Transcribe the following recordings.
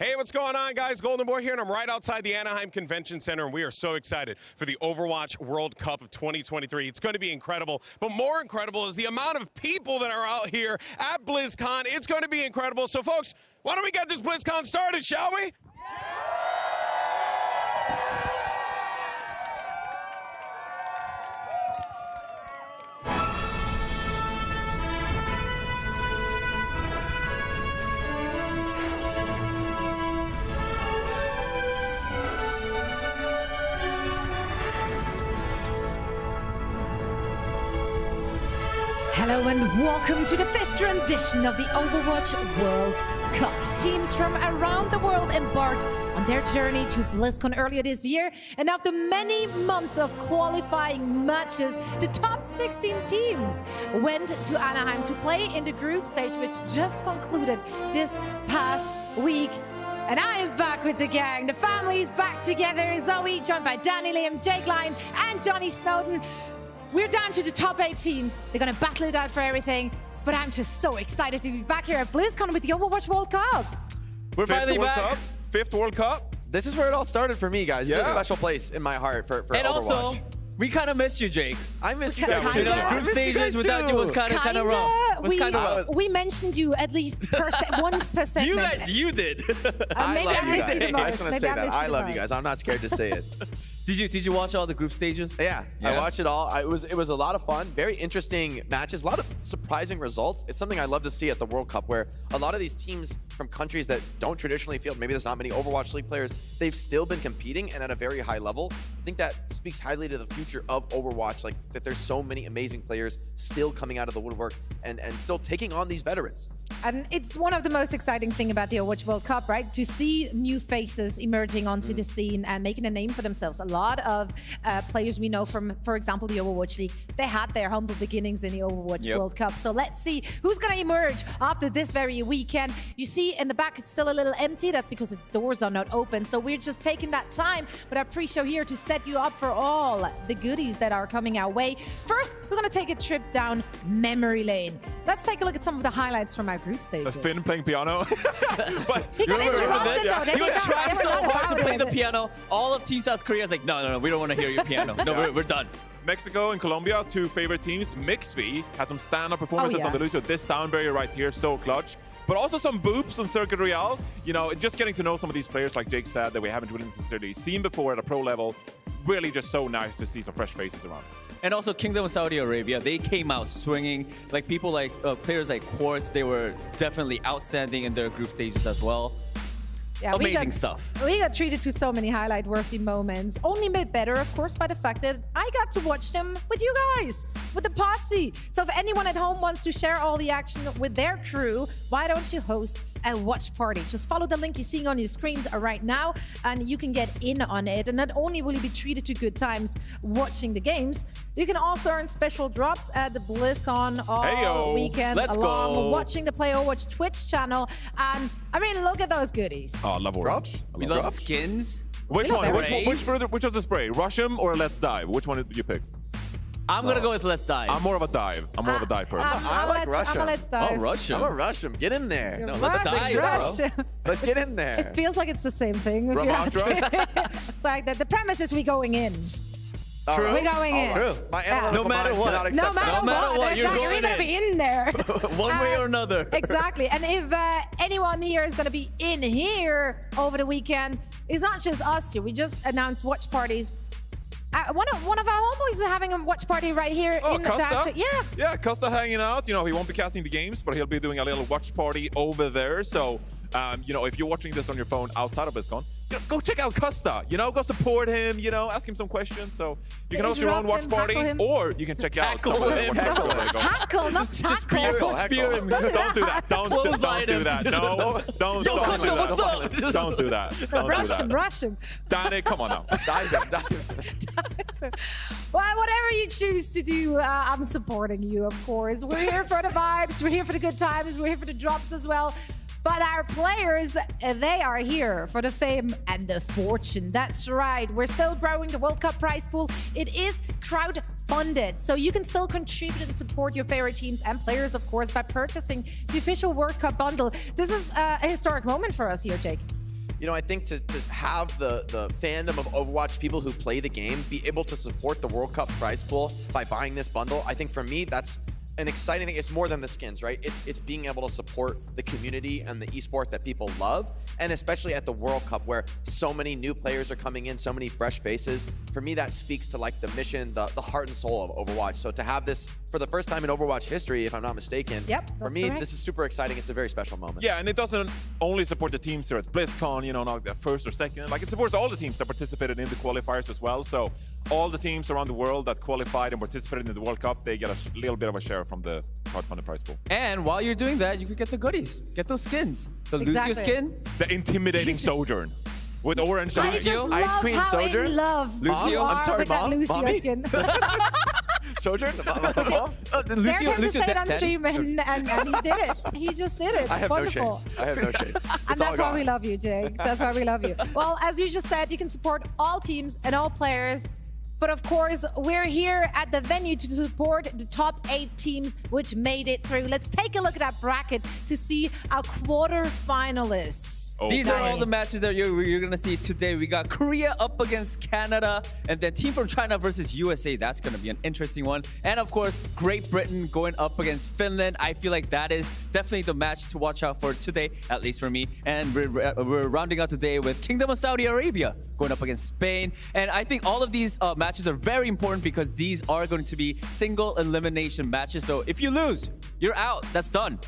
Hey, what's going on, guys? Golden Boy here, and I'm right outside the Anaheim Convention Center, and we are so excited for the Overwatch World Cup of 2023. It's going to be incredible, but more incredible is the amount of people that are out here at BlizzCon. It's going to be incredible. So, folks, why don't we get this BlizzCon started, shall we? Hello and welcome to the 5th rendition of the Overwatch World Cup. Teams from around the world embarked on their journey to BlizzCon earlier this year, and after many months of qualifying matches, the top 16 teams went to Anaheim to play in the group stage, which just concluded this past week. And I am back with the gang. The family's back together. Zoe, joined by Danny, Liam, Jake Line, and Johnny Snowden. We're down to the top 8 teams. They're going to battle it out for everything. But I'm just so excited to be back here at BlizzCon with the Overwatch World Cup. We're finally back. 5th World Cup. This is where it all started for me, guys. This is a special place in my heart for and Overwatch. Also, we kind of missed you, Jake. I missed you guys. You know, group stages without you was kind of rough. We mentioned you at least once per segment. You did. I maybe I missed you the most. I just want to say that. I love you guys. I'm not scared to say it. Did you watch all the group stages? Yeah, I watched it all. It was a lot of fun. Very interesting matches. A lot of surprising results. It's something I love to see at the World Cup, where a lot of these teams from countries that don't traditionally field, maybe there's not many Overwatch League players, they've still been competing and at a very high level. I think that speaks highly to the future of Overwatch, like that there's so many amazing players still coming out of the woodwork and still taking on these veterans. And it's one of the most exciting thing about the Overwatch World Cup, right? To see new faces emerging onto the scene and making a name for themselves. A lot of players we know from, for example, the Overwatch League, they had their humble beginnings in the Overwatch World Cup. So let's see who's going to emerge after this very weekend. You see in the back, it's still a little empty. That's because the doors are not open. So we're just taking that time with our pre-show here to set you up for all the goodies that are coming our way. First, we're going to take a trip down memory lane. Let's take a look at some of the highlights from our group stages. Finn playing piano. But he got interrupted though. He was trying so hard to play the piano. All of Team South Korea is like, no, we don't want to hear your piano. No, we're done. Mexico and Colombia, 2 favorite teams. Mixv had some stand-up performances on the Lucio. This sound barrier right here, so clutch. But also some boops on Circuit Royale. You know, just getting to know some of these players, like Jake said, that we haven't really necessarily seen before at a pro level. Really just so nice to see some fresh faces around. And also Kingdom of Saudi Arabia, they came out swinging. Like people like players like Quartz, they were definitely outstanding in their group stages as well. Yeah, amazing stuff. We got treated to so many highlight-worthy moments. Only made better, of course, by the fact that I got to watch them with you guys, with the posse. So if anyone at home wants to share all the action with their crew, why don't you host a watch party? Just follow the link you're seeing on your screens right now, and you can get in on it. And not only will you be treated to good times watching the games, you can also earn special drops at the BlizzCon all weekend. Let's go. Watching the Play Overwatch Twitch channel. And I mean, look at those goodies. Oh, I love Drops? We love skins. Which one? Which was the spray? Russian or Let's Dive? Which one did you pick? I'm going to go with Let's Dive. I'm more of a dive. I'm more of a dive person. I like Russian. Let's dive. Oh, Russian. I'm a Russian. Get in there. No, let's dive. Let's get in there. It feels like it's the same thing. If you're asking. It's like the premise is we going in. True. We're going in. True. My analytical No matter mind what. cannot accept No matter what, you're exactly. going We're going to be in there. One way or another. Exactly. And if anyone here is going to be in here over the weekend, it's not just us here. We just announced watch parties. One of our homeboys is having a watch party right here in the Costa? Yeah, Costa hanging out. You know, he won't be casting the games, but he'll be doing a little watch party over there. So, you know, if you're watching this on your phone outside of BlizzCon, you know, go check out Costa. You know, go support him. You know, ask him some questions. So you can host your own watch party, or you can check out some of the watch parties. Hackle, not tackle. Spear him. Don't do that. Don't do that. No, don't. Yo, Costa, do what's that. up? Don't do that. Don't Rush him. Danny, come on now. Well, whatever you choose to do, I'm supporting you, of course. We're here for the vibes. We're here for the good times. We're here for the drops as well. But our players, they are here for the fame and the fortune. That's right. We're still growing the World Cup prize pool. It is crowd-funded, so you can still contribute and support your favorite teams and players, of course, by purchasing the official World Cup bundle. This is a historic moment for us here, Jake. You know, I think to have the fandom of Overwatch, people who play the game, be able to support the World Cup prize pool by buying this bundle, I think for me, that's an exciting thing. It's more than the skins, right? It's being able to support the community and the esport that people love, and especially at the World Cup where so many new players are coming in, so many fresh faces. For me, that speaks to like the mission, the heart and soul of Overwatch. So to have this for the first time in Overwatch history, if I'm not mistaken, for me, this is super exciting. It's a very special moment. Yeah, and it doesn't only support the teams here at BlizzCon, you know, not the first or second. Like, it supports all the teams that participated in the qualifiers as well. So all the teams around the world that qualified and participated in the World Cup, they get a little bit of a share from the crowdfunded prize pool. And while you're doing that, you could get the goodies. Get those skins. The Lucio skin. The intimidating Sojourn with orange eyes. I just Ice love Queen how Sojourn? in love Lucio? you are I'm sorry, with that Mom? Lucio Mommy? skin. Sojourn? Dare Lucio, him to say it on Dad. stream, and he did it. He just did it. I have Wonderful. no shame. I have no shame. And that's why we love you, Jay. That's why we love you. Well, as you just said, you can support all teams and all players. But of course, we're here at the venue to support the top 8 teams which made it through. Let's take a look at that bracket to see our quarterfinalists. These are all the matches that you're going to see today. We got Korea up against Canada, and then Team from China versus USA. That's going to be an interesting one. And of course, Great Britain going up against Finland. I feel like that is definitely the match to watch out for today, at least for me. And we're rounding out today with Kingdom of Saudi Arabia going up against Spain. And I think all of these matches are very important because these are going to be single elimination matches. So if you lose, you're out. That's done.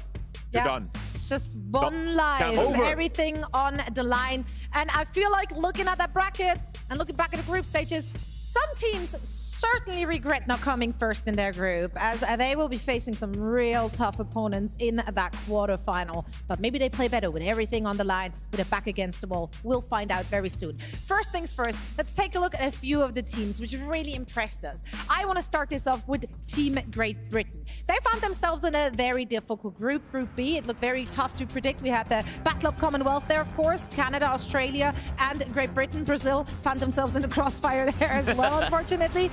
You're done. It's just one life, Over. everything on the line. And I feel like looking at that bracket and looking back at the group stages, some teams certainly regret not coming first in their group, as they will be facing some real tough opponents in that quarterfinal. But maybe they play better with everything on the line, with their back against the wall. We'll find out very soon. First things first, let's take a look at a few of the teams which really impressed us. I want to start this off with Team Great Britain. They found themselves in a very difficult group, Group B. It looked very tough to predict. We had the Battle of Commonwealth there, of course. Canada, Australia, and Great Britain. Brazil found themselves in the crossfire there as well, unfortunately.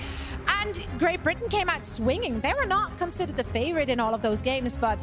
And Great Britain came out swinging. They were not considered the favorite in all of those games, but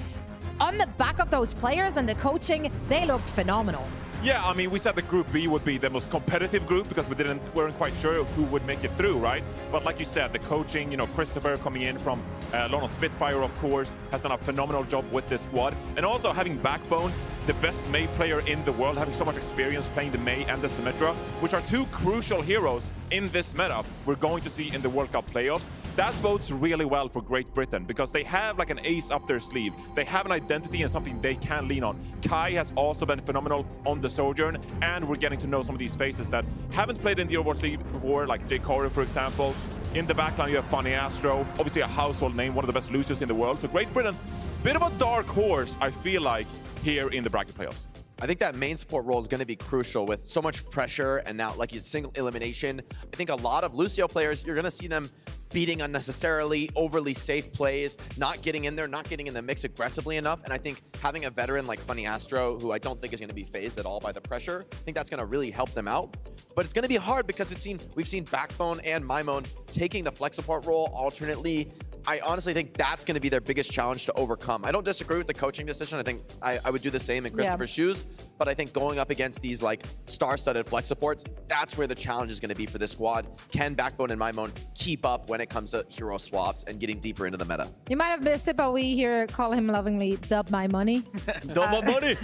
on the back of those players and the coaching, they looked phenomenal. Yeah, I mean, we said that Group B would be the most competitive group because we weren't quite sure who would make it through, right? But like you said, the coaching, you know, Christopher coming in from London Spitfire, of course, has done a phenomenal job with this squad. And also having Backbone, the best Mei player in the world, having so much experience playing the Mei and the Symmetra, which are 2 crucial heroes in this meta we're going to see in the World Cup playoffs. That bodes really well for Great Britain because they have like an ace up their sleeve. They have an identity and something they can lean on. Kai has also been phenomenal on the Sojourn, and we're getting to know some of these faces that haven't played in the Overwatch League before, like Jay Corey, for example. In the backline, you have Funny Astro, obviously a household name, one of the best Lucios in the world. So Great Britain, bit of a dark horse, I feel like, here in the bracket playoffs. I think that main support role is going to be crucial with so much pressure and now like you single elimination. I think a lot of Lucio players, you're going to see them beating unnecessarily, overly safe plays, not getting in there, not getting in the mix aggressively enough. And I think having a veteran like Funny Astro, who I don't think is going to be phased at all by the pressure, I think that's going to really help them out. But it's going to be hard because we've seen Backbone and Maimon taking the flex support role alternately. I honestly think that's going to be their biggest challenge to overcome. I don't disagree with the coaching decision. I think I would do the same in Christopher's shoes. But I think going up against these like star-studded flex supports, that's where the challenge is going to be for this squad. Can Backbone and Maimon keep up when it comes to hero swaps and getting deeper into the meta? You might have missed it, but we here call him lovingly Dub My Money. Dub My Money.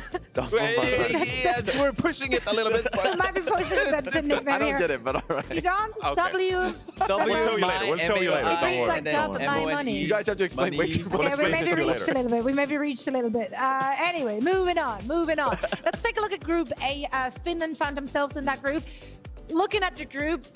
We're pushing it a little bit. We might be pushing the nickname I don't here. get it, but all right. You don't? Okay. W. We'll show you later. We'll show you later. It Don't reads like worry. Dub My Money. You guys have to explain way too much. Yeah, we maybe Explain reached a little bit. We maybe reached a little bit. Anyway, moving on. Let's take a look at Group A. Finland found themselves in that group. Looking at the group,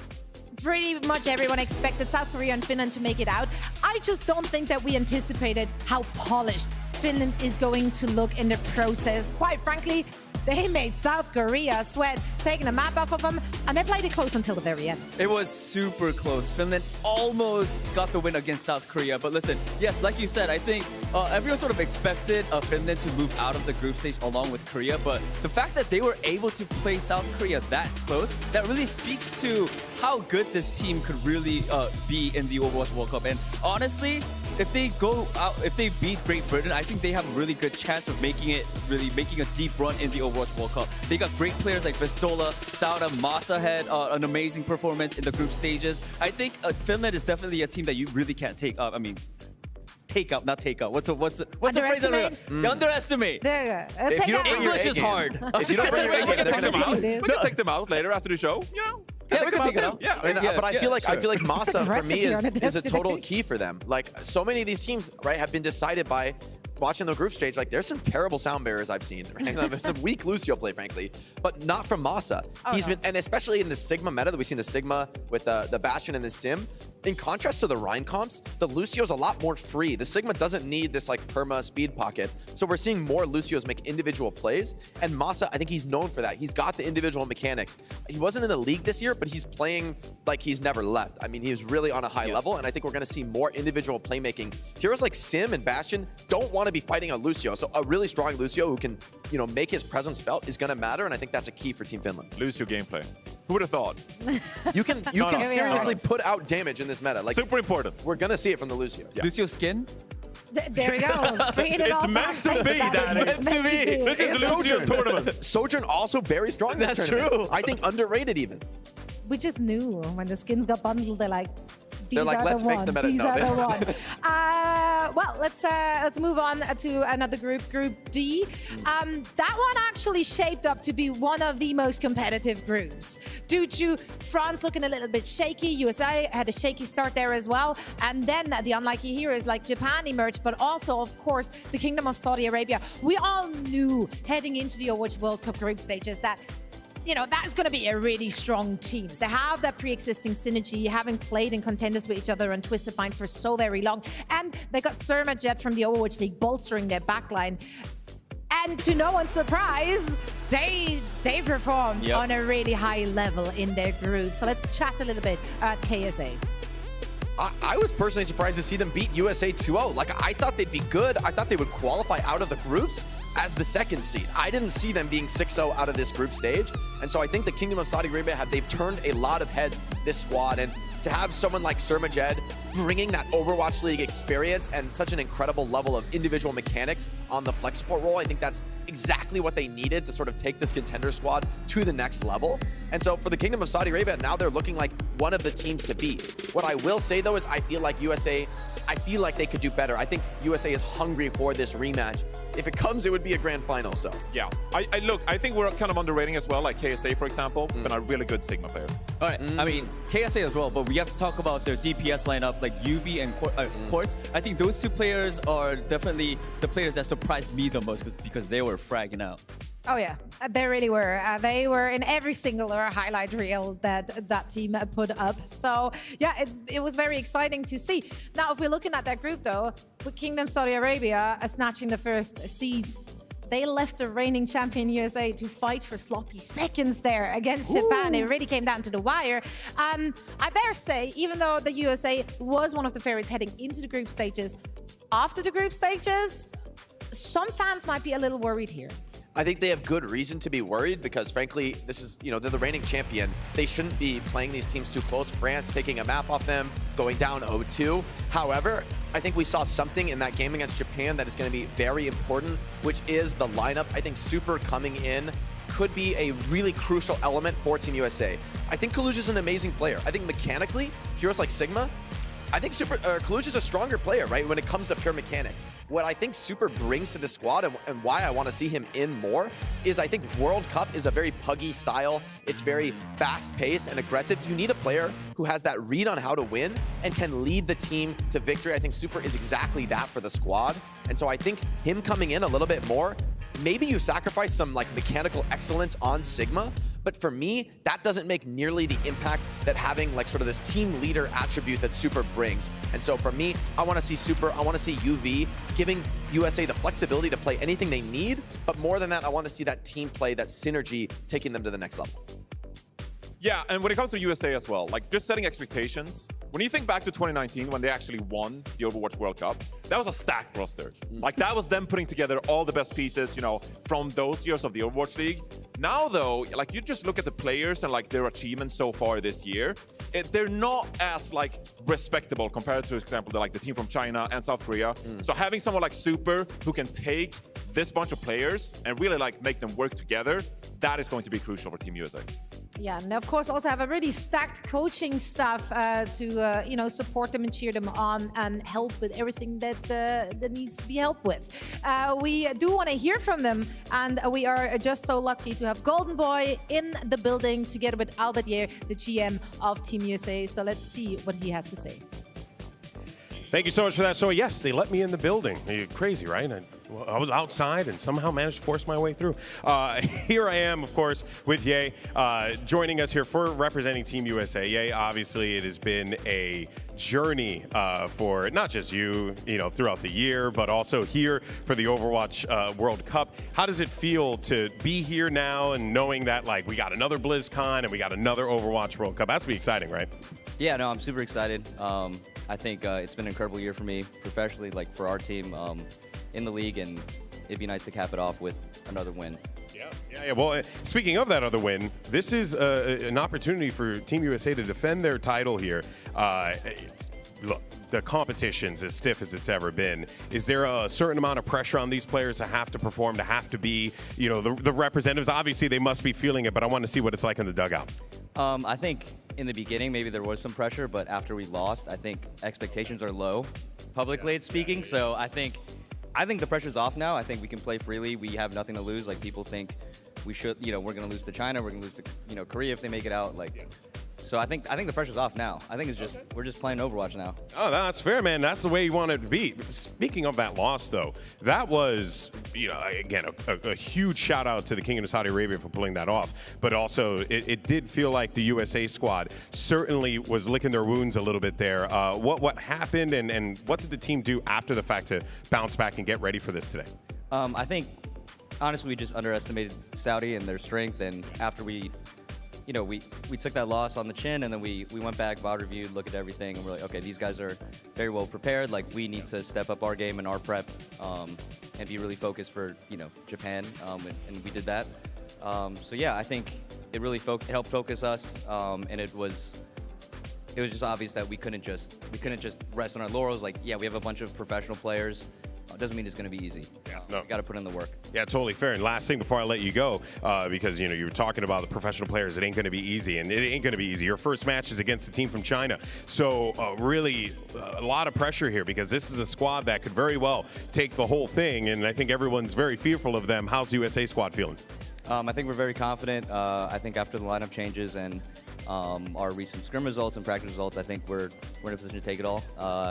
pretty much everyone expected South Korea and Finland to make it out. I just don't think that we anticipated how polished Finland is going to look in the process. Quite frankly, they made South Korea sweat, taking the map off of them, and they played it close until the very end. It was super close. Finland almost got the win against South Korea. But listen, yes, like you said, I think everyone sort of expected Finland to move out of the group stage along with Korea. But the fact that they were able to play South Korea that close, that really speaks to how good this team could really be in the Overwatch World Cup. And honestly, if they go out, if they beat Great Britain, I think they have a really good chance of making a deep run in the Overwatch World Cup. They got great players like Vistola, Sauda, Masa had an amazing performance in the group stages. I think Finland is definitely a team that you really can't take up. I mean, not take out. What's the phrase? Underestimate. There you go. If you don't bring your English A is game- hard. If you don't bring your A game, they're Take them gonna out. beat We can take them out later after the show. You know. Yeah, we can take it out. Yeah. But I feel like Masa for Aggressive me here on a is a total Destiny. key for them. Like so many of these teams, right, have been decided by watching the group stage. Like there's some terrible sound bearers I've seen. Right? There's some weak Lucio play, frankly, but not from Masa. He's been, and especially in the Sigma meta that we've seen the Sigma with the Bastion and the Sim. In contrast to the Rhine comps, the Lucio's a lot more free. The Sigma doesn't need this like perma speed pocket. So we're seeing more Lucios make individual plays. And Masa, I think he's known for that. He's got the individual mechanics. He wasn't in the league this year, but he's playing like he's never left. I mean, he was really on a high level. And I think we're going to see more individual playmaking. Heroes like Sim and Bastion don't want to be fighting a Lucio. So a really strong Lucio who can, you know, make his presence felt is going to matter. And I think that's a key for Team Finland. Lucio gameplay. Who would have thought? You can seriously put out damage in this meta. Like Super important. we're going to see it from the Lucio. Yeah. Lucio skin? There we go. Bringing it It's all meant back. to be, Daddy. It's meant to be. This is the Lucio tournament. Sojourn also very strong this That's tournament. true. I think underrated even. We just knew when the skins got bundled, they're like, these They're like, are let's the make one. the meta. These No, are they- the one. Well, let's move on to another group, Group D. That one actually shaped up to be one of the most competitive groups due to France looking a little bit shaky. USA had a shaky start there as well, and then the unlucky heroes like Japan emerged, but also, of course, the Kingdom of Saudi Arabia. We all knew heading into the Overwatch World Cup group stages that, you know, that's going to be a really strong team. They have that pre-existing synergy, having played in contenders with each other and Twisted Mind for so very long. And they got Surma Jet from the Overwatch League bolstering their backline. And to no one's surprise, they performed on a really high level in their group. So let's chat a little bit at KSA. I was personally surprised to see them beat USA 2-0. Like, I thought they'd be good. I thought they would qualify out of the groups as the second seed. I didn't see them being 6-0 out of this group stage. And so I think the Kingdom of Saudi Arabia they've turned a lot of heads this squad. And to have someone like Surmajed bringing that Overwatch League experience and such an incredible level of individual mechanics on the flex support role, I think that's exactly what they needed to sort of take this contender squad to the next level. And so for the Kingdom of Saudi Arabia, now they're looking like one of the teams to beat. What I will say though is I feel like they could do better. I think USA is hungry for this rematch. If it comes, it would be a grand final. So Yeah. I think we're kind of underrating as well, like KSA, for example, been a really good Sigma player. All right, I mean, KSA as well, but we have to talk about their DPS lineup, like UB and Quartz. I think those two players are definitely the players that surprised me the most because they were fragging out. Oh yeah, they really were. They were in every single highlight reel that team put up. So yeah, it was very exciting to see. Now, if we're looking at that group though, with Kingdom Saudi Arabia snatching the first seeds, they left the reigning champion USA to fight for sloppy seconds there against Japan. It really came down to the wire. I dare say, even though the USA was one of the favorites heading into the group stages, after the group stages, some fans might be a little worried here. I think they have good reason to be worried because, frankly, this is, they're the reigning champion. They shouldn't be playing these teams too close. France taking a map off them, going down 0-2. However, I think we saw something in that game against Japan that is going to be very important, which is the lineup. I think Super coming in could be a really crucial element for Team USA. I think Kaluj is an amazing player. I think mechanically, heroes like Sigma, I think Kaluj is a stronger player, right, when it comes to pure mechanics. What I think Super brings to the squad and why I want to see him in more is I think World Cup is a very puggy style. It's very fast-paced and aggressive. You need a player who has that read on how to win and can lead the team to victory. I think Super is exactly that for the squad. And so I think him coming in a little bit more, maybe you sacrifice some like mechanical excellence on Sigma, but for me, that doesn't make nearly the impact that having like sort of this team leader attribute that Super brings. And so for me, I want to see Super, I want to see UV giving USA the flexibility to play anything they need, but more than that, I want to see that team play, that synergy, taking them to the next level. Yeah, and when it comes to USA as well, like just setting expectations, when you think back to 2019 when they actually won the Overwatch World Cup, that was a stacked roster. Like that was them putting together all the best pieces, from those years of the Overwatch League. Now though, like you just look at the players and like their achievements so far this year, they're not as like respectable compared to, for example, like the team from China and South Korea. So having someone like Super who can take this bunch of players and really like make them work together, that is going to be crucial for Team USA. Yeah, and of course also have a really stacked coaching staff to you know, support them and cheer them on and help with everything that needs to be helped with. We do want to hear from them, and we are just so lucky to have Golden Boy in the building together with Albert Year, the GM of Team USA. So let's see what he has to say. Thank you so much for that. So yes, they let me in the building. You're crazy, right? I was outside and somehow managed to force my way through. Here I am, of course, with Ye, joining us here for representing Team USA. Ye, obviously, it has been a journey for not just you know, throughout the year, but also here for the Overwatch World Cup. How does it feel to be here now and knowing that, like, we got another BlizzCon and we got another Overwatch World Cup? That's be exciting, right? Yeah, no, I'm super excited. I think it's been an incredible year for me professionally, like for our team in the league, and it'd be nice to cap it off with another win. Yeah. Well, speaking of that other win, this is an opportunity for Team USA to defend their title here. Look, the competition's as stiff as it's ever been. Is there a certain amount of pressure on these players to have to perform, to have to be, you know, the representatives? Obviously, they must be feeling it, but I want to see what it's like in the dugout. I think in the beginning, maybe there was some pressure, but after we lost, I think expectations are low, publicly speaking. So I think the pressure's off now. I think we can play freely. We have nothing to lose. Like, people think we should, you know, we're going to lose to China. We're going to lose to, you know, Korea if they make it out. Like, so I think the pressure's off now. I think it's just, we're just playing Overwatch now. Oh, that's fair, man. That's the way you want it to be. Speaking of that loss, though, that was, you know, again, a huge shout out to the Kingdom of Saudi Arabia for pulling that off. But also, it did feel like the USA squad certainly was licking their wounds a little bit there. What happened, and what did the team do after the fact to bounce back and get ready for this today? I think, honestly, we just underestimated Saudi and their strength. And after we took that loss on the chin, and then we went back, VOD reviewed, looked at everything, and we're like, okay, these guys are very well prepared. Like, we need to step up our game and our prep and be really focused for, you know, Japan, and we did that. So yeah, I think it really helped focus us, and it was just obvious that we couldn't just rest on our laurels. Like, yeah, we have a bunch of professional players. Doesn't mean it's going to be easy. Yeah, no. You got to put in the work. Yeah, totally fair. And last thing before I let you go, because, you know, you were talking about the professional players, it ain't going to be easy, and it ain't going to be easy. Your first match is against the team from China. So really a lot of pressure here, because this is a squad that could very well take the whole thing, and I think everyone's very fearful of them. How's the USA squad feeling? I think we're very confident. I think after the lineup changes and our recent scrim results and practice results, I think we're in a position to take it all.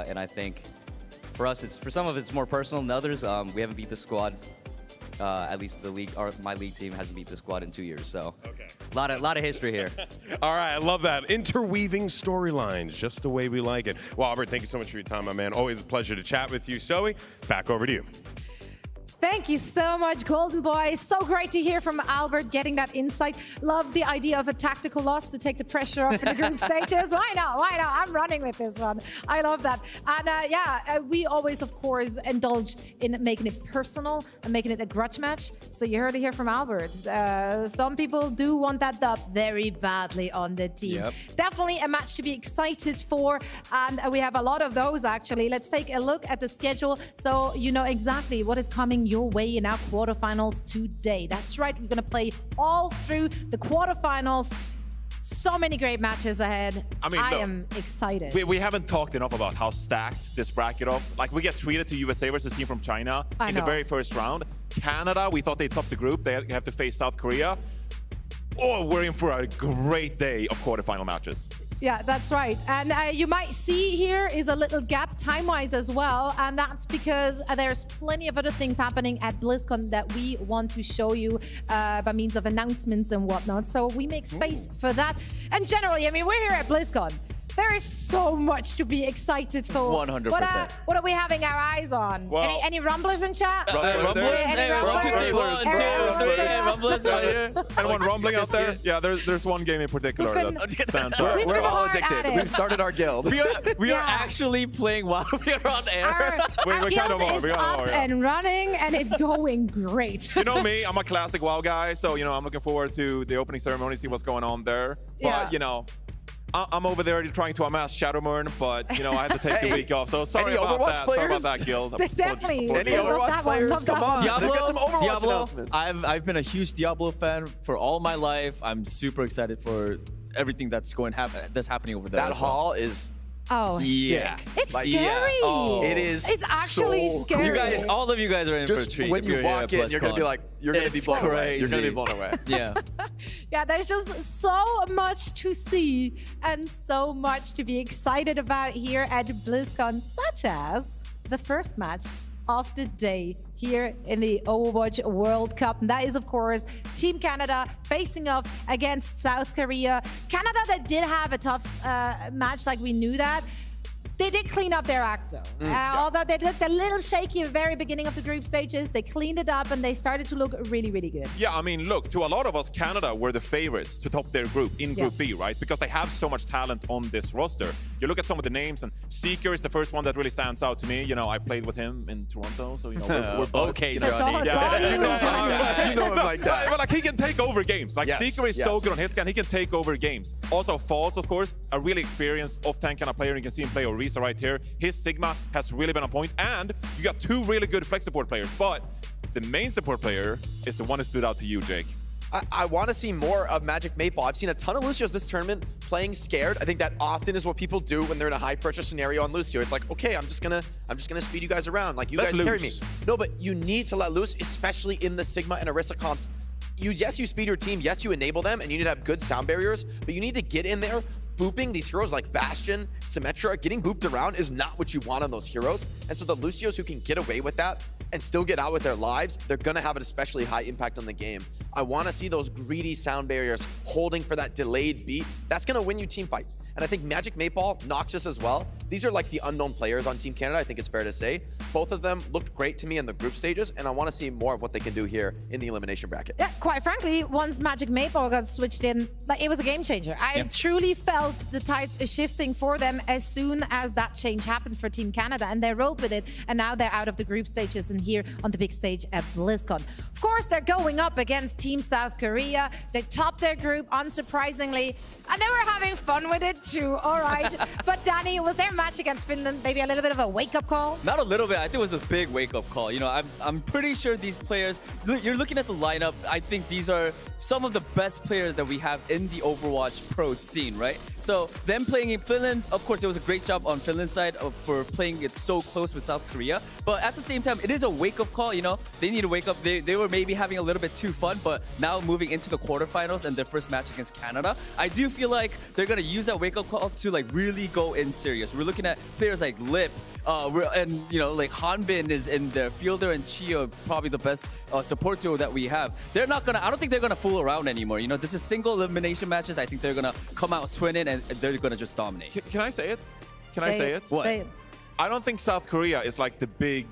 And I think for us, for some of it's more personal than others. We haven't beat the squad. At least the league, or my league team, hasn't beat the squad in 2 years. So, okay. a lot of history here. All right, I love that. Interweaving storylines, just the way we like it. Well, Albert, thank you so much for your time, my man. Always a pleasure to chat with you. Zoe, back over to you. Thank you so much, Golden Boy. So great to hear from Albert, getting that insight. Love the idea of a tactical loss to take the pressure off in the group stages. Why not? I'm running with this one. I love that. And we always, of course, indulge in making it personal and making it a grudge match. So you heard it here from Albert. Some people do want that dub very badly on the team. Yep. Definitely a match to be excited for. And we have a lot of those, actually. Let's take a look at the schedule so you know exactly what is coming your way in our quarterfinals today. That's right, we're gonna play all through the quarterfinals. So many great matches ahead. I am excited. We haven't talked enough about how stacked this bracket of. Like, we get treated to USA versus team from China in the very first round. Canada, we thought they topped the group. They have to face South Korea. Oh, we're in for a great day of quarterfinal matches. Yeah, that's right. And you might see here is a little gap time-wise as well. And that's because there's plenty of other things happening at BlizzCon that we want to show you by means of announcements and whatnot. So we make space for that. And generally, I mean, we're here at BlizzCon. There is so much to be excited for. 100%. What are we having our eyes on? Well, any rumblers in chat? Rumblers right here. Anyone rumbling out there? Yeah, there's one game in particular that stands out. We're all addicted. We've started our guild. We are actually playing while we are on air. Our guild is up and running, and it's going great. You know me, I'm a classic WoW guy, so, you know, I'm looking forward to the opening ceremony, see what's going on there. But, you know, I'm over there trying to amass Shadowmern, but you know I had to take the week off. So sorry Any about Overwatch that. players? Sorry about that, Guild. Definitely. Any Love Overwatch that one, players? love that Come on. one. They've got some Overwatch announcements. I've been a huge Diablo fan for all my life. I'm super excited for everything that's happening over there. That as well. hall is Oh, Yeah. it's Like, scary. Oh. It is It's actually so scary. You guys, all of you guys are in for a just treat. when if you you're walk here at in, you're gonna be BlizzCon. like, you're gonna be It's blown away. You're gonna be crazy. blown away. Yeah. Yeah, there's just so much to see and so much to be excited about here at BlizzCon, such as the first match of the day here in the Overwatch World Cup. And that is, of course, Team Canada facing off against South Korea. Canada, that did have a tough match, like we knew that. They did clean up their act, though. Although they looked a little shaky at the very beginning of the group stages, they cleaned it up and they started to look really, really good. Yeah, I mean, look, to a lot of us, Canada were the favorites to top their group in Group B, right? Because they have so much talent on this roster. You look at some of the names, and Seeker is the first one that really stands out to me. You know, I played with him in Toronto, so, you know, we're both, Okay, you know, That's all, Johnny. it's all you, You know Johnny. you know him like that. But like he can take over games. Like Yes, Seeker is so yes. good on hit gun, he can take over games. Also, Falls, of course, a really experienced off-tank kind of player. You can see him play Orisa right here. His Sigma has really been on point, and you got two really good flex support players. But the main support player is the one who stood out to you, Jake. I want to see more of Magic Maple. I've seen a ton of Lucios this tournament playing scared. I think that often is what people do when they're in a high pressure scenario on Lucio. It's like, okay, I'm just gonna speed you guys around. Like, you Let guys carry me. loose. No, but you need to let loose, especially in the Sigma and Orisa comps. Yes, you speed your team. Yes, you enable them, and you need to have good sound barriers. But you need to get in there. Booping these heroes like Bastion, Symmetra, getting booped around is not what you want on those heroes. And so the Lucios who can get away with that and still get out with their lives, they're going to have an especially high impact on the game. I want to see those greedy sound barriers holding for that delayed beat. That's going to win you team fights. And I think Magic Maypal, Noxus as well. These are like the unknown players on Team Canada, I think it's fair to say. Both of them looked great to me in the group stages, and I want to see more of what they can do here in the elimination bracket. Yeah, quite frankly, once Magic Maple got switched in, like, it was a game changer. I truly felt the tides shifting for them as soon as that change happened for Team Canada, and they rolled with it, and now they're out of the group stages and here on the big stage at BlizzCon. Of course, they're going up against Team South Korea. They topped their group, unsurprisingly, and they were having fun with it too, all right. But Danny, was their match against Finland maybe a little bit of a wake-up call? Not a little bit. I think it was a big wake-up call. You know, I'm pretty sure these players. You're looking at the lineup. I think these are some of the best players that we have in the Overwatch Pro scene, right? So them playing in Finland, of course, it was a great job on Finland's side for playing it so close with South Korea. But at the same time, it is a wake-up call. You know, they need to wake up. They were maybe having a little bit too fun, but now moving into the quarterfinals and their first match against Canada, I do feel like they're gonna use that wake-up call to like really go in serious. We're looking at players like Lip, and you know, like Hanbin is in there. Fielder and Chio, probably the best support duo that we have. They're not gonna. I don't think they're gonna fool around anymore. You know, this is single elimination matches. I think they're gonna come out swinging and they're gonna just dominate. Can I say it? Can I say it? What? Say it. I don't think South Korea is like the big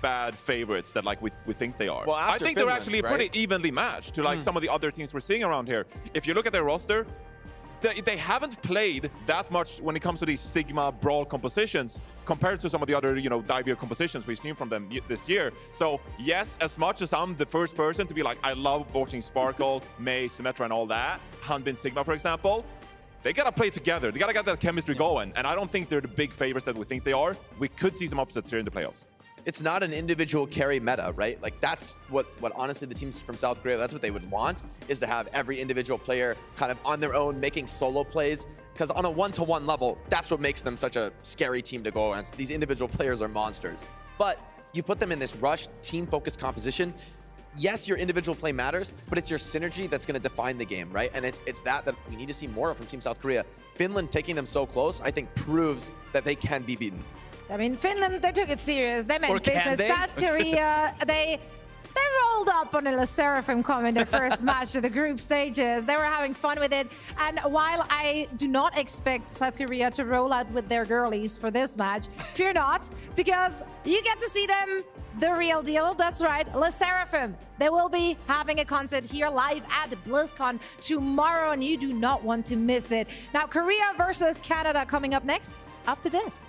bad favorites that like we think they are. Well, I after think Finland, they're actually right? pretty evenly matched to like some of the other teams we're seeing around here. If you look at their roster, they haven't played that much when it comes to these Sigma Brawl compositions compared to some of the other, you know, Divier compositions we've seen from them this year. So yes, as much as I'm the first person to be like, I love watching Sparkle, Mei, Symmetra and all that, Hanbin Sigma, for example, they gotta play together. They gotta get that chemistry going. And I don't think they're the big favorites that we think they are. We could see some upsets here in the playoffs. It's not an individual carry meta, right? Like, that's what honestly the teams from South Korea, that's what they would want, is to have every individual player kind of on their own making solo plays. Because on a one-to-one level, that's what makes them such a scary team to go against. These individual players are monsters. But you put them in this rushed, team-focused composition. Yes, your individual play matters, but it's your synergy that's going to define the game, right? And it's that we need to see more of from Team South Korea. Finland taking them so close, I think, proves that they can be beaten. I mean, Finland, they took it serious. They Or meant can business. they? South Korea, they rolled up on a Seraphim come in their first match of the group stages. They were having fun with it. And while I do not expect South Korea to roll out with their girlies for this match, fear not, because you get to see them, the real deal. That's right, Le Seraphim. They will be having a concert here live at BlizzCon tomorrow, and you do not want to miss it. Now, Korea versus Canada coming up next after this.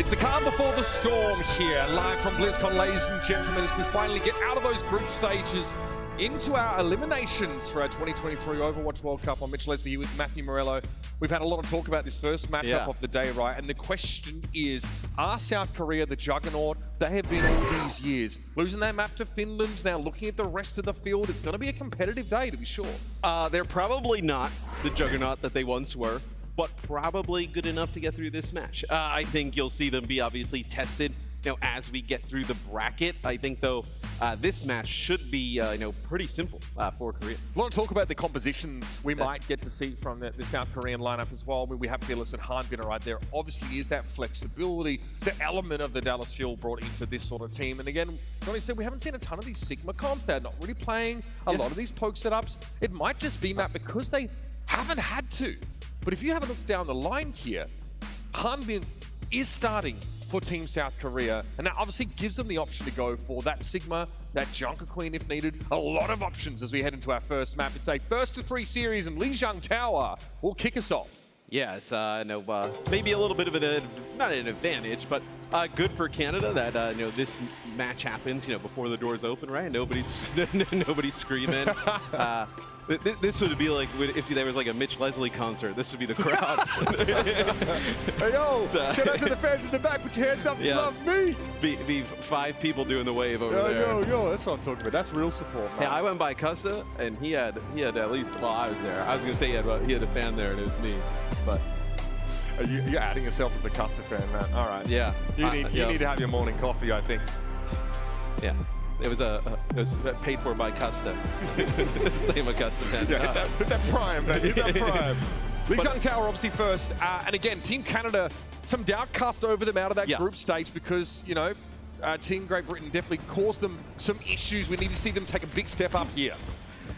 It's the calm before the storm here, live from BlizzCon, ladies and gentlemen, as we finally get out of those group stages into our eliminations for our 2023 Overwatch World Cup. I'm Mitch Leslie here with Matthew Morello. We've had a lot of talk about this first matchup of the day, right? And the question is, are South Korea the juggernaut they have been all these years? Losing that map to Finland, now looking at the rest of the field, it's going to be a competitive day, to be sure. They're probably not the juggernaut that they once were, but probably good enough to get through this match. I think you'll see them be obviously tested, as we get through the bracket. I think, though, this match should be, pretty simple for Korea. A lot of talk about the compositions we might get to see from the South Korean lineup as well. I mean, we have Fearless and Hanbin right there. Obviously, is that flexibility, the element of the Dallas Fuel brought into this sort of team. And again, Johnny said we haven't seen a ton of these Sigma comps. They're not really playing a lot of these poke setups. It might just be, Matt, because they haven't had to. But if you have a look down the line here, Hanbin is starting for Team South Korea, and that obviously gives them the option to go for that Sigma, that Junker Queen if needed. A lot of options as we head into our first map. It's a 1-3 series, and Lijiang Tower will kick us off. Yeah, it's maybe a little bit of not an advantage, but good for Canada that this match happens before the doors open, right? Nobody's screaming. This would be like if there was like a Mitch Leslie concert. This would be the crowd. Hey yo! Shout out to the fans in the back. Put your hands up. You love me. Be 5 people doing the wave over there. Yo! That's what I'm talking about. That's real support, man. Hey, I went by Custa, and he had at least. Well, I was there. I was gonna say he had a fan there, and it was me. But you're adding yourself as a Custa fan, man. All right. Yeah. You need to have your morning coffee, I think. Yeah. It was paid for by Custa. Name of Custa fan. Yeah, hit that prime, man. Hit that prime. Lijiang Tower obviously first. And again, Team Canada, some doubt cast over them out of that group stage because, Team Great Britain definitely caused them some issues. We need to see them take a big step up here.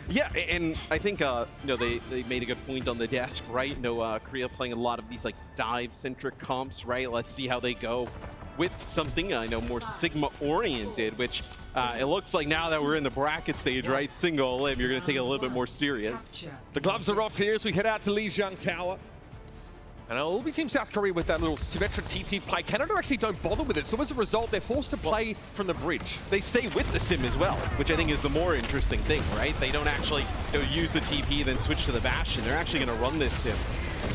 Yeah, and I think they made a good point on the desk, right? Korea playing a lot of these like dive-centric comps, right? Let's see how they go with something more Sigma-oriented, which it looks like now that we're in the bracket stage, right? Single limb, you're going to take it a little bit more serious. The gloves are off here as we head out to Lijiang Tower. And it'll be Team South Korea with that little Symmetra TP play. Canada actually don't bother with it, so as a result, they're forced to play from the bridge. They stay with the sim as well, which I think is the more interesting thing, right? They don't actually use the TP, then switch to the Bastion. They're actually going to run this sim.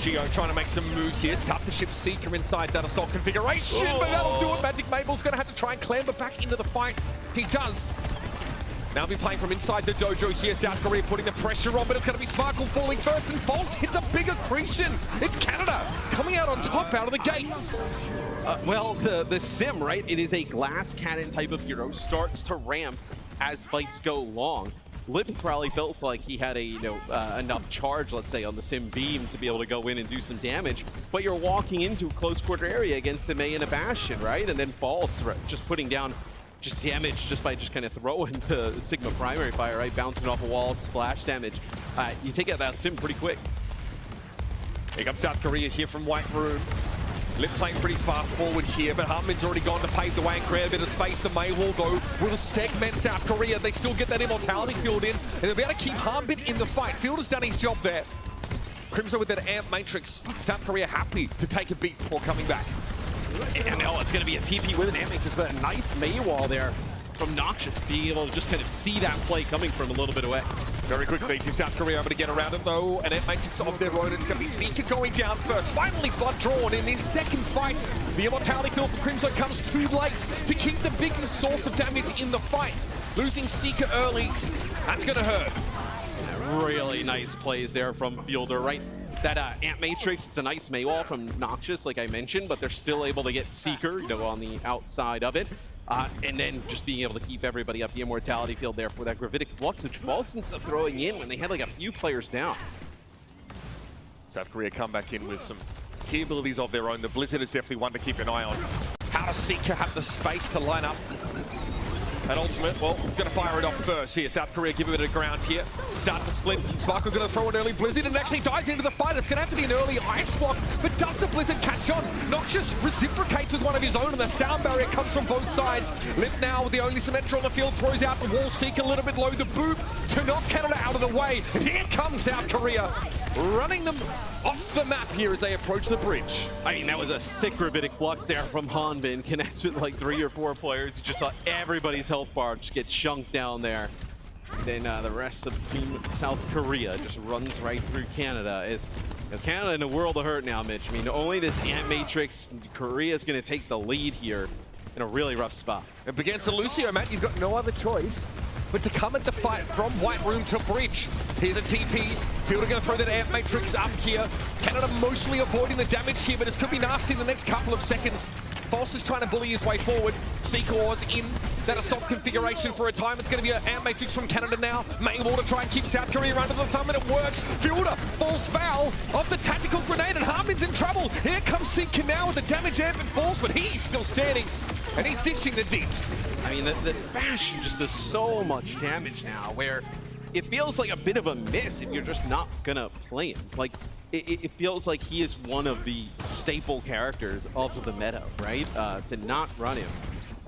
Geo trying to make some moves here. It's tough to ship Seeker inside that assault configuration, but that'll do it. Magic Mabel's going to have to try and clamber back into the fight. He does. Now be playing from inside the dojo here. South Korea putting the pressure on, but it's going to be Sparkle falling first, and False hits a big accretion. It's Canada coming out on top out of the gates. Well, the sim, right? It is a glass cannon type of hero. Starts to ramp as fights go long. Lip probably felt like he had enough charge, let's say, on the sim beam to be able to go in and do some damage. But you're walking into a close quarter area against the Mei and a Bastion, right? And then False just putting down damage just by kind of throwing the Sigma primary fire, right? Bouncing off a wall, splash damage. You take out that sim pretty quick. Here comes South Korea here from White Room. Lip playing pretty far forward here, but Hanbin's already gone to pave the way and create a bit of space. The Mei Wall, though, will segment South Korea. They still get that immortality field in, and they'll be able to keep Hanbin in the fight. Field has done his job there. Crimson with that Amp Matrix. South Korea happy to take a beat before coming back. And now it's going to be a TP with an Amp Matrix, but a nice Mei Wall there from Noxious, being able to just kind of see that play coming from a little bit away. Very quickly, Team South Korea able to get around it though, and it makes it of their own. It's going to be Seeker going down first. Finally, blood drawn in his second fight. The immortality field for Crimson comes too late to keep the biggest source of damage in the fight. Losing Seeker early, that's going to hurt. Really nice plays there from Fielder, right? That Amp Matrix, it's a nice Mei Wall from Noxious, like I mentioned, but they're still able to get Seeker, on the outside of it. And then just being able to keep everybody up the immortality field there for that Gravitic Flux, which False ends up throwing in when they had like a few players down. South Korea come back in with some key abilities of their own. The Blizzard is definitely one to keep an eye on. How does Seeker have the space to line up? That ultimate, well, he's going to fire it off first here. South Korea give it a bit of ground here. Start to split. Sparkle going to throw an early Blizzard and actually dives into the fight. It's going to have to be an early ice block, but does the Blizzard catch on? Noxious reciprocates with one of his own, and the sound barrier comes from both sides. Lip now with the only Symmetra on the field, throws out the wall. Seek a little bit low. The boop to knock Canada out of the way. And here comes South Korea. running them off the map here as they approach the bridge. I mean, that was a sick Rabbinic flux there from Hanbin. Connects with like 3 or 4 players. You just saw everybody's health bar just get chunked down there. Then the rest of the team, South Korea, just runs right through Canada. Canada in a world of hurt now, Mitch. I mean, only this Ant Matrix, Korea is going to take the lead here in a really rough spot. Up against Lucio, Matt, you've got no other choice but to come at the fight from White Room to Bridge. Here's a TP. Fielder going to throw that Ant Matrix up here. Canada mostly avoiding the damage here, but it could be nasty in the next couple of seconds. False is trying to bully his way forward. Seekor's in that assault configuration for a time. It's going to be an Ant Matrix from Canada now. Maywall to try and keep South Korea under the thumb, and it works. Fielder falls foul of the tactical grenade, and Harmin's in trouble. Here comes Seeker now with the damage amp and falls, but he's still standing, and he's ditching the deeps. I mean, the Bash just does so much damage now, where it feels like a bit of a miss if you're just not gonna play him. Like, it feels like he is one of the staple characters of the meta, right? To not run him.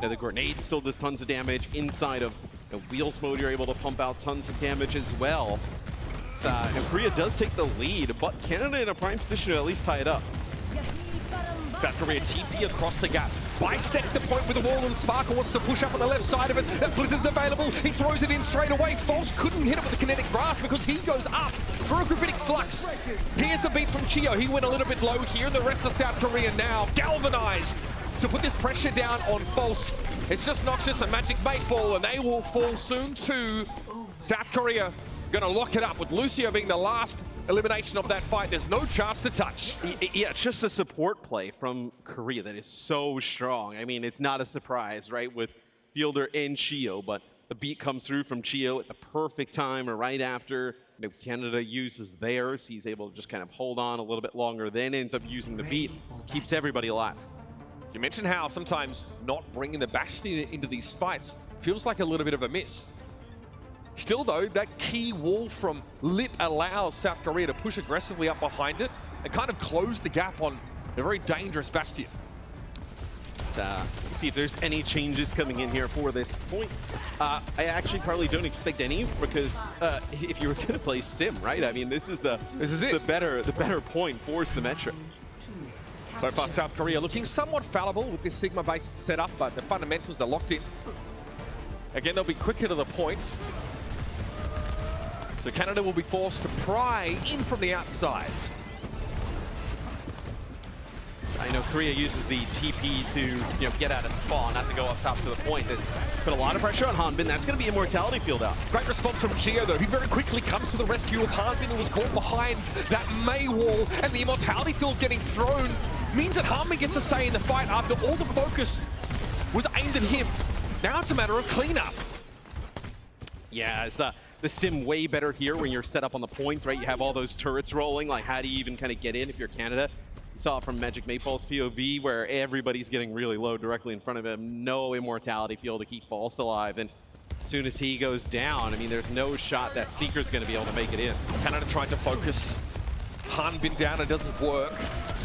Now, the grenade still does tons of damage. Inside of the Wheels mode, you're able to pump out tons of damage as well. And Korea does take the lead, but Canada in a prime position to at least tie it up. South Korea TP across the gap. Bisect the point with the wall, and Sparkle wants to push up on the left side of it. That Blizzard's available. He throws it in straight away. False couldn't hit it with the kinetic grasp because he goes up for a gravitic flux. Here's the beat from Chio. He went a little bit low here. The rest of South Korea now galvanized to put this pressure down on False. It's just Noxious and Magic Mayfall, and they will fall soon too. South Korea going to lock it up with Lucio being the last elimination of that fight. There's no chance to touch. Yeah, it's just a support play from Korea that is so strong. I mean, it's not a surprise, right, with Fielder and Chio, but the beat comes through from Chio at the perfect time or right after Canada uses theirs. He's able to just kind of hold on a little bit longer, then ends up using the beat. Keeps everybody alive. You mentioned how sometimes not bringing the Bastion into these fights feels like a little bit of a miss. Still though, that key wall from Lip allows South Korea to push aggressively up behind it and kind of close the gap on a very dangerous Bastion. Let's see if there's any changes coming in here for this point. I actually probably don't expect any, because if you were going to play Sim, right? I mean, this is the better point for Symmetra. So far, South Korea looking somewhat fallible with this Sigma-based setup, but the fundamentals are locked in. Again, they'll be quicker to the point. So Canada will be forced to pry in from the outside. I know Korea uses the TP to get out of spawn, not to go up top to the point. There's put a lot of pressure on Hanbin. That's going to be Immortality Field out. Great response from Chio, though. He very quickly comes to the rescue of Hanbin, who was caught behind that May wall, and the Immortality Field getting thrown means that Hanbin gets a say in the fight after all the focus was aimed at him. Now it's a matter of cleanup. Yeah, it's the Sim way better here when you're set up on the point, right? You have all those turrets rolling. Like, how do you even kind of get in if you're Canada? You saw it from Magic Mayfall's POV, where everybody's getting really low directly in front of him. No Immortality Field to keep False alive. And as soon as he goes down, I mean, there's no shot that Seeker's going to be able to make it in. Canada trying to focus. Hanbin down, it doesn't work.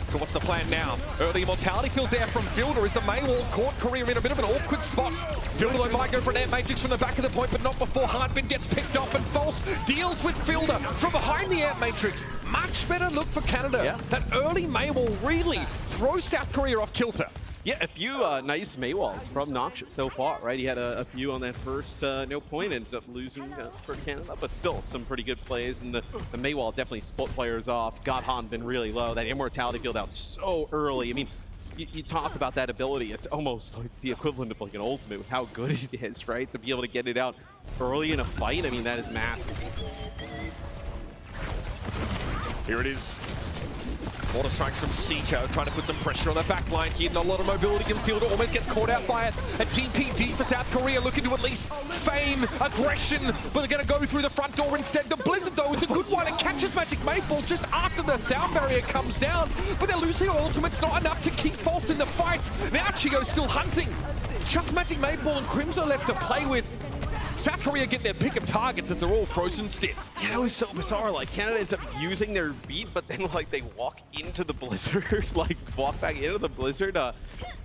So what's the plan now? Early Immortality Field there from Fielder as the Maywall caught Korea in a bit of an awkward spot. Fielder though might go for an Ant Matrix from the back of the point, but not before Hanbin gets picked off, and False deals with Fielder from behind the Ant Matrix. Much better look for Canada. Yeah. That early Maywall really throws South Korea off kilter. Yeah, a few nice Maywalls from Noxious so far, right? He had a few on that first no point, ends up losing for Canada, but still some pretty good plays. And the Maywall definitely split players off, got Hanbin really low. That Immortality Field out so early. I mean, you talk about that ability, it's almost like the equivalent of like an ultimate with how good it is, right? To be able to get it out early in a fight, I mean, that is massive. Here it is. Water strikes from Seeker, trying to put some pressure on the back line here. Not a lot of mobility in field, almost gets caught out by it. A TPD for South Korea, looking to at least fame aggression, but they're going to go through the front door instead. The Blizzard, though, is a good one. It catches Magic Mayfall just after the sound barrier comes down, but their Lucio ultimate's not enough to keep False in the fight. Now Chio's still hunting. Just Magic Mayfall and Crimson left to play with. South Korea get their pick of targets as they're all frozen stiff. Yeah, that was so bizarre. Like, Canada ends up using their beat, but then, like, they walk into the Blizzard, like, walk back into the Blizzard.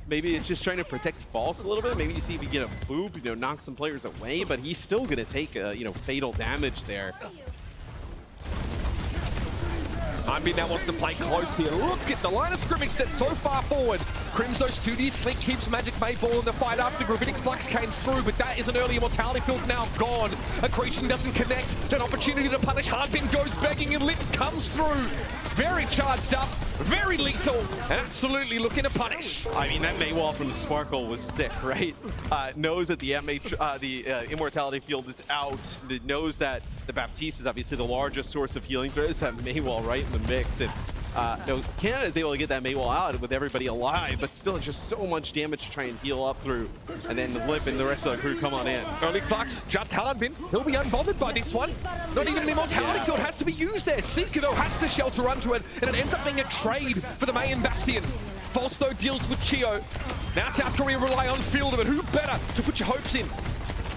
Maybe it's just trying to protect False a little bit. Maybe you see if you get a boop, knock some players away, but he's still going to take, fatal damage there. Hanbin now wants to play close here. Look at the line of scrimmage set so far forward. Crimzo's 2D Slink keeps Magic Mayball in the fight after Gravitic Flux came through, but that is an early immortality field now gone. Accretion doesn't connect. That opportunity to punish Hanbin goes begging, and Lit comes through. Very charged up, very lethal, and absolutely looking to punish. I mean, that Maywall from Sparkle was sick, right? Knows that the Immortality field is out. It knows that the Baptiste is obviously the largest source of healing. There is that Maywall right in the mix. And Canada is able to get that Maywall out with everybody alive, but still it's just so much damage to try and heal up through. And then the Lip and the rest of the crew come on in. Early Flux, just Hanbin. He'll be unbothered by this one. Not even the Immortality field has to be used there. Seeker, though, has to shelter onto it, and it ends up being a trade for the Mayan Bastion. False, though, deals with Chio. Now South Korea rely on Fielder, but who better to put your hopes in?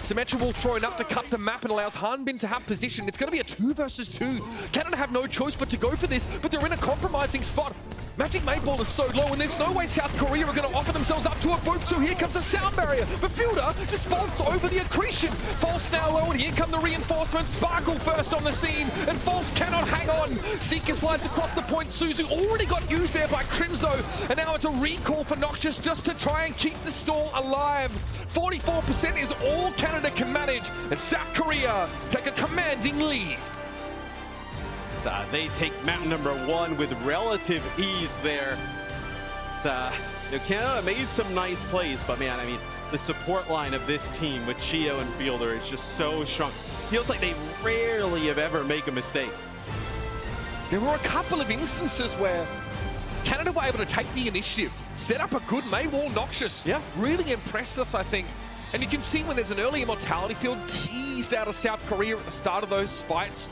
Symmetrical thrown up to cut the map and allows Hanbin to have position. It's going to be a 2 versus 2. Canada have no choice but to go for this, but they're in a compromising spot. Magic Mayball is so low, and there's no way South Korea are going to offer themselves up to a boost, so here comes a sound barrier. But Fielder just vaults over the accretion. False now low, and here come the reinforcements. Sparkle first on the scene, and False cannot hang on. Seeker slides across the point. Suzu already got used there by Crimzo, and now it's a recall for Noxious just to try and keep the stall alive. 44% is all Canada can manage, and South Korea take a commanding lead. They take map number 1 with relative ease there. Canada made some nice plays, but man, I mean, the support line of this team with Chio and Fielder is just so strong. Feels like they rarely have ever make a mistake. There were a couple of instances where Canada were able to take the initiative, set up a good Maywall Noxious. Yeah. Really impressed us, I think. And you can see when there's an early immortality field teased out of South Korea at the start of those fights.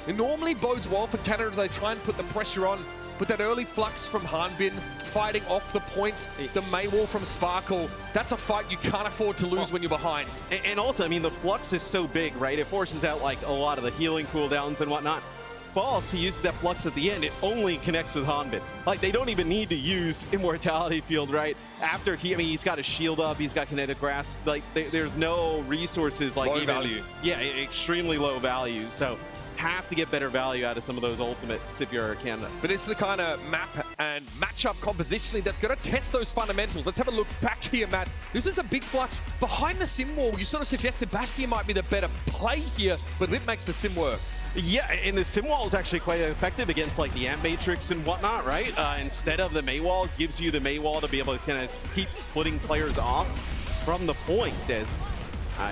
It normally bodes well for Canada as they try and put the pressure on, but that early Flux from Hanbin, fighting off the point, the Maywall from Sparkle, that's a fight you can't afford to lose when you're behind. And also, I mean, the Flux is so big, right? It forces out like a lot of the healing cooldowns and whatnot. False, he uses that Flux at the end, it only connects with Hanbin. Like, they don't even need to use Immortality Field, right? After he's got his shield up, he's got Kinetic Grasp, like, there's no resources like low value. Yeah, extremely low value, so have to get better value out of some of those ultimates if you're Canada. But it's the kind of map and matchup compositioning that's going to test those fundamentals. Let's have a look back here, Matt. This is a big Flux. Behind the sim wall, you sort of suggested Bastion might be the better play here, but Lip makes the sim work. Yeah, and the sim wall is actually quite effective against like the Ant Matrix and whatnot, right? Instead of the Maywall, gives you the Maywall to be able to kind of keep splitting players off from the point. As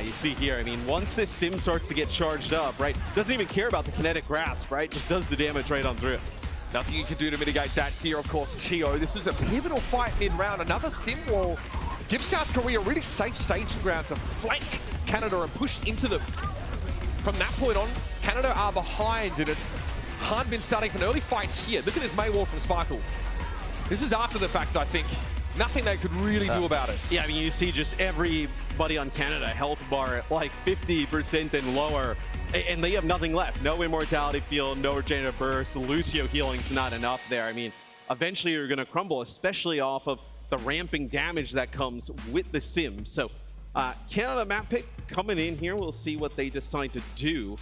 you see here, I mean, once this sim starts to get charged up, right, doesn't even care about the Kinetic Grasp, right? Just does the damage right on through. Nothing you can do to mitigate that here, of course, Chio. This was a pivotal fight mid-round. Another sim wall gives South Korea a really safe staging ground to flank Canada and push into them. From that point on, Canada are behind, and it's Hanbin starting an early fight here. Look at this Maywall from Sparkle. This is after the fact, I think. Nothing they could really do about it. Yeah, I mean, you see just everybody on Canada health bar at like 50% and lower, and they have nothing left. No Immortality Field, no Regenerative Burst, Lucio healing's not enough there. I mean, eventually you're gonna crumble, especially off of the ramping damage that comes with the sim. So Canada map pick coming in here. We'll see what they decide to do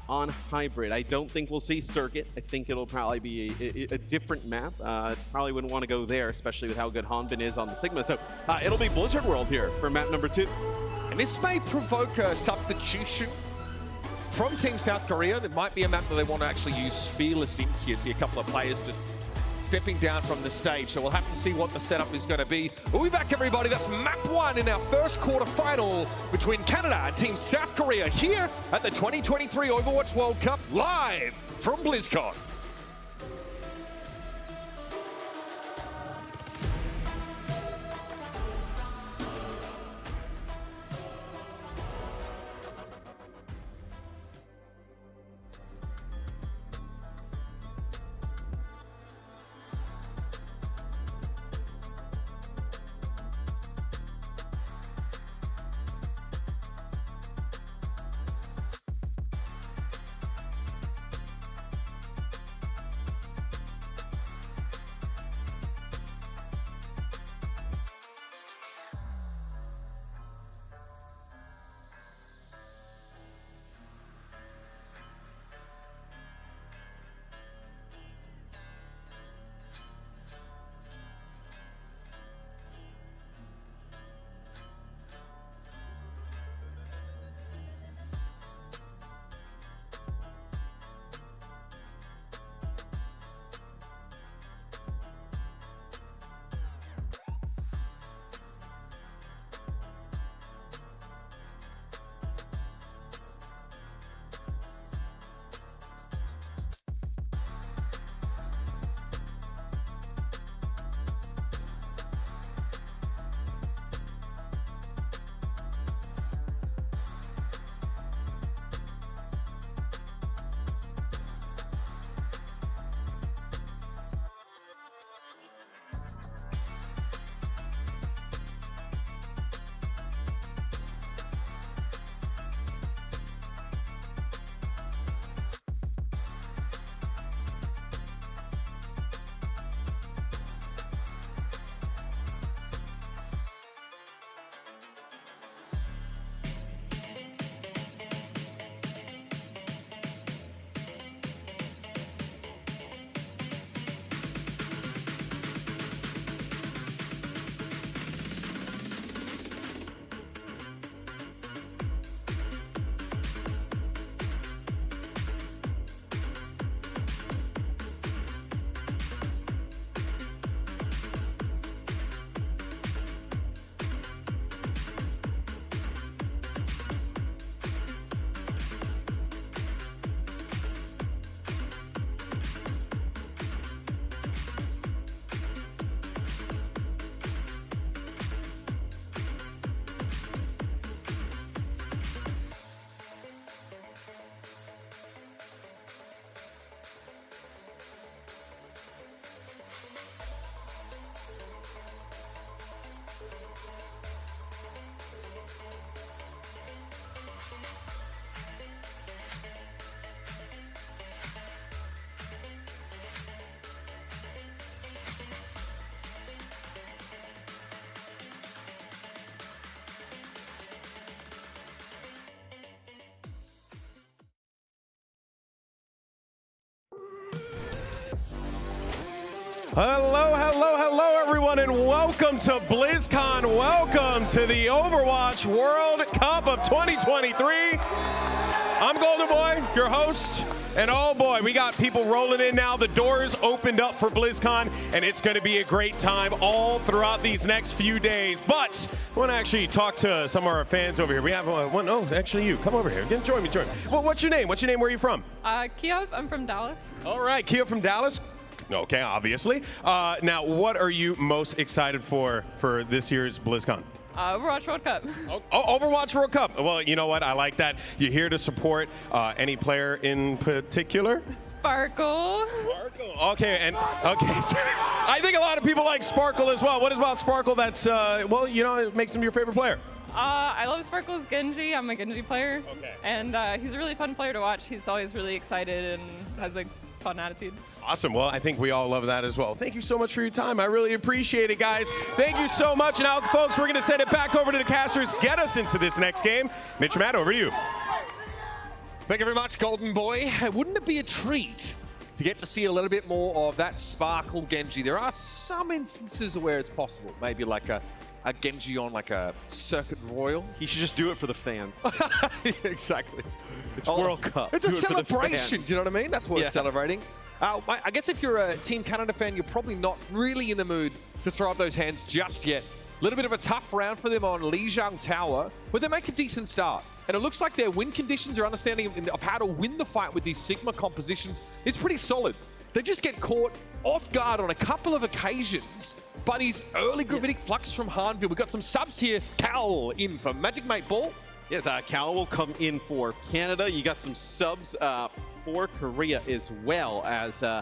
on Hybrid. I don't think we'll see Circuit. I think it'll probably be a different map. Probably wouldn't want to go there, especially with how good Hanbin is on the Sigma. So it'll be Blizzard World here for map number 2. And this may provoke a substitution from Team South Korea. There might be a map that they want to actually use Fearless in here. See a couple of players just stepping down from the stage, so we'll have to see what the setup is going to be. We'll be back, everybody. That's map 1 in our first quarter-final between Canada and Team South Korea here at the 2023 Overwatch World Cup, live from BlizzCon. Hello, hello, hello, everyone, and welcome to BlizzCon. Welcome to the Overwatch World Cup of 2023. I'm Golden Boy, your host, and oh boy, we got people rolling in now. The doors opened up for BlizzCon, and it's going to be a great time all throughout these next few days. But I want to actually talk to some of our fans over here. We have one. Oh, actually, you come over here. Join me. Well, what's your name? What's your name? Where are you from? Kiev. I'm from Dallas. All right, Kiev from Dallas. Okay, obviously. Now, what are you most excited for this year's BlizzCon? Overwatch World Cup. Oh, Overwatch World Cup. Well, you know what? I like that. You're here to support any player in particular? Sparkle. Okay, so I think a lot of people like Sparkle as well. What is about Sparkle that's, well, you know, it makes him your favorite player? I love Sparkle's Genji. I'm a Genji player. Okay. And he's a really fun player to watch. He's always really excited and has a fun attitude. Awesome. Well, I think we all love that as well. Thank you so much for your time. I really appreciate it, guys. Thank you so much. Now, folks, we're going to send it back over to the casters. Get us into this next game. Mitch and Matt, over to you. Thank you very much, Golden Boy. Wouldn't it be a treat to get to see a little bit more of that Sparkle Genji? There are some instances where it's possible. Maybe like a Genji on like a Circuit Royal. He should just do it for the fans. Exactly. It's World Cup. It's a Do it for the celebration. fans. Do you know what I mean? That's worth Yeah. celebrating. I guess if you're a Team Canada fan, you're probably not really in the mood to throw up those hands just yet. A little bit of a tough round for them on Lijiang Tower, but they make a decent start. And it looks like their win conditions or understanding of how to win the fight with these Sigma compositions is pretty solid. They just get caught off guard on a couple of occasions. But his early gravitic flux from Hanville. We've got some subs here. Cal in for Magic Mate Ball. Yes, Cal will come in for Canada. You got some subs for Korea as well as when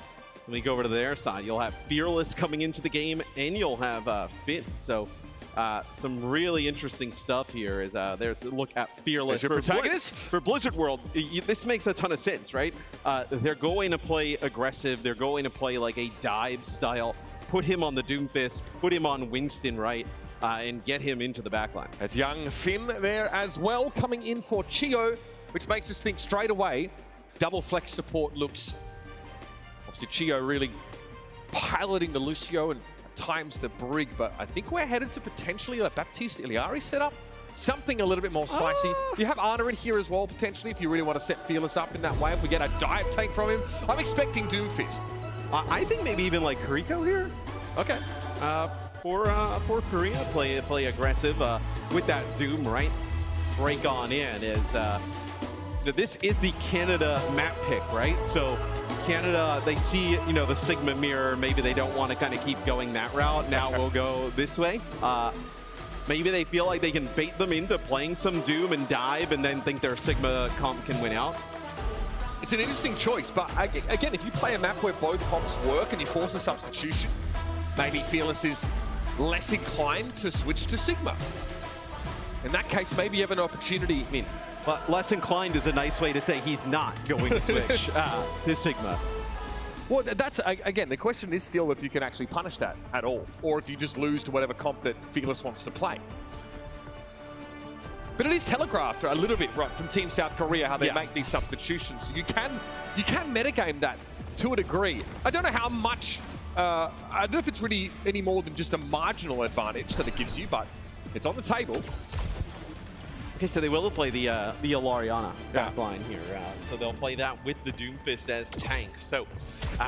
we go over to their side. You'll have Fearless coming into the game and you'll have Finn. So some really interesting stuff here is there's a look at Fearless. There's your protagonist. For Blizzard World, this makes a ton of sense, right? They're going to play aggressive. They're going to play like a dive style. Put him on the Doomfist, put him on Winston, right? And get him into the backline. As young Finn there as well, coming in for Chio, which makes us think straight away, double flex support looks, obviously Chio really piloting the Lucio and at times the Brig, but I think we're headed to potentially a Baptiste Iliari setup. Something a little bit more spicy. You have Ana in here as well, potentially, if you really want to set Fearless up in that way. If we get a dive tank from him, I'm expecting Doomfist. I think maybe even like Kuriko here. Okay. For Korea, play aggressive with that Doom, right? Break on in is this is the Canada map pick, right? So Canada, they see the Sigma mirror. Maybe they don't want to kind of keep going that route. Now we'll go this way. Maybe they feel like they can bait them into playing some Doom and dive, and then think their Sigma comp can win out. It's an interesting choice, but again, if you play a map where both comps work and you force a substitution, maybe Fearless is less inclined to switch to Sigma. In that case, maybe you have an opportunity. But less inclined is a nice way to say he's not going to switch to Sigma. Well, that's, again, the question is still if you can actually punish that at all, or if you just lose to whatever comp that Fearless wants to play. But it is telegraphed a little bit, right, from Team South Korea, how they make these substitutions. So you can metagame that to a degree. I don't know how much, I don't know if it's really any more than just a marginal advantage that it gives you, but it's on the table. Okay, so they will play the Ilariana backline here. So they'll play that with the Doomfist as tanks. So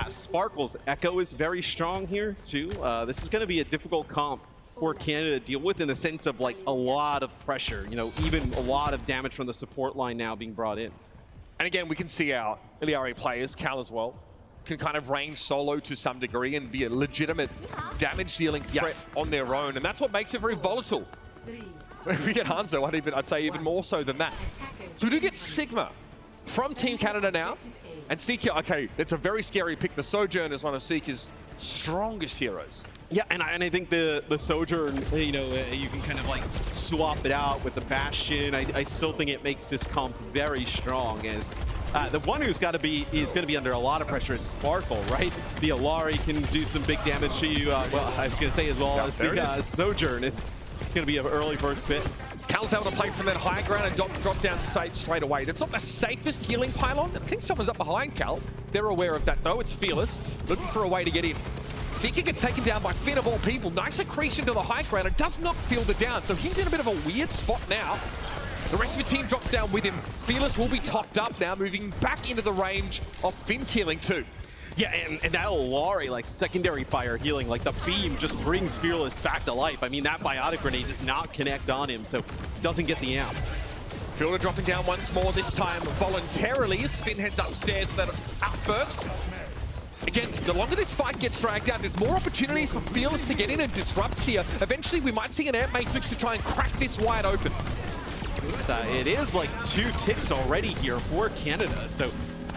Sparkle's Echo is very strong here, too. This is going to be a difficult comp for Canada to deal with in the sense of like a lot of pressure, even a lot of damage from the support line now being brought in. And again, we can see our Iliari players, Cal as well, can kind of range solo to some degree and be a legitimate damage dealing threat on their own. And that's what makes it very volatile. If we get Hanzo, I'd say even more so than that. So we do get Sigma from Team Canada now. And Seeker, okay, that's a very scary pick. The Sojourn is one of Seeker's strongest heroes. Yeah, and I think the Sojourn, you can kind of like swap it out with the Bastion. I still think it makes this comp very strong as the one who's got to be is going to be under a lot of pressure is Sparkle, right? The Ilari can do some big damage to you. Well, I was going to say as well as the Sojourn. It's going to be an early first pick. Cal's able to play from that high ground and drop down state straight away. That's not the safest healing pylon. I think someone's up behind Cal. They're aware of that though. It's Fearless, looking for a way to get in. Seeker gets taken down by Finn of all people. Nice accretion to the high ground. It does knock Fielder down, so he's in a bit of a weird spot now. The rest of the team drops down with him. Fearless will be topped up now, moving back into the range of Finn's healing too. Yeah, and that Olari, like, secondary fire healing, like, the beam just brings Fearless back to life. I mean, that biotic grenade does not connect on him, so doesn't get the amp. Fielder dropping down once more, this time voluntarily, as Finn heads upstairs for that outburst. Again, the longer this fight gets dragged out, there's more opportunities for Fearless to get in and disrupt here. Eventually, we might see an amp matrix to try and crack this wide open. It is like 2 ticks already here for Canada, so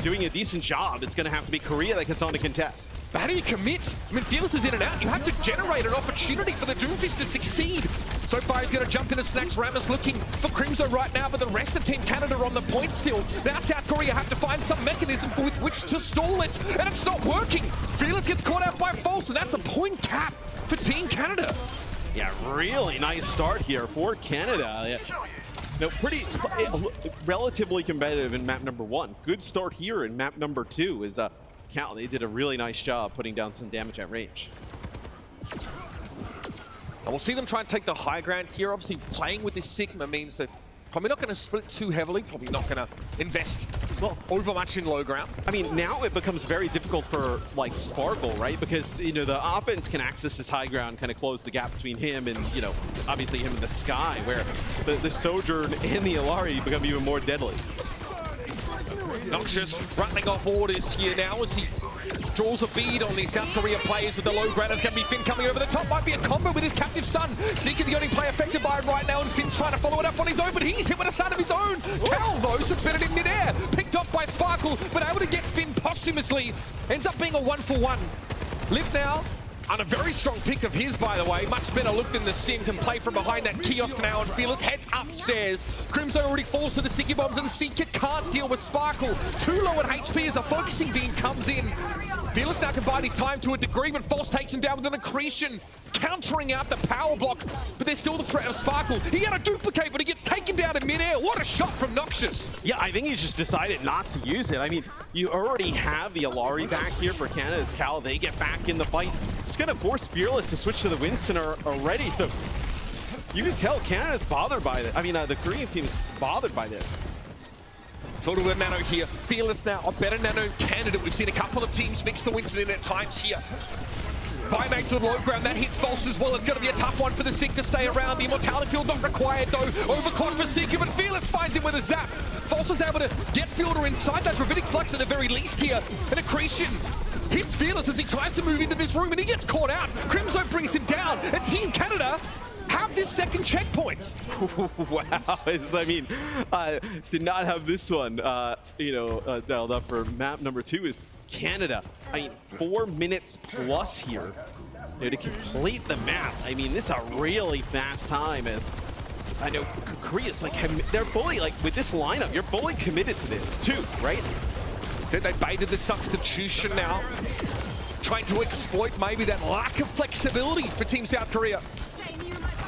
doing a decent job. It's going to have to be Korea that gets on to contest. But how do you commit? I mean, Fearless is in and out. You have to generate an opportunity for the Doomfist to succeed. So far, he's going to jump into Snacks. Ramos looking for Crimzo right now, but the rest of Team Canada are on the point still. Now South Korea have to find some mechanism with which to stall it, and it's not working. Fearless gets caught out by False, and that's a point cap for Team Canada. Yeah, really nice start here for Canada. Yeah. No, pretty relatively competitive in map number 1. Good start here in map number 2 is Cal. They did a really nice job putting down some damage at range. And we'll see them try and take the high ground here. Obviously, playing with this Sigma means that probably not going to split too heavily, probably not going to invest over much in low ground. I mean, now it becomes very difficult for, like, Sparkle, right? Because, you know, the offense can access this high ground, kind of close the gap between him and, you know, obviously him and the Sky, where the Sojourn and the Olari become even more deadly. Noxious running off orders here now as he draws a bead on the South Korea players with the low ground. It's going to be Finn coming over the top. Might be a combo with his captive son. Seeker, the only player affected by it right now, and Finn's trying to follow it up on his own, but he's hit with a son of his own. Cal, though, suspended in midair. Picked off by Sparkle, but able to get Finn posthumously. Ends up being a 1-for-1. Live now. On a very strong pick of his, by the way. Much better look than the Sim. Can play from behind that kiosk now, and Fearless heads upstairs. Crimzo already falls to the sticky bombs, and Seeker can't deal with Sparkle. Too low at HP as the focusing beam comes in. Fearless now can bide his time to a degree, but False takes him down with an accretion, countering out the power block, but there's still the threat of Sparkle. He had a duplicate, but he gets taken down in midair. What a shot from Noxious. Yeah, I think he's just decided not to use it. I mean, you already have the Olari back here for Canada's Cal. They get back in the fight. It's going to force Fearless to switch to the Winston already, so you can tell Canada's bothered by this. I mean, the Korean team is bothered by this. Photo with Nano here. Fearless now, a better Nano candidate. We've seen a couple of teams mix the Winston in at times here. Buyback to the low ground, that hits False as well. It's going to be a tough one for the Sig to stay around. The Immortality Field not required though. Overclock for Seeker, but Fearless finds him with a zap. False is able to get Fielder inside that Gravitic Flux at the very least here. An accretion hits Fearless as he tries to move into this room, and he gets caught out. Crimzo brings him down, and Team Canada have this second checkpoint. Wow, I mean, did not have this one, dialed up for map number 2 is Canada. I mean, 4 minutes plus here to complete the map. I mean, this is a really fast time, as I know Korea's like, they're fully, like, with this lineup, you're fully committed to this too, right? They baited the substitution now, trying to exploit maybe that lack of flexibility for Team South Korea.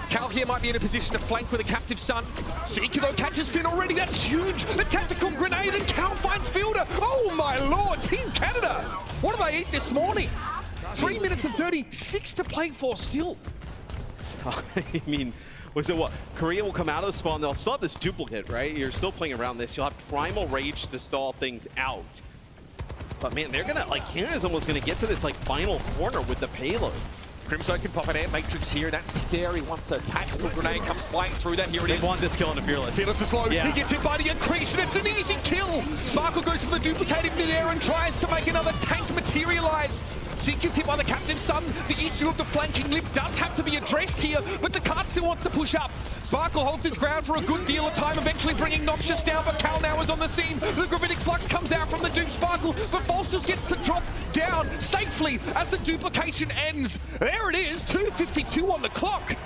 Cal here might be in a position to flank with a captive son. Seeker though catches Finn already. That's huge. The tactical grenade, and Cal finds Fielder. Oh my lord, Team Canada. What do they eat this morning? 3 minutes and 36 to play for still. I mean, was it what? Korea will come out of the spawn. They'll still have this duplicate, right? You're still playing around this. You'll have Primal Rage to stall things out. But man, they're gonna, like, Canada's almost gonna get to this, like, final corner with the payload. Crimzo can pop an air matrix here. That's scary once a tactical grenade comes flying through that. Here it is. They want this kill into Fearless. Fearless is low. Yeah. He gets hit by the accretion. It's an easy kill. Sparkle goes for the duplicated mid-air and tries to make another tank materialize. Seeker's hit by the captive son. The issue of the flanking lip does have to be addressed here, but the cart still wants to push up. Sparkle holds his ground for a good deal of time, eventually bringing Noxious down, but Cal now is on the scene. The Gravitic Flux comes out from the Doom Sparkle, but False just gets to drop down safely as the duplication ends. There it is, 2:52 on the clock.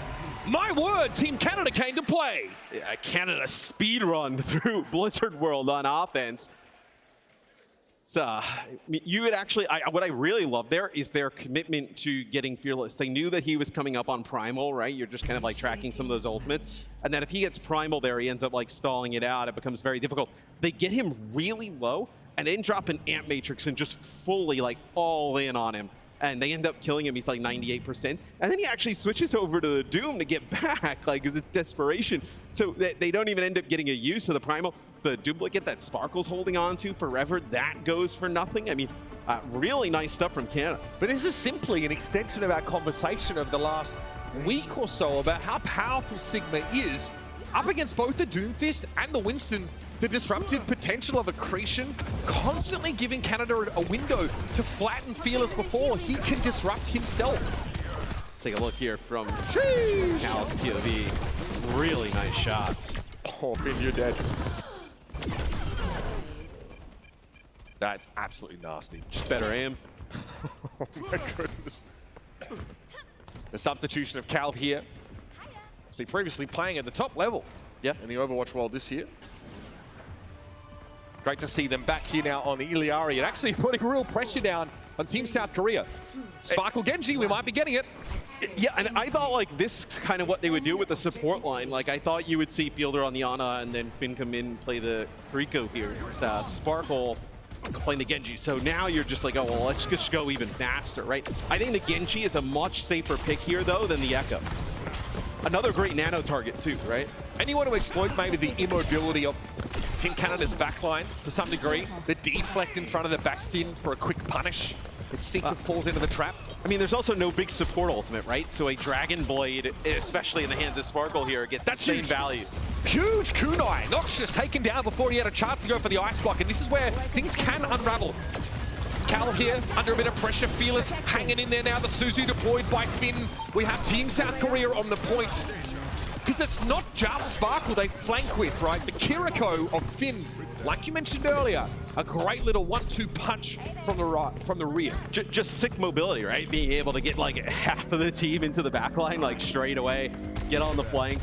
My word, Team Canada came to play. Yeah, Canada speed run through Blizzard World on offense. So, you would actually, what I really love there is their commitment to getting Fearless. They knew that he was coming up on Primal, right? You're just kind of like tracking some of those ultimates. And then if he gets Primal there, he ends up like stalling it out. It becomes very difficult. They get him really low and then drop an Amp Matrix and just fully like all in on him. and they end up killing him. He's like 98%. And then he actually switches over to the Doom to get back, like, because it's desperation. So they don't even end up getting a use of the Primal. The duplicate that Sparkle's holding on to forever, that goes for nothing. I mean, really nice stuff from Canada. But this is simply an extension of our conversation of the last week or so about how powerful Sigma is up against both the Doomfist and the Winston. The disruptive potential of Accretion constantly giving Canada a window to flatten Fearless before he can disrupt himself. Let's take a look here from Cal's POV. Really nice shots. Oh, Finn, you're dead. That's absolutely nasty. Just better aim. Oh my goodness. The substitution of Cal here. See, previously playing at the top level in the Overwatch world this year. Great to see them back here now on the Iliari and actually putting real pressure down on Team South Korea. Sparkle Genji, we might be getting it. Yeah, and I thought like this is kind of what they would do with the support line. Like I thought you would see Fielder on the Ana and then Finn come in and play the Rico here. Sparkle playing the Genji. So now you're just like, oh, well, let's just go even faster, right? I think the Genji is a much safer pick here though than the Echo. Another great nano target too, right? And you want to exploit maybe the immobility of Team Canada's backline to some degree. The deflect in front of the Bastion for a quick punish. If Seeker falls into the trap. I mean, there's also no big support ultimate, right? So a Dragon Blade, especially in the hands of Sparkle here, gets that same value. Huge kunai. Noxious taken down before he had a chance to go for the ice block. And this is where things can unravel. Cal here, under a bit of pressure. Fearless hanging in there now. The Suzu deployed by Finn. We have Team South Korea on the point. Because it's not just Sparkle they flank with, right? The Kiriko of Finn, like you mentioned earlier, a great little 1-2 punch from the rear. Just sick mobility, right? Being able to get like half of the team into the backline, like straight away, get on the flank.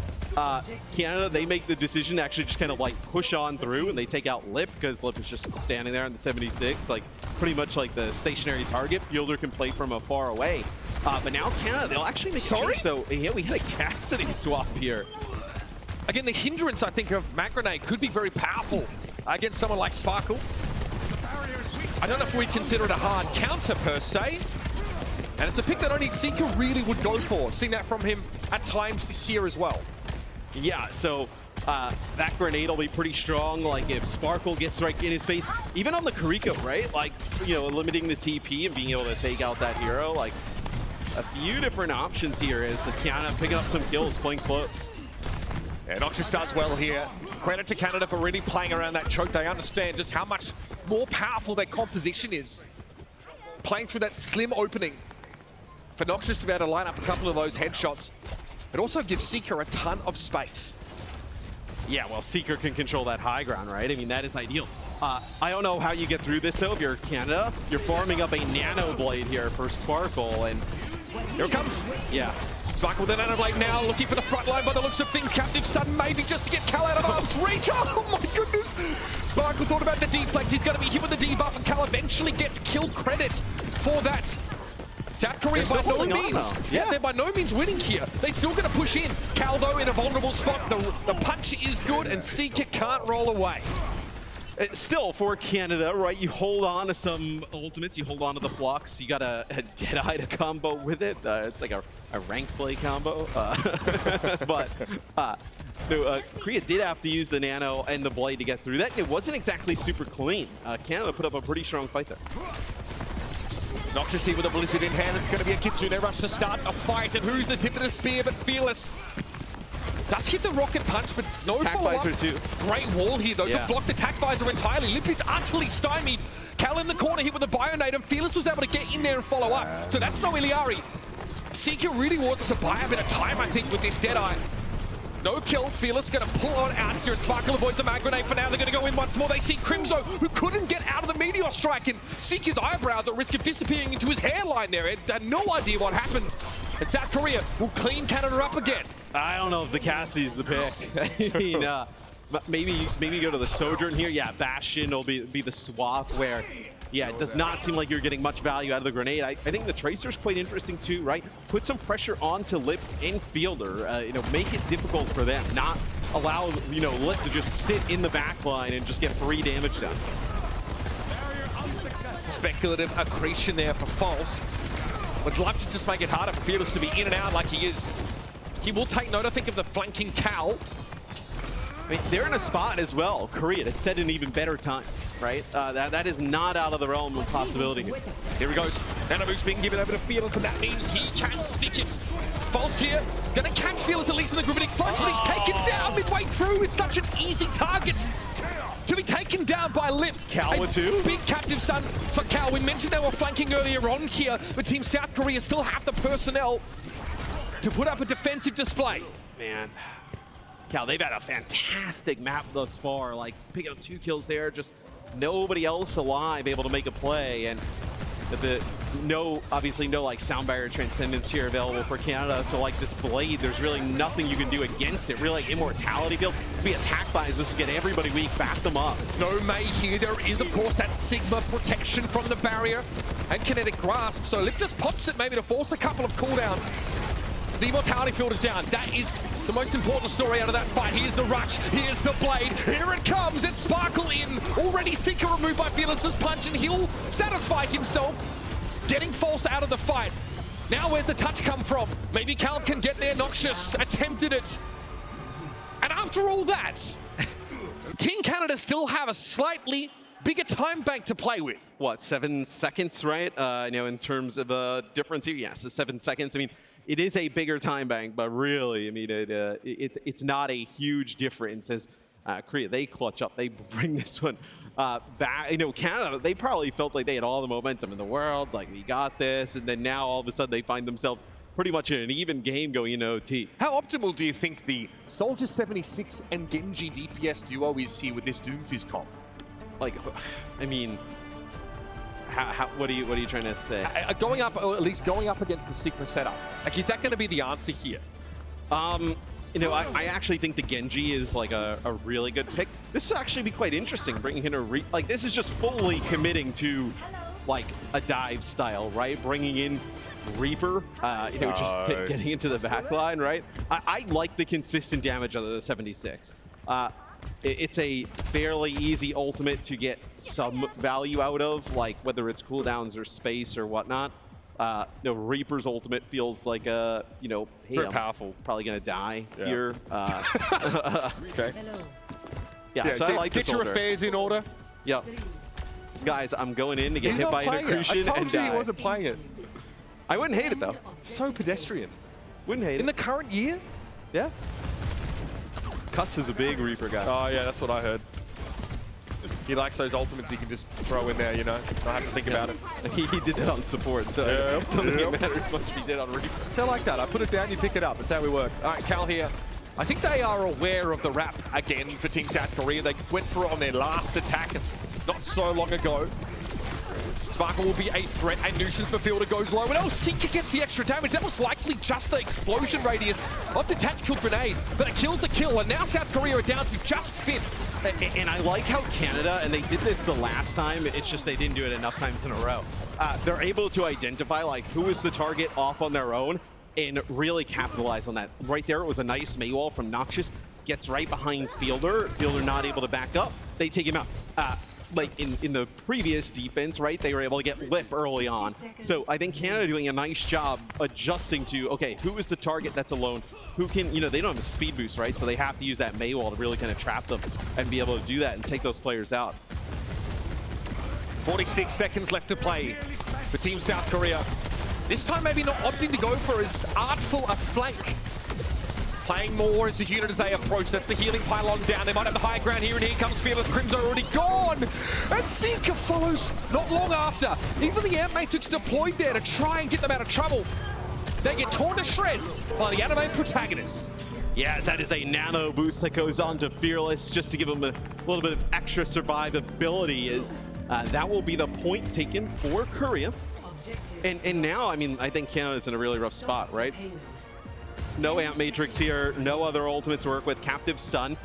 Canada, they make the decision to actually just kind of like push on through and they take out Lip because Lip is just standing there on the 76, like pretty much like the stationary target. Fielder can play from afar away. But now Canada, they'll actually make a change. So yeah, we had a Cassidy swap here. Again, the hindrance, I think, of Mag Grenade could be very powerful against someone like Sparkle. I don't know if we consider it a hard counter per se. And it's a pick that only Seeker really would go for. Seen that from him at times this year as well. Yeah, so that grenade will be pretty strong. Like if Sparkle gets right in his face, even on the Kiriko, right? Like, you know, limiting the TP and being able to take out that hero. Like a few different options here as Kiana picking up some kills, playing close. Yeah, Noxious does well here. Credit to Canada for really playing around that choke. They understand just how much more powerful their composition is. Playing through that slim opening. For Noxious to be able to line up a couple of those headshots. It also gives Seeker a ton of space. Yeah, well, Seeker can control that high ground, right? I mean, that is ideal. I don't know how you get through this, though. If you're Canada, you're farming up a Nano Blade here for Sparkle, and here it comes. Yeah. Sparkle with the Nano Blade now, looking for the front line by the looks of things. Captive Sudden maybe just to get Cal out of arm's reach. Oh my goodness! Sparkle thought about the deflect. He's going to be hit with the debuff, and Cal eventually gets kill credit for that. South Korea by no means, they're by no means winning here. They're still going to push in. Cal, though, in a vulnerable spot. The punch is good, and Seeker can't roll away. Still, for Canada, right, you hold on to some ultimates, you hold on to the blocks, you got a Deadeye to combo with it. It's like a rank play combo. But Korea did have to use the Nano and the Blade to get through that. It wasn't exactly super clean. Canada put up a pretty strong fight there. Noxious here with a Blizzard in hand. It's going to be a Kitsune rush to start a fight. And who's the tip of the spear but Fearless? Does hit the rocket punch, but no follow-up. Great wall here, though, to block the tack visor entirely. Lip is utterly stymied. Cal in the corner hit with a Bionade, and Fearless was able to get in there and follow up. So that's no Iliari. Seeker really wants to buy a bit of time, I think, with this Deadeye. No kill. Fearless going to pull on out here, and Sparkle avoids the Mag Grenade for now. They're going to go in once more. They see Crimzo, who couldn't get out of the Meteor Strike, and Seeker's eyebrows at risk of disappearing into his hairline there. It had no idea what happened. And South Korea will clean Canada up again. I don't know if the Cassie's the pick. I mean, maybe go to the Sojourn here. Yeah, Bastion will be the swap where, yeah, it does not seem like you're getting much value out of the grenade. I think the Tracer's quite interesting too, right? Put some pressure onto Lip and Fielder. You know, make it difficult for them. Not allow, you know, Lip to just sit in the back line and just get free damage done. Speculative accretion there for False. Would love to just make it harder for Fearless to be in and out like he is. He will take note, I think, of the flanking Cal. I mean, they're in a spot as well, Korea, to set an even better time, right? That is not out of the realm of possibility here. Here he goes. Nanobu's being given over to Fearless, and that means he can stick it. False here. Gonna catch Fearless at least in the group, but he's taken down midway through. It's such an easy target to be taken down by Lip. Cal with two. Big captive stun for Cal. We mentioned they were flanking earlier on here, but Team South Korea still have the personnel to put up a defensive display. Man, Cal, they've had a fantastic map thus far. Like, picking up 2 kills there, just nobody else alive able to make a play. And obviously no like sound barrier transcendence here available for Canada. So like this blade, there's really nothing you can do against it. Really like immortality build to be attacked by is just to get everybody weak, back them up. No Mei here. There is of course that Sigma protection from the barrier and kinetic grasp. So Lip just pops it maybe to force a couple of cooldowns. The immortality field is down. That is the most important story out of that fight. Here's the rush. Here's the blade. Here it comes. It's Sparkle in. Already Seeker removed by Fearless's punch, and he'll satisfy himself getting False out of the fight. Now where's the touch come from? Maybe Cal can get there. Noxious attempted it. And after all that, Team Canada still have a slightly bigger time bank to play with. What, 7 seconds, right? In terms of a difference here, yes, 7 seconds. I mean, it is a bigger time bank, but really, I mean, it's not a huge difference as Korea, they clutch up, they bring this one back. Canada, they probably felt like they had all the momentum in the world, like we got this, and then now all of a sudden they find themselves pretty much in an even game going into OT. How optimal do you think the Soldier 76 and Genji DPS duo is here with this Doomfist comp? Like, I mean, what are you trying to say? Going up, or at least going up against the Sigma setup. Like, is that going to be the answer here? I actually think the Genji is like a really good pick. This will actually be quite interesting, bringing in like this is just fully committing to like a dive style, right? Bringing in Reaper, just getting into the back line, right? I like the consistent damage of the 76. It's a fairly easy ultimate to get some value out of, like whether it's cooldowns or space or whatnot. Reaper's ultimate feels like hey, very powerful. Probably gonna die here. Okay. Yeah, so I like get this your order. affairs in order. Yep. Guys, I'm going in to get He's hit by an it. accretion I told and you die. he wasn't playing it. I wouldn't hate it though. So pedestrian. Wouldn't hate it. In the current year? Yeah. Cuss is a big Reaper guy. Oh yeah, that's what I heard. He likes those ultimates he can just throw in there, Not have to think about it. He did that on support, so I don't think it matters much if he did on Reaper. So I like that. I put it down, you pick it up. That's how we work. All right, Cal here. I think they are aware of the wrap again for Team South Korea. They went for it on their last attack not so long ago. Sparkle will be a threat, and nuisance for Fielder goes low. And Seeker gets the extra damage. That was likely just the explosion radius of the tactical grenade, but it kills the kill, and now South Korea are down to just 5th. And I like how Canada, and they did this the last time, it's just they didn't do it enough times in a row. They're able to identify like who is the target off on their own and really capitalize on that. Right there, it was a nice Mei wall from Noxious. Gets right behind Fielder. Fielder not able to back up. They take him out. Like in the previous defense, right, they were able to get Lip early on. So I think Canada doing a nice job adjusting to, okay, who is the target that's alone? Who can, they don't have a speed boost, right? So they have to use that Mei wall to really kind of trap them and be able to do that and take those players out. 46 seconds left to play for Team South Korea. This time maybe not opting to go for as artful a flank. Playing more as a unit as they approach. That's the healing pylon down. They might have the high ground here, and here comes Fearless. Crim's already gone. And Seeker follows not long after. Even the Amp Matrix deployed there to try and get them out of trouble. They get torn to shreds by the anime protagonist. Yes, that is a nano boost that goes on to Fearless just to give him a little bit of extra survivability. That will be the point taken for Korea. And now, I mean, I think Canada's in a really rough spot, right? No Amp Matrix here, no other ultimates to work with. Captive Sun.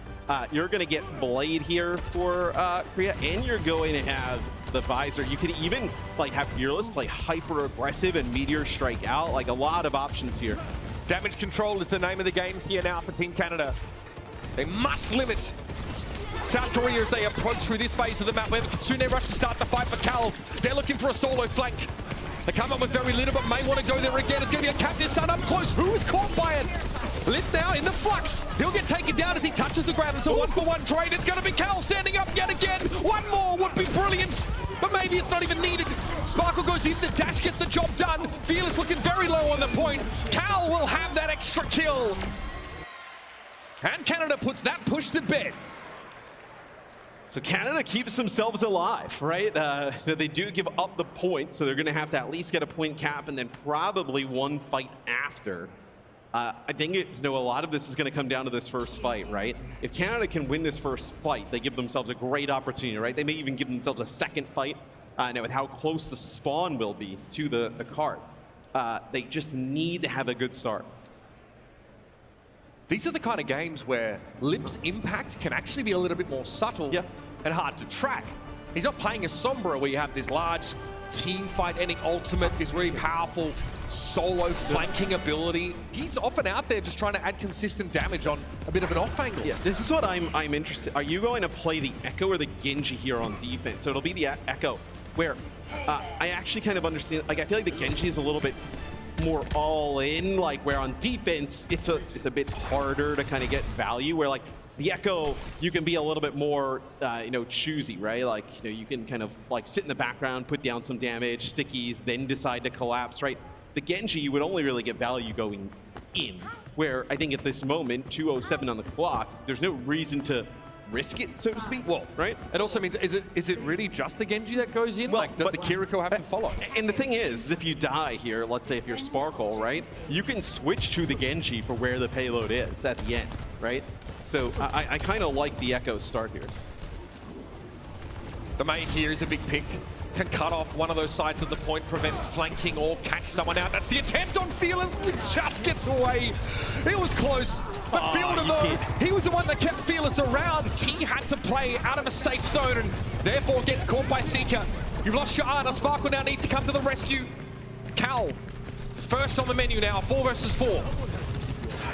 You're going to get Blade here for Korea, and you're going to have the Visor. You could even like have Fearless play hyper aggressive and Meteor strike out. Like a lot of options here. Damage control is the name of the game here now for Team Canada. They must limit South Korea as they approach through this phase of the map. Where the Kitsune rush to start the fight for Cal. They're looking for a solo flank. They come up with very little, but may want to go there again. It's going to be a captive son up close. Who is caught by it? Lip now in the flux. He'll get taken down as he touches the ground. It's a 1-for-1 trade. It's going to be Cal standing up yet again. One more would be brilliant, but maybe it's not even needed. Sparkle goes in, the dash gets the job done. Fearless looking very low on the point. Cal will have that extra kill. And Canada puts that push to bed. So Canada keeps themselves alive, right? So they do give up the point, so they're going to have to at least get a point cap and then probably one fight after. I think a lot of this is going to come down to this first fight, right? If Canada can win this first fight, they give themselves a great opportunity, right? They may even give themselves a second fight, now with how close the spawn will be to the cart. They just need to have a good start. These are the kind of games where Lip's impact can actually be a little bit more subtle and hard to track. He's not playing a Sombra where you have this large team fight ending ultimate, this really powerful solo flanking ability. He's often out there just trying to add consistent damage on a bit of an off angle. Yeah, this is what I'm interested. Are you going to play the Echo or the Genji here on defense? So it'll be the Echo, where I actually kind of understand. Like, I feel like the Genji is a little bit more all in, like where on defense it's a bit harder to kind of get value, where like the Echo you can be a little bit more choosy, right? Like, you can kind of like sit in the background, put down some damage, stickies, then decide to collapse, right? The Genji you would only really get value going in, where I think at this moment 2:07 on the clock, there's no reason to risk it, so to speak. Well, right? It also means, is it really just the Genji that goes in? Well, like, does the Kiriko have to follow? And the thing is, if you die here, let's say if you're Sparkle, right? You can switch to the Genji for where the payload is at the end, right? So I kind of like the Echo start here. The main here is a big pick. Can cut off one of those sides of the point, prevent flanking or catch someone out. That's the attempt on Fearless. It just gets away. It was close. But Fielder, though, he was the one that kept Fearless around. He had to play out of a safe zone and therefore gets caught by Seeker. You've lost your Ana. Sparkle now needs to come to the rescue. Cal is first on the menu now, 4 versus 4.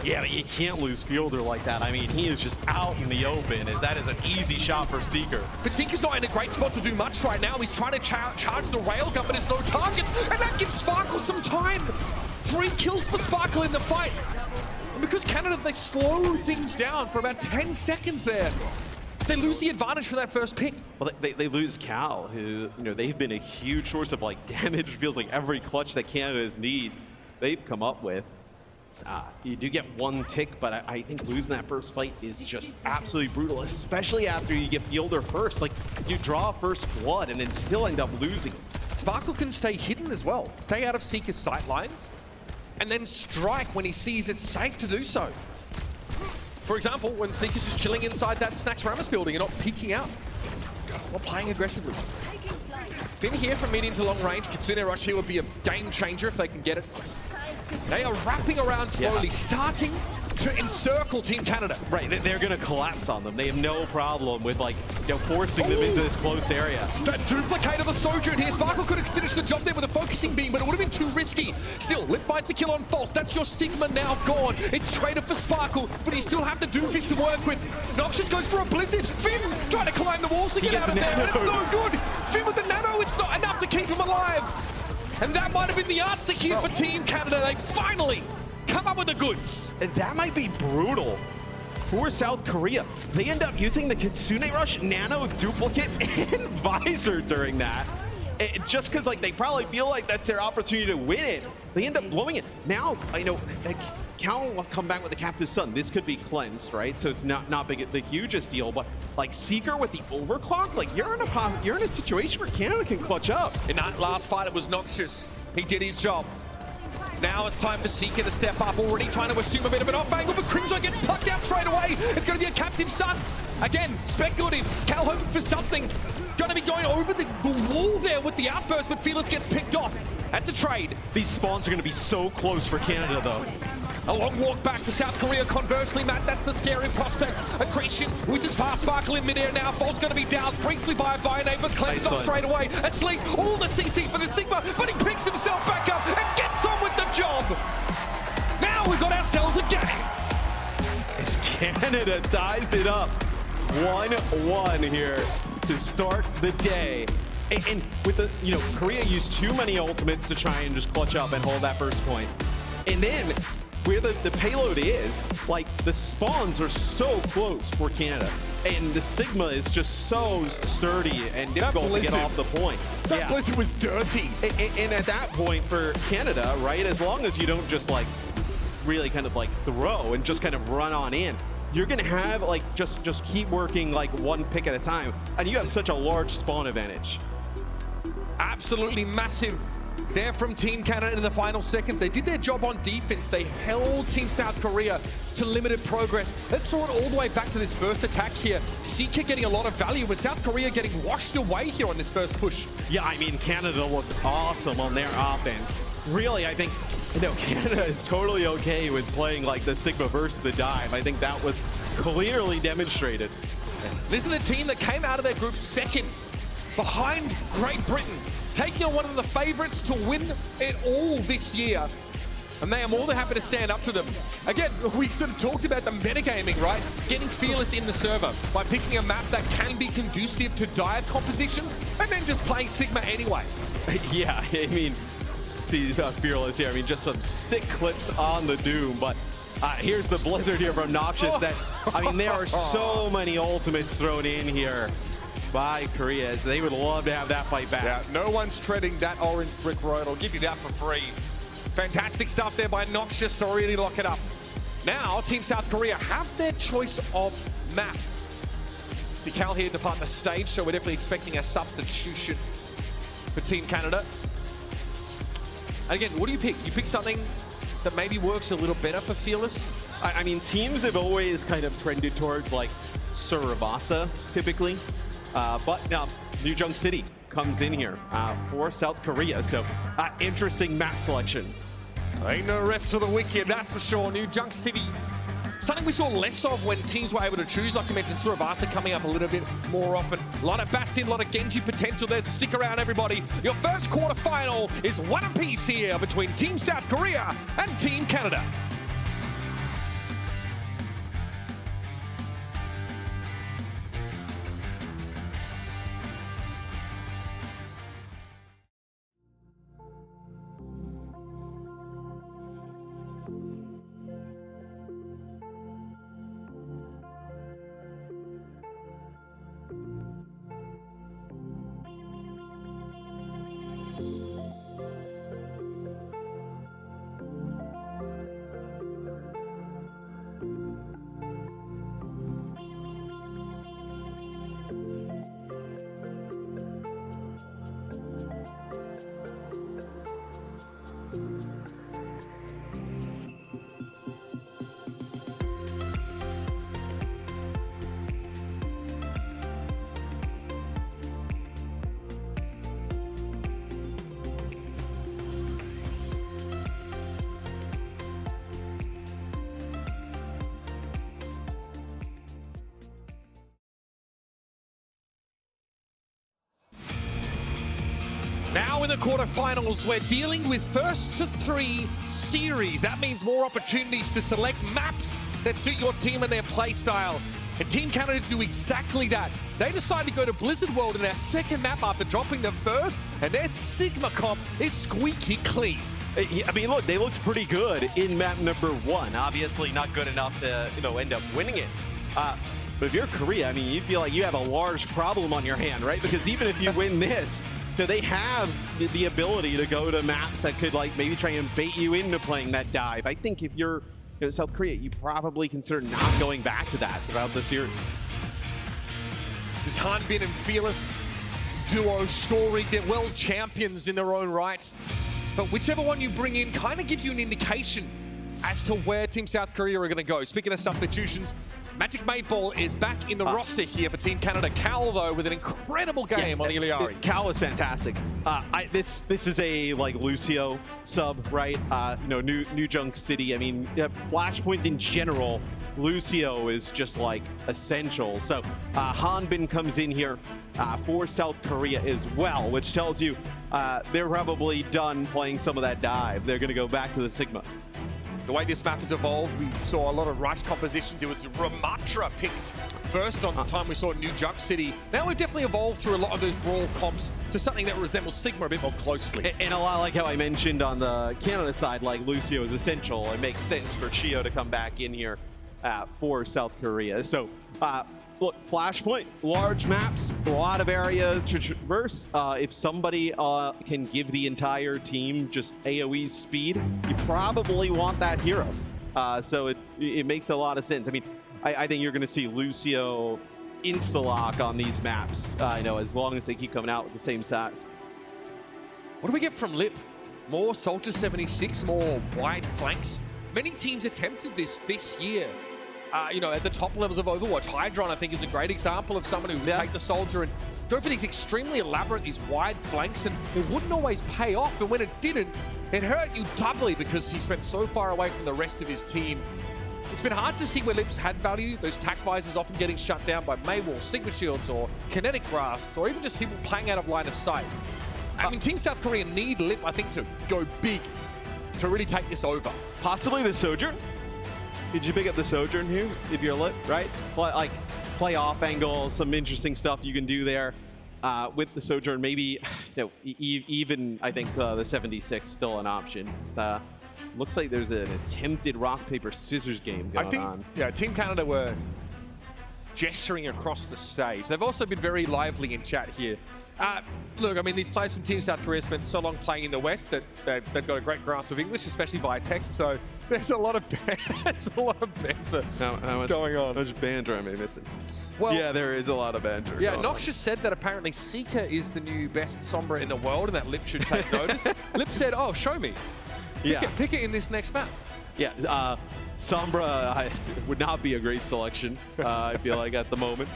Yeah, but you can't lose Fielder like that. I mean, he is just out in the open. That is an easy shot for Seeker. But Seeker's not in a great spot to do much right now. He's trying to charge the railgun, but there's no targets, and that gives Sparkle some time. 3 kills for Sparkle in the fight. And because Canada, they slow things down for about 10 seconds there. They lose the advantage for that first pick. Well, they lose Cal, who, they've been a huge source of like damage. Feels like every clutch that Canada's need, they've come up with. You do get 1 tick, but I think losing that first fight is just absolutely brutal, especially after you get Fielder first. Like, you draw first blood and then still end up losing. Sparkle can stay hidden as well. Stay out of Seeker's sight lines, and then strike when he sees it's safe to do so. For example, when Seeker's just chilling inside that Snacks Ramus building and not peeking out, not playing aggressively. Finn here from medium to long range. Kitsune Rush here would be a game changer if they can get it. They are wrapping around slowly, starting to encircle Team Canada. Right, they're going to collapse on them. They have no problem with, like, forcing them into this close area. That duplicate of the Sojourn here. Sparkle could have finished the job there with a focusing beam, but it would have been too risky. Still, Lip finds the kill on False. That's your Sigma now gone. It's traded for Sparkle, but he still have the Doomfist to work with. Noxious goes for a Blizzard. Finn trying to climb the walls to get out of there, and it's no good. Finn with the Nano, it's not enough to keep him alive. And that might have been the answer here for Team Canada. They finally come up with the goods. And that might be brutal for South Korea. They end up using the Kitsune Rush Nano Duplicate and Visor during that. Just because, like, they probably feel like that's their opportunity to win it. They end up blowing it. Now, I know, like, Cal will come back with the Captive Sun. This could be cleansed, right? So it's not big, the hugest deal, but like Seeker with the overclock, like you're in a situation where Canada can clutch up. In that last fight, it was Noxious. He did his job. Now it's time for Seeker to step up, already trying to assume a bit of an off angle, but Crimson gets plucked out straight away. It's going to be a Captive Sun. Again, speculative. Cal hoping for something. Going to be going over the wall there with the outburst, but Fearless gets picked off. That's a trade. These spawns are going to be so close for Canada, though. A long walk back for South Korea. Conversely, Matt, that's the scary prospect. Accretion whizzes past Sparkle in midair now. Fault's going to be down briefly by a Vianate, but claims off straight away. Asleep, all the CC for the Sigma, but he picks himself back up and gets on with the job. Now we've got ourselves a game. As Canada ties it up 1-1 here to start the day. And with the, Korea used too many ultimates to try and just clutch up and hold that first point. And then where the payload is, like the spawns are so close for Canada. And the Sigma is just so sturdy and difficult to get off the point. That Blizzard was dirty. And at that point for Canada, right, as long as you don't just like really kind of like throw and just kind of run on in, you're gonna have like just keep working like one pick at a time, and you have such a large spawn advantage. Absolutely massive there from Team Canada in the final seconds. They did their job on defense. They held Team South Korea to limited progress. Let's throw it all the way back to this first attack here. Seeker getting a lot of value, but South Korea getting washed away here on this first push. Yeah, I mean, Canada looked awesome on their offense. Really, I think, Canada is totally okay with playing like the Sigma versus the dive. I think that was clearly demonstrated. This is the team that came out of their group second behind Great Britain, taking on one of the favorites to win it all this year. And they are more than happy to stand up to them. Again, we sort of talked about the metagaming, right? Getting fearless in the server by picking a map that can be conducive to dive compositions and then just playing Sigma anyway. Yeah, I mean, see fearless here. I mean, just some sick clips on the Doom, but here's the Blizzard here from Noxious that, I mean, there are so many ultimates thrown in here by Korea. They would love to have that fight back. Yeah, no one's treading that orange brick road. I'll give you that for free. Fantastic stuff there by Noxious to really lock it up. Now, Team South Korea have their choice of map. See Cal here depart the stage, so we're definitely expecting a substitution for Team Canada. And again, what do you pick? You pick something that maybe works a little better for Fearless? I mean, teams have always kind of trended towards like Surabasa, typically. But now, New Junk City comes in here for South Korea. So, interesting map selection. Ain't no rest for the wicked, that's for sure. New Junk City, something we saw less of when teams were able to choose. Like you mentioned, Surabasa coming up a little bit more often. A lot of Bastion, a lot of Genji potential there, so stick around, everybody. Your first quarterfinal is one apiece here between Team South Korea and Team Canada. Now in the quarterfinals, we're dealing with first to 3 series. That means more opportunities to select maps that suit your team and their play style. And Team Canada do exactly that. They decided to go to Blizzard World in their second map after dropping the first, and their Sigma comp is squeaky clean. I mean, look, they looked pretty good in map number 1. Obviously not good enough to, end up winning it. But if you're Korea, I mean, you feel like you have a large problem on your hand, right? Because even if you win this, they have the ability to go to maps that could like maybe try and bait you into playing that dive. I think if you're South Korea, you probably consider not going back to that throughout the series. This Hanbin and Fearless duo story, they're world champions in their own right. But whichever one you bring in kind of gives you an indication as to where Team South Korea are going to go. Speaking of substitutions, Magic 8 is back in the roster here for Team Canada. Cal, though, with an incredible game on Iliari. Cal is fantastic. This is a like Lucio sub, right? New Junk City. I mean, Flashpoint in general, Lucio is just like essential. So Hanbin comes in here for South Korea as well, which tells you they're probably done playing some of that dive. They're going to go back to the Sigma. the way this map has evolved, we saw a lot of rush compositions. It was Ramatra picked first on the time we saw New Junk City. Now we've definitely evolved through a lot of those brawl comps to something that resembles Sigma a bit more closely. And a lot like how I mentioned on the Canada side, like Lucio is essential. It makes sense for Chio to come back in here for South Korea. So, look, Flashpoint, large maps, a lot of area to traverse. If somebody can give the entire team just AoE speed, you probably want that hero. So it makes a lot of sense. I mean, I think you're going to see Lucio insta-lock on these maps, as long as they keep coming out with the same size. What do we get from Lip? More Soldier 76, more wide flanks. Many teams attempted this year. At the top levels of Overwatch. Hydron, I think, is a great example of someone who would take the Soldier and go for these extremely elaborate, these wide flanks, and it wouldn't always pay off. And when it didn't, it hurt you doubly because he spent so far away from the rest of his team. It's been hard to see where Lip's had value. Those tac visors often getting shut down by Maywall, Sigma Shields, or Kinetic Grasps, or even just people playing out of line of sight. I mean, Team South Korea need Lip, I think, to go big to really take this over. Possibly the Sojourn. Did you pick up the Sojourn here if you're Lip, right? Like play-off angles, some interesting stuff you can do there with the Sojourn. Maybe, even I think the 76 still an option. So, looks like there's an attempted rock, paper, scissors game going on. Yeah, Team Canada were gesturing across the stage. They've also been very lively in chat here. Look, I mean, these players from Team South Korea spent so long playing in the West that they've got a great grasp of English, especially via text. So there's a lot of banter going on. How much banter am I missing? Well, yeah, there is a lot of banter. Yeah, Noxious said that apparently Seeker is the new best Sombra in the world and that Lip should take notice. Lip said, oh, show me. Pick it in this next map. Yeah, Sombra would not be a great selection, I feel like, at the moment.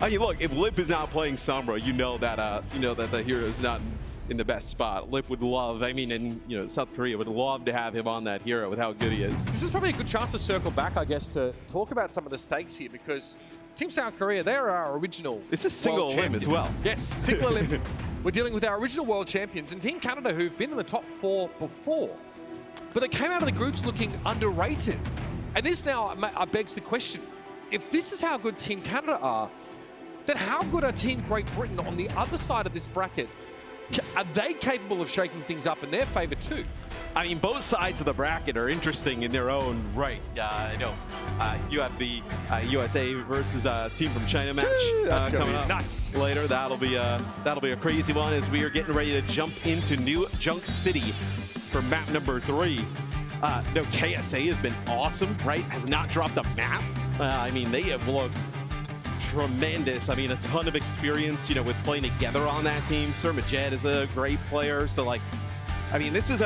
I mean, look, if Lip is not playing Sombra, you know that the hero is not in the best spot. Lip would love, South Korea would love to have him on that hero with how good he is. This is probably a good chance to circle back, I guess, to talk about some of the stakes here, because Team South Korea, they're our original This is single limb as well. Yes, single limb. We're dealing with our original world champions, and Team Canada, who've been in the top 4 before, but they came out of the groups looking underrated. And this now begs the question, if this is how good Team Canada are, then how good are Team Great Britain on the other side of this bracket? Are they capable of shaking things up in their favor too? I mean, both sides of the bracket are interesting in their own right. You have the USA versus Team from China match coming up nuts later. That'll be a crazy one as we are getting ready to jump into New Junk City for map number 3. KSA has been awesome, right? Has not dropped a map. I mean, they have looked tremendous. I mean, a ton of experience, with playing together on that team. Surmajed is a great player. So, this is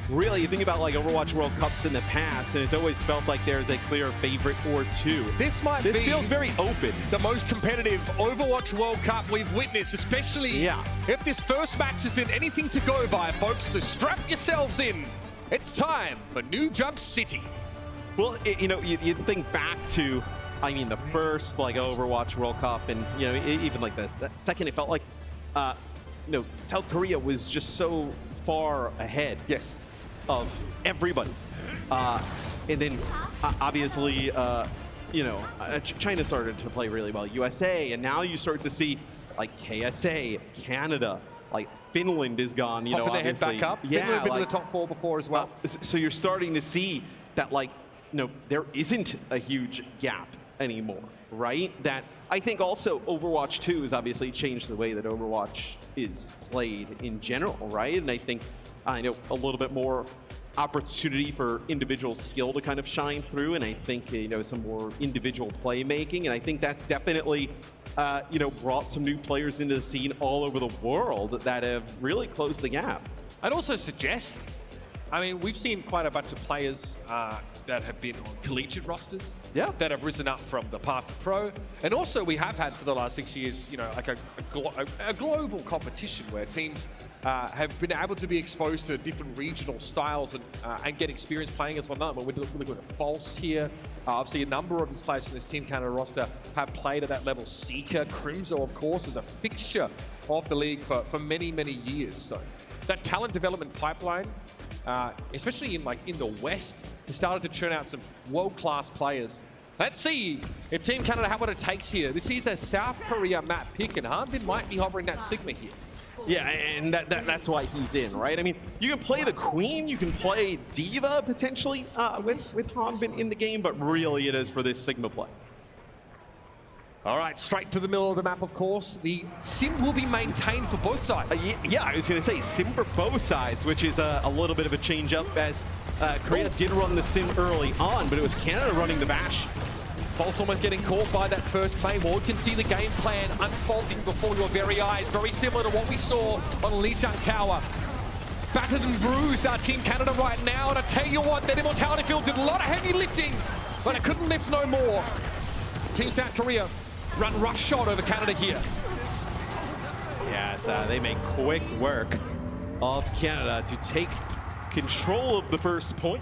really, you think about Overwatch World Cups in the past, and it's always felt like there's a clear favorite or two. This feels very open. The most competitive Overwatch World Cup we've witnessed, especially if this first match has been anything to go by, folks. So strap yourselves in. It's time for New Junk City. Well, you think back to, the first Overwatch World Cup, and even the second, it felt like South Korea was just so far ahead of everybody, and then obviously China started to play really well, USA, and now you start to see KSA, Canada, Finland is gone, Popping their head back up. Yeah, Finland have been in the top 4 before as well. So you're starting to see that there isn't a huge gap anymore, right? That I think also Overwatch 2 has obviously changed the way that Overwatch is played in general, right? And I think a little bit more opportunity for individual skill to kind of shine through, and I think some more individual playmaking, and I think that's definitely brought some new players into the scene all over the world that have really closed the gap. I'd also suggest, we've seen quite a bunch of players that have been on collegiate rosters, that have risen up from the path to pro, and also we have had for the last 6 years, a global competition where teams have been able to be exposed to different regional styles and get experience playing as one another. We're looking at False here. Obviously, a number of these players from this Team Canada roster have played at that level. Seeker, Crimzo, of course, is a fixture of the league for many, many years. So that talent development pipeline, especially in the West, He started to churn out some world-class players. Let's see if Team Canada have what it takes here. This is a South Korea map pick, and Harbin might be hovering that Sigma here. Yeah, and that's why he's in, right? I mean, you can play the Queen, you can play Diva potentially with Hanbin in the game, but really it is for this Sigma play. All right, straight to the middle of the map, of course. The sim will be maintained for both sides. Yeah, I was going to say sim for both sides, which is a little bit of a change up as Korea did run the sim early on, but it was Canada running the bash. Pulse almost getting caught by that first May Ward. You can see the game plan unfolding before your very eyes. Very similar to what we saw on Lijiang Tower. Battered and bruised are Team Canada right now, and I tell you what, that Immortality Field did a lot of heavy lifting, but it couldn't lift no more. Team South Korea run rush shot over Canada here. Yes, they make quick work of Canada to take control of the first point.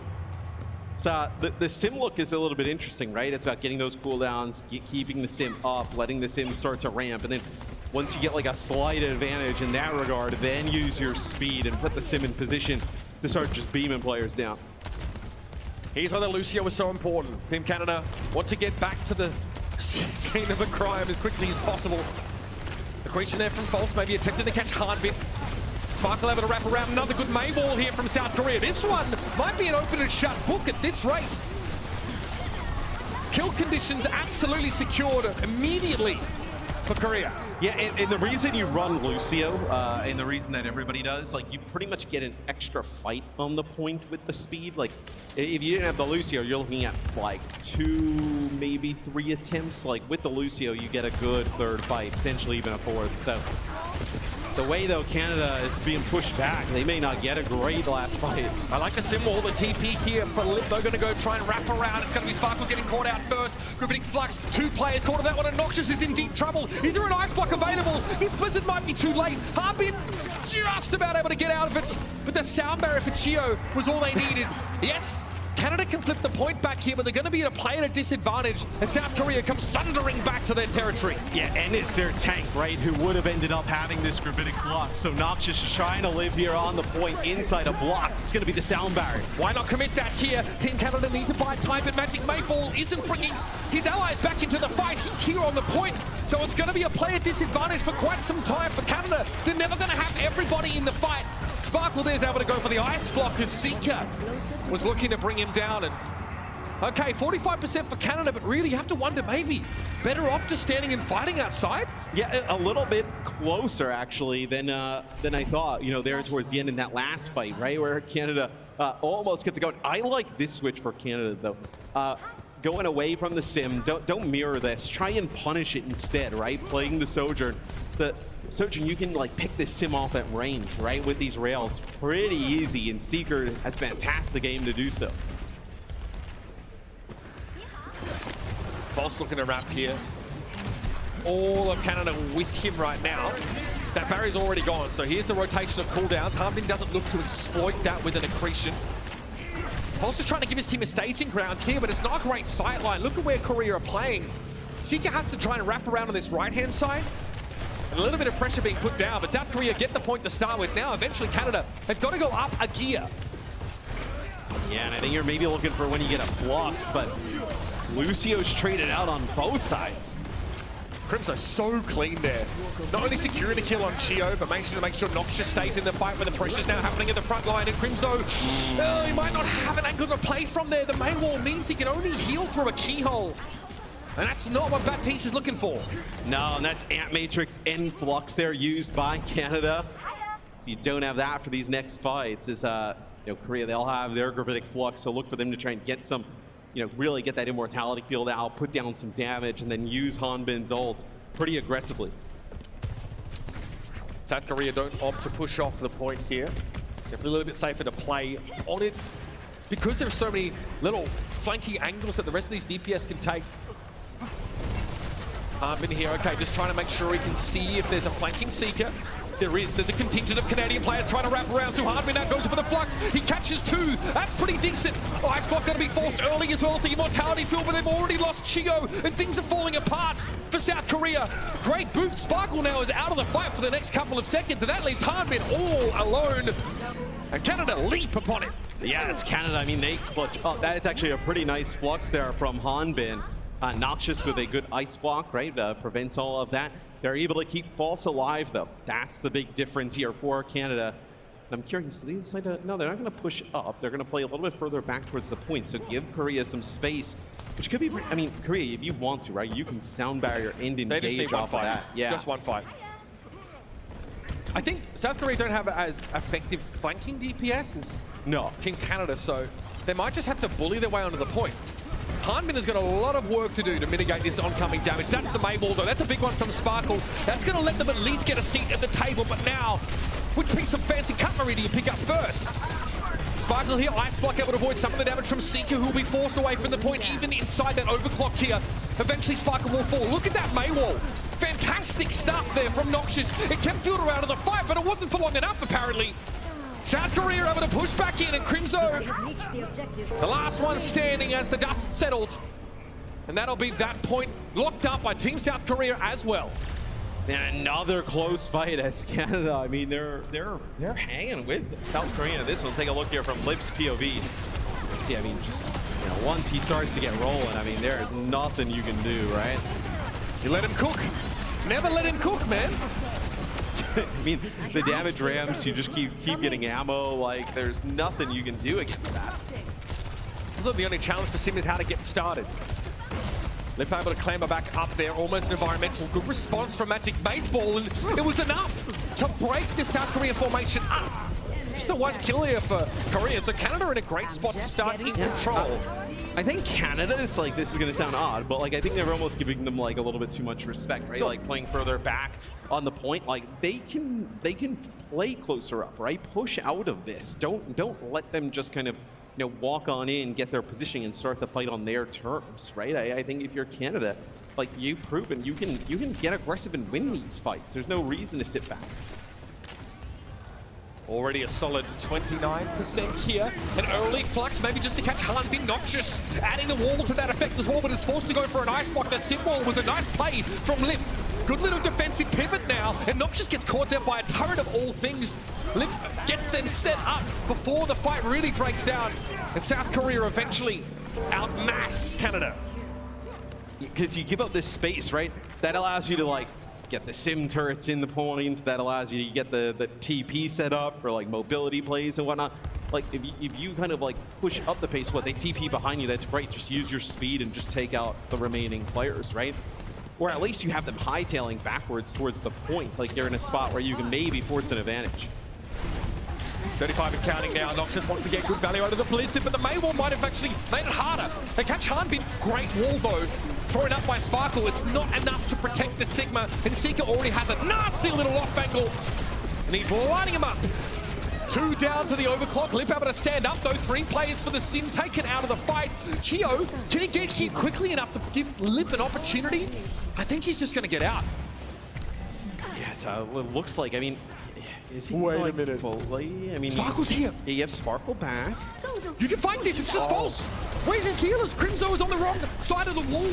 So the sim look is a little bit interesting, right? It's about getting those cooldowns, keeping the sim up, letting the sim start to ramp, and then once you get like a slight advantage in that regard, then use your speed and put the sim in position to start just beaming players down. Here's why the Lucio was so important. Team Canada want to get back to the scene of the crime as quickly as possible. The creature there from False maybe attempting to catch Hanbin. Sparkle able to wrap around another good May wall here from South Korea. This one might be an open and shut book at this rate. Kill conditions absolutely secured immediately for Korea. Yeah, and the reason you run Lucio, and the reason that everybody does, like, you pretty much get an extra fight on the point with the speed. Like, if you didn't have the Lucio, you're looking at, like, 2, maybe 3 attempts. Like, with the Lucio, you get a good third fight, potentially even a fourth. So, the way, though, Canada is being pushed back, they may not get a great last fight. I like the sim wall, the TP here for Lip. They're going to go try and wrap around. It's going to be Sparkle getting caught out first. Griffithing Flux, 2 players caught on that one, and Noxious is in deep trouble. Is there an ice block available? His Blizzard might be too late. Harbin just about able to get out of it, but the sound barrier for Chio was all they needed. Yes, Canada can flip the point back here, but they're going to be at a play at a disadvantage as South Korea comes thundering back to their territory. Yeah, and it's their tank, right, who would have ended up having this Gravitic Flux. So Noxious is trying to live here on the point inside a block. It's going to be the sound barrier. Why not commit that here? Team Canada need to buy time, but Magic Mayfall isn't bringing his allies back into the fight. He's here on the point, so it's going to be a player disadvantage for quite some time for Canada. They're never going to have everybody in the fight. Sparkle there is able to go for the ice block as Seeker was looking to bring him down. And okay, 45% for Canada, but really you have to wonder, maybe better off just standing and fighting outside? Yeah, a little bit closer actually than I thought, you know, there towards the end in that last fight, right, where Canada almost kept it going. I like this switch for Canada though. Going away from the sim, don't mirror this. Try and punish it instead, right? Playing the Sojourn. The Sojourn, you can like pick this sim off at range, right? With these rails, pretty easy, and Seeker has fantastic aim to do so. False looking to wrap here. All of Canada with him right now. That barrier's already gone, so here's the rotation of cooldowns. Harbin doesn't look to exploit that with an accretion. False is trying to give his team a staging ground here, but it's not a great sight line. Look at where Korea are playing. Seeker has to try and wrap around on this right-hand side. And a little bit of pressure being put down, but South Korea get the point to start with. Now, eventually, Canada has got to go up a gear. Yeah, and I think you're maybe looking for when you get a flux, but Lucio's traded out on both sides. Crimso so clean there. Not only securing the kill on Chio, but make sure Noxious stays in the fight, where the pressure's now happening at the front line. And Crimso, he might not have an angle to play from there. The main wall means he can only heal through a keyhole. And that's not what Baptiste is looking for. No, and that's Ant Matrix and Flux there used by Canada. So you don't have that for these next fights. Is you know, Korea, they'll have their Gravitic Flux, so look for them to try and get some, you know, really get that Immortality Field out, put down some damage, and then use Hanbin's ult pretty aggressively. South Korea don't opt to push off the point here. Definitely a little bit safer to play on it. Because there's so many little flanking angles that the rest of these DPS can take. Harbin here, okay, just trying to make sure he can see if there's a flanking Seeker. There is. There's a contingent of Canadian players trying to wrap around. So Harbin now goes for the Flux. He catches 2. That's pretty decent. Ice block going to be forced early as well as the Immortality Field, but they've already lost Chio, and things are falling apart for South Korea. Great boot. Sparkle now is out of the fight for the next couple of seconds, and that leaves Harbin all alone. And Canada leap upon it. Yes, Canada, I mean, they clutch up. That is actually a pretty nice flux there from Hanbin. Noxious with a good ice block, right? Prevents all of that. They're able to keep False alive, though. That's the big difference here for Canada. I'm curious, do they decide to, no, they're not going to push up. They're going to play a little bit further back towards the point, so give Korea some space, which could be, I mean, Korea, if you want to, right, you can sound barrier and engage They just need one off fight. of that. Yeah. Just one fight. I think South Korea don't have as effective flanking DPS as Team Canada, so they might just have to bully their way onto the point. Hanbin has got a lot of work to do to mitigate this oncoming damage. That's the Mayball, though. That's a big one from Sparkle. That's going to let them at least get a seat at the table, but now, which piece of fancy cutlery do you pick up first? Sparkle here, Ice Block able to avoid some of the damage from Seeker, who will be forced away from the point, even inside that overclock here. Eventually, Sparkle will fall. Look at that Maywall. Fantastic stuff there from Noxious. It kept Field around in the fight, but it wasn't for long enough, apparently. South Korea able to push back in, and Crimzo, the last one standing as the dust settled. And that'll be that point locked up by Team South Korea as well. And another close fight as Canada. I mean, they're hanging with South Korea in this one. Take a look here from Lip's POV. See, I mean, just once he starts to get rolling, I mean, there is nothing you can do, right? You let him cook. Never let him cook, man. I mean, the damage ramps, you just keep getting ammo. Like, there's nothing you can do against that. So the only challenge for Sim is how to get started. Lip able to clamber back up there, almost an environmental. Good response from Magic Mayball, and it was enough to break the South Korean formation up. Just the one kill here for Korea, so Canada are in a great spot to start in control. I think Canada is like, this is going to sound odd, but like I think they're almost giving them like a little bit too much respect, right? Like playing further back on the point, like they can play closer up, right? Push out of this. Don't let them just kind of walk on in, get their positioning, and start the fight on their terms, right? I think if you're Canada, like you've proven you can get aggressive and win these fights. There's no reason to sit back. Already a solid 29% here. An early flux, maybe just to catch Hanbin. Noxious adding the wall to that effect as well, but is forced to go for an ice block. The sim wall was a nice play from Lip. Good little defensive pivot now, and Noxious gets caught out by a turret of all things. Lip gets them set up before the fight really breaks down, and South Korea eventually outmass Canada. Because you give up this space, right? That allows you to like get the sim turrets in the point. That allows you to get the TP set up for like mobility plays and whatnot. Like if you kind of like push up the pace, they TP behind you, that's great. Just use your speed and just take out the remaining players, right? Or at least you have them hightailing backwards towards the point. Like you're in a spot where you can maybe force an advantage. 35 and counting now. Noxious wants to get good value out of the Blizzard, but the Maywall might have actually made it harder. They catch Hanbin. Great wall, though. Thrown up by Sparkle. It's not enough to protect the Sigma, and Seeker already has a nasty little off angle, and he's lining him up. 2 down to the overclock. Lip able to stand up, though. 3 players for the Sim taken out of the fight. Chio, can he get here quickly enough to give Lip an opportunity? I think he's just going to get out. Yeah, so it looks like, I mean, is he Wait like a minute. fully? I mean, Sparkle's here. Yeah, you have Sparkle back. You can find this. It's just false. Where's his healers? Crimzo is on the wrong side of the wall.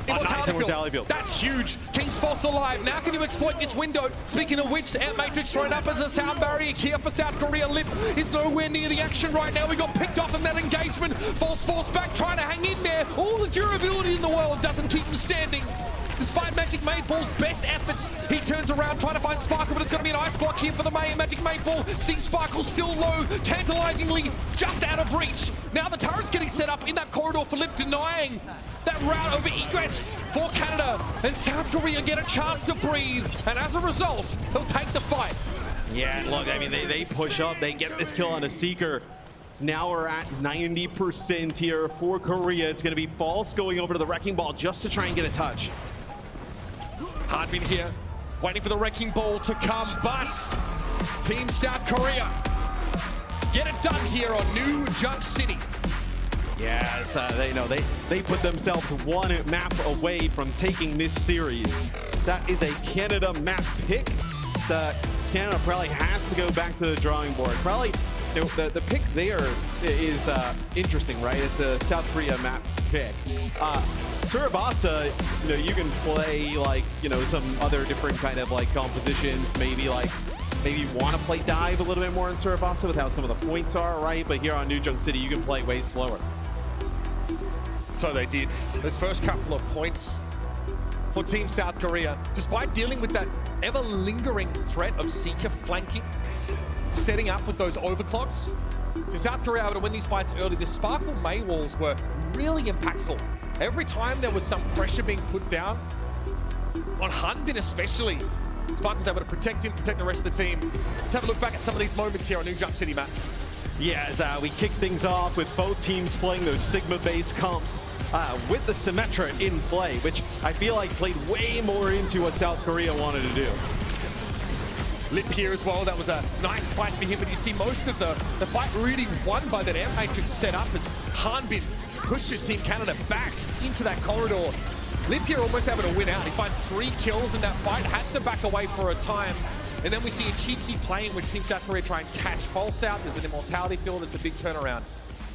Nice immortality field. That's huge. King's False alive. Now can you exploit this window? Speaking of which, Ant Matrix thrown up as a sound barrier here for South Korea. Lip is nowhere near the action right now. We got picked off in that engagement. False force back, trying to hang in there. All the durability in the world doesn't keep him standing. Despite Magic Mayball's best efforts, he turns around trying to find Sparkle, but it's going to be an ice block here for the Magic Mayball. See Sparkle still low, tantalizingly just out of reach. Now the turret's getting set up in that corridor for Lip, denying that route over egress for Canada. And South Korea get a chance to breathe, and as a result, they'll take the fight. Yeah, look, I mean, they push up, they get this kill on a Seeker. So now we're at 90% here for Korea. It's going to be False going over to the Wrecking Ball just to try and get a touch. Hanbin here, waiting for the Wrecking Ball to come, but Team South Korea get it done here on New Junk City. Yes, they put themselves 1 map away from taking this series. That is a Canada map pick. Canada probably has to go back to the drawing board. Probably the pick there is interesting, right? It's a South Korea map pick. Surabasa, you can play like, some other different kind of like compositions, maybe like maybe want to play dive a little bit more in Surabasa with how some of the points are, right? But here on New Jung City, you can play way slower. So they did. Those first couple of points for Team South Korea, despite dealing with that ever-lingering threat of Seeker flanking, setting up with those overclocks. Team South Korea able to win these fights early. The Sparkle May walls were really impactful. Every time there was some pressure being put down, on Hanbin especially, Spark was able to protect him, protect the rest of the team. Let's have a look back at some of these moments here on New Jump City, Matt. Yeah, as we kick things off with both teams playing those Sigma-based comps with the Symmetra in play, which I feel like played way more into what South Korea wanted to do. Lip here as well, that was a nice fight for him, but you see most of the fight really won by that air matrix set up as Hanbin pushes Team Canada back into that corridor. Lip here almost able to win out. He finds 3 kills in that fight, has to back away for a time. And then we see a cheeky play in which Team South Korea try and catch Pulse out. There's an immortality field, it's a big turnaround.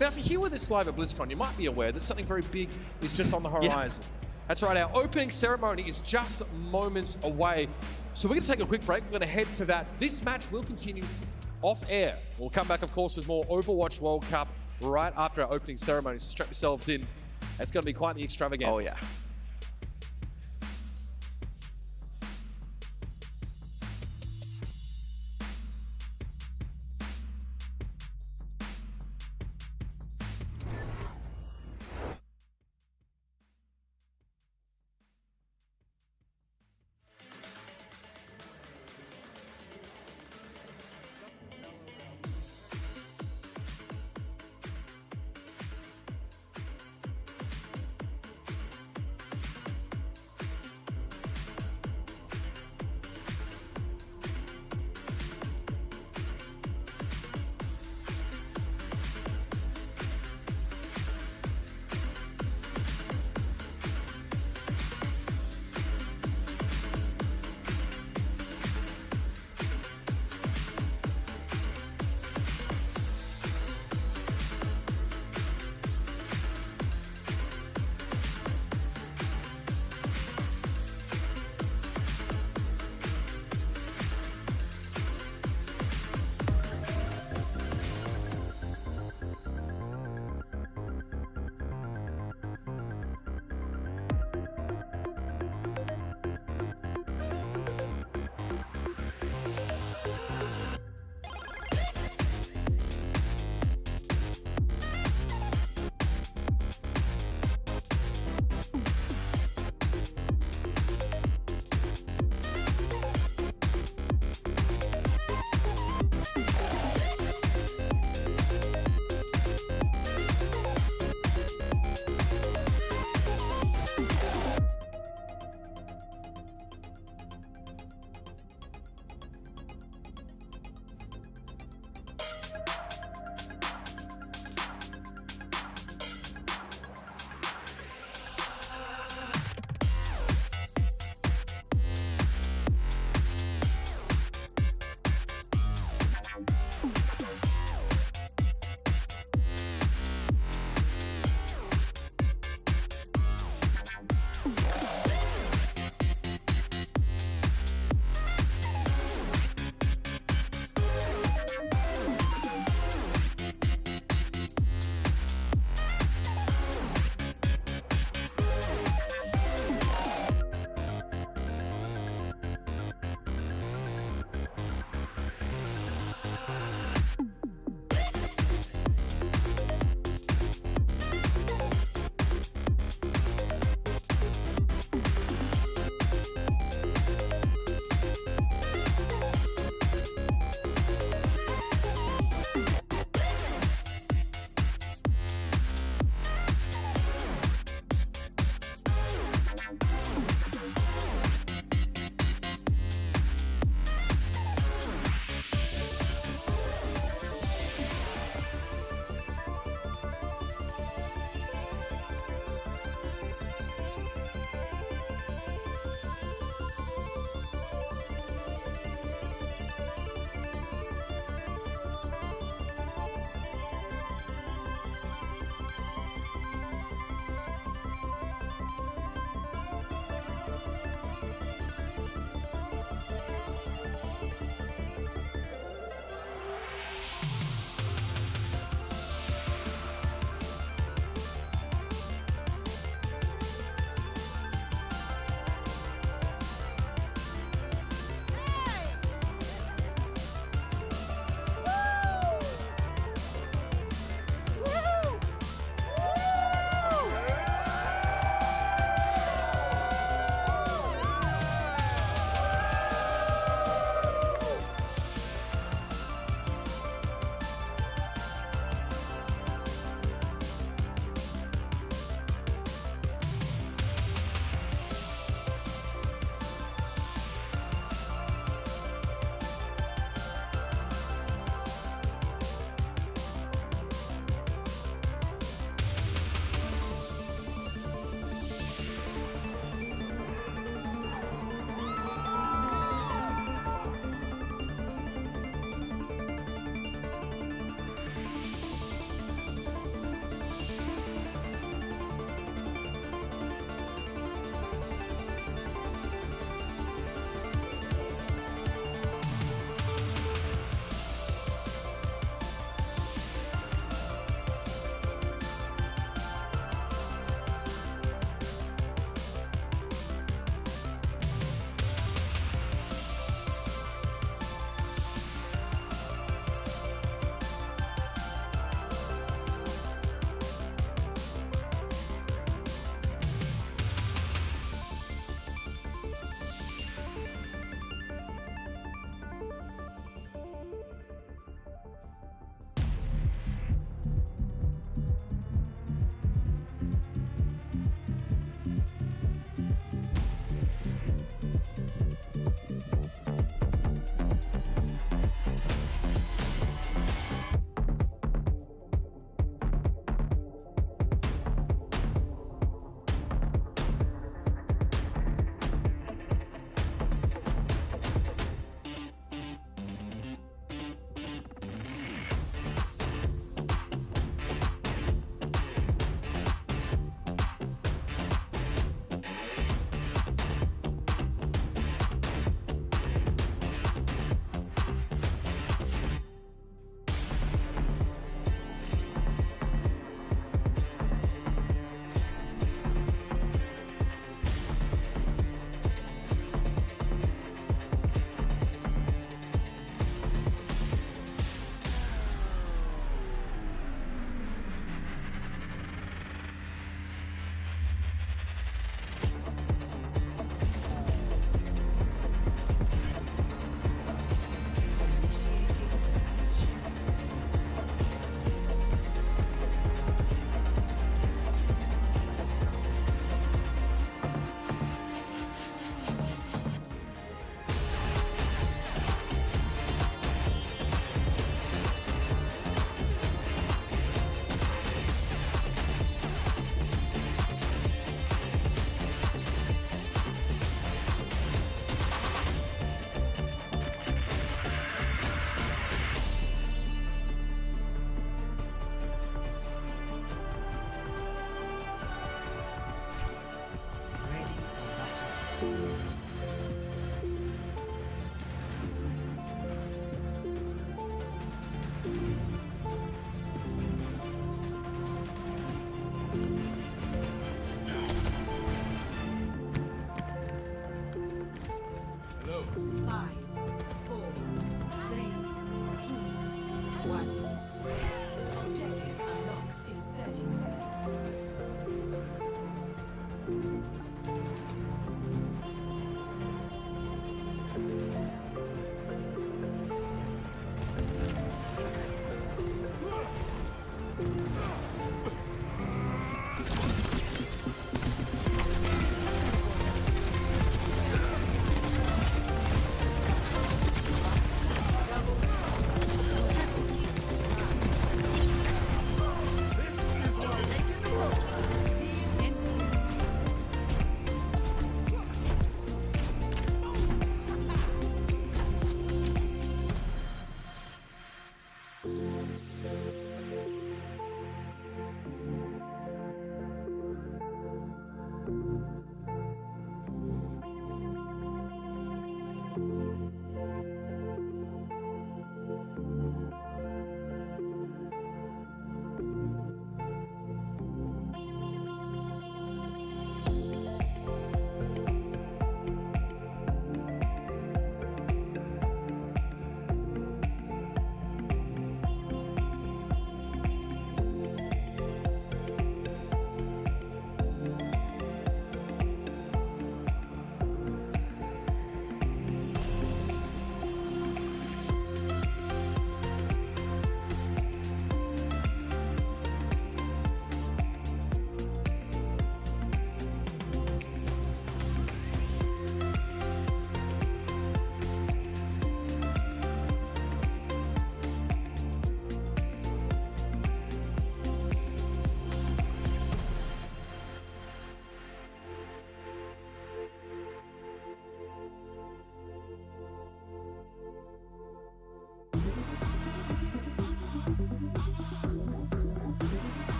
Now, if you're here with us live at BlizzCon, you might be aware that something very big is just on the horizon. Yeah. That's right, our opening ceremony is just moments away. So we're gonna take a quick break, we're gonna head to that. This match will continue off air. We'll come back, of course, with more Overwatch World Cup right after our opening ceremony, so strap yourselves in. It's gonna be quite the extravaganza. Oh yeah.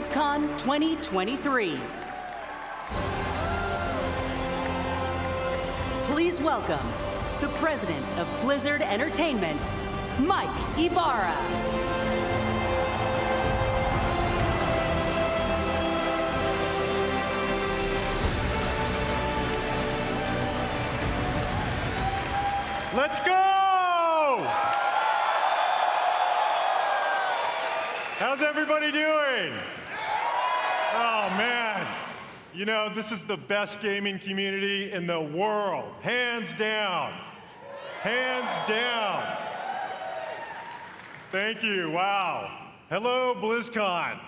BlizzCon 2023. Please welcome the president of Blizzard Entertainment, Mike Ibarra. Let's go! How's everybody doing? Oh man, you know, this is the best gaming community in the world, hands down. Hands down. Thank you, wow. Hello, BlizzCon.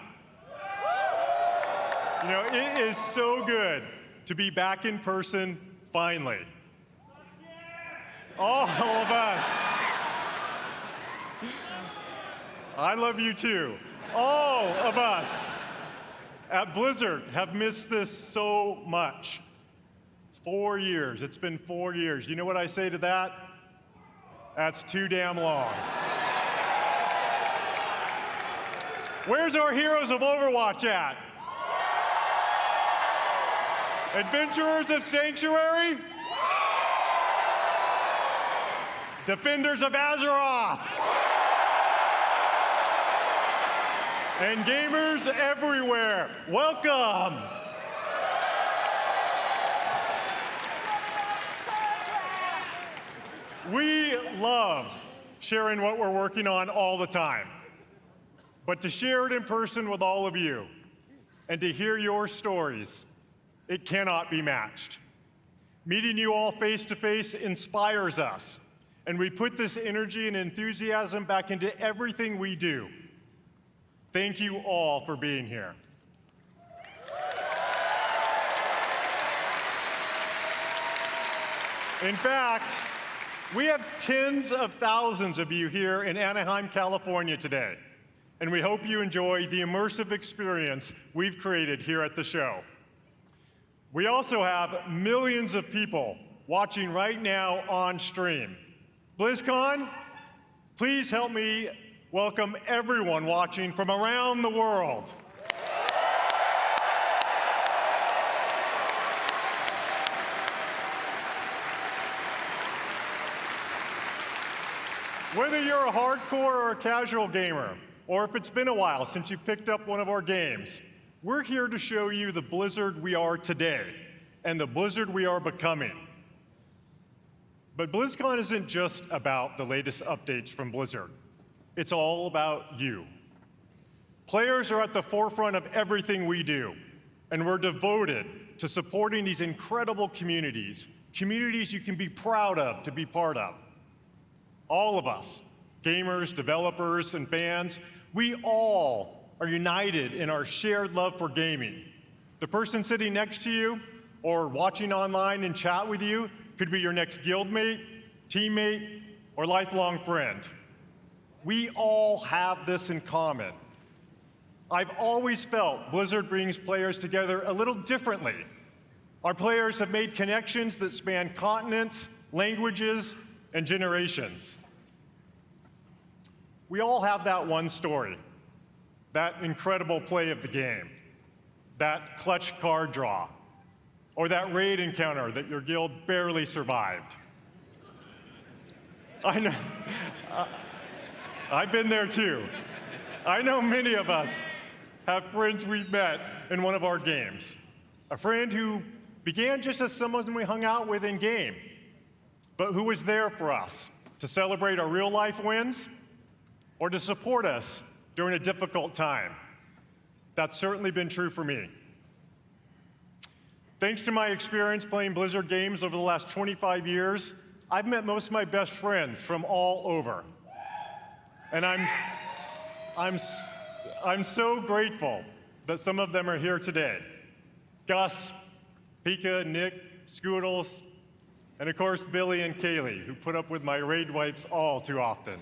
You know, it is so good to be back in person finally. All of us. I love you too. All of us at Blizzard have missed this so much. It's 4 years. It's been 4 years. You know what I say to that? That's too damn long. Where's our heroes of Overwatch at? Adventurers of Sanctuary? Defenders of Azeroth. And gamers everywhere, welcome. We love sharing what we're working on all the time. But to share it in person with all of you and to hear your stories, it cannot be matched. Meeting you all face to face inspires us. And we put this energy and enthusiasm back into everything we do. Thank you all for being here. In fact, we have tens of thousands of you here in Anaheim, California today. And we hope you enjoy the immersive experience we've created here at the show. We also have millions of people watching right now on stream. BlizzCon, please help me welcome everyone watching from around the world. Whether you're a hardcore or a casual gamer, or if it's been a while since you picked up one of our games, we're here to show you the Blizzard we are today and the Blizzard we are becoming. But BlizzCon isn't just about the latest updates from Blizzard. It's all about you. Players are at the forefront of everything we do, and we're devoted to supporting these incredible communities, communities you can be proud of to be part of. All of us, gamers, developers, and fans, we all are united in our shared love for gaming. The person sitting next to you or watching online and chat with you could be your next guildmate, teammate, or lifelong friend. We all have this in common. I've always felt Blizzard brings players together a little differently. Our players have made connections that span continents, languages, and generations. We all have that one story, that incredible play of the game, that clutch card draw, or that raid encounter that your guild barely survived. I know, I've been there too. I know many of us have friends we've met in one of our games. A friend who began just as someone we hung out with in game, but who was there for us to celebrate our real life wins or to support us during a difficult time. That's certainly been true for me. Thanks to my experience playing Blizzard games over the last 25 years, I've met most of my best friends from all over. And I'm so grateful that some of them are here today. Gus, Pika, Nick, Scoodles, and of course Billy and Kaylee, who put up with my raid wipes all too often.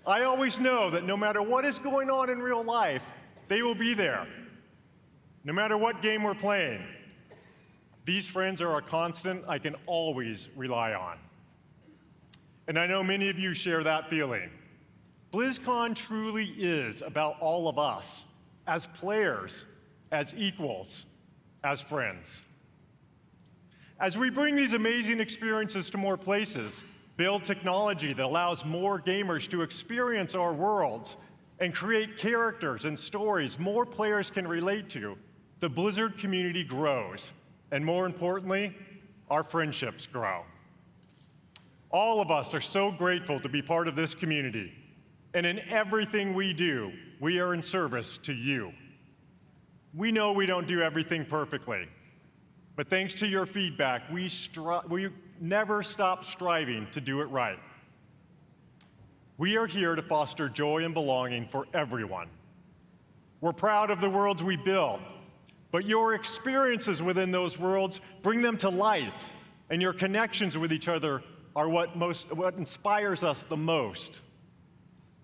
I always know that no matter what is going on in real life, they will be there. No matter what game we're playing, these friends are a constant I can always rely on. And I know many of you share that feeling. BlizzCon truly is about all of us as players, as equals, as friends. As we bring these amazing experiences to more places, build technology that allows more gamers to experience our worlds, and create characters and stories more players can relate to, the Blizzard community grows. And more importantly, our friendships grow. All of us are so grateful to be part of this community. And in everything we do, we are in service to you. We know we don't do everything perfectly, but thanks to your feedback, we never stop striving to do it right. We are here to foster joy and belonging for everyone. We're proud of the worlds we build, but your experiences within those worlds bring them to life, and your connections with each other are what inspires us the most.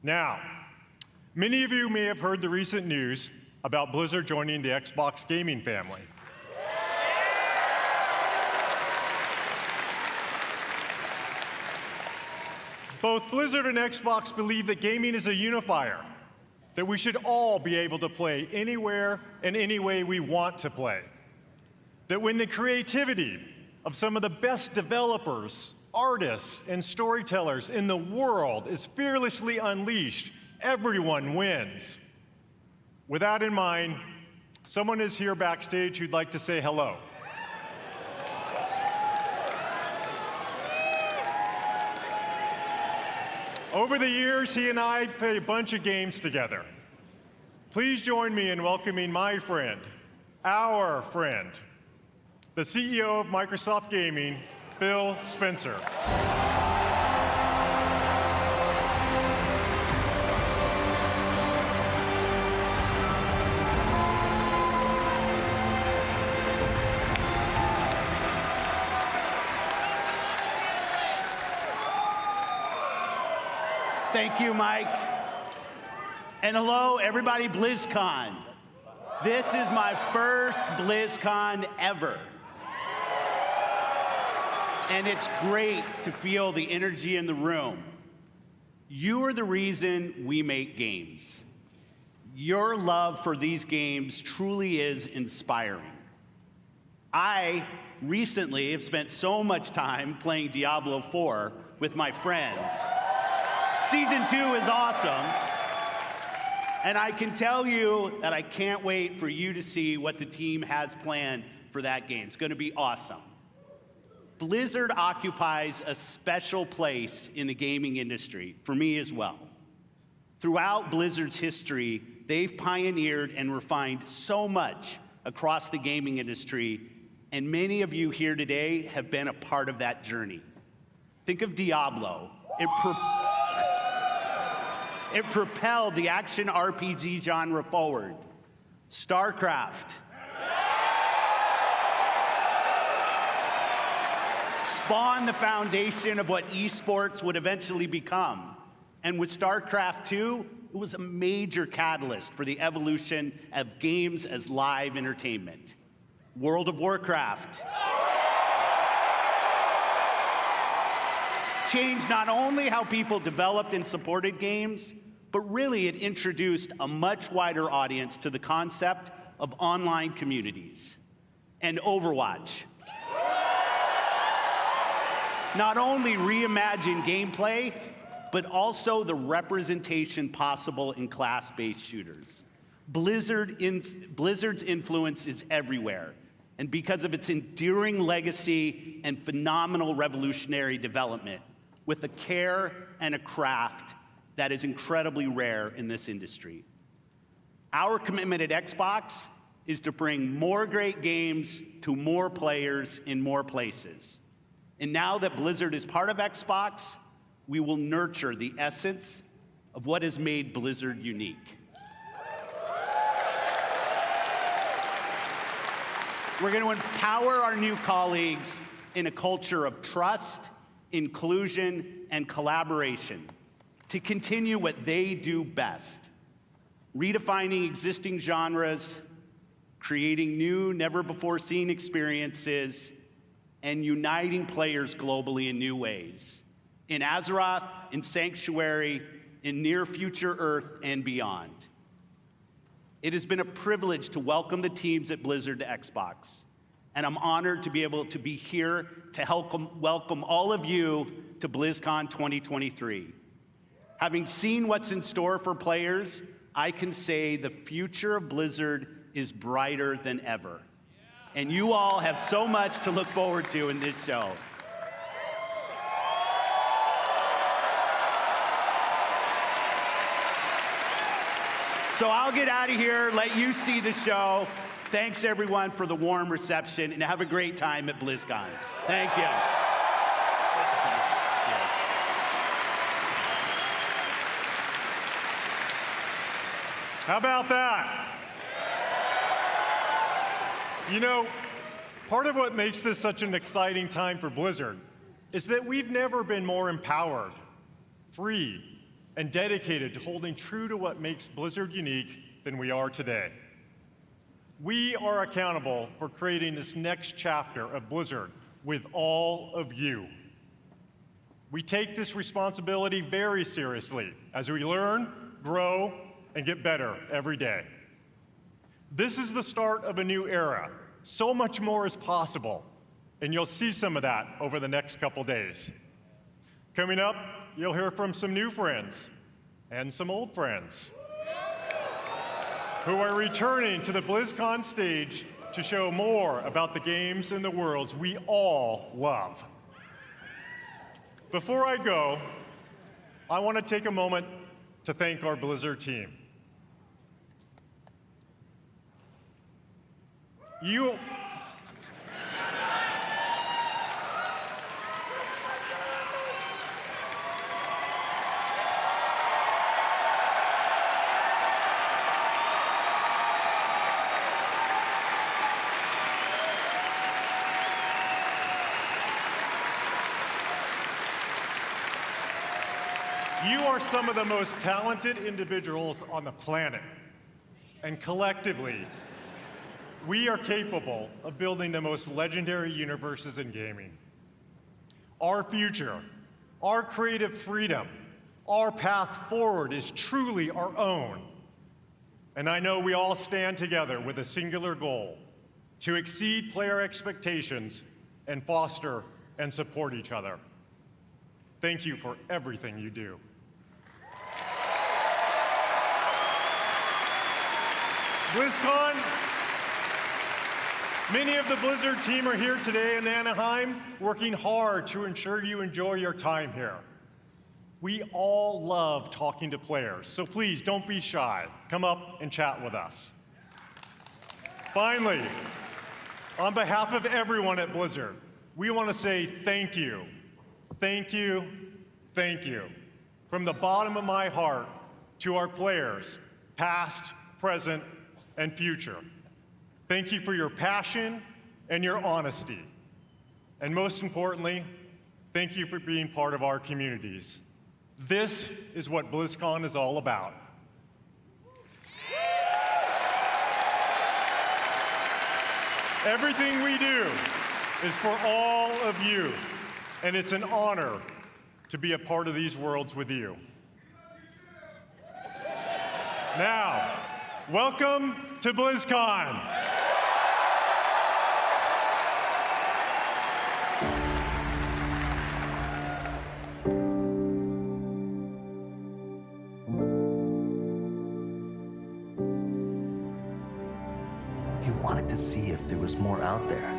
Now, many of you may have heard the recent news about Blizzard joining the Xbox gaming family. Both Blizzard and Xbox believe that gaming is a unifier, that we should all be able to play anywhere and any way we want to play. That when the creativity of some of the best developers, artists, and storytellers in the world is fearlessly unleashed, everyone wins. With that in mind, someone is here backstage who'd like to say hello. Over the years, he and I played a bunch of games together. Please join me in welcoming my friend, our friend, the CEO of Microsoft Gaming, Phil Spencer. Thank you, Mike. And hello, everybody, BlizzCon. This is my first BlizzCon ever. And it's great to feel the energy in the room. You are the reason we make games. Your love for these games truly is inspiring. I recently have spent so much time playing Diablo 4 with my friends. Season 2 is awesome, and I can tell you that I can't wait for you to see what the team has planned for that game. It's going to be awesome. Blizzard occupies a special place in the gaming industry, for me as well. Throughout Blizzard's history, they've pioneered and refined so much across the gaming industry, and many of you here today have been a part of that journey. Think of Diablo. It propelled the action RPG genre forward. StarCraft spawned the foundation of what esports would eventually become. And with StarCraft 2, it was a major catalyst for the evolution of games as live entertainment. World of Warcraft changed not only how people developed and supported games, but really it introduced a much wider audience to the concept of online communities. And Overwatch not only reimagined gameplay, but also the representation possible in class-based shooters. Blizzard's influence is everywhere. And because of its enduring legacy and phenomenal revolutionary development, with a care and a craft that is incredibly rare in this industry. Our commitment at Xbox is to bring more great games to more players in more places. And now that Blizzard is part of Xbox, we will nurture the essence of what has made Blizzard unique. We're going to empower our new colleagues in a culture of trust, inclusion, and collaboration to continue what they do best, redefining existing genres, creating new, never-before-seen experiences, and uniting players globally in new ways, in Azeroth, in Sanctuary, in near-future Earth, and beyond. It has been a privilege to welcome the teams at Blizzard to Xbox. And I'm honored to be able to be here to help welcome all of you to BlizzCon 2023. Having seen what's in store for players, I can say the future of Blizzard is brighter than ever. And you all have so much to look forward to in this show. So I'll get out of here, let you see the show. Thanks everyone for the warm reception, and have a great time at BlizzCon. Thank you. How about that? You know, part of what makes this such an exciting time for Blizzard is that we've never been more empowered, free, and dedicated to holding true to what makes Blizzard unique than we are today. We are accountable for creating this next chapter of Blizzard with all of you. We take this responsibility very seriously as we learn, grow, and get better every day. This is the start of a new era. So much more is possible, and you'll see some of that over the next couple days. Coming up, you'll hear from some new friends and some old friends who are returning to the BlizzCon stage to show more about the games and the worlds we all love. Before I go, I want to take a moment to thank our Blizzard team. You are some of the most talented individuals on the planet, and collectively, we are capable of building the most legendary universes in gaming. Our future, our creative freedom, our path forward is truly our own. And I know we all stand together with a singular goal: to exceed player expectations and foster and support each other. Thank you for everything you do. BlizzCon, many of the Blizzard team are here today in Anaheim, working hard to ensure you enjoy your time here. We all love talking to players, so please don't be shy. Come up and chat with us. Finally, on behalf of everyone at Blizzard, we want to say thank you, thank you, thank you, from the bottom of my heart to our players, past, present, and future. Thank you for your passion and your honesty. And most importantly, thank you for being part of our communities. This is what BlizzCon is all about. Everything we do is for all of you, and it's an honor to be a part of these worlds with you. Now, welcome to BlizzCon. You wanted to see if there was more out there.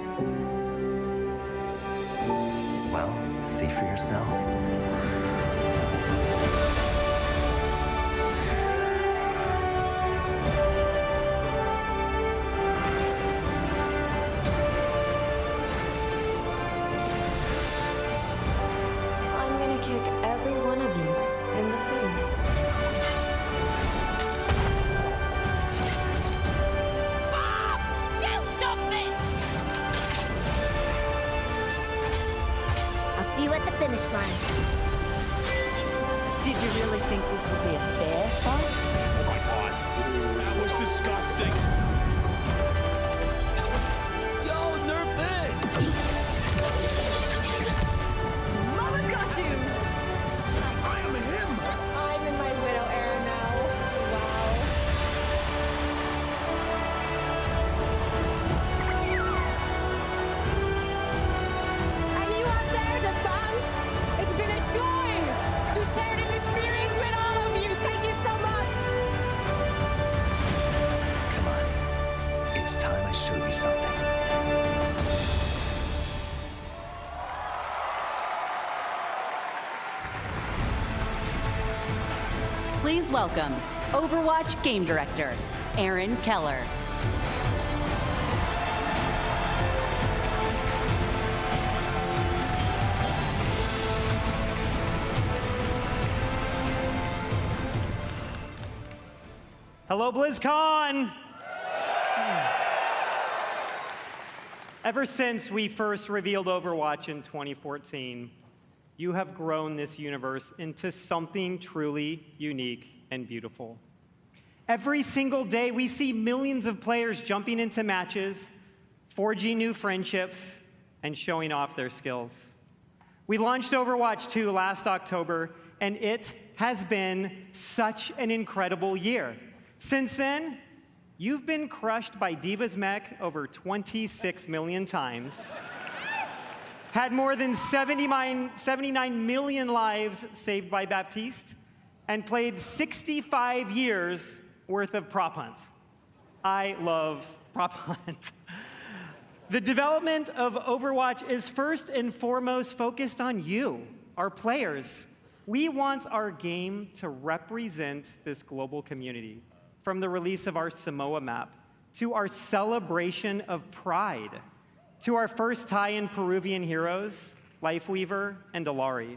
Well, see for yourself. See you at the finish line. Did you really think this would be a fair fight? Oh my god. That was disgusting. Yo, nerf this! Mama's got you! I am him! I'm in my Widow era now. Wow. please welcome Overwatch Game Director, Aaron Keller. Hello, BlizzCon! Ever since we first revealed Overwatch in 2014, you have grown this universe into something truly unique and beautiful. Every single day, we see millions of players jumping into matches, forging new friendships, and showing off their skills. We launched Overwatch 2 last October, and it has been such an incredible year. Since then, you've been crushed by Diva's mech over 26 million times, had more than 79 million lives saved by Baptiste, and played 65 years worth of prop hunt. I love prop hunt. The development of Overwatch is first and foremost focused on you, our players. We want our game to represent this global community. From the release of our Samoa map, to our celebration of Pride, to our first tie-in Peruvian heroes, Lifeweaver and Alari.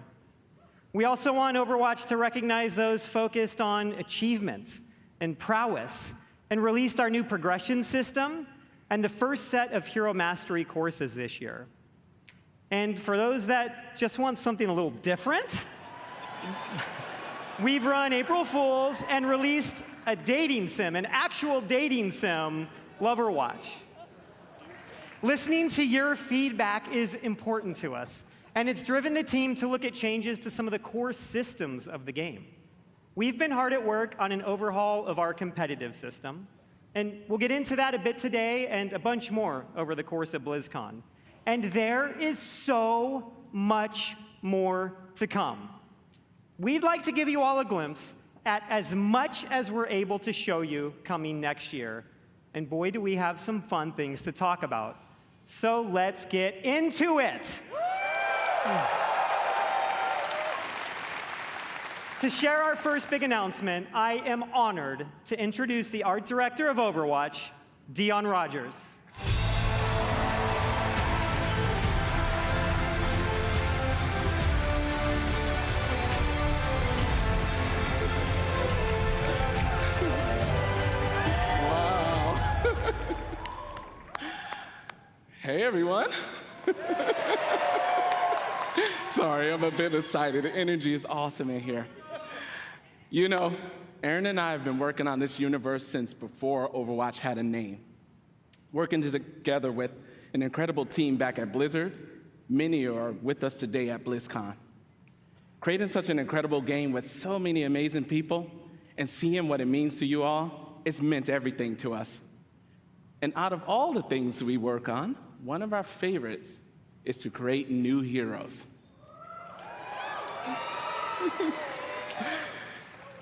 We also want Overwatch to recognize those focused on achievement and prowess, and released our new progression system and the first set of Hero Mastery courses this year. And for those that just want something a little different, we've run April Fools and released a dating sim, an actual dating sim, Loverwatch. Listening to your feedback is important to us, and it's driven the team to look at changes to some of the core systems of the game. We've been hard at work on an overhaul of our competitive system, and we'll get into that a bit today and a bunch more over the course of BlizzCon. And there is so much more to come. We'd like to give you all a glimpse at as much as we're able to show you coming next year. And boy, do we have some fun things to talk about. So let's get into it. To share our first big announcement, I am honored to introduce the art director of Overwatch, Dion Rogers. Hey, everyone. Sorry, I'm a bit excited. The energy is awesome in here. You know, Aaron and I have been working on this universe since before Overwatch had a name. Working together with an incredible team back at Blizzard. Many are with us today at BlizzCon. Creating such an incredible game with so many amazing people and seeing what it means to you all, it's meant everything to us. And out of all the things we work on, one of our favorites is to create new heroes.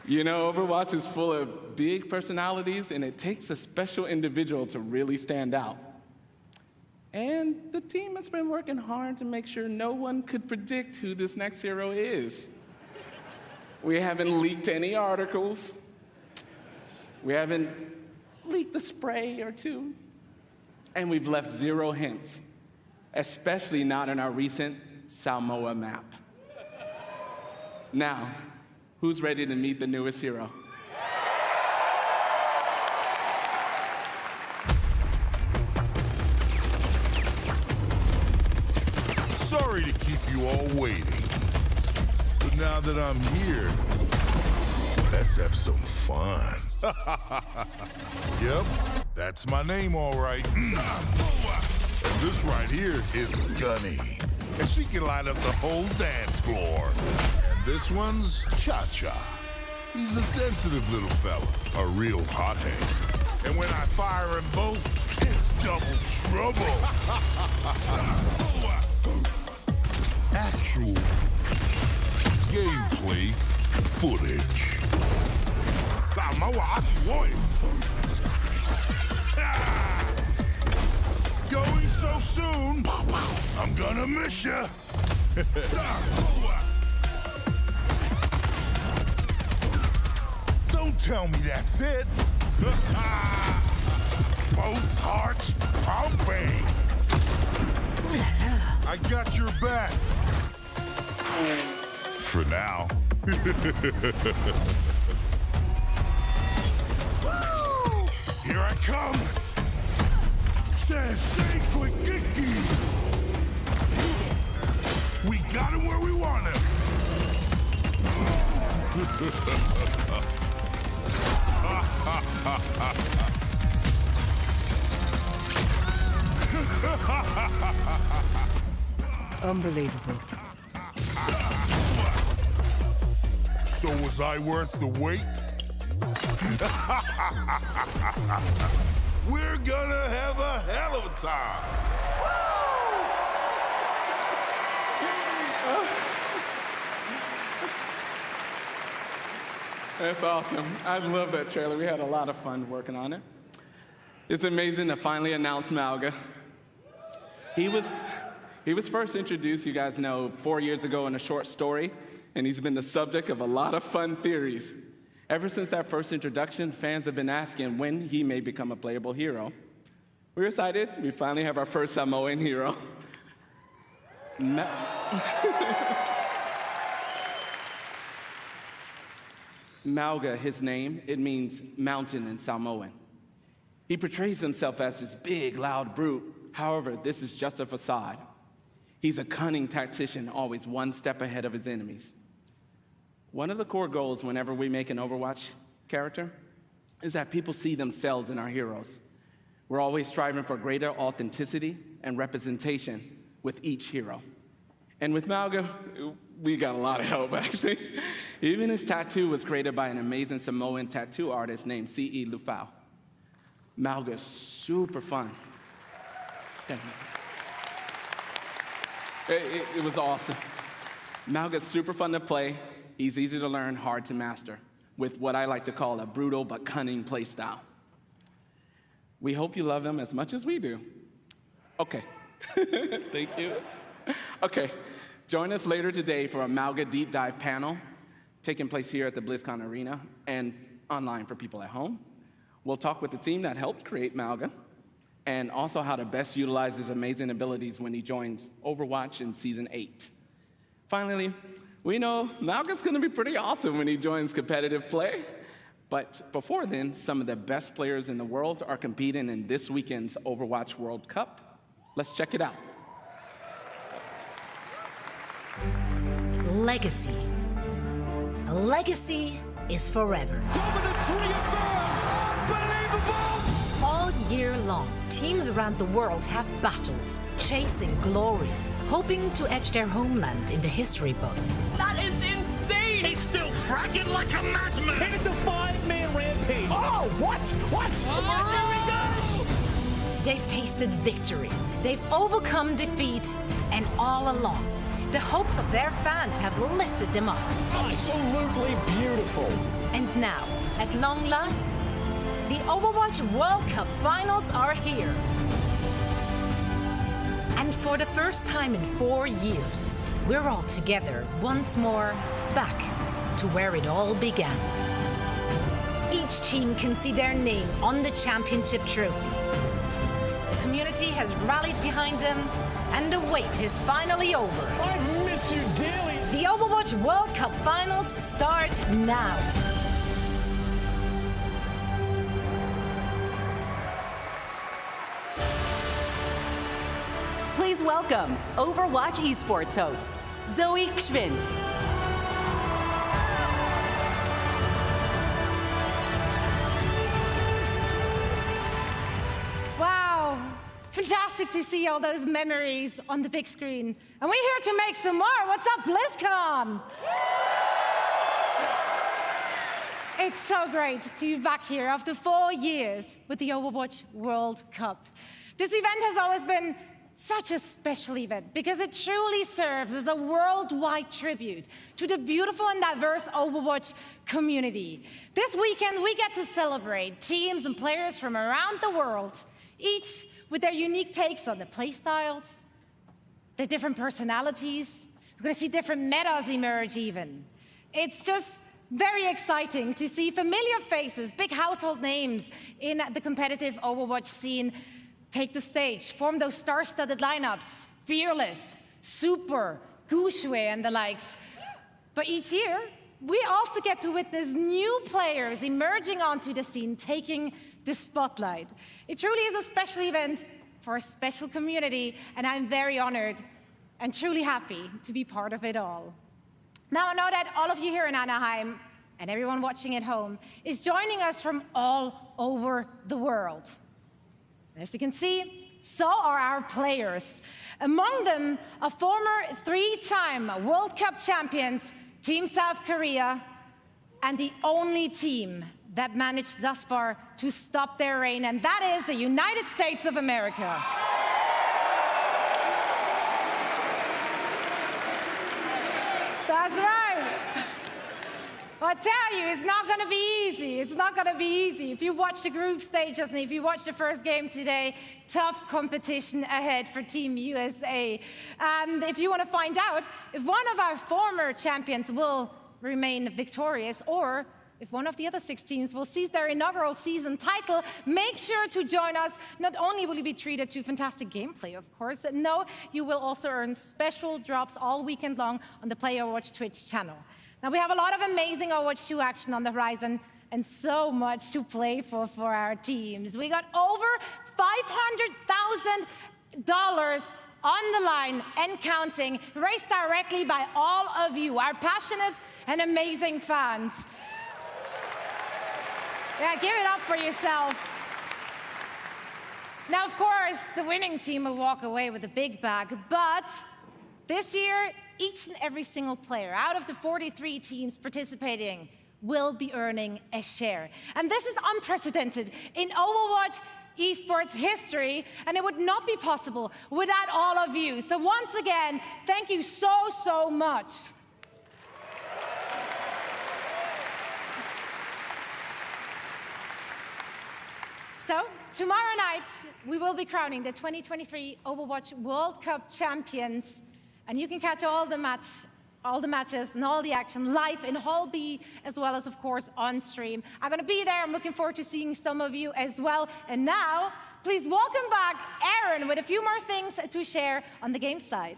You know, Overwatch is full of big personalities, and it takes a special individual to really stand out. And the team has been working hard to make sure no one could predict who this next hero is. We haven't leaked any articles. We haven't leaked a spray or two. And we've left 0 hints, especially not in our recent Samoa map. Now, who's ready to meet the newest hero? Sorry to keep you all waiting, but now that I'm here, let's have some fun. Yep, that's my name, all right. And this right here is Gunny, and she can light up the whole dance floor. And this one's Cha-Cha. He's a sensitive little fella, a real hothead. And when I fire them both, it's double trouble. Actual gameplay footage. Going so soon, I'm gonna miss ya. Don't tell me that's it. Both hearts pumping. I got your back. For now. Here I come. Sensei quick kicky. We got him where we want him. Unbelievable. So was I worth the wait? We're gonna have a hell of a time. That's awesome. I love that trailer. We had a lot of fun working on it. It's amazing to finally announce Mauga. He was first introduced, you guys know, 4 years ago in a short story, and he's been the subject of a lot of fun theories. Ever since that first introduction, fans have been asking when he may become a playable hero. We're excited. We finally have our first Samoan hero. Mauga, his name, it means mountain in Samoan. He portrays himself as this big, loud brute. However, this is just a facade. He's a cunning tactician, always one step ahead of his enemies. One of the core goals whenever we make an Overwatch character is that people see themselves in our heroes. We're always striving for greater authenticity and representation with each hero. And with Mauga, we got a lot of help, actually. Even his tattoo was created by an amazing Samoan tattoo artist named C.E. Lufau. Mauga's super fun. Thank you. It was awesome. Mauga's super fun to play. He's easy to learn, hard to master, with what I like to call a brutal but cunning play style. We hope you love him as much as we do. Okay. Thank you. Okay. Join us later today for a Mauga Deep Dive panel taking place here at the BlizzCon Arena and online for people at home. We'll talk with the team that helped create Mauga and also how to best utilize his amazing abilities when he joins Overwatch in Season 8. Finally, we know Mauga's gonna be pretty awesome when he joins competitive play. But before then, some of the best players in the world are competing in this weekend's Overwatch World Cup. Let's check it out. Legacy. A legacy is forever. Dominance reaffirmed! Unbelievable! All year long, teams around the world have battled, chasing glory, hoping to etch their homeland in the history books. That is insane! He's still fragging like a madman! And it's a 5-man rampage! Oh, what? What? Oh, here we go! They've tasted victory, they've overcome defeat, and all along, the hopes of their fans have lifted them up. Absolutely beautiful! And now, at long last, the Overwatch World Cup finals are here. And for the first time in 4 years, we're all together once more, back to where it all began. Each team can see their name on the championship trophy. The community has rallied behind them, and the wait is finally over. I've missed you dearly! The Overwatch World Cup finals start now. Please welcome Overwatch esports host, Zoe Gschwind. Wow, fantastic to see all those memories on the big screen. And we're here to make some more. What's up, BlizzCon? It's so great to be back here after 4 years with the Overwatch World Cup. This event has always been such a special event because it truly serves as a worldwide tribute to the beautiful and diverse Overwatch community. This weekend, we get to celebrate teams and players from around the world, each with their unique takes on the playstyles, their different personalities. We're going to see different metas emerge even. It's just Very exciting to see familiar faces, big household names in the competitive Overwatch scene take the stage, form those star-studded lineups, Fearless, Super, Gushue, and the likes. But each year, we also get to witness new players emerging onto the scene, taking the spotlight. It truly is a special event for a special community, and I'm very honored and truly happy to be part of it all. Now I know that all of you here in Anaheim and everyone watching at home is joining us from all over the world. As you can see, so are our players. Among them, a former 3-time World Cup champions, Team South Korea, and the only team that managed thus far to stop their reign, and that is the United States of America. That's right. Well, I tell you, it's not going to be easy. It's not going to be easy. If you watch the group stages and if you watch the first game today, tough competition ahead for Team USA. And if you want to find out if one of our former champions will remain victorious or if one of the other 6 teams will seize their inaugural season title, make sure to join us. Not only will you be treated to fantastic gameplay, of course, no, you will also earn special drops all weekend long on the Play Overwatch Twitch channel. Now, we have a lot of amazing Overwatch 2 action on the horizon and so much to play for our teams. We got over $500,000 on the line and counting, raised directly by all of you, our passionate and amazing fans. Yeah, give it up for yourself. Now, of course, the winning team will walk away with a big bag, but this year, each and every single player out of the 43 teams participating will be earning a share. And this is unprecedented in Overwatch esports history, and it would not be possible without all of you. So once again, thank you so much. So, tomorrow night, we will be crowning the 2023 Overwatch World Cup champions, and you can catch all the matches and all the action live in Hall B, as well as, of course, on stream. I'm going to be there. I'm looking forward to seeing some of you as well. And now, please welcome back Aaron with a few more things to share on the game side.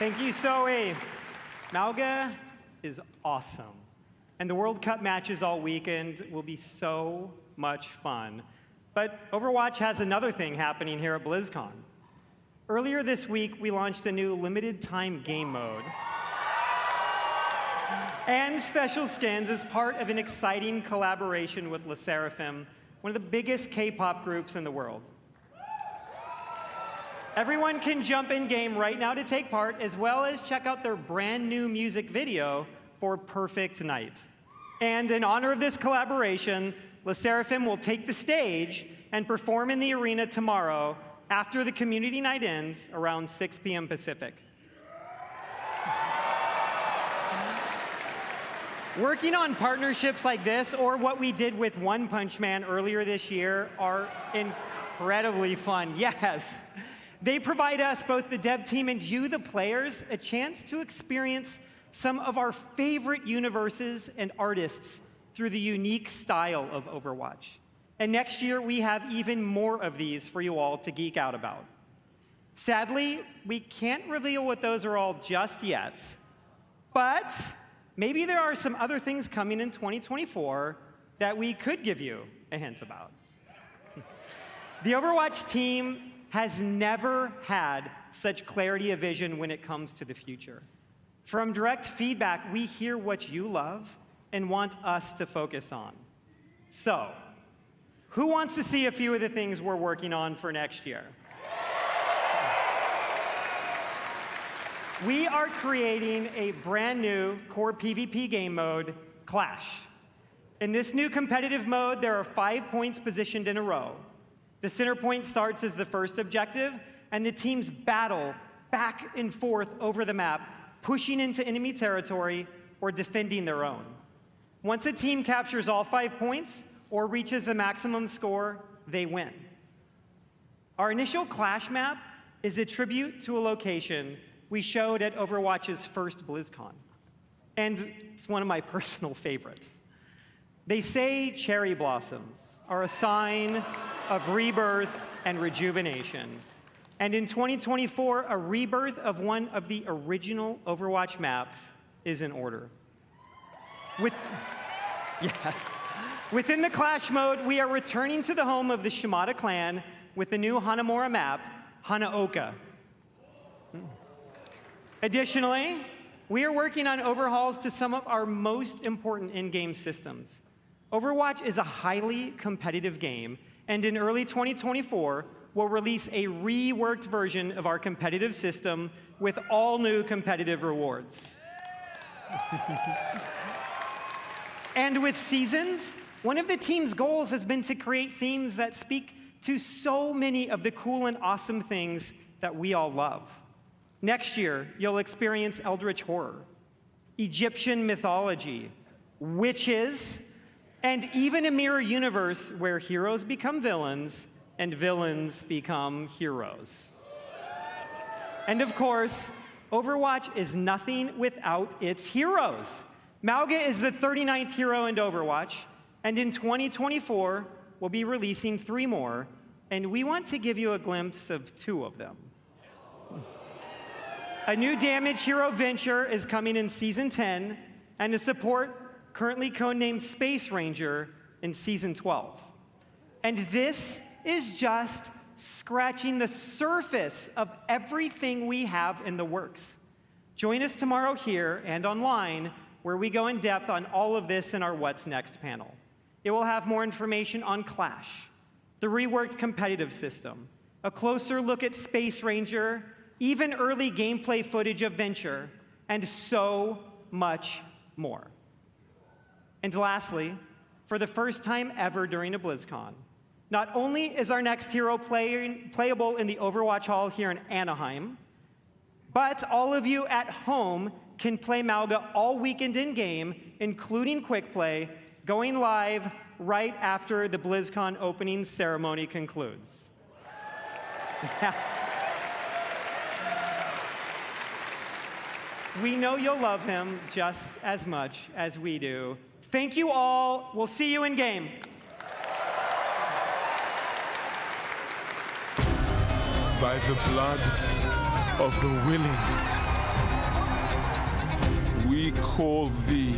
Thank you, Zoe. Mauga is awesome. And the World Cup matches all weekend will be so much fun. But Overwatch has another thing happening here at BlizzCon. Earlier this week, we launched a new limited-time game mode and special skins as part of an exciting collaboration with LE SSERAFIM, one of the biggest K-pop groups in the world. Everyone can jump in-game right now to take part, as well as check out their brand new music video for Perfect Night. And in honor of this collaboration, LE SSERAFIM will take the stage and perform in the arena tomorrow after the community night ends around 6 p.m. Pacific. Working on partnerships like this, or what we did with One Punch Man earlier this year, are incredibly fun. Yes. They provide us, both the dev team and you, the players, a chance to experience some of our favorite universes and artists through the unique style of Overwatch. And next year, we have even more of these for you all to geek out about. Sadly, we can't reveal what those are all just yet, but maybe there are some other things coming in 2024 that we could give you a hint about. The Overwatch team has never had such clarity of vision when it comes to the future. From direct feedback, we hear what you love and want us to focus on. So, who wants to see a few of the things we're working on for next year? We are creating a brand new core PvP game mode, Clash. In this new competitive mode, there are 5 points positioned in a row. The center point starts as the first objective, and the teams battle back and forth over the map, pushing into enemy territory or defending their own. Once a team captures all 5 points or reaches the maximum score, they win. Our initial Clash map is a tribute to a location we showed at Overwatch's first BlizzCon. And it's one of my personal favorites. They say cherry blossoms are a sign of rebirth and rejuvenation. And in 2024, a rebirth of one of the original Overwatch maps is in order. Within the Clash mode, we are returning to the home of the Shimada clan with the new Hanamura map, Hanaoka. Additionally, we are working on overhauls to some of our most important in-game systems. Overwatch is a highly competitive game, and in early 2024, we'll release a reworked version of our competitive system with all new competitive rewards. And with Seasons, one of the team's goals has been to create themes that speak to so many of the cool and awesome things that we all love. Next year, you'll experience Eldritch Horror, Egyptian mythology, witches, and even a mirror universe where heroes become villains and villains become heroes. And of course, Overwatch is nothing without its heroes. Mauga is the 39th hero in Overwatch, and in 2024, we'll be releasing 3 more, and we want to give you a glimpse of 2 of them. A new damage hero, Venture, is coming in Season 10, and a support currently codenamed Space Ranger in Season 12. And this is just scratching the surface of everything we have in the works. Join us tomorrow here and online, where we go in depth on all of this in our What's Next panel. It will have more information on Clash, the reworked competitive system, a closer look at Space Ranger, even early gameplay footage of Venture, and so much more. And lastly, for the first time ever during a BlizzCon, not only is our next hero playable in the Overwatch Hall here in Anaheim, but all of you at home can play Mauga all weekend in-game, including Quick Play, going live right after the BlizzCon opening ceremony concludes. We know you'll love him just as much as we do. Thank you all. We'll see you in-game. By the blood of the willing, we call thee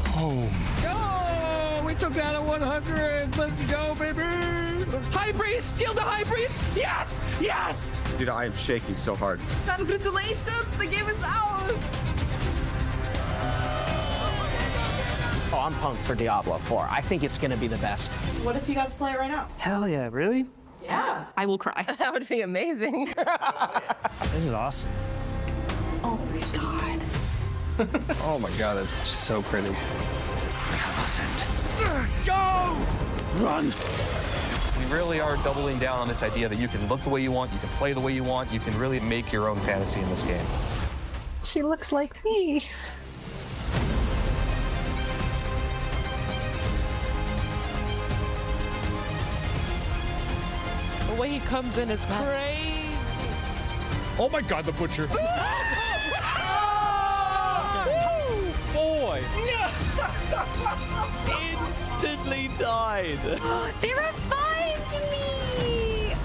home. Go! We took down a 100. Let's go, baby. High Priest! Kill the High Priest! Yes! Yes! Dude, I am shaking so hard. Congratulations! The game is out! Oh, I'm pumped for Diablo 4. I think it's gonna be the best. What if you guys play it right now? Hell yeah, really? Yeah. I will cry. That would be amazing. This is awesome. Oh my god. Oh my god, it's so pretty. Go! Run! We really are doubling down on this idea that you can look the way you want, you can play the way you want, you can really make your own fantasy in this game. She looks like me. The way he comes in is crazy. Oh my god, the butcher. Boy! Instantly died. They revived me!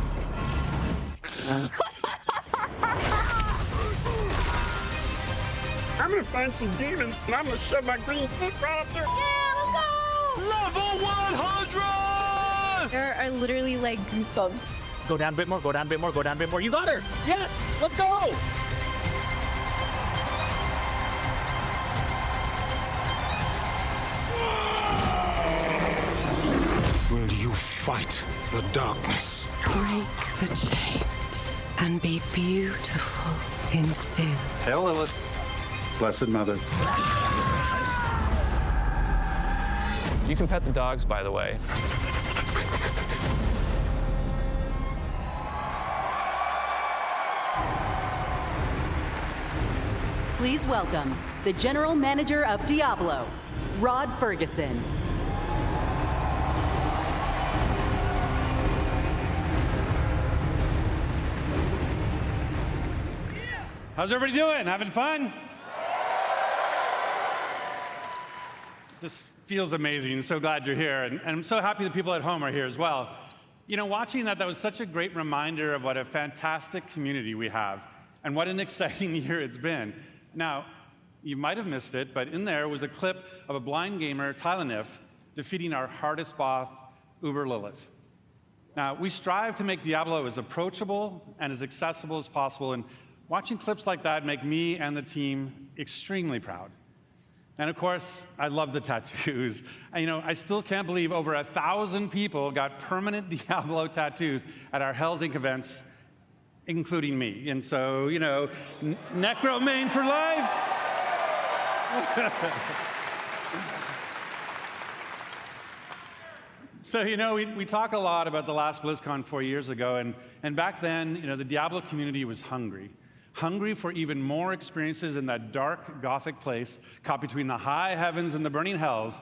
I'm gonna find some demons and I'm gonna shove my green foot right up there. Yeah, let's go! Level 100! There are literally like goosebumps. Go down a bit more, go down a bit more, go down a bit more. You got her! Yes! Let's go! Will you fight the darkness? Break the chains and be beautiful in sin. Hail Lilith. Blessed Mother. You can pet the dogs, by the way. Please welcome the General Manager of Diablo, Rod Ferguson. How's everybody doing? Having fun? This feels amazing. So glad you're here. And I'm so happy the people at home are here as well. You know, watching that was such a great reminder of what a fantastic community we have and what an exciting year it's been. Now, you might have missed it, but in there was a clip of a blind gamer, Tylanif, defeating our hardest boss, Uber Lilith. Now, we strive to make Diablo as approachable and as accessible as possible, and watching clips like that make me and the team extremely proud. And of course, I love the tattoos. I still can't believe over 1,000 people got permanent Diablo tattoos at our Hell's Inc. events, including me. And so, Necro main for life. So, we talk a lot about the last BlizzCon 4 years ago, and back then, the Diablo community was hungry for even more experiences in that dark, gothic place caught between the high heavens and the burning hells,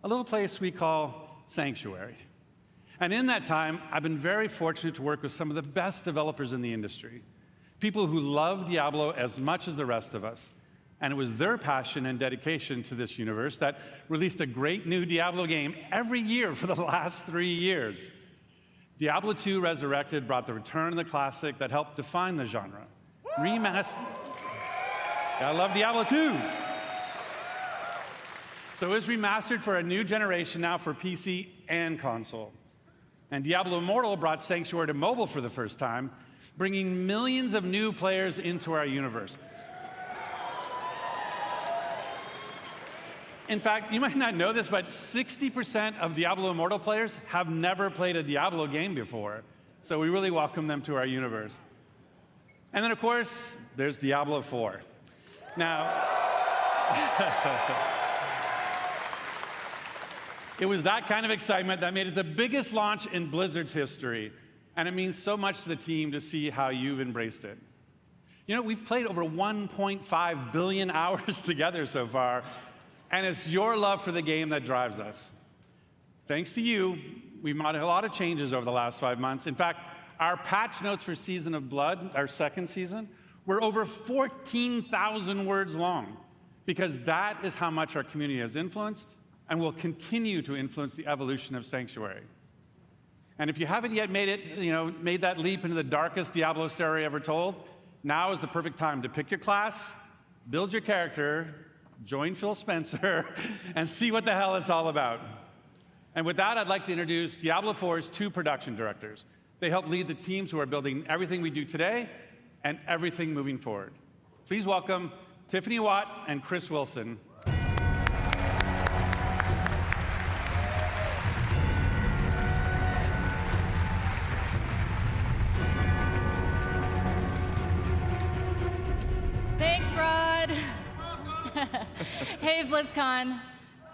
a little place we call Sanctuary. And in that time, I've been very fortunate to work with some of the best developers in the industry, people who love Diablo as much as the rest of us. And it was their passion and dedication to this universe that released a great new Diablo game every year for the last 3 years. Diablo 2 Resurrected brought the return of the classic that helped define the genre. Remastered. I love Diablo 2. So it's remastered for a new generation now for PC and console. And Diablo Immortal brought Sanctuary to mobile for the first time, bringing millions of new players into our universe. In fact, you might not know this, but 60% of Diablo Immortal players have never played a Diablo game before. So we really welcome them to our universe. And then, of course, there's Diablo 4. Now, it was that kind of excitement that made it the biggest launch in Blizzard's history. And it means so much to the team to see how you've embraced it. We've played over 1.5 billion hours together so far, and it's your love for the game that drives us. Thanks to you, we've made a lot of changes over the last 5 months. In fact, our patch notes for Season of Blood, our second season, were over 14,000 words long, because that is how much our community has influenced and will continue to influence the evolution of Sanctuary. And if you haven't yet made that leap into the darkest Diablo story ever told, now is the perfect time to pick your class, build your character, join Phil Spencer, and see what the hell it's all about. And with that, I'd like to introduce Diablo 4's 2 production directors. They help lead the teams who are building everything we do today and everything moving forward. Please welcome Tiffany Watt and Chris Wilson. Thanks, Rod. Hey, BlizzCon.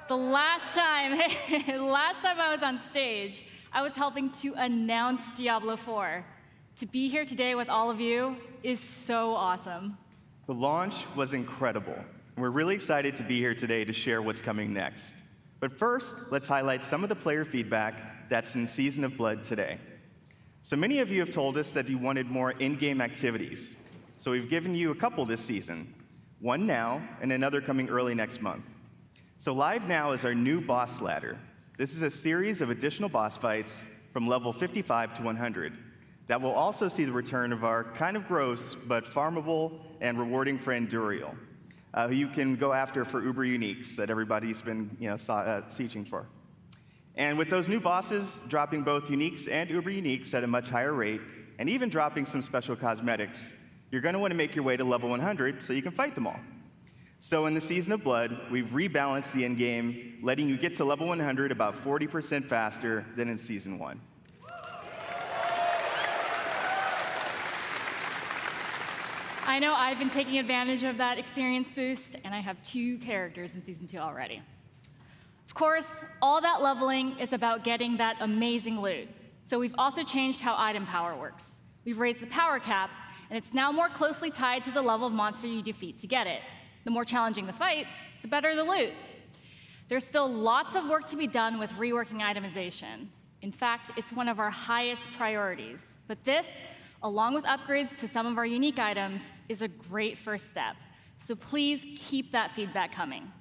The last time I was on stage, I was helping to announce Diablo 4. To be here today with all of you is so awesome. The launch was incredible. We're really excited to be here today to share what's coming next. But first, let's highlight some of the player feedback that's in Season of Blood today. So many of you have told us that you wanted more in-game activities. So we've given you a couple this season, one now and another coming early next month. So live now is our new boss ladder. This is a series of additional boss fights from level 55 to 100 that will also see the return of our kind of gross but farmable and rewarding friend Duriel, who you can go after for Uber Uniques that everybody's been sieging for. And with those new bosses dropping both Uniques and Uber Uniques at a much higher rate, and even dropping some special cosmetics, you're going to want to make your way to level 100 so you can fight them all. So in the Season of Blood, we've rebalanced the end game, letting you get to level 100 about 40% faster than in Season 1. I know I've been taking advantage of that experience boost, and I have 2 characters in Season 2 already. Of course, all that leveling is about getting that amazing loot. So we've also changed how item power works. We've raised the power cap, and it's now more closely tied to the level of monster you defeat to get it. The more challenging the fight, the better the loot. There's still lots of work to be done with reworking itemization. In fact, it's one of our highest priorities. But this, along with upgrades to some of our unique items, is a great first step. So please keep that feedback coming.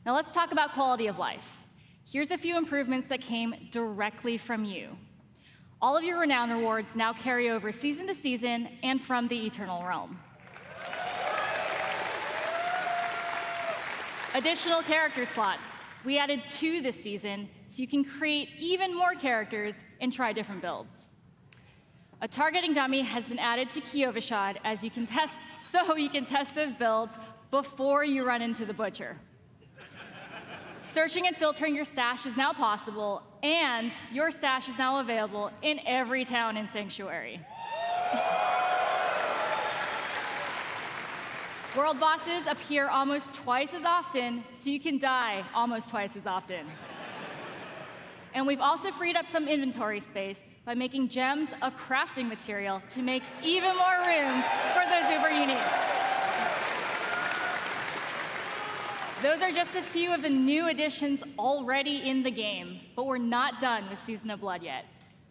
Now let's talk about quality of life. Here's a few improvements that came directly from you. All of your renown rewards now carry over season to season and from the Eternal Realm. Additional character slots. We added 2 this season, so you can create even more characters and try different builds. A targeting dummy has been added to Kyovashad as you can test, so you can test those builds before you run into the butcher. Searching and filtering your stash is now possible, and your stash is now available in every town in Sanctuary. World bosses appear almost twice as often, so you can die almost twice as often. And we've also freed up some inventory space by making gems a crafting material to make even more room for those uber uniques. Those are just a few of the new additions already in the game, but we're not done with Season of Blood yet.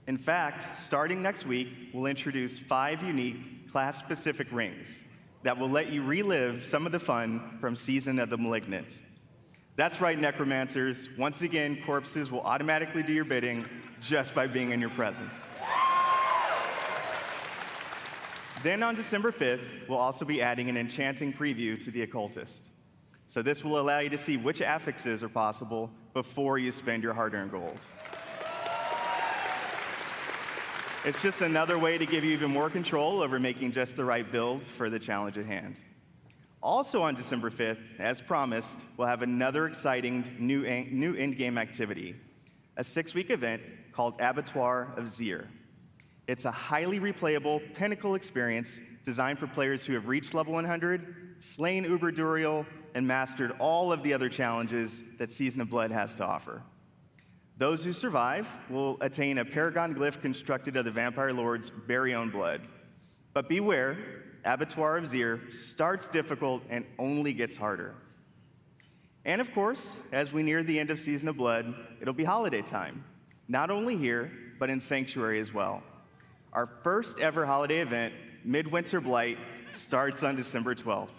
In fact, starting next week, we'll introduce 5 unique class-specific rings that will let you relive some of the fun from Season of the Malignant. That's right, Necromancers. Once again, corpses will automatically do your bidding just by being in your presence. Then on December 5th, we'll also be adding an enchanting preview to the Occultist. So this will allow you to see which affixes are possible before you spend your hard-earned gold. It's just another way to give you even more control over making just the right build for the challenge at hand. Also on December 5th, as promised, we'll have another exciting new in-game activity, a 6-week event called Abattoir of Zir. It's a highly replayable pinnacle experience designed for players who have reached level 100, slain Uber Duriel, and mastered all of the other challenges that Season of Blood has to offer. Those who survive will attain a Paragon glyph constructed of the Vampire Lord's very own blood. But beware, Abattoir of Zir starts difficult and only gets harder. And of course, as we near the end of Season of Blood, it'll be holiday time, not only here, but in Sanctuary as well. Our first ever holiday event, Midwinter Blight, starts on December 12th.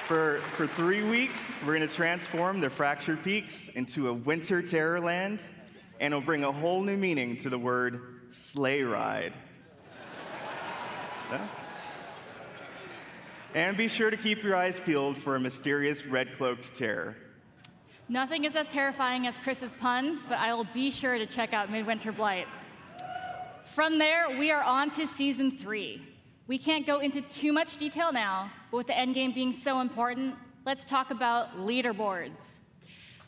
For 3 weeks, we're going to transform the Fractured Peaks into a winter terror land, and it'll bring a whole new meaning to the word sleigh ride. Yeah. And be sure to keep your eyes peeled for a mysterious red-cloaked terror. Nothing is as terrifying as Chris's puns, but I will be sure to check out Midwinter Blight. From there, we are on to Season 3. We can't go into too much detail now, but with the endgame being so important, let's talk about leaderboards.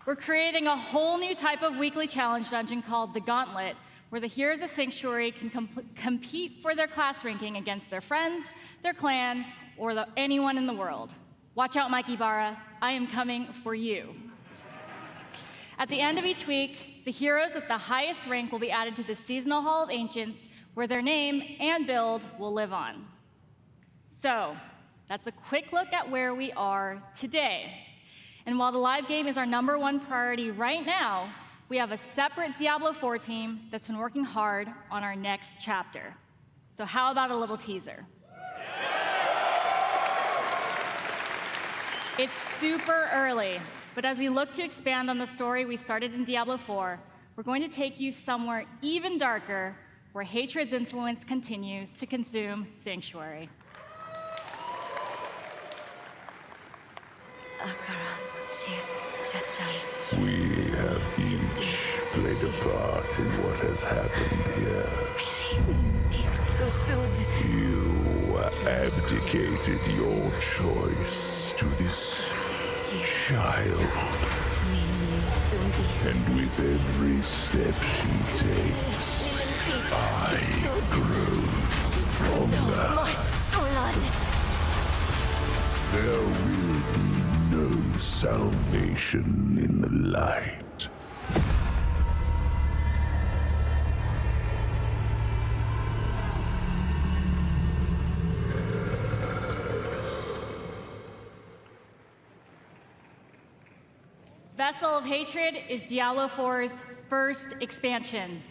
We're creating a whole new type of weekly challenge dungeon called the Gauntlet, where the heroes of Sanctuary can compete for their class ranking against their friends, their clan, or anyone in the world. Watch out, Mike Ibarra, I am coming for you. At the end of each week, the heroes with the highest rank will be added to the Seasonal Hall of Ancients, where their name and build will live on. So, that's a quick look at where we are today. And while the live game is our #1 priority right now, we have a separate Diablo 4 team that's been working hard on our next chapter. So how about a little teaser? It's super early, but as we look to expand on the story we started in Diablo 4, we're going to take you somewhere even darker, where hatred's influence continues to consume Sanctuary. We have each played a part in what has happened here. You abdicated your choice to this child. And with every step she takes, I grow stronger. There will be no salvation in the light. Vessel of Hatred is Diablo 4's first expansion.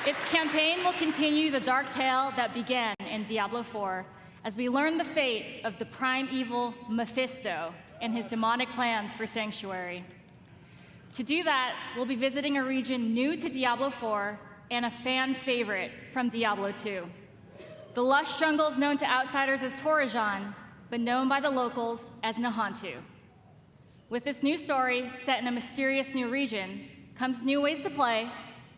Its campaign will continue the dark tale that began in Diablo 4 as we learn the fate of the prime evil Mephisto and his demonic plans for Sanctuary. To do that, we'll be visiting a region new to Diablo 4 and a fan favorite from Diablo 2. The lush jungles known to outsiders as Torajan, but known by the locals as Nahantu. With this new story set in a mysterious new region comes new ways to play,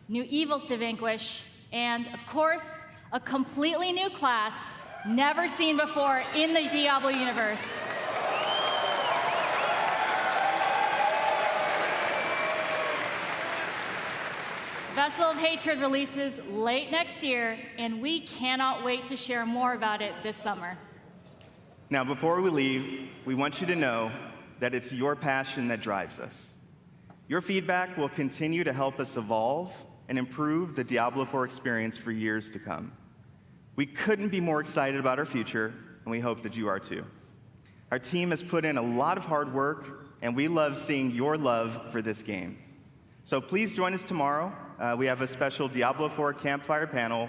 new evils to vanquish, and, of course, a completely new class never seen before in the Diablo universe. Vessel of Hatred releases late next year, and we cannot wait to share more about it this summer. Now, before we leave, we want you to know that it's your passion that drives us. Your feedback will continue to help us evolve and improve the Diablo 4 experience for years to come. We couldn't be more excited about our future, and we hope that you are too. Our team has put in a lot of hard work, and we love seeing your love for this game. So please join us tomorrow. We have a special Diablo 4 campfire panel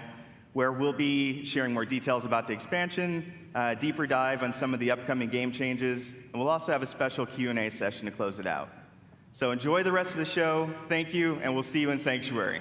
where we'll be sharing more details about the expansion, deeper dive on some of the upcoming game changes, and we'll also have a special Q&A session to close it out. So enjoy the rest of the show. Thank you, and we'll see you in Sanctuary.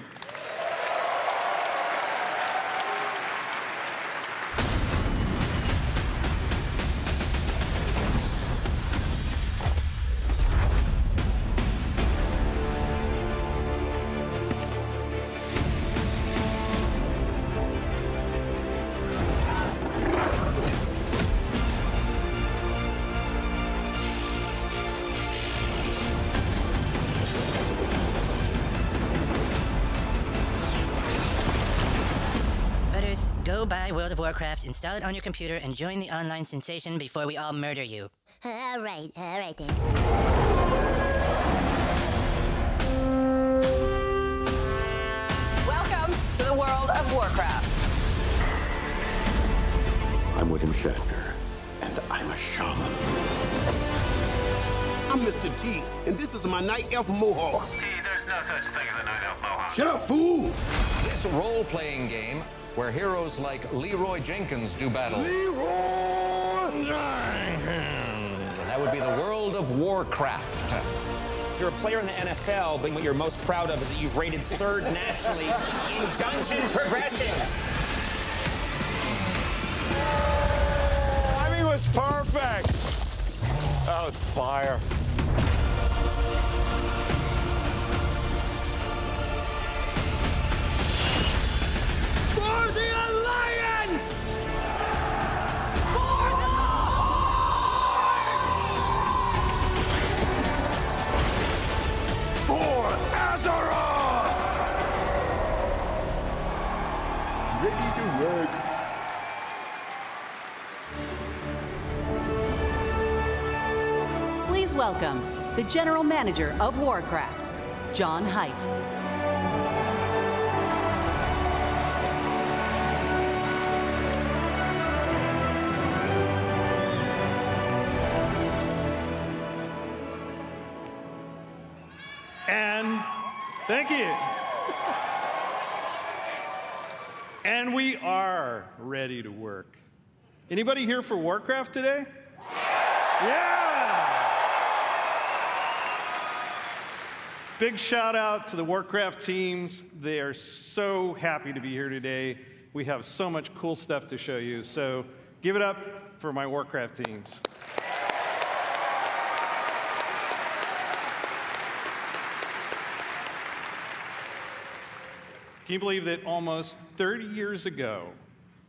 Go buy World of Warcraft, install it on your computer, and join the online sensation before we all murder you. All right then. Welcome to the world of Warcraft. I'm William Shatner, and I'm a shaman. I'm Mr. T, and this is my Night Elf Mohawk. T, there's no such thing as a Night Elf Mohawk. Shut up, fool! This role-playing game where heroes like Leroy Jenkins do battle. Leroy And that would be the world of Warcraft. You're a player in the NFL, but what you're most proud of is that you've rated third nationally in dungeon progression. I mean, it was perfect. That was fire. For the Alliance! For the For Azeroth! Ready to work. Please welcome the General Manager of Warcraft, John Haidt. And thank you. And we are ready to work. Anybody here for Warcraft today? Yeah! Big shout out to the Warcraft teams. They are so happy to be here today. We have so much cool stuff to show you. So give it up for my Warcraft teams. Can you believe that almost 30 years ago,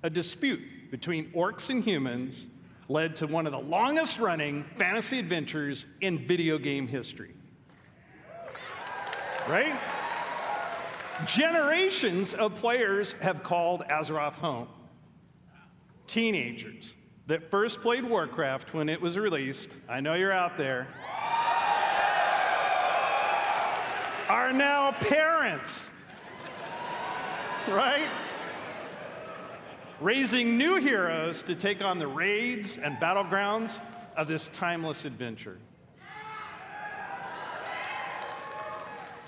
a dispute between orcs and humans led to one of the longest running fantasy adventures in video game history? Right? Generations of players have called Azeroth home. Teenagers that first played Warcraft when it was released, I know you're out there, are now parents. Right? Raising new heroes to take on the raids and battlegrounds of this timeless adventure.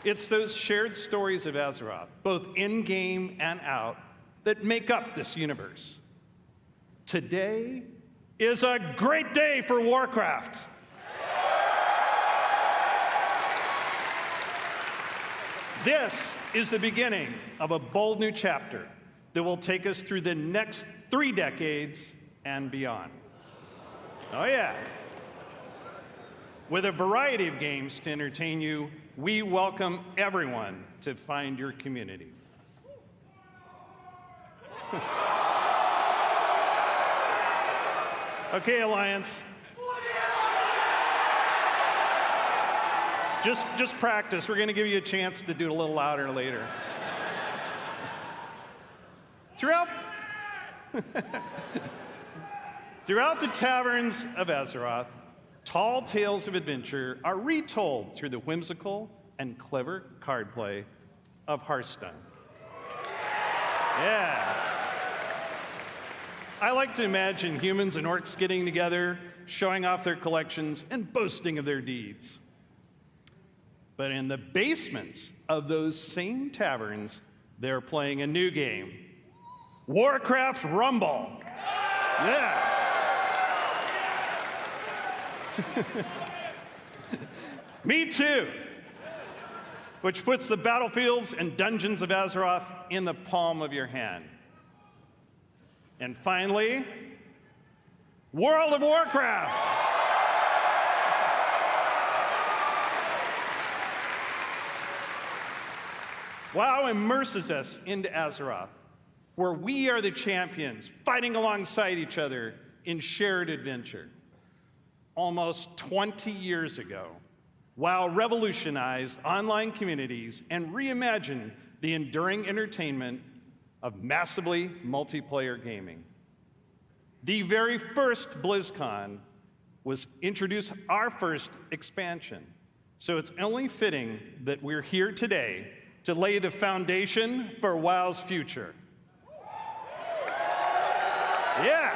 It's those shared stories of Azeroth, both in-game and out, that make up this universe. Today is a great day for Warcraft. This is the beginning of a bold new chapter that will take us through the next 3 decades and beyond. Oh yeah. With a variety of games to entertain you, we welcome everyone to find your community. Okay, Alliance. Just practice. We're going to give you a chance to do it a little louder later. Throughout the taverns of Azeroth, tall tales of adventure are retold through the whimsical and clever card play of Hearthstone. Yeah. I like to imagine humans and orcs getting together, showing off their collections, and boasting of their deeds. But in the basements of those same taverns, they're playing a new game, Warcraft Rumble. Yeah. Me too. Which puts the battlefields and dungeons of Azeroth in the palm of your hand. And finally, World of Warcraft. WoW immerses us into Azeroth, where we are the champions, fighting alongside each other in shared adventure. Almost 20 years ago, WoW revolutionized online communities and reimagined the enduring entertainment of massively multiplayer gaming. The very first BlizzCon was introduced our first expansion, so it's only fitting that we're here today to lay the foundation for WoW's future. Yeah.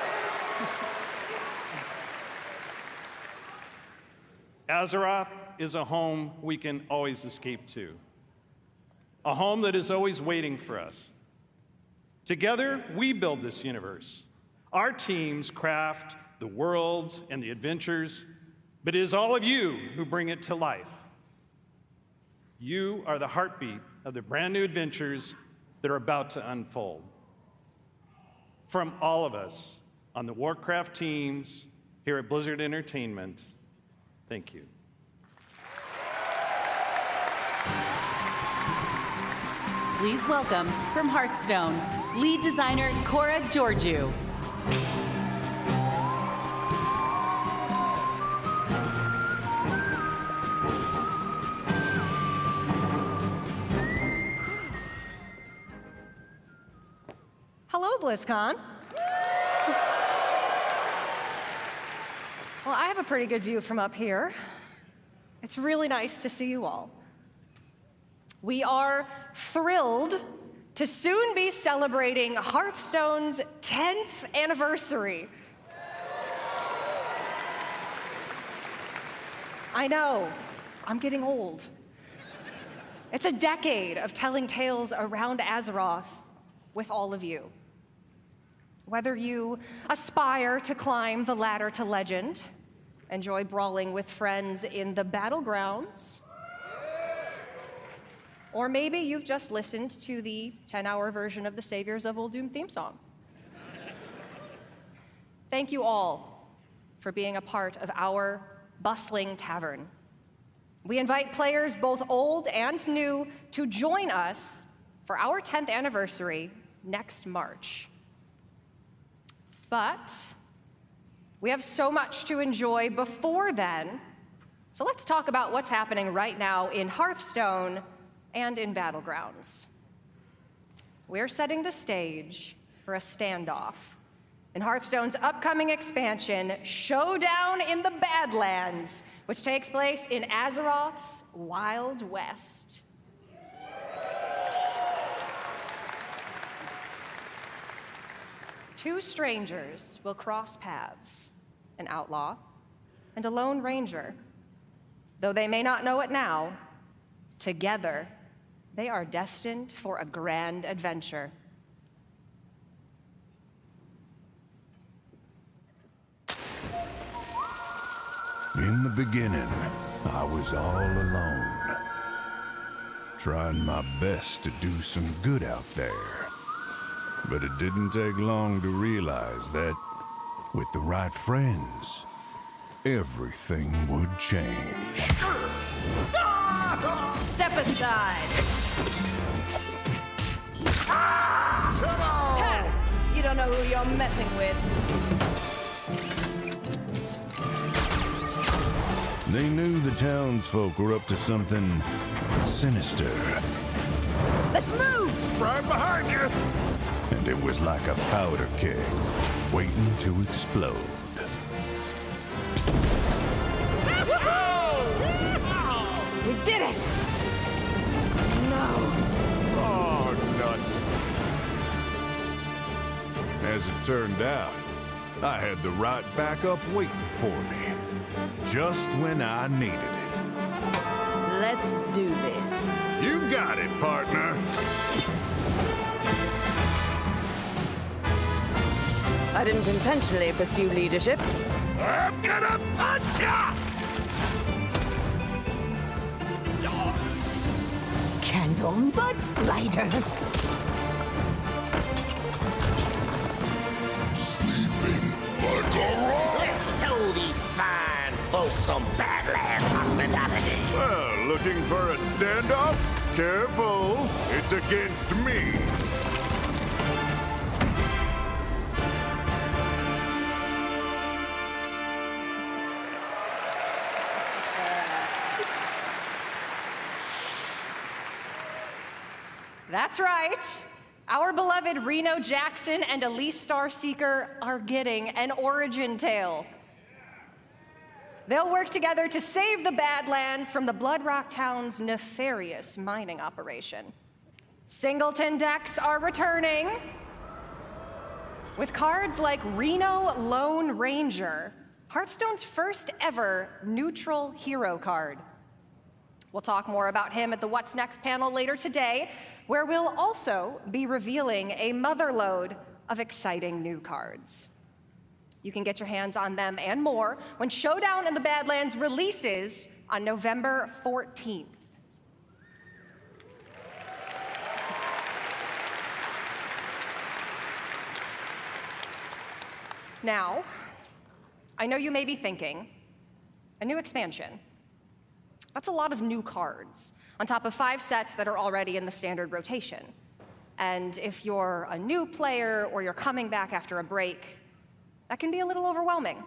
Azeroth is a home we can always escape to, a home that is always waiting for us. Together, we build this universe. Our teams craft the worlds and the adventures, but it is all of you who bring it to life. You are the heartbeat of the brand new adventures that are about to unfold. From all of us on the Warcraft teams here at Blizzard Entertainment, thank you. Please welcome from Hearthstone, lead designer Cora Georgiou. Hello, BlizzCon. Well, I have a pretty good view from up here. It's really nice to see you all. We are thrilled to soon be celebrating Hearthstone's 10th anniversary. I know, I'm getting old. It's a decade of telling tales around Azeroth with all of you. Whether you aspire to climb the ladder to legend, enjoy brawling with friends in the battlegrounds, or maybe you've just listened to the 10-hour version of the Saviors of Uldum theme song. Thank you all for being a part of our bustling tavern. We invite players both old and new to join us for our 10th anniversary next March. But we have so much to enjoy before then, so let's talk about what's happening right now in Hearthstone and in Battlegrounds. We're setting the stage for a standoff in Hearthstone's upcoming expansion, Showdown in the Badlands, which takes place in Azeroth's Wild West. Two strangers will cross paths, an outlaw and a lone ranger. Though they may not know it now, Together, they are destined for a grand adventure. In the beginning, I was all alone, trying my best to do some good out there. But it didn't take long to realize that, with the right friends, everything would change. Step aside. Ha! You don't know who you're messing with. They knew the townsfolk were up to something sinister. Let's move! Right behind you! And it was like a powder keg, waiting to explode. We did it! No. Oh, nuts. As it turned out, I had the right backup waiting for me, just when I needed it. Let's do this. You got it, partner. I didn't intentionally pursue leadership. I'm gonna punch ya! Candle mud slider. Sleeping like a rock. Let's show these fine folks some Badland hospitality. Well, looking for a standoff? Careful, it's against me. That's right. Our beloved Reno Jackson and Elise Starseeker are getting an origin tale. They'll work together to save the Badlands from the Blood Rock Town's nefarious mining operation. Singleton decks are returning. With cards like Reno Lone Ranger, Hearthstone's first ever neutral hero card. We'll talk more about him at the What's Next panel later today, where we'll also be revealing a motherlode of exciting new cards. You can get your hands on them and more when Showdown in the Badlands releases on November 14th. Now, I know you may be thinking, a new expansion. That's a lot of new cards, on top of 5 sets that are already in the standard rotation. And if you're a new player or you're coming back after a break, that can be a little overwhelming.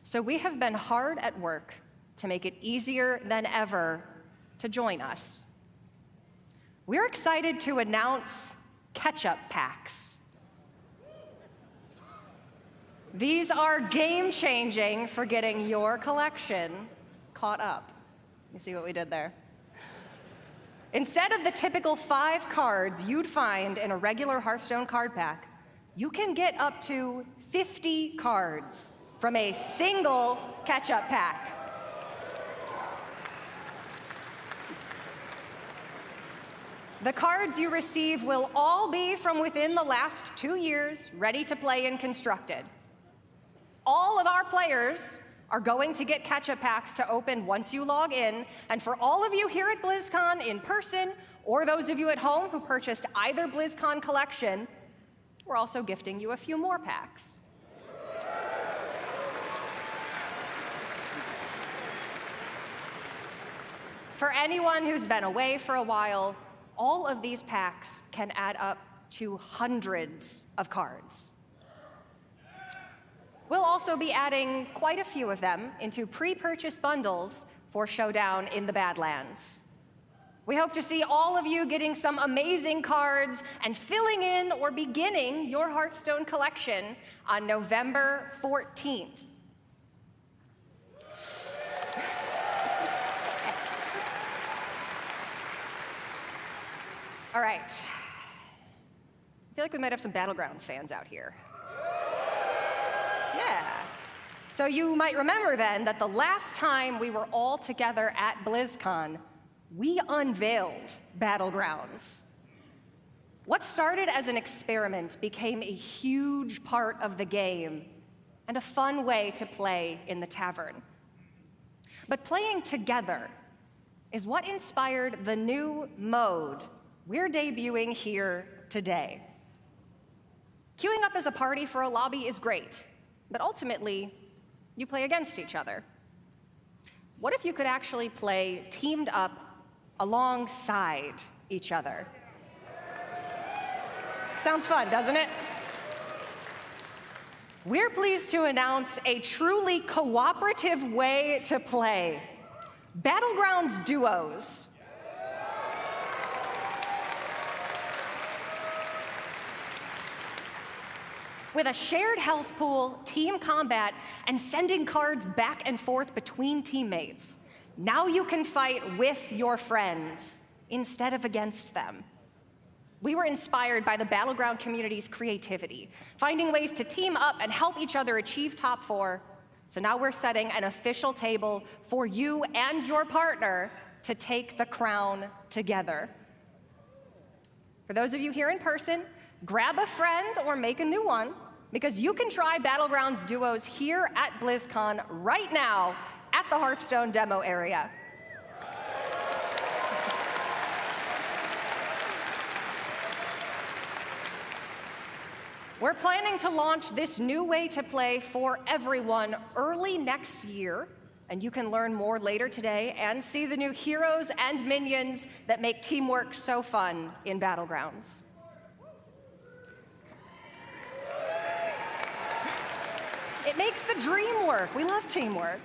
So we have been hard at work to make it easier than ever to join us. We're excited to announce catch-up packs. These are game-changing for getting your collection caught up. You see what we did there? Instead of the typical 5 cards you'd find in a regular Hearthstone card pack, you can get up to 50 cards from a single catch-up pack. The cards you receive will all be from within the last 2 years, ready to play and constructed. All of our players are going to get catch-up packs to open once you log in, and for all of you here at BlizzCon in person, or those of you at home who purchased either BlizzCon collection, we're also gifting you a few more packs. For anyone who's been away for a while, all of these packs can add up to hundreds of cards. We'll also be adding quite a few of them into pre-purchase bundles for Showdown in the Badlands. We hope to see all of you getting some amazing cards and filling in or beginning your Hearthstone collection on November 14th. All right. I feel like we might have some Battlegrounds fans out here. Yeah. So you might remember then that the last time we were all together at BlizzCon, we unveiled Battlegrounds. What started as an experiment became a huge part of the game and a fun way to play in the tavern. But playing together is what inspired the new mode we're debuting here today. Queuing up as a party for a lobby is great, but ultimately, you play against each other. What if you could actually play teamed up alongside each other? Sounds fun, doesn't it? We're pleased to announce a truly cooperative way to play. Battlegrounds Duos. With a shared health pool, team combat, and sending cards back and forth between teammates, now you can fight with your friends instead of against them. We were inspired by the Battleground community's creativity, finding ways to team up and help each other achieve top 4. So now we're setting an official table for you and your partner to take the crown together. For those of you here in person, grab a friend or make a new one, because you can try Battlegrounds Duos here at BlizzCon right now at the Hearthstone demo area. We're planning to launch this new way to play for everyone early next year, and you can learn more later today and see the new heroes and minions that make teamwork so fun in Battlegrounds. It makes the dream work. We love teamwork.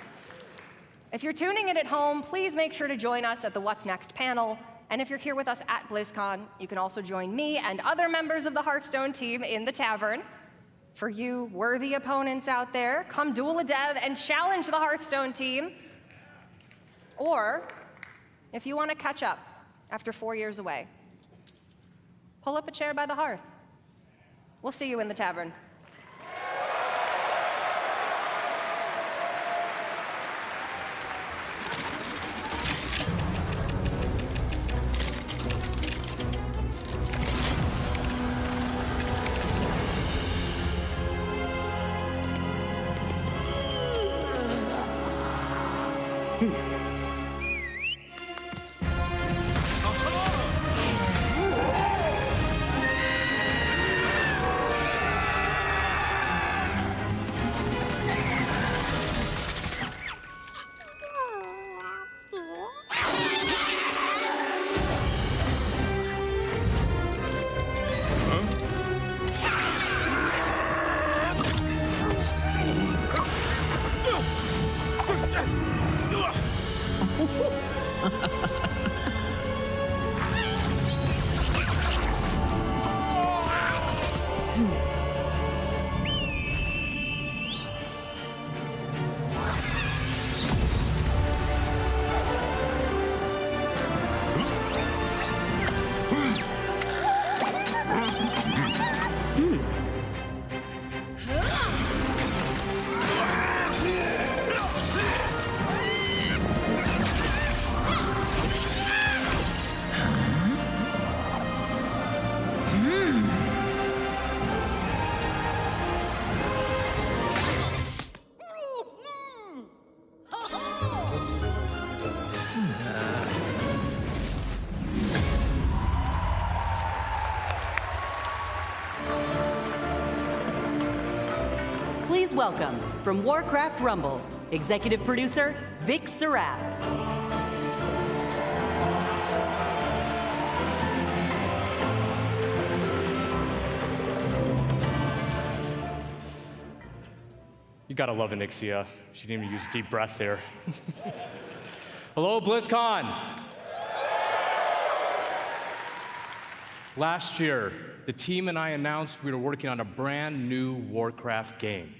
If you're tuning in at home, please make sure to join us at the What's Next panel. And if you're here with us at BlizzCon, you can also join me and other members of the Hearthstone team in the tavern. For you worthy opponents out there, come duel a dev and challenge the Hearthstone team. Or, if you want to catch up after 4 years away, pull up a chair by the hearth. We'll see you in the tavern. Please welcome, from Warcraft Rumble, executive producer, Vic Seraph. You gotta love Anixia. She didn't even use deep breath there. Hello, BlizzCon! Last year, the team and I announced we were working on a brand new Warcraft game.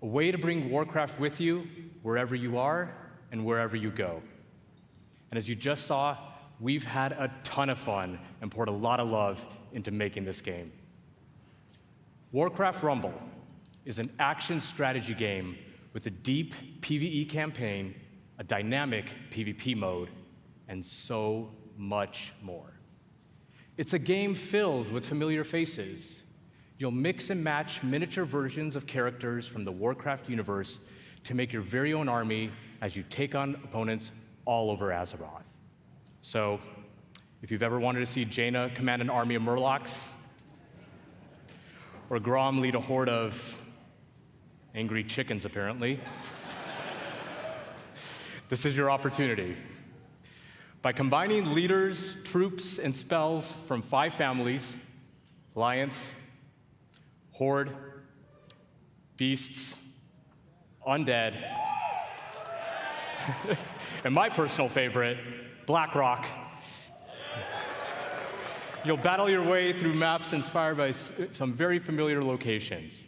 A way to bring Warcraft with you wherever you are and wherever you go. And as you just saw, we've had a ton of fun and poured a lot of love into making this game. Warcraft Rumble is an action strategy game with a deep PvE campaign, a dynamic PvP mode, and so much more. It's a game filled with familiar faces. You'll mix and match miniature versions of characters from the Warcraft universe to make your very own army as you take on opponents all over Azeroth. So, if you've ever wanted to see Jaina command an army of Murlocs, or Grom lead a horde of angry chickens, apparently, this is your opportunity. By combining leaders, troops, and spells from 5 families, Alliance, Horde, Beasts, Undead, and my personal favorite, Blackrock, you'll battle your way through maps inspired by some very familiar locations.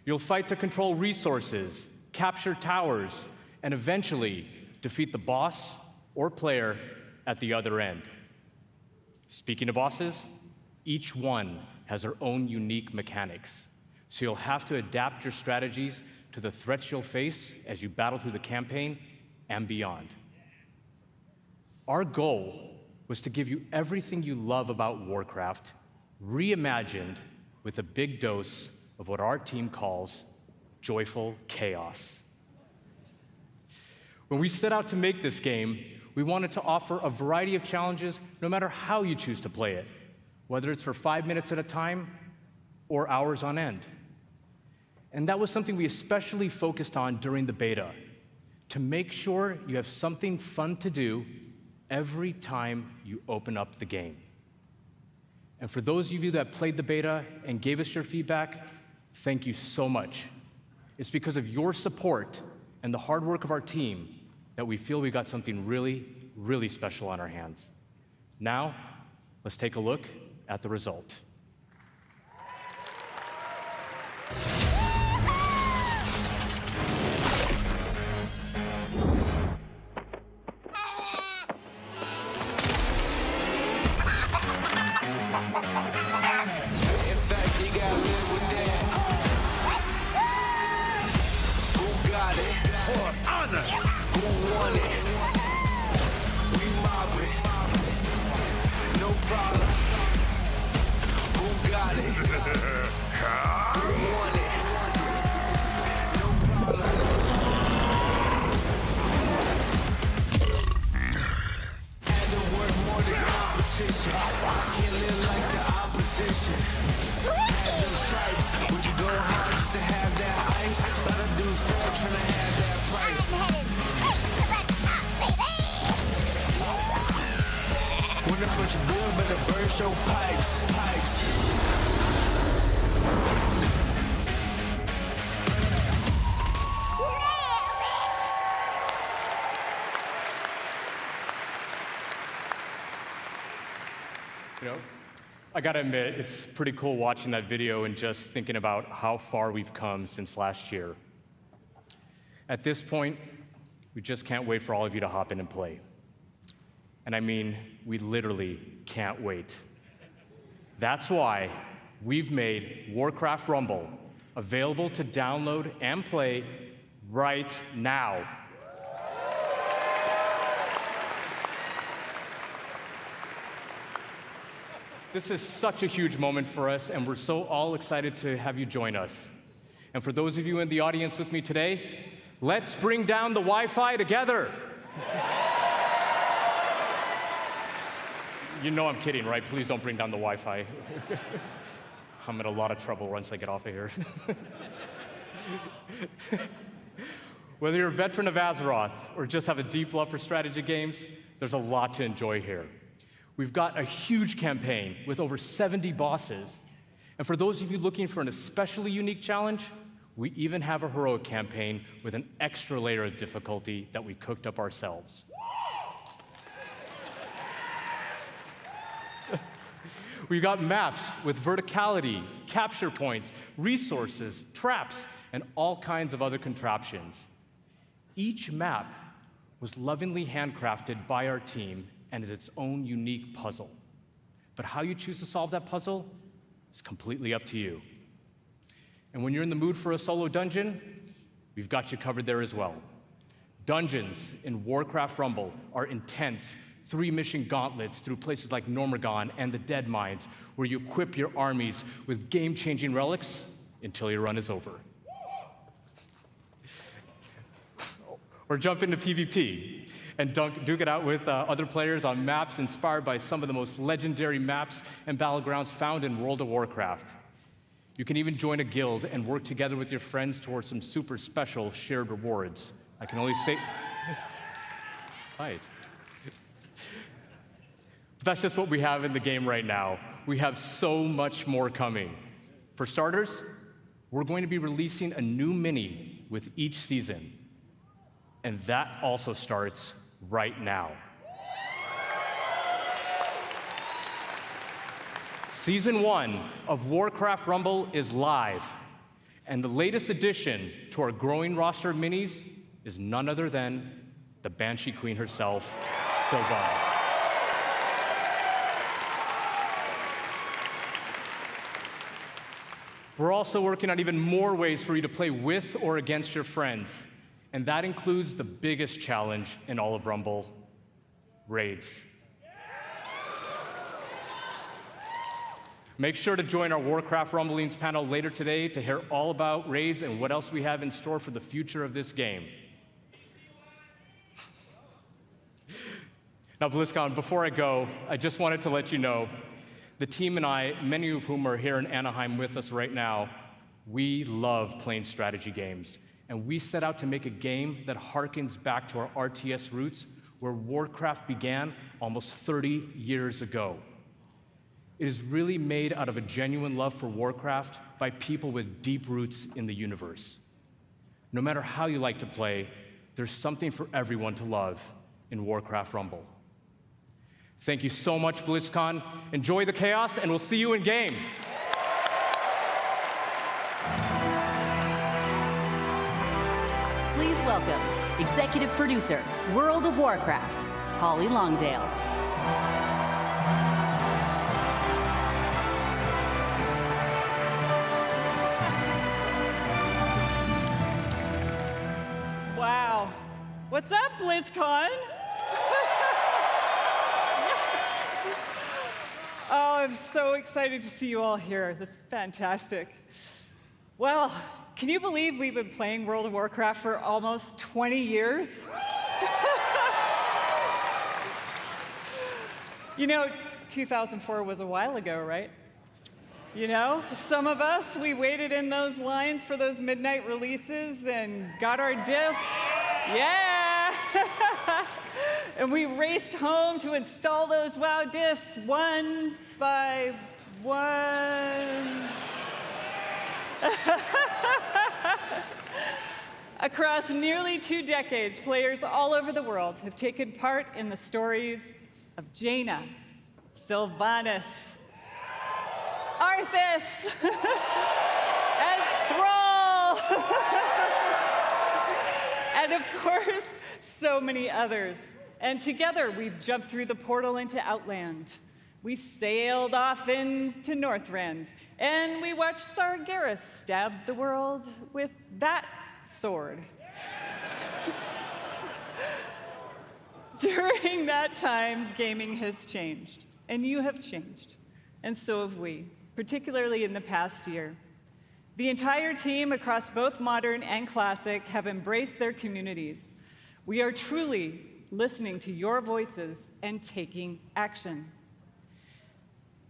You'll fight to control resources, capture towers, and eventually defeat the boss or player at the other end. Speaking of bosses, each one has their own unique mechanics, so you'll have to adapt your strategies to the threats you'll face as you battle through the campaign and beyond. Our goal was to give you everything you love about Warcraft, reimagined with a big dose of what our team calls joyful chaos. When we set out to make this game, we wanted to offer a variety of challenges no matter how you choose to play it, whether it's for 5 minutes at a time or hours on end. And that was something we especially focused on during the beta, to make sure you have something fun to do every time you open up the game. And for those of you that played the beta and gave us your feedback, thank you so much. It's because of your support and the hard work of our team that we feel we got something really, really special on our hands. Now, let's take a look at the result. You know, I gotta admit, it's pretty cool watching that video and just thinking about how far we've come since last year. At this point, we just can't wait for all of you to hop in and play. And I mean, we literally can't wait. That's why we've made Warcraft Rumble available to download and play right now. This is such a huge moment for us, and we're so all excited to have you join us. And for those of you in the audience with me today, let's bring down the Wi-Fi together. You know I'm kidding, right? Please don't bring down the Wi-Fi. I'm in a lot of trouble once I get off of here. Whether you're a veteran of Azeroth or just have a deep love for strategy games, there's a lot to enjoy here. We've got a huge campaign with over 70 bosses. And for those of you looking for an especially unique challenge, we even have a heroic campaign with an extra layer of difficulty that we cooked up ourselves. We've got maps with verticality, capture points, resources, traps, and all kinds of other contraptions. Each map was lovingly handcrafted by our team and is its own unique puzzle. But how you choose to solve that puzzle is completely up to you. And when you're in the mood for a solo dungeon, we've got you covered there as well. Dungeons in Warcraft Rumble are intense, 3-mission gauntlets through places like Normagon and the Dead Mines, where you equip your armies with game-changing relics until your run is over. Or jump into PvP and duke it out with other players on maps inspired by some of the most legendary maps and battlegrounds found in World of Warcraft. You can even join a guild and work together with your friends towards some super special shared rewards. I can only say... Nice. But that's just what we have in the game right now. We have so much more coming. For starters, we're going to be releasing a new mini with each season. And that also starts right now. Season 1 of Warcraft Rumble is live, and the latest addition to our growing roster of minis is none other than the Banshee Queen herself, Sylvanas. We're also working on even more ways for you to play with or against your friends. And that includes the biggest challenge in all of Rumble, raids. Make sure to join our Warcraft Rumblings panel later today to hear all about raids and what else we have in store for the future of this game. Now, BlizzCon, before I go, I just wanted to let you know, the team and I, many of whom are here in Anaheim with us right now, we love playing strategy games. And we set out to make a game that harkens back to our RTS roots, where Warcraft began almost 30 years ago. It is really made out of a genuine love for Warcraft by people with deep roots in the universe. No matter how you like to play, there's something for everyone to love in Warcraft Rumble. Thank you so much, BlizzCon. Enjoy the chaos, and we'll see you in game. Please welcome Executive Producer, World of Warcraft, Holly Longdale. Wow. What's up, BlizzCon? Oh, I'm so excited to see you all here. This is fantastic. Well, can you believe we've been playing World of Warcraft for almost 20 years? You know, 2004 was a while ago, right? You know, some of us, we waited in those lines for those midnight releases and got our discs. Yeah! And we raced home to install those WoW discs one by one. Across nearly 2 decades, players all over the world have taken part in the stories of Jaina, Sylvanas, Arthas, and Thrall, and of course, so many others. And together, we've jumped through the portal into Outland. We sailed off into Northrend, and we watched Sargeras stab the world with that sword. During that time, gaming has changed, and you have changed, and so have we, particularly in the past year. The entire team across both Modern and Classic have embraced their communities. We are truly listening to your voices and taking action.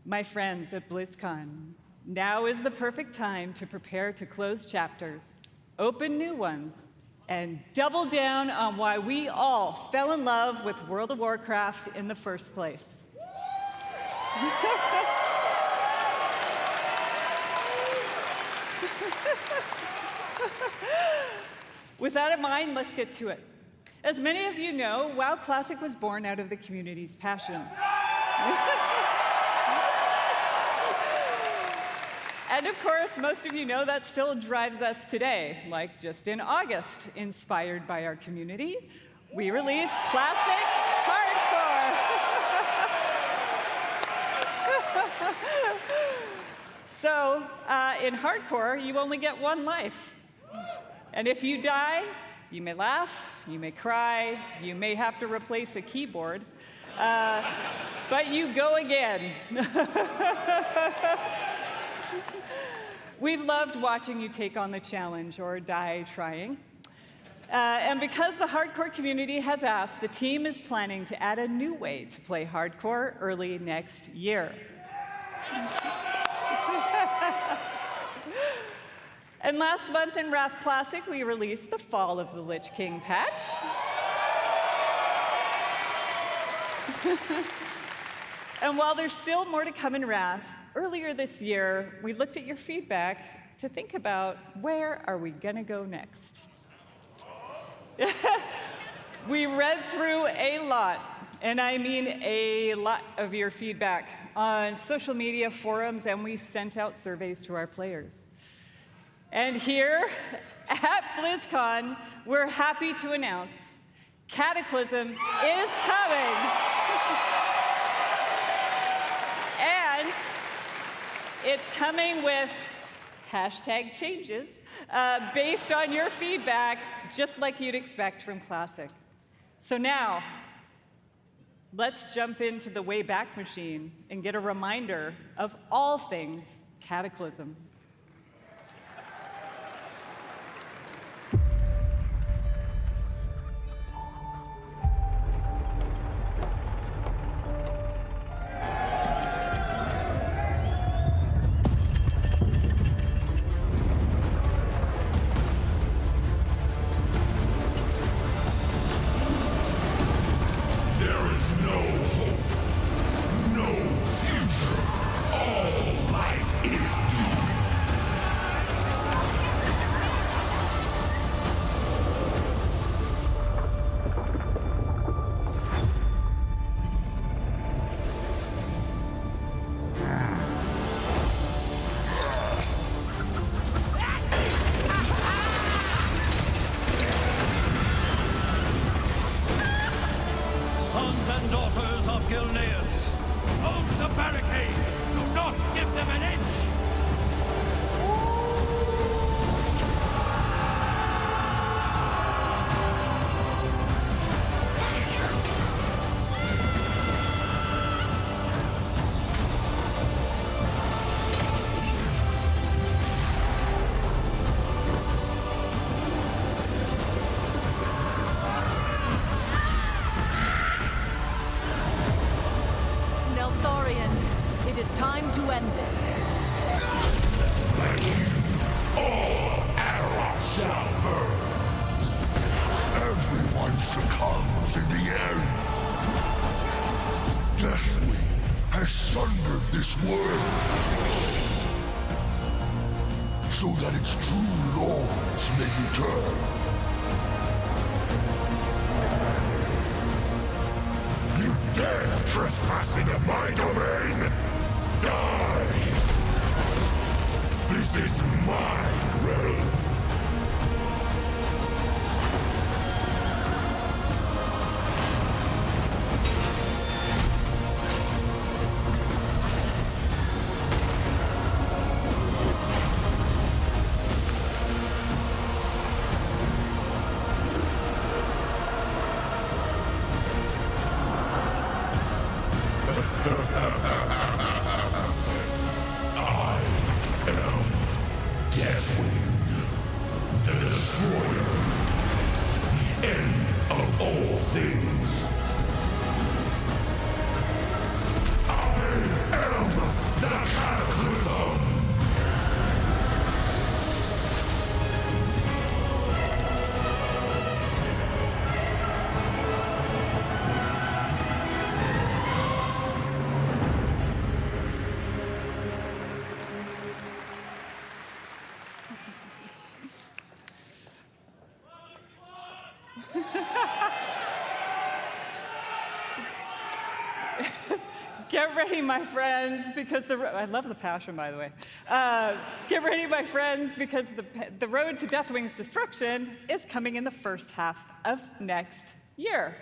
My friends at BlizzCon, now is the perfect time to prepare to close chapters, open new ones, and double down on why we all fell in love with World of Warcraft in the first place. With that in mind, let's get to it. As many of you know, WoW Classic was born out of the community's passion. And of course, most of you know that still drives us today. Like just in August, inspired by our community, we released Classic Hardcore. So in Hardcore, you only get one life. And if you die, You may laugh, you may cry, you may have to replace a keyboard, but you go again. We've loved watching you take on the challenge or die trying. And because the hardcore community has asked, the team is planning to add a new way to play hardcore early next year. And last month in Wrath Classic, we released the Fall of the Lich King patch. And while there's still more to come in Wrath, earlier this year, we looked at your feedback to think about where are we gonna go next. We read through a lot, and I mean a lot of your feedback on social media forums, and we sent out surveys to our players. And here at BlizzCon, we're happy to announce Cataclysm is coming. And it's coming with hashtag changes based on your feedback, just like you'd expect from Classic. So now, let's jump into the Wayback Machine and get a reminder of all things Cataclysm. So that its true lords may return. You dare trespassing in my domain? Die! This is my realm. Get ready, my friends, because I love the passion, by the way. Get ready, my friends, because the road to Deathwing's destruction is coming in the first half of next year.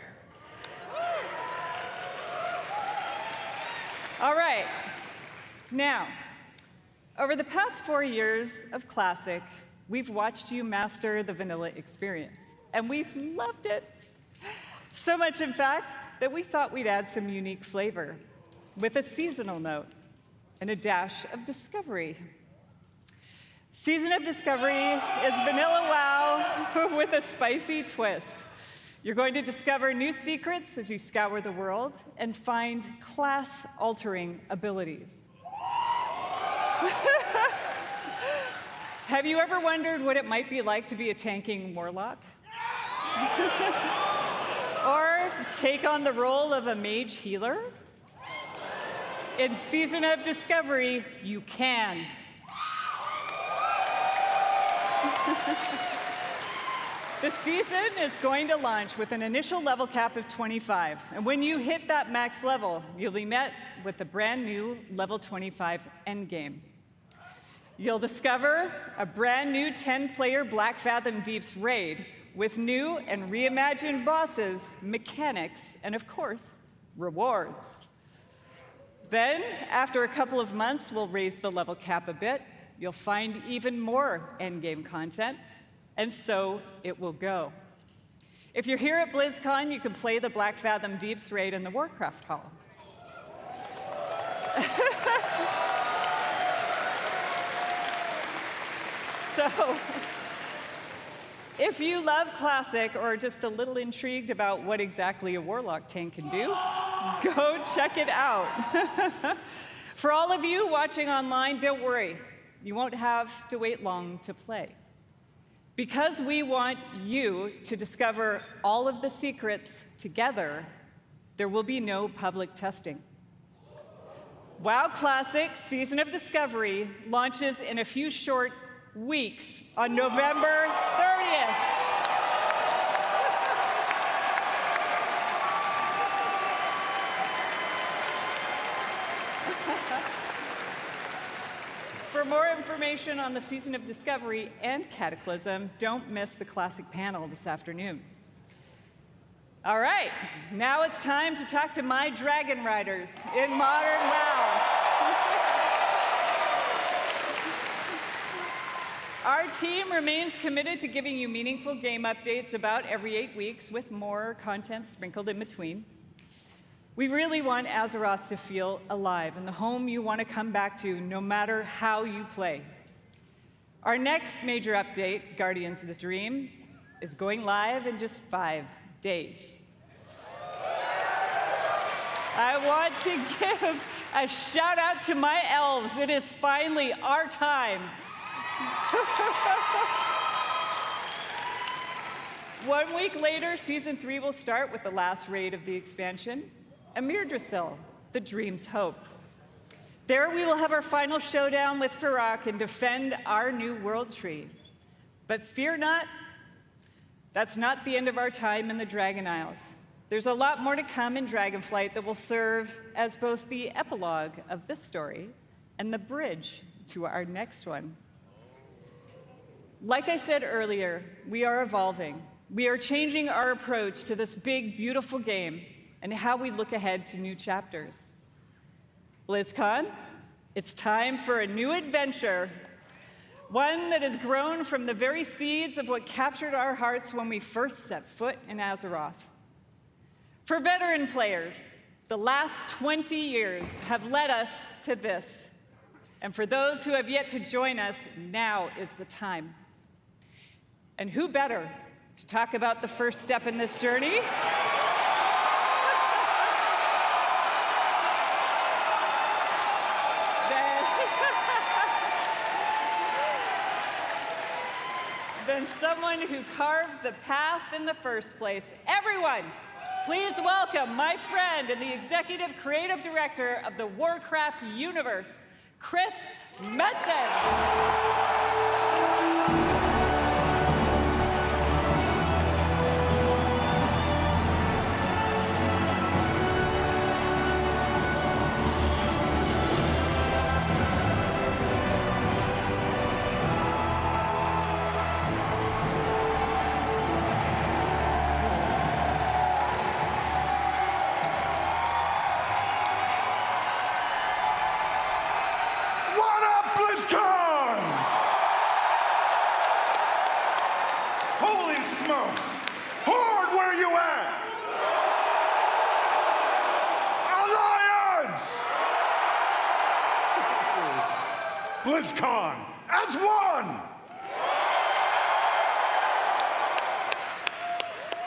All right. Now, over the past 4 years of Classic, we've watched you master the vanilla experience. and we've loved it. So much, in fact, that we thought we'd add some unique flavor with a seasonal note and a dash of discovery. Season of Discovery is vanilla wow with a spicy twist. You're going to discover new secrets as you scour the world and find class-altering abilities. Have you ever wondered what it might be like to be a tanking warlock? Or take on the role of a mage healer? In Season of Discovery, you can. The season is going to launch with an initial level cap of 25. And when you hit that max level, you'll be met with the brand new level 25 endgame. You'll discover a brand new 10-player Black Fathom Deeps raid with new and reimagined bosses, mechanics, and of course, rewards. Then, after a couple of months, we'll raise the level cap a bit. You'll find even more endgame content, and so it will go. If you're here at BlizzCon, you can play the Black Fathom Deeps raid in the Warcraft Hall. So, if you love Classic or just a little intrigued about what exactly a Warlock tank can do, go check it out. For all of you watching online, don't worry. You won't have to wait long to play. Because we want you to discover all of the secrets together, there will be no public testing. WoW Classic Season of Discovery launches in a few short weeks on November 30th. For more information on the Season of Discovery and Cataclysm, don't miss the Classic panel this afternoon. All right, now it's time to talk to my Dragon Riders in Modern WoW. Our team remains committed to giving you meaningful game updates about every 8 weeks with more content sprinkled in between. We really want Azeroth to feel alive and the home you want to come back to no matter how you play. Our next major update, Guardians of the Dream, is going live in just 5 days. I want to give a shout out to my elves. It is finally our time. 1 week later, Season 3 will start with the last raid of the expansion, Amirdrasil, the Dream's Hope. There we will have our final showdown with Farak and defend our new world tree. But fear not, that's not the end of our time in the Dragon Isles. There's a lot more to come in Dragonflight that will serve as both the epilogue of this story and the bridge to our next one. Like I said earlier, we are evolving. We are changing our approach to this big, beautiful game and how we look ahead to new chapters. BlizzCon, it's time for a new adventure, one that has grown from the very seeds of what captured our hearts when we first set foot in Azeroth. For veteran players, the last 20 years have led us to this. And for those who have yet to join us, now is the time. And who better to talk about the first step in this journey? Than someone who carved the path in the first place. Everyone, please welcome my friend and the executive creative director of the Warcraft universe, Chris Metzen. BlizzCon as one!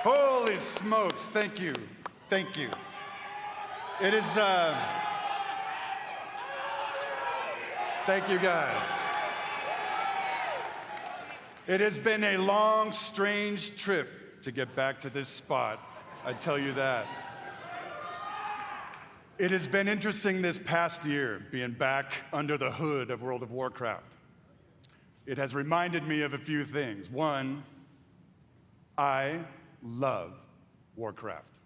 Holy smokes, thank you, thank you. It is, thank you guys. It has been a long, strange trip to get back to this spot, I tell you that. It has been interesting this past year being back under the hood of World of Warcraft. It has reminded me of a few things. One, I love Warcraft.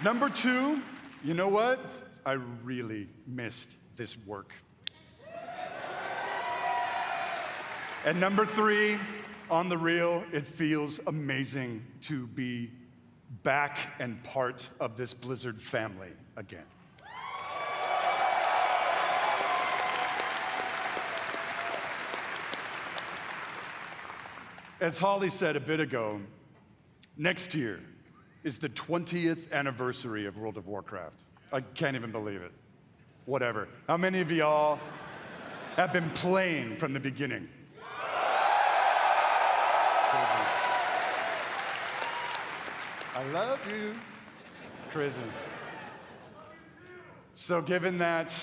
Number two, you know what? I really missed this work. And number three, on the real, it feels amazing to be back and part of this Blizzard family again. As Holly said a bit ago, next year is the 20th anniversary of World of Warcraft. I can't even believe it. Whatever. How many of y'all have been playing from the beginning? I love you. Crazy. So given that,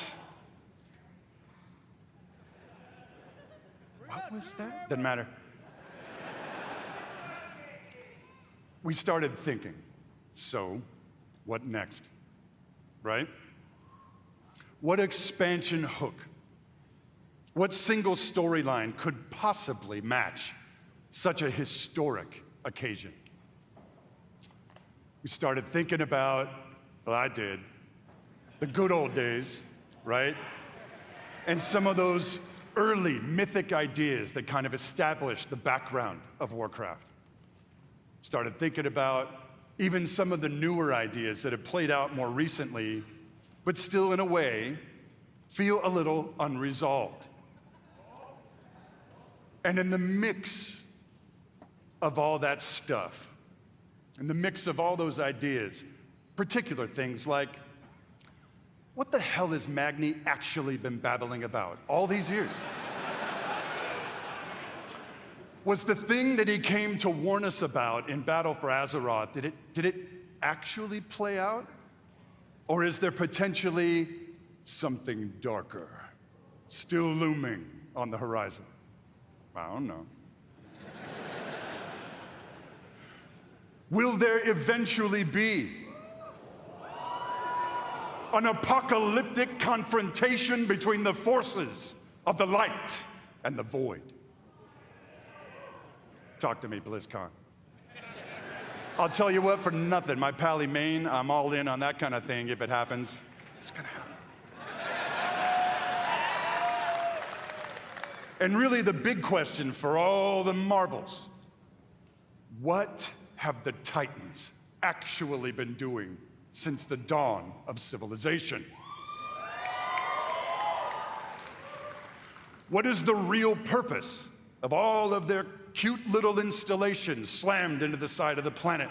what was that? Doesn't matter. We started thinking, so what next, right? What expansion hook, what single storyline could possibly match such a historic occasion? We started thinking about, well, I did, the good old days, right? And some of those early mythic ideas that kind of established the background of Warcraft. Started thinking about even some of the newer ideas that have played out more recently, but still in a way feel a little unresolved. And in the mix of all that stuff, in the mix of all those ideas, particular things like, what the hell has Magni actually been babbling about all these years? Was the thing that he came to warn us about in Battle for Azeroth, did it actually play out? Or is there potentially something darker still looming on the horizon? I don't know. Will there eventually be an apocalyptic confrontation between the forces of the light and the void? Talk to me, BlizzCon. I'll tell you what, for nothing, my pally Maine, I'm all in on that kind of thing if it happens. It's gonna happen. And really the big question for all the marbles, what have the Titans actually been doing since the dawn of civilization? What is the real purpose of all of their cute little installations slammed into the side of the planet?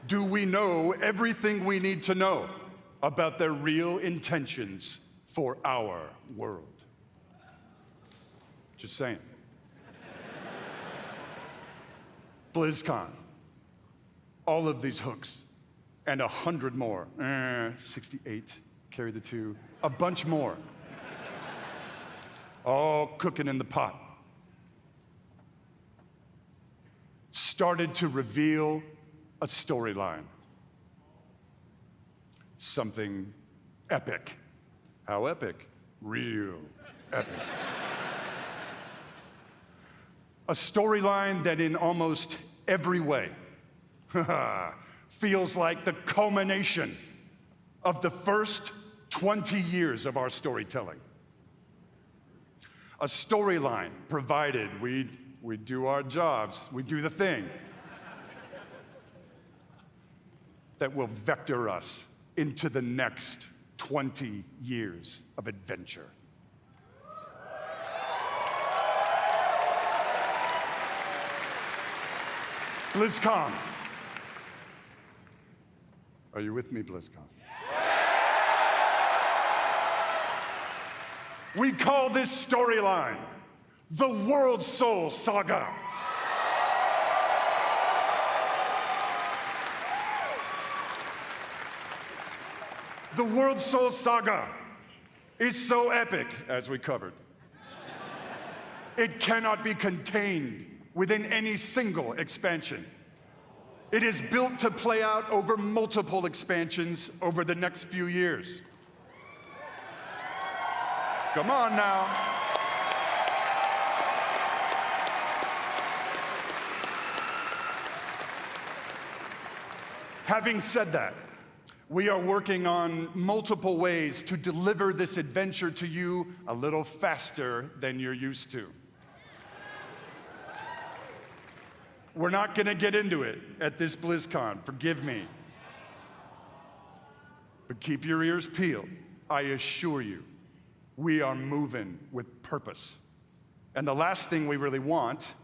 Do we know everything we need to know about their real intentions for our world? Just saying. BlizzCon, all of these hooks, and 100 more, 68, carry the 2, a bunch more, all cooking in the pot, started to reveal a storyline, something epic. How epic? Real epic. A storyline that in almost every way feels like the culmination of the first 20 years of our storytelling. A storyline provided we do our jobs, we do the thing that will vector us into the next 20 years of adventure. BlizzCon. Are you with me, BlizzCon? We call this storyline the World Soul Saga. The World Soul Saga is so epic, as we covered. It cannot be contained within any single expansion. It is built to play out over multiple expansions over the next few years. Come on now. Having said that, we are working on multiple ways to deliver this adventure to you a little faster than you're used to. We're not going to get into it at this BlizzCon, forgive me. But keep your ears peeled. I assure you, we are moving with purpose. And the last thing we really want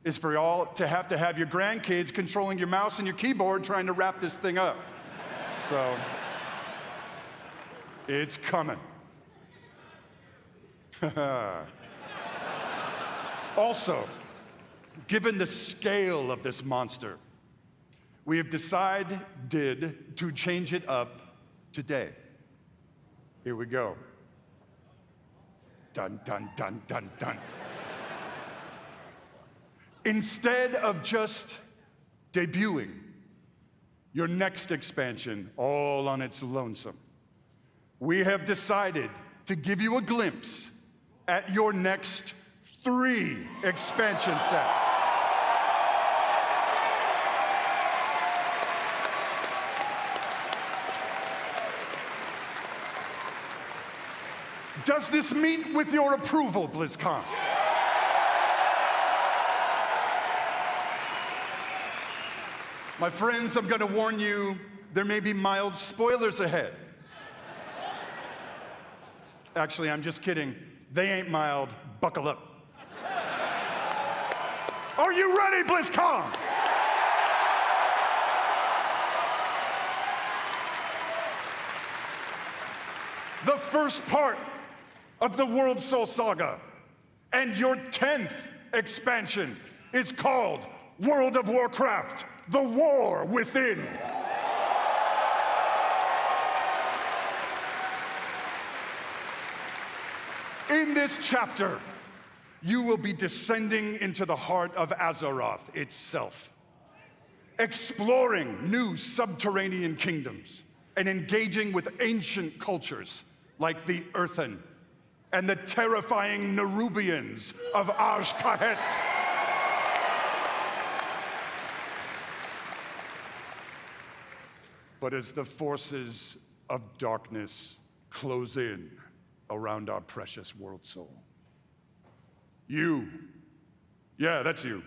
is for y'all to have your grandkids controlling your mouse and your keyboard trying to wrap this thing up. So, it's coming. Also, given the scale of this monster, we have decided to change it up today. Here we go. Dun, dun, dun, dun, dun. Instead of just debuting your next expansion all on its lonesome, we have decided to give you a glimpse at your next 3 expansion sets. Does this meet with your approval, BlizzCon? My friends, I'm going to warn you, there may be mild spoilers ahead. Actually, I'm just kidding. They ain't mild. Buckle up. Are you ready, BlizzCon? The first part of the World Soul Saga and your 10th expansion is called World of Warcraft: The War Within. In this chapter, you will be descending into the heart of Azeroth itself, exploring new subterranean kingdoms and engaging with ancient cultures like the Earthen and the terrifying Nerubians of Azj-Kahet. But as the forces of darkness close in around our precious world soul, you, yeah, that's you,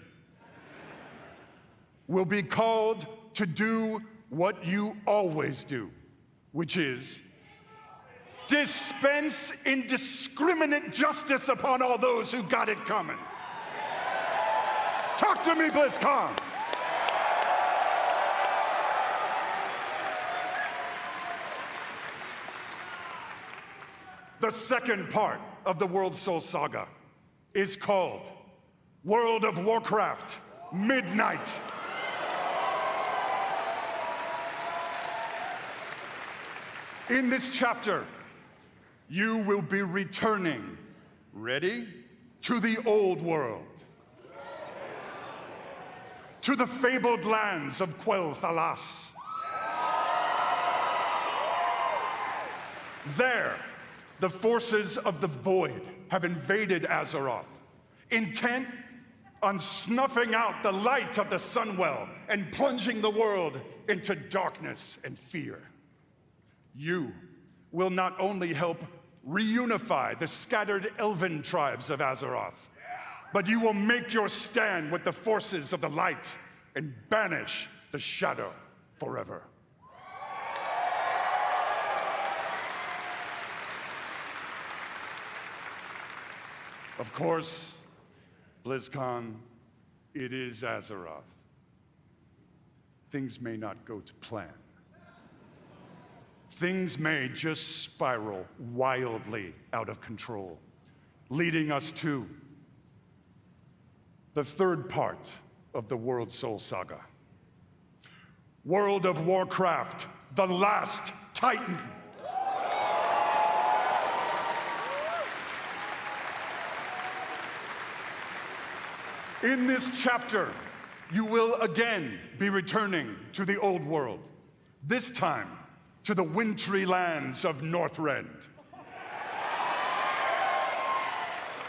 will be called to do what you always do, which is dispense indiscriminate justice upon all those who got it coming. Talk to me, BlizzCon. The second part of the World Soul Saga is called World of Warcraft: Midnight. In this chapter, you will be returning, ready, to the old world, to the fabled lands of Quel'Thalas. There, the forces of the Void have invaded Azeroth, intent on snuffing out the light of the Sunwell and plunging the world into darkness and fear. You will not only help reunify the scattered elven tribes of Azeroth, but you will make your stand with the forces of the light and banish the shadow forever. Of course, BlizzCon, it is Azeroth. Things may not go to plan. things may just spiral wildly out of control, leading us to the third part of the World Soul Saga. World of Warcraft, the Last Titan. In this chapter, you will again be returning to the old world, this time to the wintry lands of Northrend.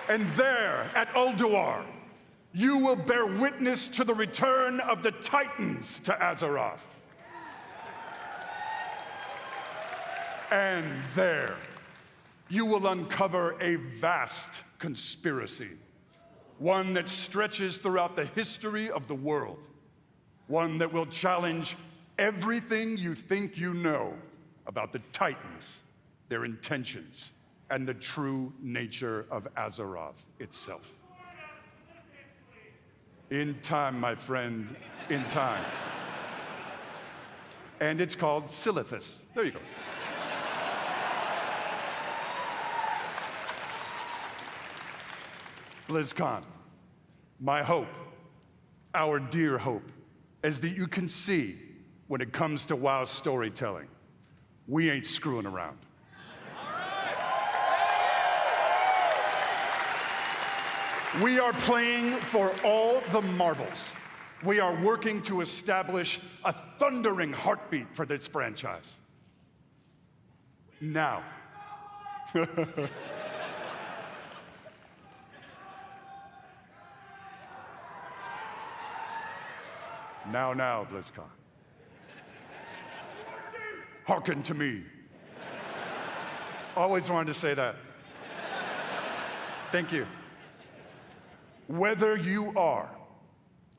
And there, at Ulduar, you will bear witness to the return of the Titans to Azeroth. And there, you will uncover a vast conspiracy, one that stretches throughout the history of the world, one that will challenge everything you think you know about the Titans, their intentions, and the true nature of Azeroth itself. In time, my friend, in time. And it's called Silithus. There you go. BlizzCon, my hope, our dear hope, is that you can see when it comes to WoW storytelling, we ain't screwing around. We are playing for all the marbles. We are working to establish a thundering heartbeat for this franchise. Now. Now, BlizzCon. Hearken to me. Always wanted to say that. Thank you. Whether you are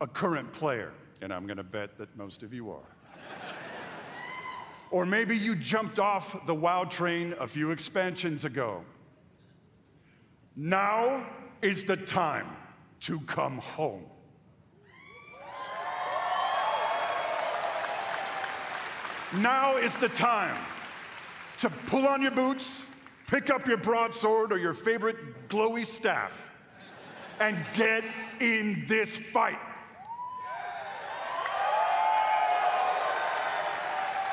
a current player, and I'm going to bet that most of you are, or maybe you jumped off the WoW train a few expansions ago, now is the time to come home. Now is the time to pull on your boots, pick up your broadsword or your favorite glowy staff, and get in this fight.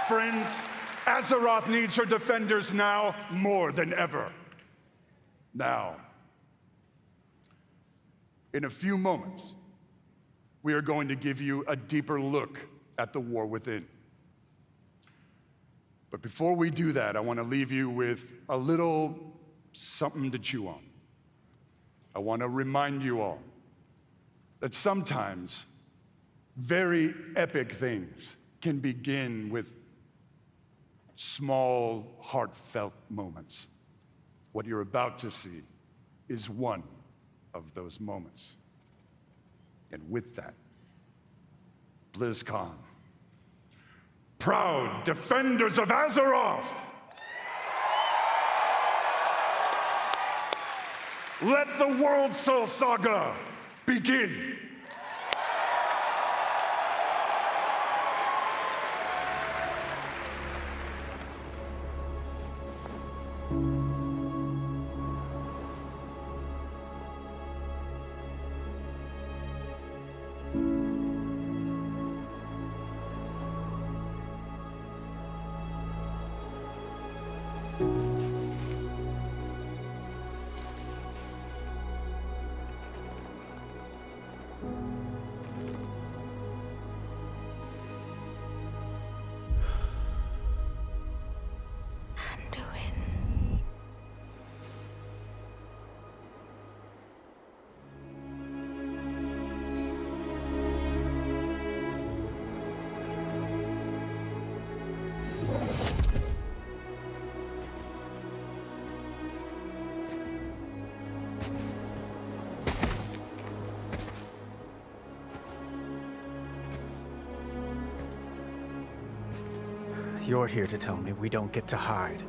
Friends, Azeroth needs her defenders now more than ever. Now, in a few moments, we are going to give you a deeper look at the war within. But before we do that, I want to leave you with a little something to chew on. I want to remind you all that sometimes very epic things can begin with small, heartfelt moments. What you're about to see is one of those moments. And with that, BlizzCon, proud defenders of Azeroth, let the World Soul Saga begin. You're here to tell me we don't get to hide.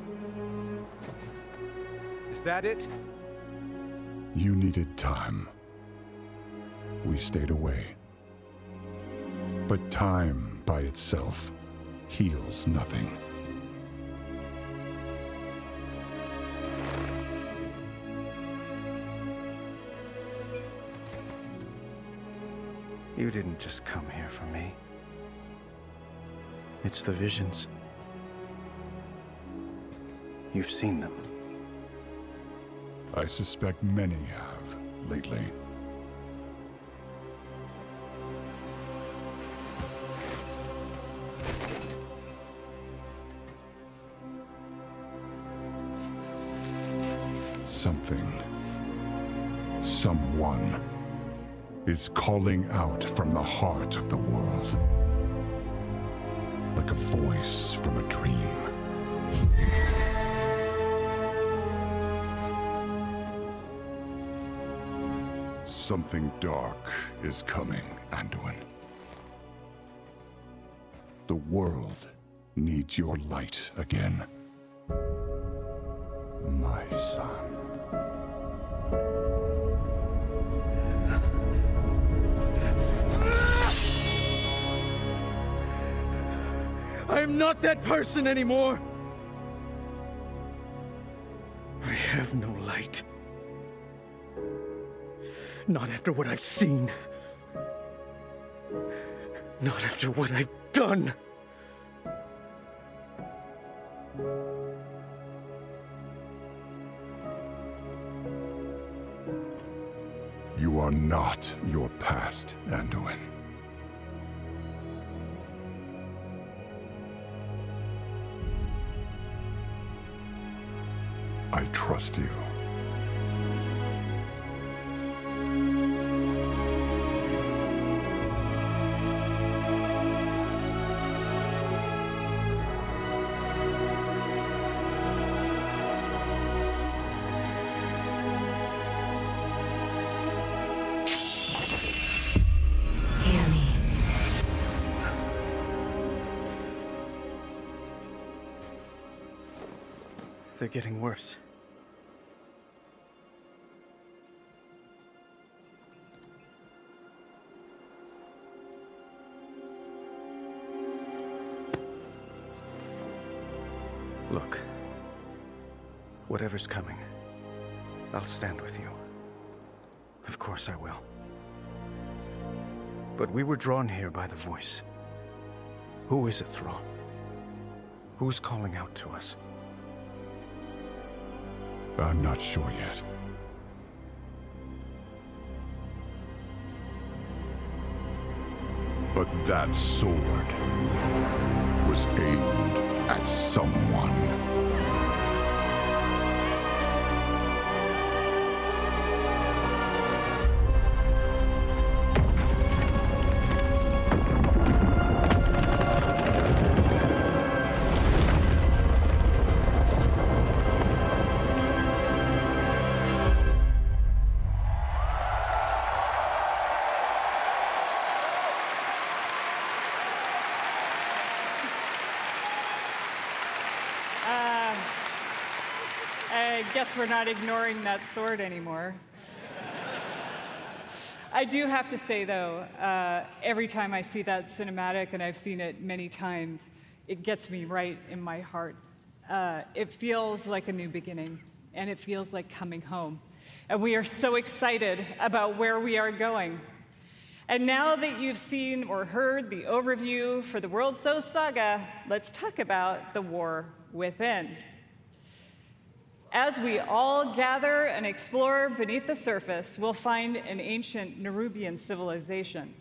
Is that it? You needed time. We stayed away. But time by itself heals nothing. You didn't just come here for me. It's the visions. You've seen them. I suspect many have lately. Something, someone, is calling out from the heart of the world. Like a voice from a dream. Something dark is coming, Anduin. The world needs your light again. My son. I am not that person anymore. I have no light. Not after what I've seen. Not after what I've done. You are not your past, Anduin. I trust you. Hear me. They're getting worse. Look, whatever's coming, I'll stand with you. Of course I will. But we were drawn here by the voice. Who is it, Thrall? Who's calling out to us? I'm not sure yet. But that sword was aimed at someone. I guess we're not ignoring that sword anymore. I do have to say, though, every time I see that cinematic, and I've seen it many times, it gets me right in my heart. It feels like a new beginning, and it feels like coming home. And we are so excited about where we are going. And now that you've seen or heard the overview for the World So Saga, let's talk about the war within. As we all gather and explore beneath the surface, we'll find an ancient Nerubian civilization.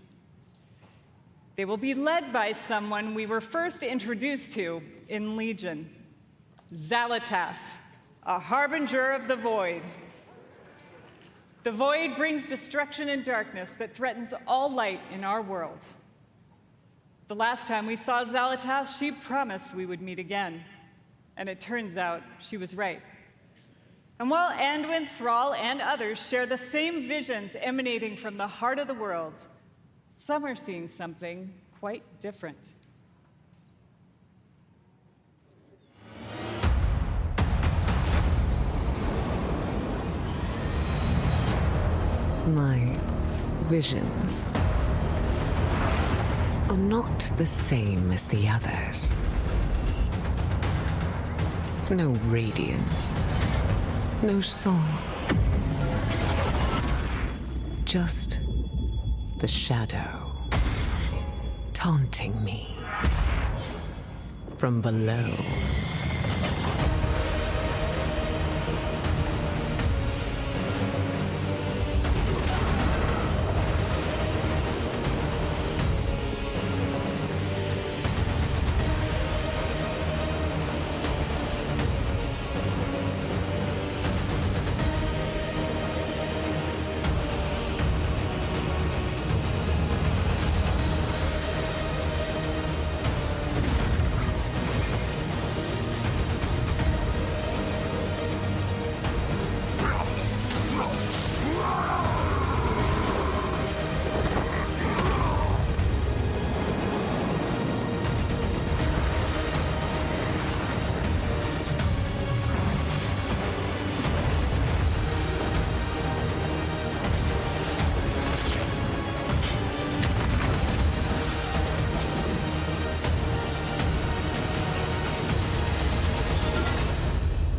They will be led by someone we were first introduced to in Legion, Xal'atath, a harbinger of the Void. The Void brings destruction and darkness that threatens all light in our world. The last time we saw Xal'atath, she promised we would meet again, and it turns out she was right. And while Anduin, Thrall, and others share the same visions emanating from the heart of the world, some are seeing something quite different. My visions are not the same as the others. No radiance. No song. Just the shadow. taunting me from below.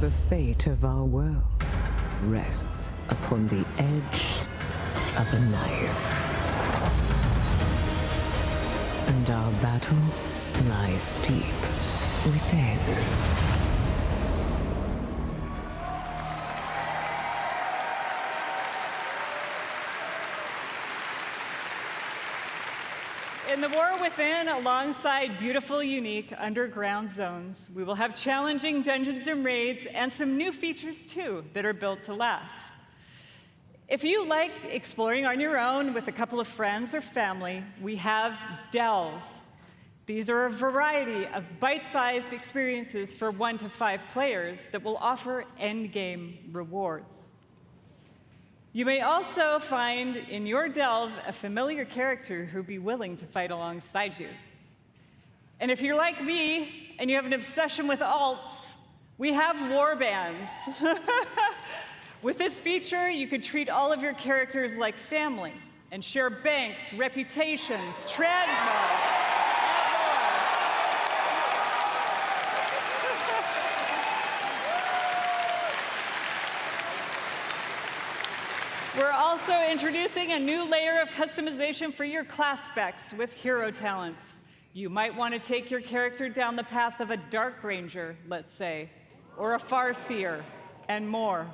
The fate of our world rests upon the edge of a knife. And our battle lies deep within. In the War Within, alongside beautiful, unique underground zones, we will have challenging dungeons and raids and some new features, too, that are built to last. If you like exploring on your own with a couple of friends or family, we have delves. These are a variety of bite-sized experiences for 1 to 5 players that will offer endgame rewards. You may also find in your delve a familiar character who'd be willing to fight alongside you. And if you're like me and you have an obsession with alts, we have warbands. With this feature, you could treat all of your characters like family and share banks, reputations, transmogs. We're also introducing a new layer of customization for your class specs with hero talents. You might want to take your character down the path of a Dark Ranger, let's say, or a Farseer, and more.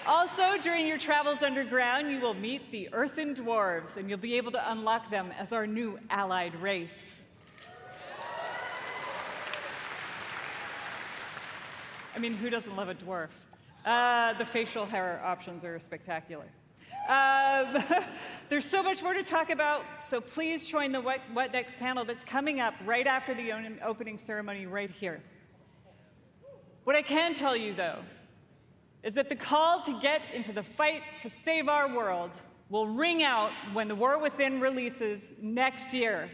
Also, during your travels underground, you will meet the Earthen Dwarves, and you'll be able to unlock them as our new allied race. I mean, who doesn't love a dwarf? The facial hair options are spectacular. There's so much more to talk about, so please join the What Next panel that's coming up right after the opening ceremony right here. What I can tell you, though, is that the call to get into the fight to save our world will ring out when The War Within releases next year.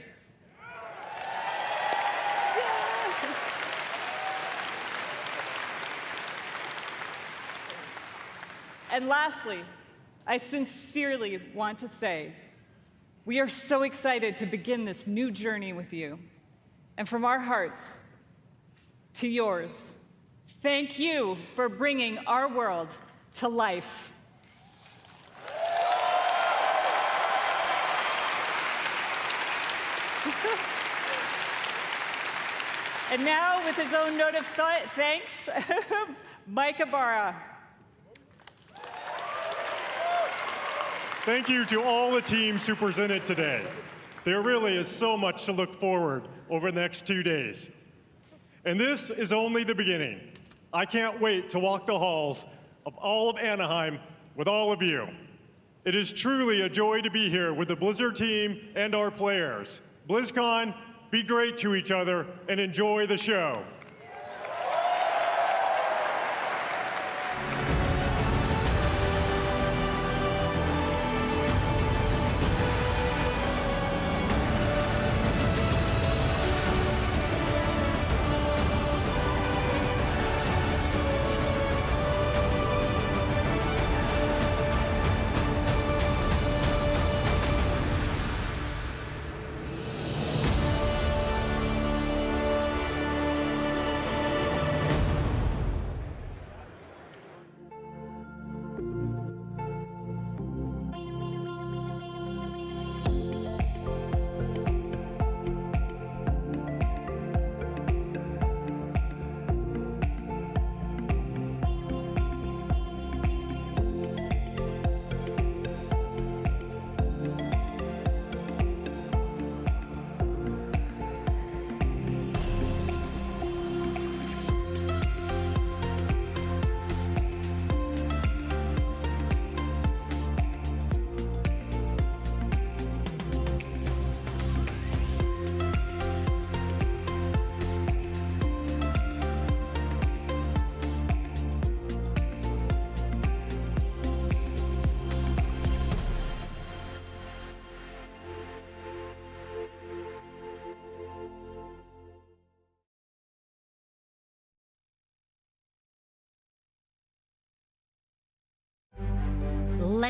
And lastly, I sincerely want to say, we are so excited to begin this new journey with you. And from our hearts to yours, thank you for bringing our world to life. And now, with his own note of thanks, Mike Ibarra. Thank you to all the teams who presented today. There really is so much to look forward over the next 2 days. And this is only the beginning. I can't wait to walk the halls of all of Anaheim with all of you. It is truly a joy to be here with the Blizzard team and our players. BlizzCon, be great to each other and enjoy the show.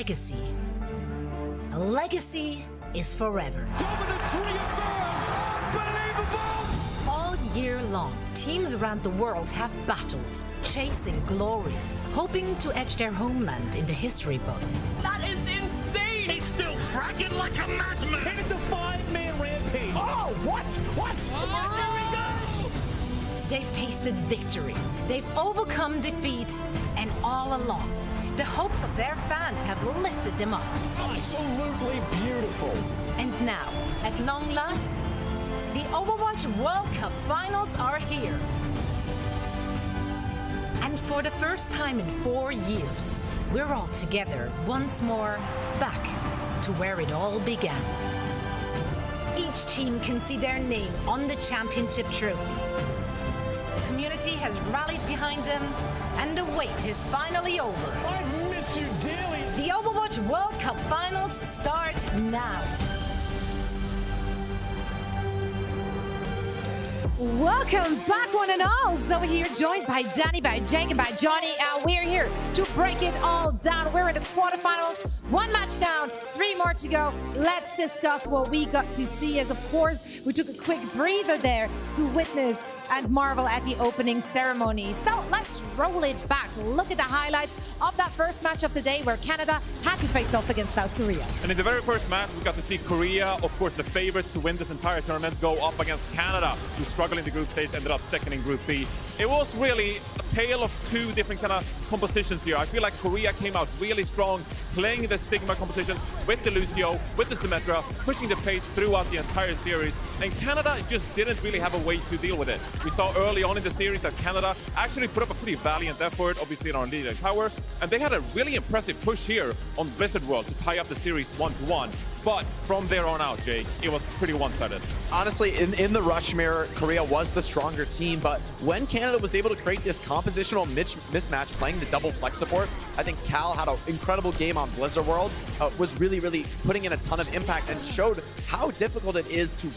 legacy. A legacy is forever. All year long, teams around the world have battled, chasing glory, hoping to etch their homeland in the history books. That is insane! He's still fragging like a madman! And it's a 5-man rampage! Oh, what? What? Oh, here we go! They've tasted victory, they've overcome defeat, and all along, the hopes of their fans have lifted them up. Absolutely beautiful. And now, at long last, the Overwatch World Cup Finals are here. And for the first time in 4 years, we're all together once more, back to where it all began. Each team can see their name on the championship trophy. The community has rallied behind them, and the wait is finally over. I've missed you dearly. The Overwatch World Cup Finals start now. Welcome back, one and all. So we're here joined by Danny, by Jake, and by Johnny. We're here to break it all down. We're in the quarterfinals. 1 match down, 3 more to go. Let's discuss what we got to see. As of course, we took a quick breather there to witness and marvel at the opening ceremony. So let's roll it back. Look at the highlights of that first match of the day where Canada had to face off against South Korea. And in the very first match, we got to see Korea, of course, the favorites to win this entire tournament, go up against Canada, who struggled in the group stage, ended up second in Group B. It was really a tale of two different kind of compositions here. I feel like Korea came out really strong, playing the Sigma composition with the Lucio, with the Symmetra, pushing the pace throughout the entire series. And Canada just didn't really have a way to deal with it. We saw early on in the series that Canada actually put up a pretty valiant effort, obviously in our leading tower, and they had a really impressive push here on Blizzard World to tie up the series 1-1. But from there on out, Jake, it was pretty one-sided. Honestly, in the Rush Mirror, Korea was the stronger team, but when Canada was able to create this compositional mismatch playing the double flex support, I think Cal had an incredible game on Blizzard World, was really putting in a ton of impact and showed how difficult it is to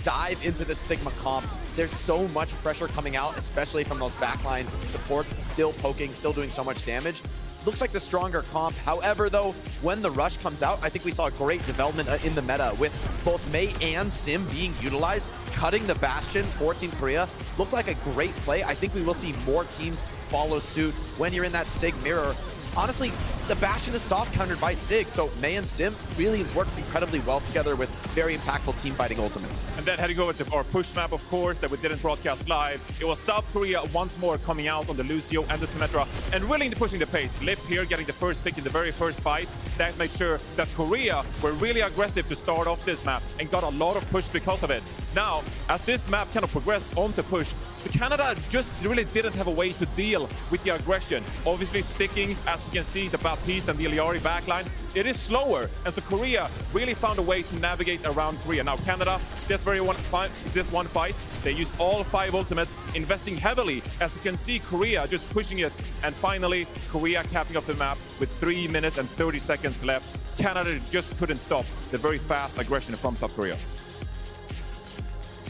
dive into the Sigma comp. There's so much pressure coming out, especially from those backline supports, still poking, still doing so much damage. Looks like the stronger comp. However, though, when the Rush comes out, I think we saw a great development in the meta with both Mei and Sim being utilized, cutting the Bastion for Team Korea. Looked like a great play. I think we will see more teams follow suit when you're in that Sig mirror. Honestly, the Bastion is soft countered by Sig, so Mei and Sim really worked incredibly well together with very impactful team fighting ultimates. And then had to go with our push map, of course, that we didn't broadcast live. It was South Korea once more coming out on the Lucio and the Symmetra and really pushing the pace. Lip here getting the first pick in the very first fight. That made sure that Korea were really aggressive to start off this map and got a lot of push because of it. Now, as this map kind of progressed on to push, Canada just really didn't have a way to deal with the aggression. Obviously sticking, as you can see, the Baptiste and the Iliari backline. It is slower, and so Korea really found a way to navigate around Korea. Now Canada, this one fight, they used all 5 ultimates, investing heavily. As you can see, Korea just pushing it, and finally, Korea capping up the map with 3 minutes and 30 seconds left. Canada just couldn't stop the very fast aggression from South Korea.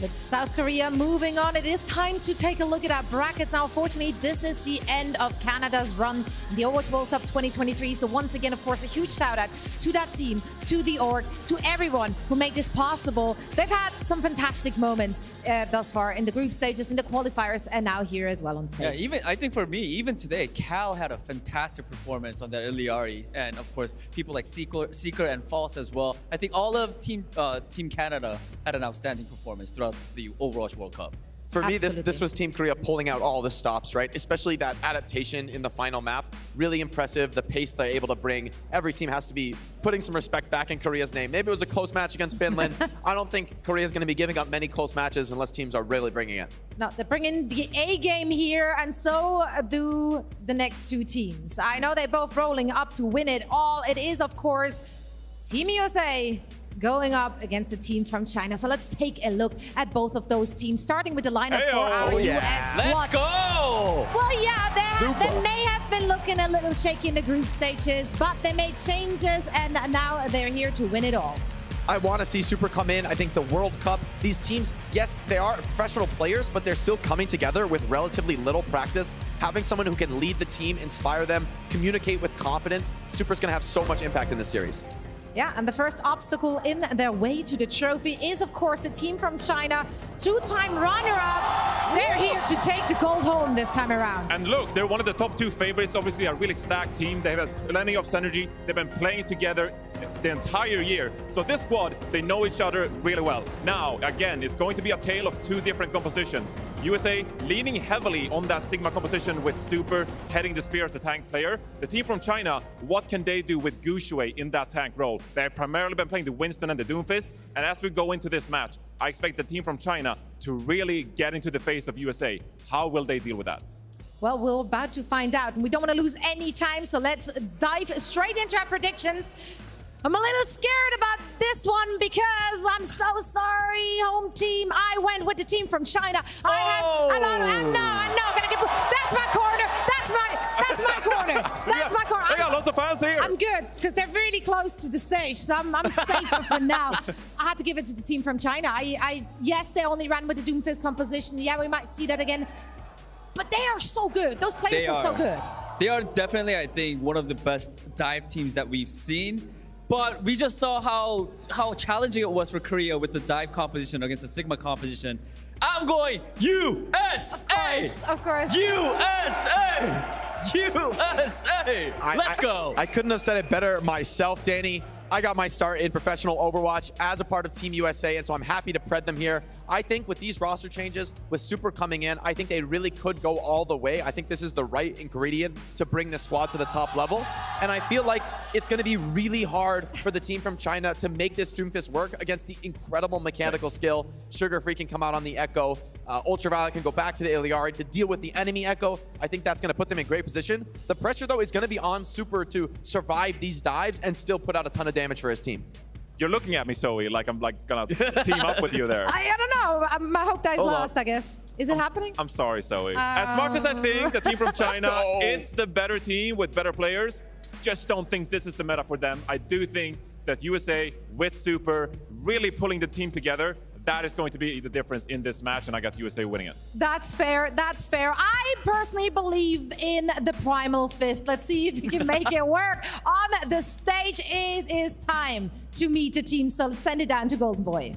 With South Korea moving on, it is time to take a look at our brackets. Now, unfortunately, this is the end of Canada's run in the Overwatch World Cup 2023. So once again, of course, a huge shout out to that team, to the org, to everyone who made this possible. They've had some fantastic moments thus far in the group stages, in the qualifiers, and now here as well on stage. Yeah, I think for me, even today, Cal had a fantastic performance on that Iliari, and of course, people like Seeker and False as well. I think all of Team Canada had an outstanding performance throughout the Overwatch World Cup. For me, this was Team Korea pulling out all the stops, right? Especially that adaptation in the final map. Really impressive, the pace they're able to bring. Every team has to be putting some respect back in Korea's name. Maybe it was a close match against Finland. I don't think Korea's going to be giving up many close matches unless teams are really bringing it. No, they're bringing the A game here, and so do the next 2 teams. I know they're both rolling up to win it all. It is, of course, Team USA going up against a team from China. So let's take a look at both of those teams, starting with the lineup for our US squad. Let's go! Well, yeah, they may have been looking a little shaky in the group stages, but they made changes, and now they're here to win it all. I want to see Super come in. I think the World Cup, these teams, yes, they are professional players, but they're still coming together with relatively little practice. Having someone who can lead the team, inspire them, communicate with confidence, Super's going to have so much impact in this series. Yeah, and the first obstacle in their way to the trophy is, of course, the team from China, two-time runner-up. They're here to take the gold home this time around. And look, they're one of the top 2 favorites. Obviously, a really stacked team. They have plenty of synergy. They've been playing together the entire year. So this squad, they know each other really well. Now, again, it's going to be a tale of 2 different compositions. USA leaning heavily on that Sigma composition with Super heading the spear as a tank player. The team from China, what can they do with Gu Shui in that tank role? They've primarily been playing the Winston and the Doomfist. And as we go into this match, I expect the team from China to really get into the face of USA. How will they deal with that? Well, we're about to find out. And we don't want to lose any time, so let's dive straight into our predictions. I'm a little scared about this one because I'm so sorry, home team. I went with the team from China. I'm not gonna get. That's my corner. That's my corner. That's my corner. They got lots of fans here. I'm good because they're really close to the stage, so I'm safer for now. I had to give it to the team from China. Yes, they only ran with the Doomfist composition. Yeah, we might see that again. But they are so good. Those players are so good. They are definitely, I think, one of the best dive teams that we've seen. But we just saw how challenging it was for Korea with the dive composition against the Sigma composition. I'm going USA! Of course. USA! USA! Let's go! I couldn't have said it better myself, Danny. I got my start in professional Overwatch as a part of Team USA, and so I'm happy to pred them here. I think with these roster changes, with Super coming in, I think they really could go all the way. I think this is the right ingredient to bring the squad to the top level. And I feel like it's going to be really hard for the team from China to make this Doomfist work against the incredible mechanical skill. Sugar Free can come out on the Echo. Ultraviolet can go back to the Iliari to deal with the enemy Echo. I think that's going to put them in great position. The pressure, though, is going to be on Super to survive these dives and still put out a ton of damage for his team. You're looking at me, Zoe, like I'm gonna team up with you there. I don't know. My hope dies lost, I guess. Is it happening? I'm sorry, Zoe. As much as I think the team from China is the better team with better players, just don't think this is the meta for them. I do think that USA with Super really pulling the team together, that is going to be the difference in this match, and I got USA winning it. That's fair. That's fair. I personally believe in the Primal Fist. Let's see if we can make it work on the stage. It is time to meet the team, so let's send it down to Golden Boy.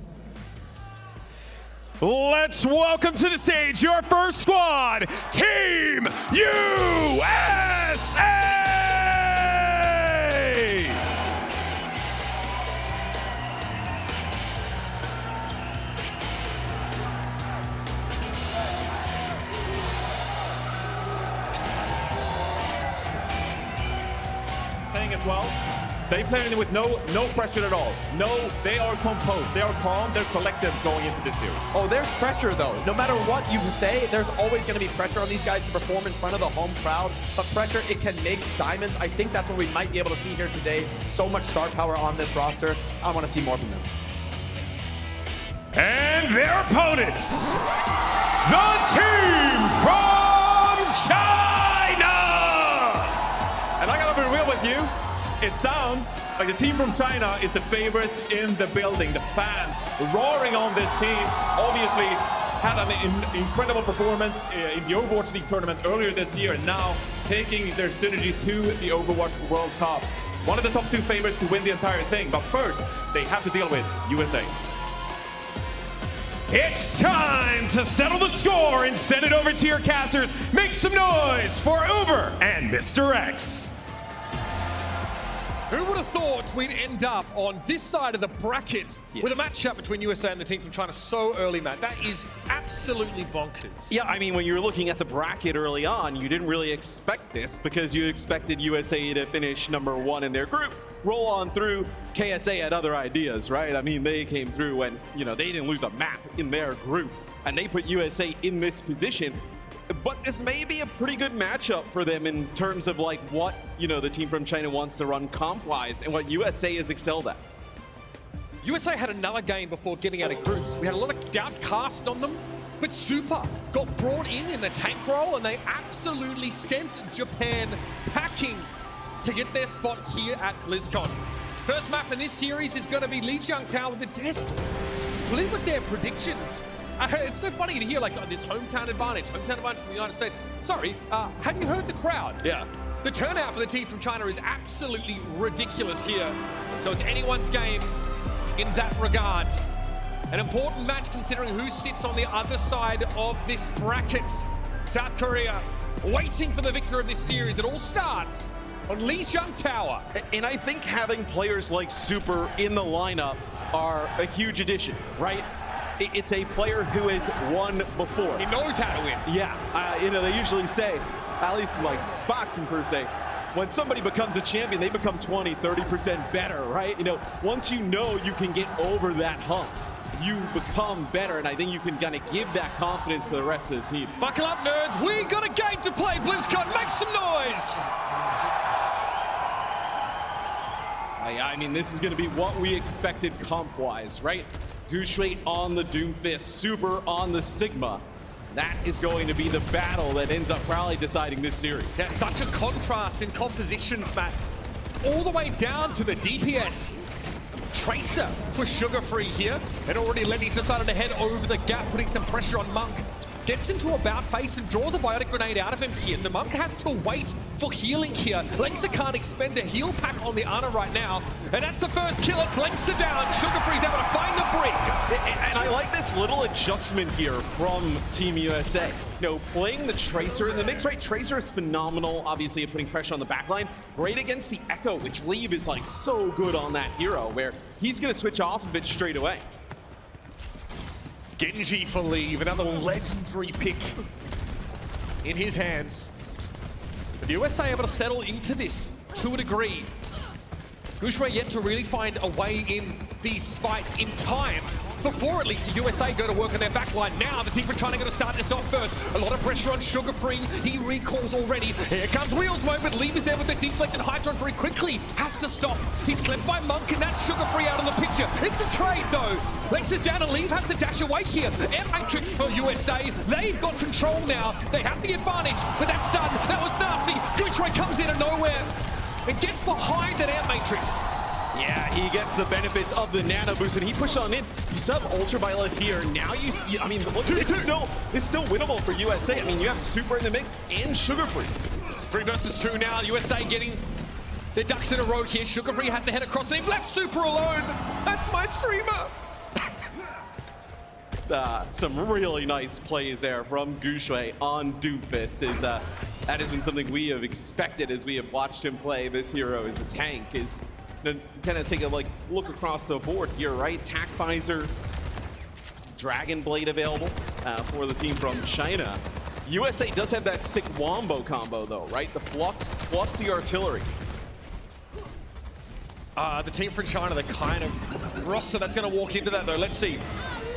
Let's welcome to the stage your first squad, Team USA! As well, they play with no pressure at all. No, they are composed, they are calm, they're collected going into this series. Oh, there's pressure though. No matter what you say, there's always going to be pressure on these guys to perform in front of the home crowd. But pressure, it can make diamonds. I think that's what we might be able to see here today. So much star power on this roster. I want to see more from them. And their opponents, the team from China! And I gotta be real with you, it sounds like the team from China is the favorites in the building. The fans roaring on this team. Obviously had an incredible performance in the Overwatch League tournament earlier this year, and now taking their synergy to the Overwatch World Cup. One of the top 2 favorites to win the entire thing, but first they have to deal with USA. It's time to settle the score and send it over to your casters. Make some noise for Uber and Mr. X. Who would have thought we'd end up on this side of the bracket with a matchup between USA and the team from China so early, Matt? That is absolutely bonkers. Yeah, I mean, when you were looking at the bracket early on, you didn't really expect this because you expected USA to finish #1 in their group. Roll on through, KSA had other ideas, right? I mean, they came through and, they didn't lose a map in their group, and they put USA in this position. But this may be a pretty good matchup for them in terms of like what, the team from China wants to run comp-wise and what USA has excelled at. USA had another game before getting out of groups. We had a lot of doubt cast on them, but Super got brought in the tank role, and they absolutely sent Japan packing to get their spot here at BlizzCon. First map in this series is going to be Lijiangtao with the desk split with their predictions. It's so funny to hear like this hometown advantage in the United States. Sorry, have you heard the crowd? Yeah. The turnout for the team from China is absolutely ridiculous here. So it's anyone's game in that regard. An important match considering who sits on the other side of this bracket. South Korea waiting for the victor of this series. It all starts on Lijiangtao. And I think having players like Super in the lineup are a huge addition, right? It's a player who has won before. He knows how to win. Yeah, you know, they usually say, at least like boxing per se, when somebody becomes a champion, they become 20, 30% better, right? You know, once you know you can get over that hump, you become better, and I think you can kind of give that confidence to the rest of the team. Buckle up, nerds. We got a game to play. BlizzCon, make some noise. I mean, this is going to be what we expected comp-wise, right? Guxue on the Doomfist, Super on the Sigma. That is going to be the battle that ends up probably deciding this series. There's such a contrast in compositions, Matt. All the way down to the DPS. Tracer for Sugar Free here. And already Lenny's decided to head over the gap, putting some pressure on Monk. Gets into about face and draws a biotic grenade out of him here. So Monk has to wait for healing here. Lengsa can't expend a heal pack on the Ana right now. And that's the first kill. It's Lengsa down. Sugar Free's able to find the break. And I like this little adjustment here from Team USA. You know, playing the Tracer in the mix, right? Tracer is phenomenal, obviously, at putting pressure on the backline. Great against the Echo, which Leave is like so good on that hero, where he's going to switch off of it straight away. Genji for Leave, another legendary pick in his hands. But the USA able to settle into this to a degree. Guxue yet to really find a way in these fights in time. Before at least the USA go to work on their backline. Now the team from China going to start this off first. A lot of pressure on Sugar Free. He recalls already. Here comes Wheels mode, but Leave is there with the deflect, and Hydron very quickly has to stop. He's slipped by Monk, and that's Sugar Free out of the picture. It's a trade though. Lex is down and Leave has to dash away here. Air Matrix for USA. They've got control now. They have the advantage, but that's done. That was nasty. Guxue comes in of nowhere and gets behind that Air Matrix. Yeah, he gets the benefits of the nano boost, and he pushed on in. You still have Ultraviolet here. Now I mean, look, this is still winnable for USA. I mean, you have Super in the mix and Sugar Free. 3 versus 2 now. USA getting their ducks in a row here. Sugar Free has to head across. They've left Super alone. That's my streamer. Some really nice plays there from Guxue on Doomfist. That has been something we have expected as we have watched him play this hero as a tank. Is to kind of take a look across the board here, right? Tac Visor, Dragon Blade available for the team from China. USA does have that sick Wombo combo though, right? The Flux plus the artillery. The team from China, the kind of roster that's going to walk into that though. Let's see.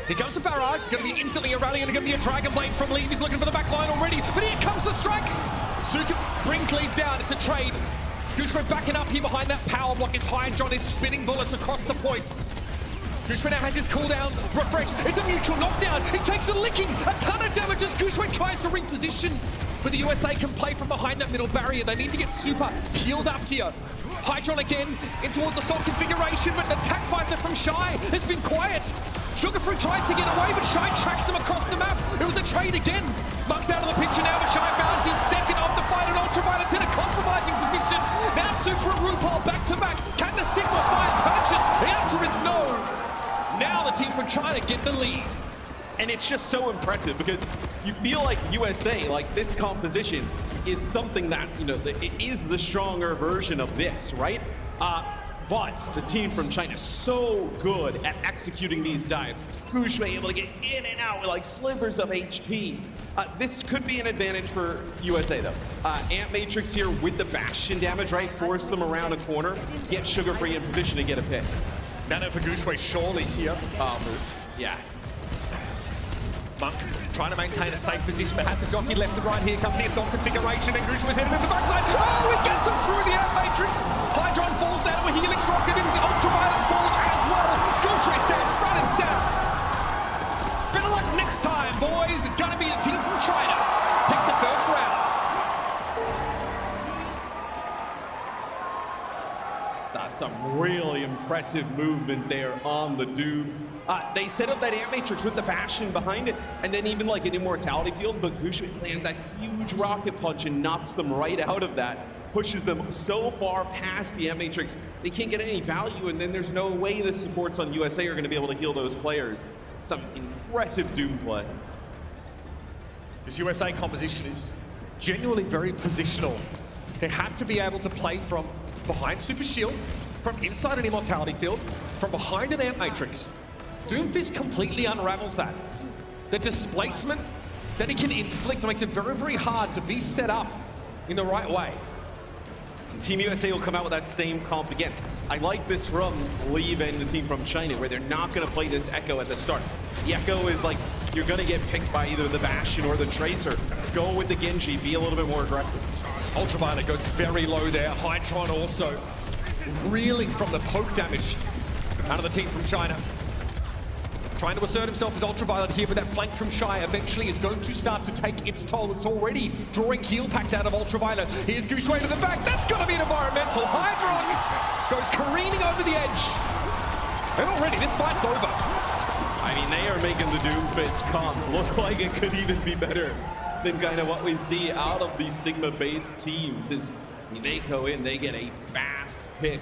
Here comes the Barrage. It's going to be instantly a rally, and it's going to be a Dragon Blade from Leave. He's looking for the back line already, but here comes the strikes. Suka brings Leave down. It's a trade. Guxue backing up here behind that power block. His Hydron is spinning bullets across the point. Guxue now has his cooldown refreshed. It's a mutual knockdown. He takes a licking. A ton of damage as Guxue tries to reposition. But the USA can play from behind that middle barrier. They need to get Super healed up here. Hydron again in towards the assault configuration, but the attack fighter from Shy has been quiet. Sugar Free tries to get away, but Shy tracks him across the map. It was a trade again. Monk's out of the picture now, but Shy finds his second of the fight, and Ultraviolet's in a compromising position. Now Super and RuPaul back to back. Can the Sigma find purchase? The answer is no. Now the team from China get the lead. And it's just so impressive because you feel like USA, like this composition, is something that, you know, it is the stronger version of this, right? But the team from China is so good at executing these dives. Guxue able to get in and out with like slivers of HP. This could be an advantage for USA though. Ant Matrix here with the Bastion damage, right? Force them around a corner, get Sugar Free in position to get a pick. Nano for Guxue surely here. Yeah. Monk trying to maintain a safe position, but has to jockey left and right. Here comes the assault configuration, and Guxue's headed into the backline. Oh, it gets him through the Ant Matrix. Hydron falls down with Helix Rocket, and the Ultraviolet falls as well. Guxue stands front and center. Better luck next time, boys. It's going to be a team from China. Take the first round. Some really impressive movement there on the Doom. They set up that Ant Matrix with the Bastion behind it, and then even like an Immortality Field, but Gushue lands that huge rocket punch and knocks them right out of that, pushes them so far past the Ant Matrix, they can't get any value, and then there's no way the supports on USA are gonna be able to heal those players. Some impressive Doom play. This USA composition is genuinely very positional. They have to be able to play from behind Super Shield, from inside an Immortality Field, from behind an Ant Matrix. Doomfist completely unravels that. The displacement that he can inflict makes it very, very hard to be set up in the right way. And Team USA will come out with that same comp again. I like this from Leave and the team from China, where they're not going to play this Echo at the start. The Echo is like, you're going to get picked by either the Bastion or the Tracer. Go with the Genji, be a little bit more aggressive. Ultraviolet goes very low there. Hydron also reeling from the poke damage out of the team from China. Trying to assert himself as Ultraviolet here, but that flank from Shy eventually is going to start to take its toll. It's already drawing heal packs out of Ultraviolet. Here's Gushue to the back. That's going to be an environmental. Hydron goes careening over the edge. And already this fight's over. I mean, they are making the Doomfist comp look like it could even be better than kind of what we see out of these Sigma-based teams. They go in, they get a fast pick.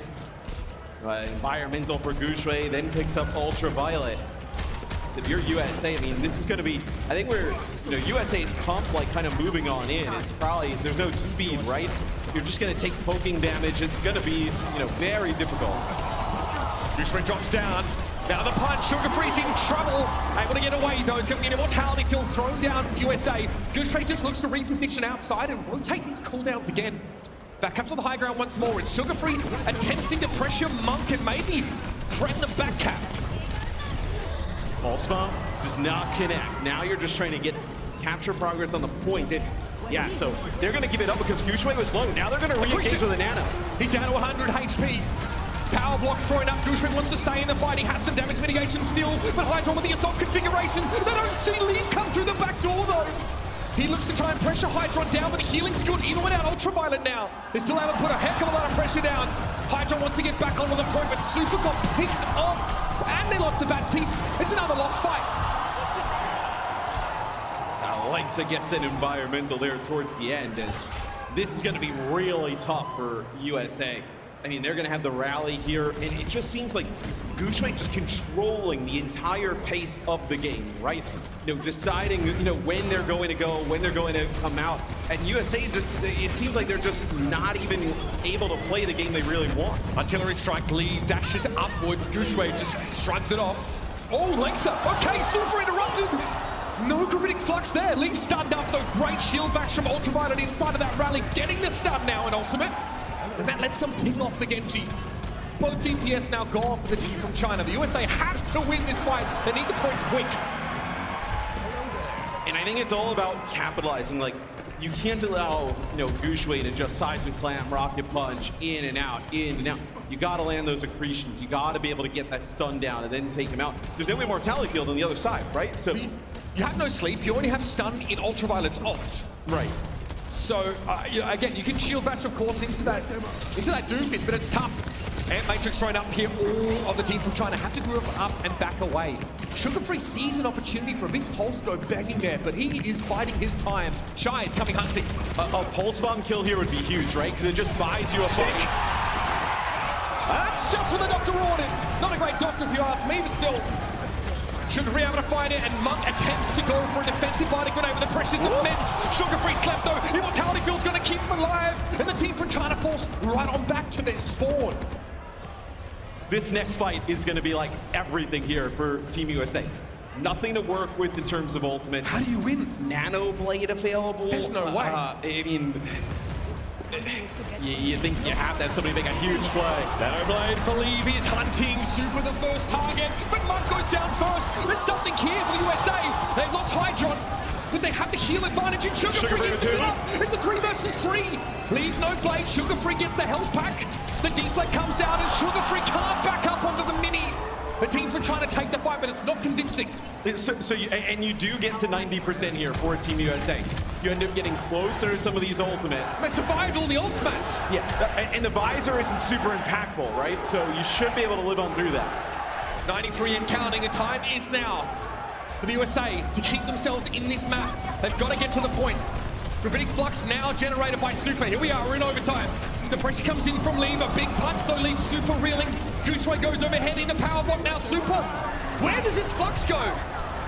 Environmental for Gushue, then picks up Ultraviolet. If you're USA, I mean, this is going to be, I think USA's comp, like, kind of moving on in. It's probably, there's no speed, right? You're just going to take poking damage. It's going to be, very difficult. Gushue drops down. Now the punch, Sugar Free's in trouble. Able to get away though. It's going to be an Immortality Field thrown down for USA. Gushue just looks to reposition outside and rotate these cooldowns again. Back up to the high ground once more. It's Sugar Free attempting to pressure Monk and maybe threaten the back cap. Pulse Bomb does not connect. Now you're just trying to get capture progress on the point. Yeah, so they're going to give it up because Gushue was low. Now they're going to re-engage with a Nano. He's down to 100 HP. Power block thrown up. Gushue wants to stay in the fight. He has some damage mitigation still, but Hydron with the assault configuration. They don't see Lee come through the back door though. He looks to try and pressure Hydron down, but the healing's good. Even without Ultraviolet now, they're still able to put a heck of a lot of pressure down. Hydron wants to get back onto the point, but Super got picked off, and they lost to Baptiste. It's another lost fight. Alexa gets an environmental there towards the end, as this is going to be really tough for USA. I mean, they're going to have the rally here, and it just seems like Gushue just controlling the entire pace of the game, right? Deciding, when they're going to go, when they're going to come out. And USA it seems like they're just not even able to play the game they really want. Artillery strike, Lee dashes upwards. Gushue just shrugs it off. Oh, Lexa, okay, super interrupted. No gravitic flux there. Lee stunned up, though. Great shield bash from Ultraviolet inside of that rally, getting the stun now in Ultimate. And that lets them ping off the Genji. Both DPS now go off for the team from China. The USA have to win this fight. They need the point quick. And I think it's all about capitalizing. Like, you can't allow, Gushue to just seismic slam, rocket punch, in and out, in and out. You gotta land those accretions. You gotta be able to get that stun down and then take him out. There's no Immortality Field on the other side, right? So you have no sleep. You only have stun in Ultraviolet's ult. Right. So, again, you can shield bash, of course, into that Doomfist, but it's tough. Ant Matrix thrown up here. All of the team from China have to group up and back away. Sugar Free sees an opportunity for a big pulse go begging there, but he is biding his time. Shy is coming hunting. A pulse bomb kill here would be huge, right? Because it just buys you a fight. That's just what the doctor ordered. Not a great doctor if you ask me, but still. Sugar Free able to find it, and Monk attempts to go for a defensive bite grenade with the pressures immense. Sugar Free slept though. Immortality Field's going to keep him alive, and the team from China forced right on back to their spawn. This next fight is going to be like everything here for Team USA. Nothing to work with in terms of ultimate. How do you win? Nano Blade available. There's no way. I mean, you think you have that somebody make a huge play. Nano Blade for Leave is hunting. Super the first target, but Monk goes down first. There's something here for the USA. They've lost Hydron, but they have the heal advantage in Sugar Free. It's a 3 versus 3. Leave no blade. Sugar Free gets the health pack. The deflect comes out, and Sugar Free can't back up onto the mini. The team from China take the fight, but it's not convincing. And you do get to 90% here for Team USA. You end up getting closer to some of these ultimates. They survived all the ultimates. Yeah, and the visor isn't super impactful, right? So you should be able to live on through that. 93 and counting. The time is now for the USA to keep themselves in this map. They've got to get to the point. Rabbinic flux now generated by Super. Here we are, we're in overtime. The pressure comes in from Leave. A big punch though leaves Super reeling. Gooseway goes overhead into power block. Now Super. Where does this flux go?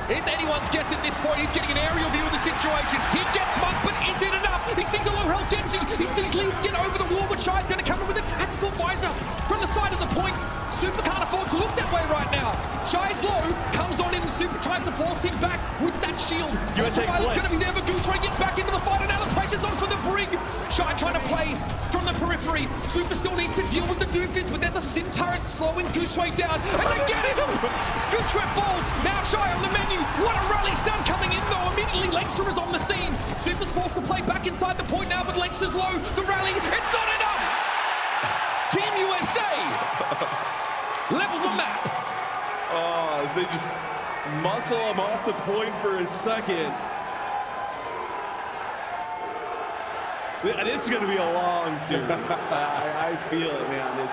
It's anyone's guess at this point. He's getting an aerial view of the situation. He gets Monk, but is it enough? He sees a low health Genji. He sees Lee get over the wall, but Shy's going to come in with a tactical visor from the side of the point. Super can't afford to look that way right now. Shy's low, comes on in, and Super tries to force him back with that shield. USA Ultraviolet's going to be there, but Gooseway gets back into the fight, and now the pressure's on for the Brig. Shy trying to play from the periphery. Super still needs to deal with the Doofus, but there's a Sim turret slowing Gooseway down, and they get him! Gooseway falls, now Shy on the menu. What a rally stun coming in though. Immediately Lengster is on the scene. Super's forced to play back inside the point now, but Lengster's low. The rally, it's not enough! Team USA level the map. Oh, as they just muscle him off the point for a second. This is going to be a long series. I feel it, man.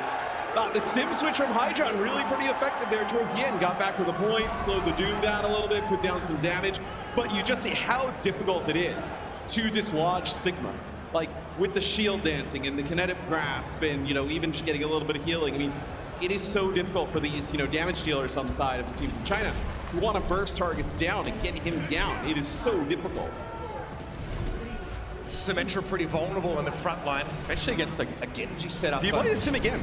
The sim switch from Hydron really pretty effective there towards the end. Got back to the point, slowed the Doom down a little bit, put down some damage. But you just see how difficult it is to dislodge Sigma. Like with the shield dancing and the kinetic grasp and, even just getting a little bit of healing. I mean, it is so difficult for these, damage dealers on the side of the team from China who want to burst targets down and get him down. It is so difficult. Symmetra pretty vulnerable in the front line, especially against a Genji setup. Do you play the Sim again?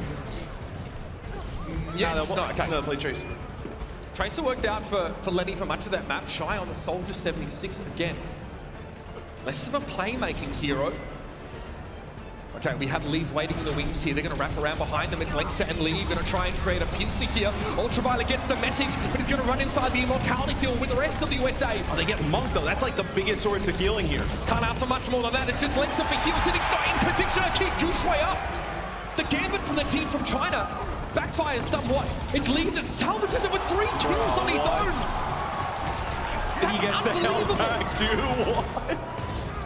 Yes, no, okay. No, play Tracer. Tracer worked out for Lenny for much of that map. Shy on the Soldier 76 again. Less of a playmaking hero. Okay, we have Leave waiting in the wings here. They're going to wrap around behind them. It's Lengster and Leave going to try and create a pincer here. Ultraviolet gets the message, but he's going to run inside the Immortality field with the rest of the USA. Oh, they get Monk, though. That's like the biggest source of healing here. Can't ask for much more than that. It's just Lengster for heals, and he's not in position to keep Gooseway up. The gambit from the team from China backfires somewhat. It's Leave that salvages it with 3 kills on his own. He gets a health back, too. What?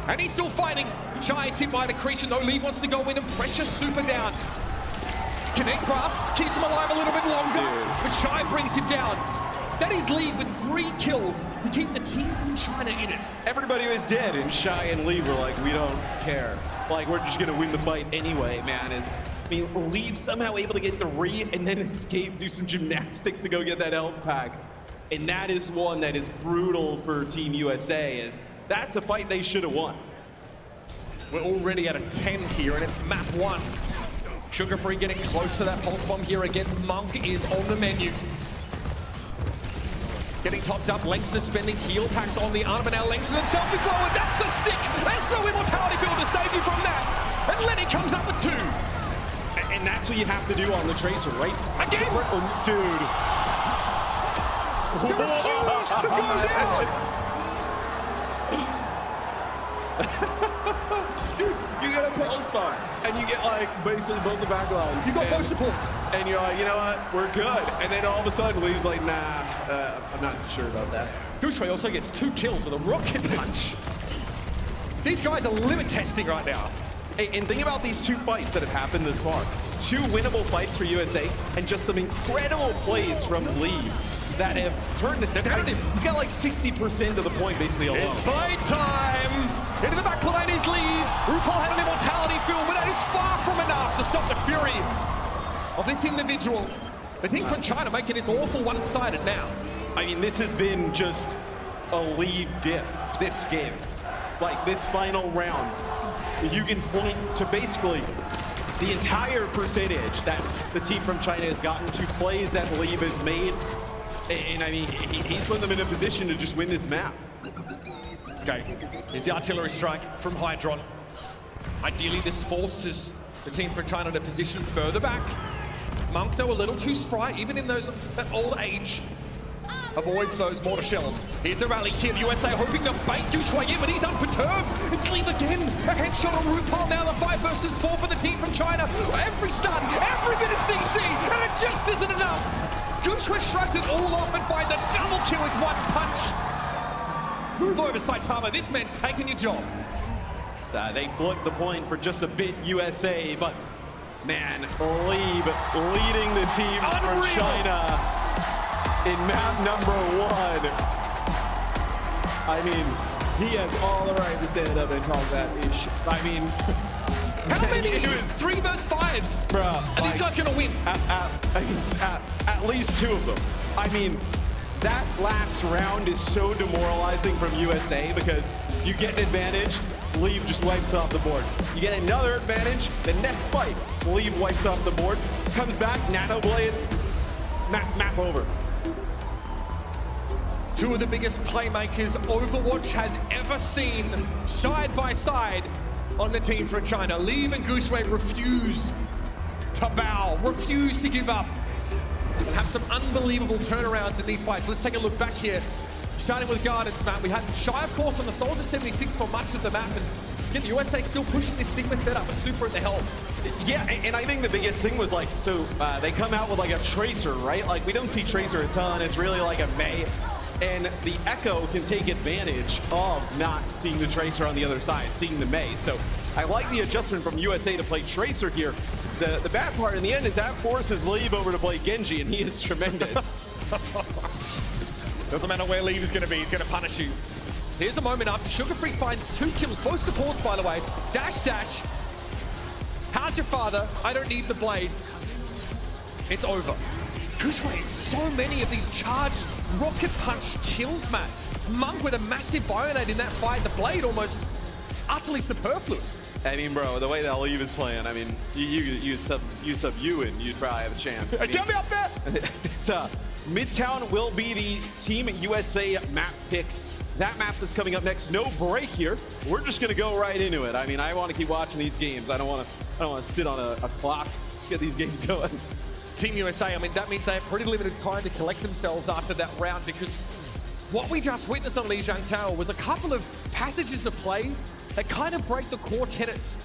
And he's still fighting. Shy is hit by an accretion, though. Leave wants to go in and pressure Super down. Connect grasp, keeps him alive a little bit longer, but Shy brings him down. That is Leave with 3 kills to keep the team from China in it. Everybody was dead, and Shy and Leave were like, we don't care. Like, we're just going to win the fight anyway, man. Leave somehow able to get the re and then escape, do some gymnastics to go get that health pack. And that is one that is brutal for Team USA. That's a fight they should have won. We're already at a 10 here, and it's map 1. Sugar Free getting close to that pulse bomb here again. Monk is on the menu. Getting topped up, Lengster spending heal packs on the arm, and now Lengster himself is low, and that's a stick! There's no Immortality field to save you from that! And Lenny comes up with 2. And that's what you have to do on the Tracer, right? Again! Dude. They refuse to go down! Dude, you get a pulse spot, and you get basically both the back line. You got both supports. And you're like, you know what, we're good. And then all of a sudden, Lee's like, nah, I'm not sure about that. Gooseway also gets 2 kills with a rocket punch. These guys are limit testing right now. Hey, and think about these 2 fights that have happened this far. 2 winnable fights for USA, and just some incredible plays from Lee that have turned this narrative. He's got like 60% of the point basically alone. It's fight time! Into the back line is Lee. RuPaul had an Immortality field, but that is far from enough to stop the fury of this individual. The team from China making this awful one-sided now. I mean, this has been just a Leave diff, this game. Like, this final round. You can point to basically the entire percentage that the team from China has gotten to plays that Leave has made. And I mean, he's put them in a position to just win this map. Okay, here's the artillery strike from Hydron. Ideally, this forces the team from China to position further back. Monk, though, a little too spry, even in that old age. Avoids those mortar shells. Here's the rally here. The USA hoping to bait Gooseway in, but he's unperturbed. It's Leave again. A headshot on RuPaul. Now the 5 versus 4 for the team from China. Every stun, every bit of CC, and it just isn't enough. Gushue shrugs it all off and finds a double kill with one punch. Move over, Saitama. This man's taking your job. So they flipped the point for just a bit, USA, but man, Leeb leading the team from China in map number 1. I mean, he has all the right to stand up and talk that ish. I mean, how many? 3 vs 5s, bro. And these guys gonna win. At least 2 of them. I mean, that last round is so demoralizing from USA because you get an advantage, Leeb just wipes off the board. You get another advantage, the next fight, Leeb wipes off the board, comes back, Nano Blade, map over. 2 of the biggest playmakers Overwatch has ever seen side by side on the team from China. Leeb and Gushue refuse to bow, refuse to give up, and have some unbelievable turnarounds in these fights. Let's take a look back here. Starting with Gardens, Matt. We had Shy, of course, on the Soldier 76 for much of the map, and again, the USA still pushing this Sigma setup, a super at the helm. Yeah, and I think the biggest thing was like, so they come out with like a Tracer, right? Like, we don't see Tracer a ton. It's really like a Mei. And the Echo can take advantage of not seeing the Tracer on the other side, seeing the Mei. So I like the adjustment from USA to play Tracer here. The bad part in the end is that forces Leeb over to play Genji, and he is tremendous. Doesn't matter where Leeb is going to be, he's going to punish you. Here's a moment after Sugar Free finds 2 kills, both supports, by the way. Dash, dash. How's your father? I don't need the blade. It's over. Gushue, so many of these charged rocket punch kills, Matt. Monk with a massive Bionade in that fight. The blade almost utterly superfluous. I mean, bro, the way that Leeb is playing, I mean, you sub you and you'd probably have a chance. I mean, get me up there! Midtown will be the Team USA map pick. That map that's coming up next. No break here. We're just gonna go right into it. I mean, I want to keep watching these games. I don't want to sit on a clock. Let's get these games going. Team USA, I mean, that means they have pretty limited time to collect themselves after that round, because what we just witnessed on Lijiang Tower was a couple of passages of play that kind of break the core tenets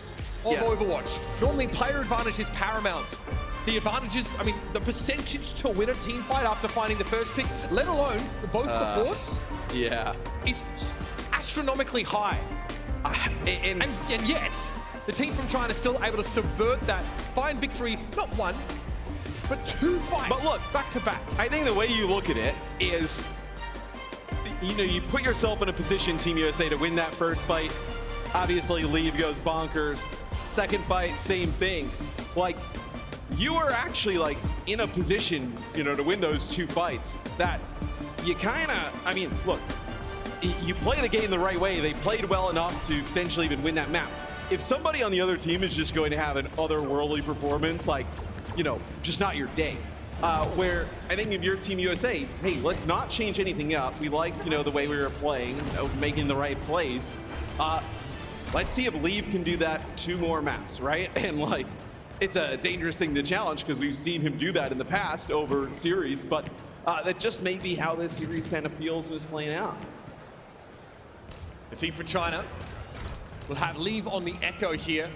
of Overwatch. Normally, player advantage is paramount. The advantages, I mean, the percentage to win a team fight after finding the first pick, let alone both supports, is astronomically high. And yet, the team from China is still able to subvert that, find victory, not 1, but 2 fights. But look, back to back. I think the way you look at it is, you know, you put yourself in a position, Team USA, to win that first fight. Obviously, Leeb goes bonkers. Second fight, same thing. Like, you are actually like in a position, you know, to win those 2 fights that you kind of, I mean, look, you play the game the right way. They played well enough to potentially even win that map. If somebody on the other team is just going to have an otherworldly performance, like, you know, just not your day. Where I think if you're Team USA, hey, let's not change anything up. We liked, you know, the way we were playing, making the right plays. Let's see if Leeb can do that 2 more maps, right? And like, it's a dangerous thing to challenge because we've seen him do that in the past over series, but that just may be how this series kind of feels and is playing out. The team from China will have Leeb on the Echo here.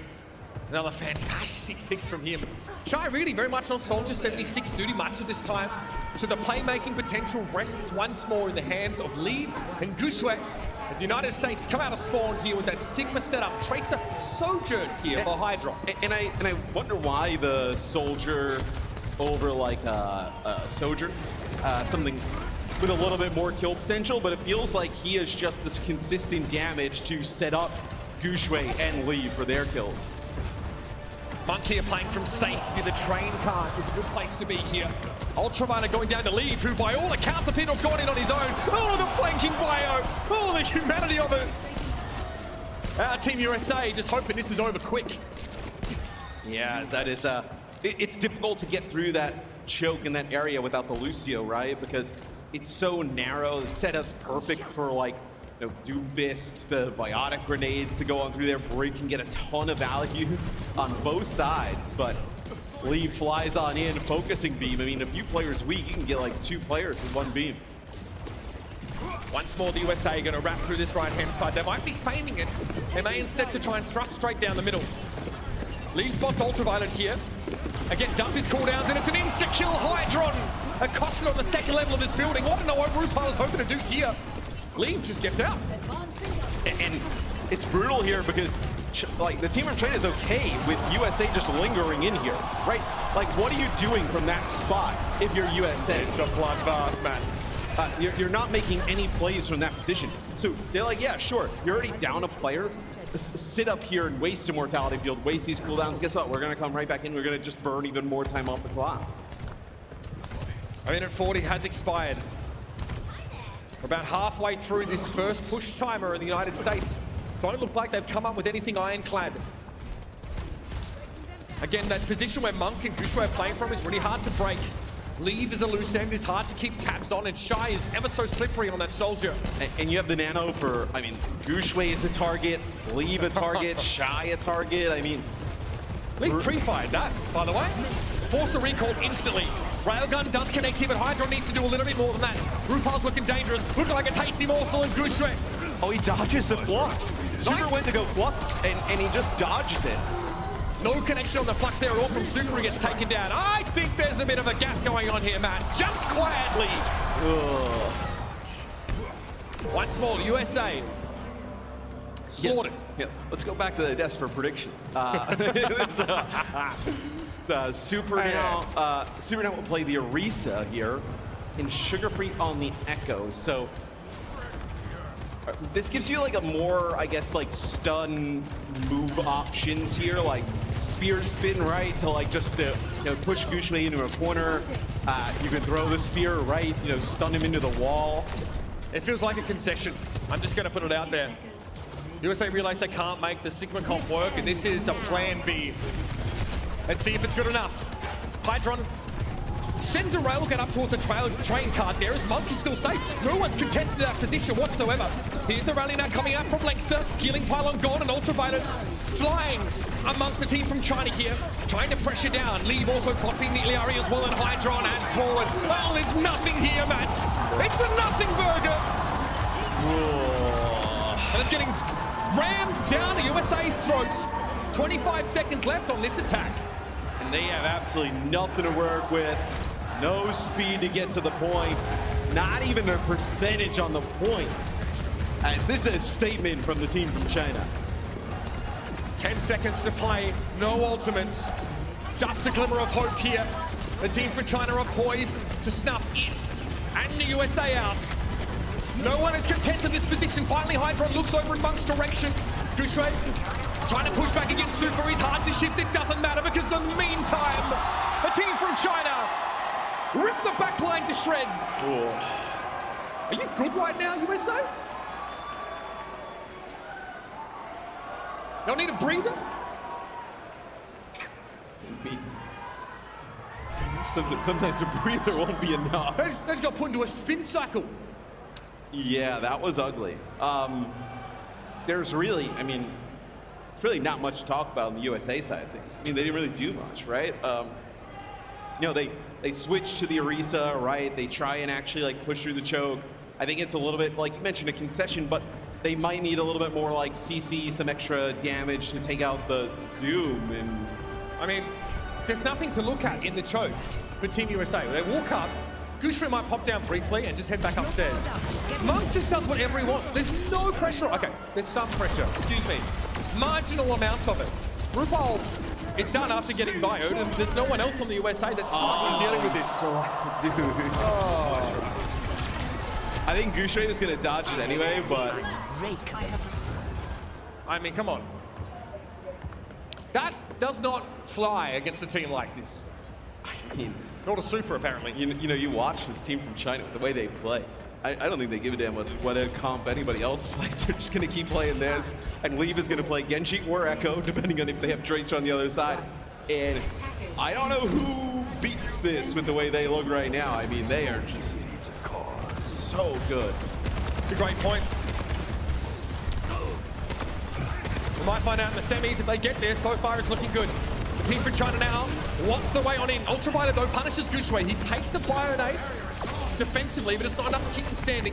Another fantastic pick from him. Shy really very much on Soldier 76 duty much of this time. So the playmaking potential rests once more in the hands of Leeb and Gushue. As the United States come out of spawn here with that Sigma setup. Tracer Sojourn here for Hydra. And I wonder why the Soldier over like Sojourn. Something with a little bit more kill potential, but it feels like he has just this consistent damage to set up Gushue and Leeb for their kills. Monk here playing from safety. The train car is a good place to be here. Ultraviolet going down to Leeb, who by all accounts appear to have gone in on his own. Oh, the flanking bio. Oh, the humanity of it. Team USA just hoping this is over quick. Yeah, that is, it's difficult to get through that choke in that area without the Lucio, right? Because it's so narrow. It's set up perfect for like, you know, Doomfist, the Biotic grenades to go on through there. Break can get a ton of value on both sides, but Leeb flies on in, focusing beam. I mean, a few players weak, you can get like 2 players with 1 beam. Once more, the USA going to wrap through this right-hand side. They might be feigning it. They may instead to try and thrust straight down the middle. Leeb spots Ultraviolet here. Again, dump his cooldowns, and it's an insta-kill Hydron. accosted on the second level of this building. I don't know what RuPaul is hoping to do here. Leave just gets out. And it's brutal here because like the team from China is okay with USA just lingering in here, right? Like, what are you doing from that spot if you're USA? It's a bloodbath, man. You're not making any plays from that position. So they're like, yeah, sure, you're already down a player. Sit up here and waste immortality field, waste these cooldowns. Guess what? We're gonna come right back in. We're gonna just burn even more time off the clock. I mean, at 40 has expired. We're about halfway through this first push timer in the United States. Don't look like they've come up with anything ironclad. Again, that position where Monk and Gushue are playing from is really hard to break. Leave is a loose end, is hard to keep tabs on, and Shy is ever so slippery on that soldier. And you have the nano for, I mean, Gushue is a target, Leave a target, Shy a target, I mean... Leave pre-fired that, by the way. Force a recall instantly. Railgun does connect here, but Hydron needs to do a little bit more than that. RuPaul's looking dangerous, looking like a tasty morsel, and Gushue. Oh, he dodges the flux. Super went to go flux, and he just dodged it. No connection on the flux there at all from Super, gets taken down. I think there's a bit of a gap going on here, Matt. Just quietly. Once more, USA. Slaughtered. Yeah. Let's go back to the desk for predictions. Super now will play the Orisa here, and Sugar Free on the Echo. So this gives you like a more, I guess, like stun move options here, like spear spin, right, to like just push Gushue into a corner. You can throw the spear, right, stun him into the wall. It feels like a concession. I'm just going to put it out there. USA realize they can't make the Sigma comp work, and this is a plan B. Let's see if it's good enough. Hydron sends a railgun up towards the train cart there as Monk is still safe. No one's contested that position whatsoever. Here's the rally now coming out from Lexa. Healing pylon gone and ultraviolet flying amongst the team from China here. Trying to pressure down. Leave also copying the Iliari as well, and Hydron adds forward. Oh, there's nothing here, Matt. It's a nothing burger. And it's getting rammed down the USA's throats. 25 seconds left on this attack. And they have absolutely nothing to work with. No speed to get to the point. Not even a percentage on the point. As this is a statement from the team from China. 10 seconds to play. No ultimates. Just a glimmer of hope here. The team from China are poised to snuff it and the USA out. No one has contested this position. Finally, Hydron looks over in Monk's direction. Gushue trying to push back against Super. He's hard to shift. It doesn't matter because in the meantime, the team from China ripped the backline to shreds. Are you good right now, USA? Y'all need a breather? Sometimes a breather won't be enough. They just got put into a spin cycle. Yeah, that was ugly. There's really, I mean, it's really not much to talk about on the USA side of things. I mean, they didn't really do much, right? They switched to the Orisa, right? They try and actually like push through the choke. I think it's a little bit, like you mentioned, a concession, but they might need a little bit more like CC, some extra damage to take out the Doom. And I mean, there's nothing to look at in the choke for Team USA. They walk up, Gushue might pop down briefly and just head back upstairs. Monk just does whatever he wants. There's no pressure. Okay, there's some pressure. Excuse me. Marginal amounts of it. RuPaul is done after getting bioed, and there's no one else on the USA that's dealing with this. I think Gushue is going to dodge it anyway, but... I mean, come on. That does not fly against a team like this. I mean... Not a Super, apparently. You watch this team from China, the way they play. I don't think they give a damn what a comp anybody else plays. They're just going to keep playing this. And Leave is going to play Genji or Echo, depending on if they have Tracer on the other side. And I don't know who beats this with the way they look right now. I mean, they are just so good. It's a great point. We might find out in the semis if they get there. So far, it's looking good. The team from China now wants the way on in. Ultraviolet, though, punishes Gushue. He takes a Bionade defensively, but it's not enough to keep him standing.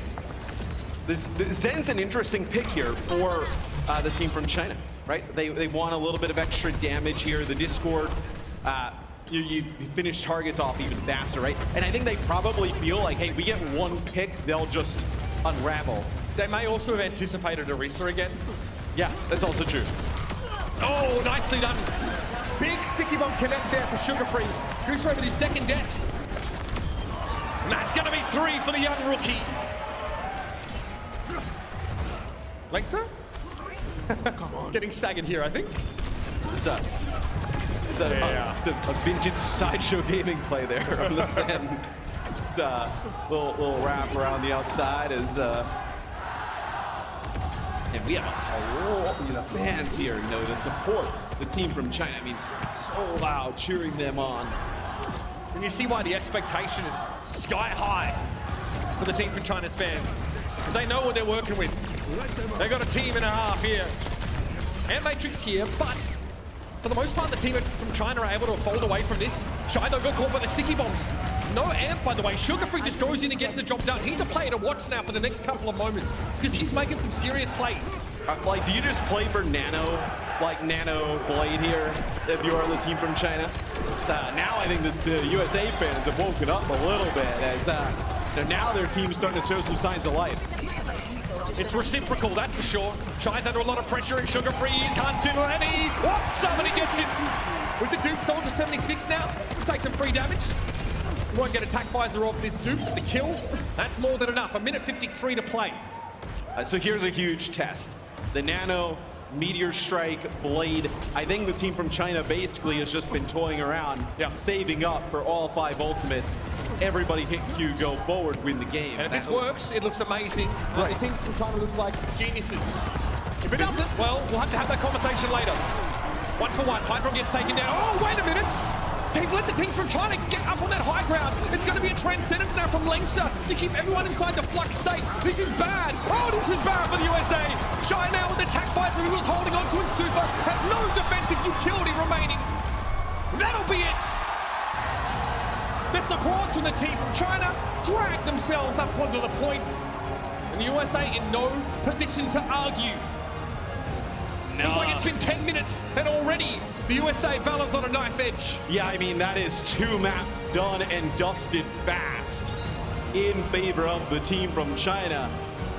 Zen's an interesting pick here for the team from China, right? They want a little bit of extra damage here. The Discord you finish targets off even faster, right? And I think they probably feel like, hey, we get one pick, they'll just unravel. They may also have anticipated Orisa again. Yeah, that's also true. Oh, nicely done. Big sticky bomb connect there for Sugar Free. Gooseray with his second death. And that's going to be 3 for the young rookie. Lengsa? Getting staggered here, I think. Is that a vintage sideshow gaming play there on the stand? It's a little wrap around the outside as and we have a lot of fans here, to support the team from China. I mean, so loud, cheering them on. And you see why the expectation is sky high for the team from China's fans. Because they know what they're working with. They've got a team and a half here. And Matrix here, but for the most part, the team from China are able to fold away from this. Shy though got caught by the sticky bombs. No amp, by the way. Sugar Free just goes in and gets the job done. He's a player to watch now for the next couple of moments because he's making some serious plays. Like, do you just play for Nano Blade here if you are the team from China? Now I think the USA fans have woken up a little bit as now their team's starting to show some signs of life. It's reciprocal, that's for sure. Shy's under a lot of pressure and Sugar Free is hunting ready. What? Somebody gets it. With the Dupe Soldier 76 now, take some free damage. Won't get attack visor off this Dupe, but the kill, that's more than enough. 1:53 to play. So here's a huge test. The Nano, Meteor Strike, Blade. I think the team from China basically has just been toying around, saving up for all 5 ultimates. Everybody hit Q, go forward, win the game. And if this works, it looks amazing. The teams from China look like geniuses. If it doesn't, well, we'll have to have that conversation later. 1 for 1, Hydro gets taken down. Oh, wait a minute! They've let the teams from China get up on that high ground. It's going to be a transcendence now from Lengsa to keep everyone inside the flux safe. This is bad. Oh, this is bad for the USA. Shy now with the attack visor he was holding on to in Super. Has no defensive utility remaining. That'll be it. The supports from the team from China drag themselves up onto the point. And the USA in no position to argue. No. It's like it's been 10 minutes and already the USA battles on a knife edge. Yeah, I mean, that is 2 maps done and dusted fast in favor of the team from China.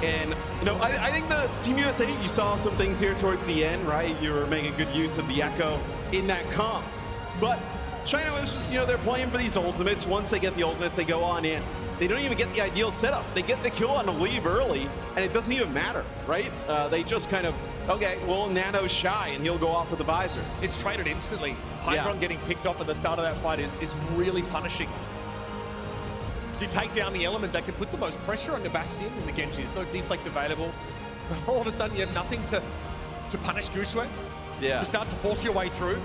And, I think the Team USA, you saw some things here towards the end, right? You were making good use of the Echo in that comp. But China was just, they're playing for these ultimates. Once they get the ultimates, they go on in. They don't even get the ideal setup. They get the kill on the leave early, and it doesn't even matter, right? They just kind of, okay, well, Nano's Shy, and he'll go off with the visor. It's traded instantly. Hydron getting picked off at the start of that fight is really punishing. To take down the element that can put the most pressure on the Bastion and the Genji. There's no deflect available. All of a sudden, you have nothing to punish Gushue. To start to force your way through.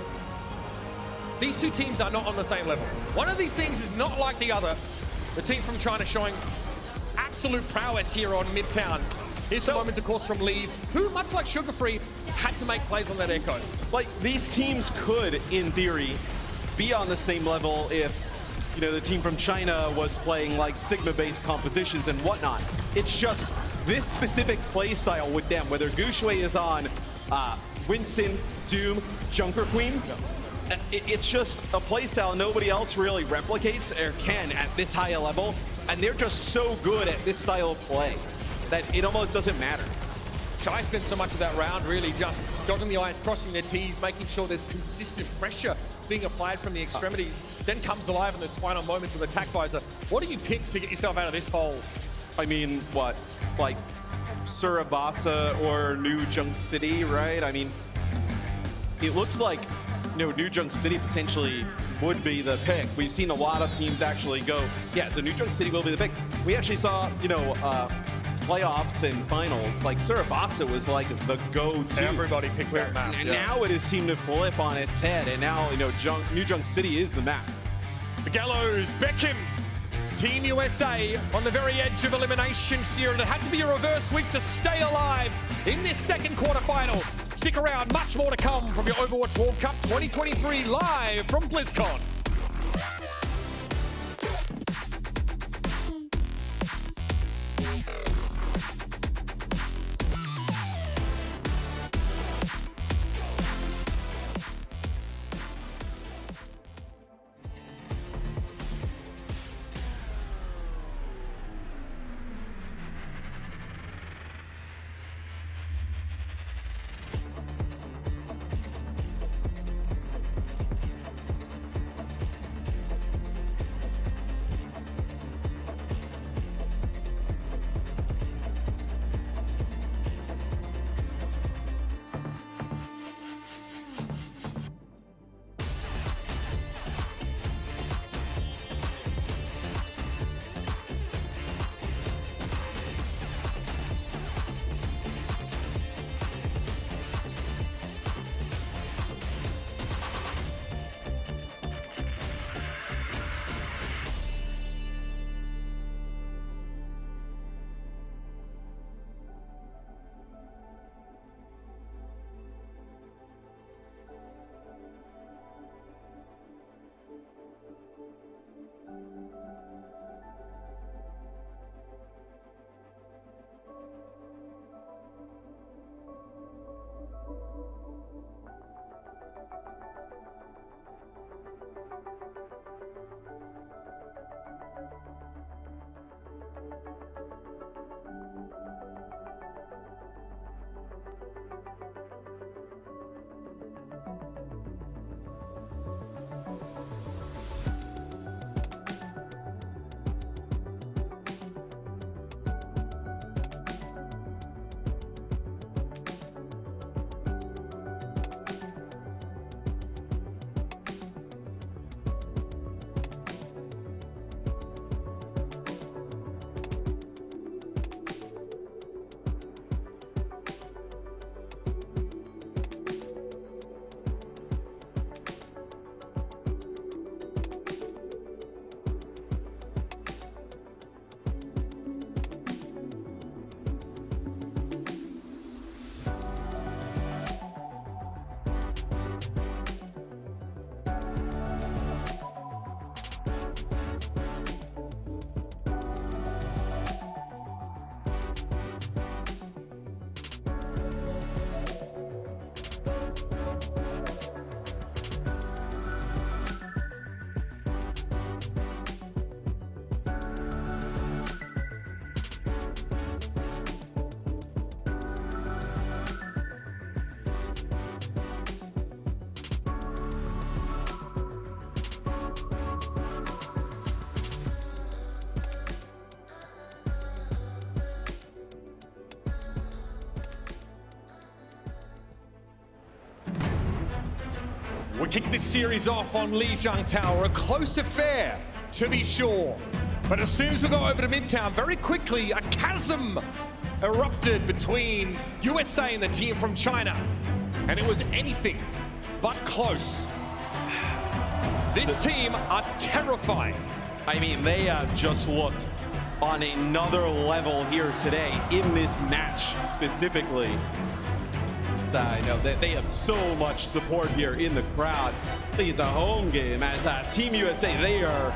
These two teams are not on the same level. One of these things is not like the other. The team from China showing absolute prowess here on Midtown. Here's some moments, of course, from Leave, who, much like Sugar Free, had to make plays on that Echo. Like, these teams could, in theory, be on the same level if, the team from China was playing, like, Sigma-based compositions and whatnot. It's just this specific play style with them, whether Gushue is on Winston, Doom, Junker Queen, it's just a playstyle nobody else really replicates or can at this high a level, and they're just so good at this style of play that it almost doesn't matter. Shy spent so much of that round really just dotting the I's, crossing their T's, making sure there's consistent pressure being applied from the extremities. Then comes alive in those final moments with attack visor. What do you pick to get yourself out of this hole? I mean, what? Like Surabasa or New Junk City, right? I mean, it looks like New Junk City potentially would be the pick. We've seen a lot of teams actually go, so New Junk City will be the pick. We actually saw, playoffs and finals, like Surabasa was like the go-to. Everybody picked that map. And now it has seemed to flip on its head, and now, New Junk City is the map. The Gallows, Beckham, Team USA on the very edge of elimination here, and it had to be a reverse sweep to stay alive in this second quarterfinal. Stick around, much more to come from your Overwatch World Cup 2023 live from BlizzCon. We kick this series off on Lijiang Tower, a close affair, to be sure. But as soon as we go over to Midtown, very quickly, a chasm erupted between USA and the team from China. And it was anything but close. This team are terrifying. I mean, they have just looked on another level here today in this match specifically. So I know that they have so much support here in the crowd. I think it's a home game as Team USA, they are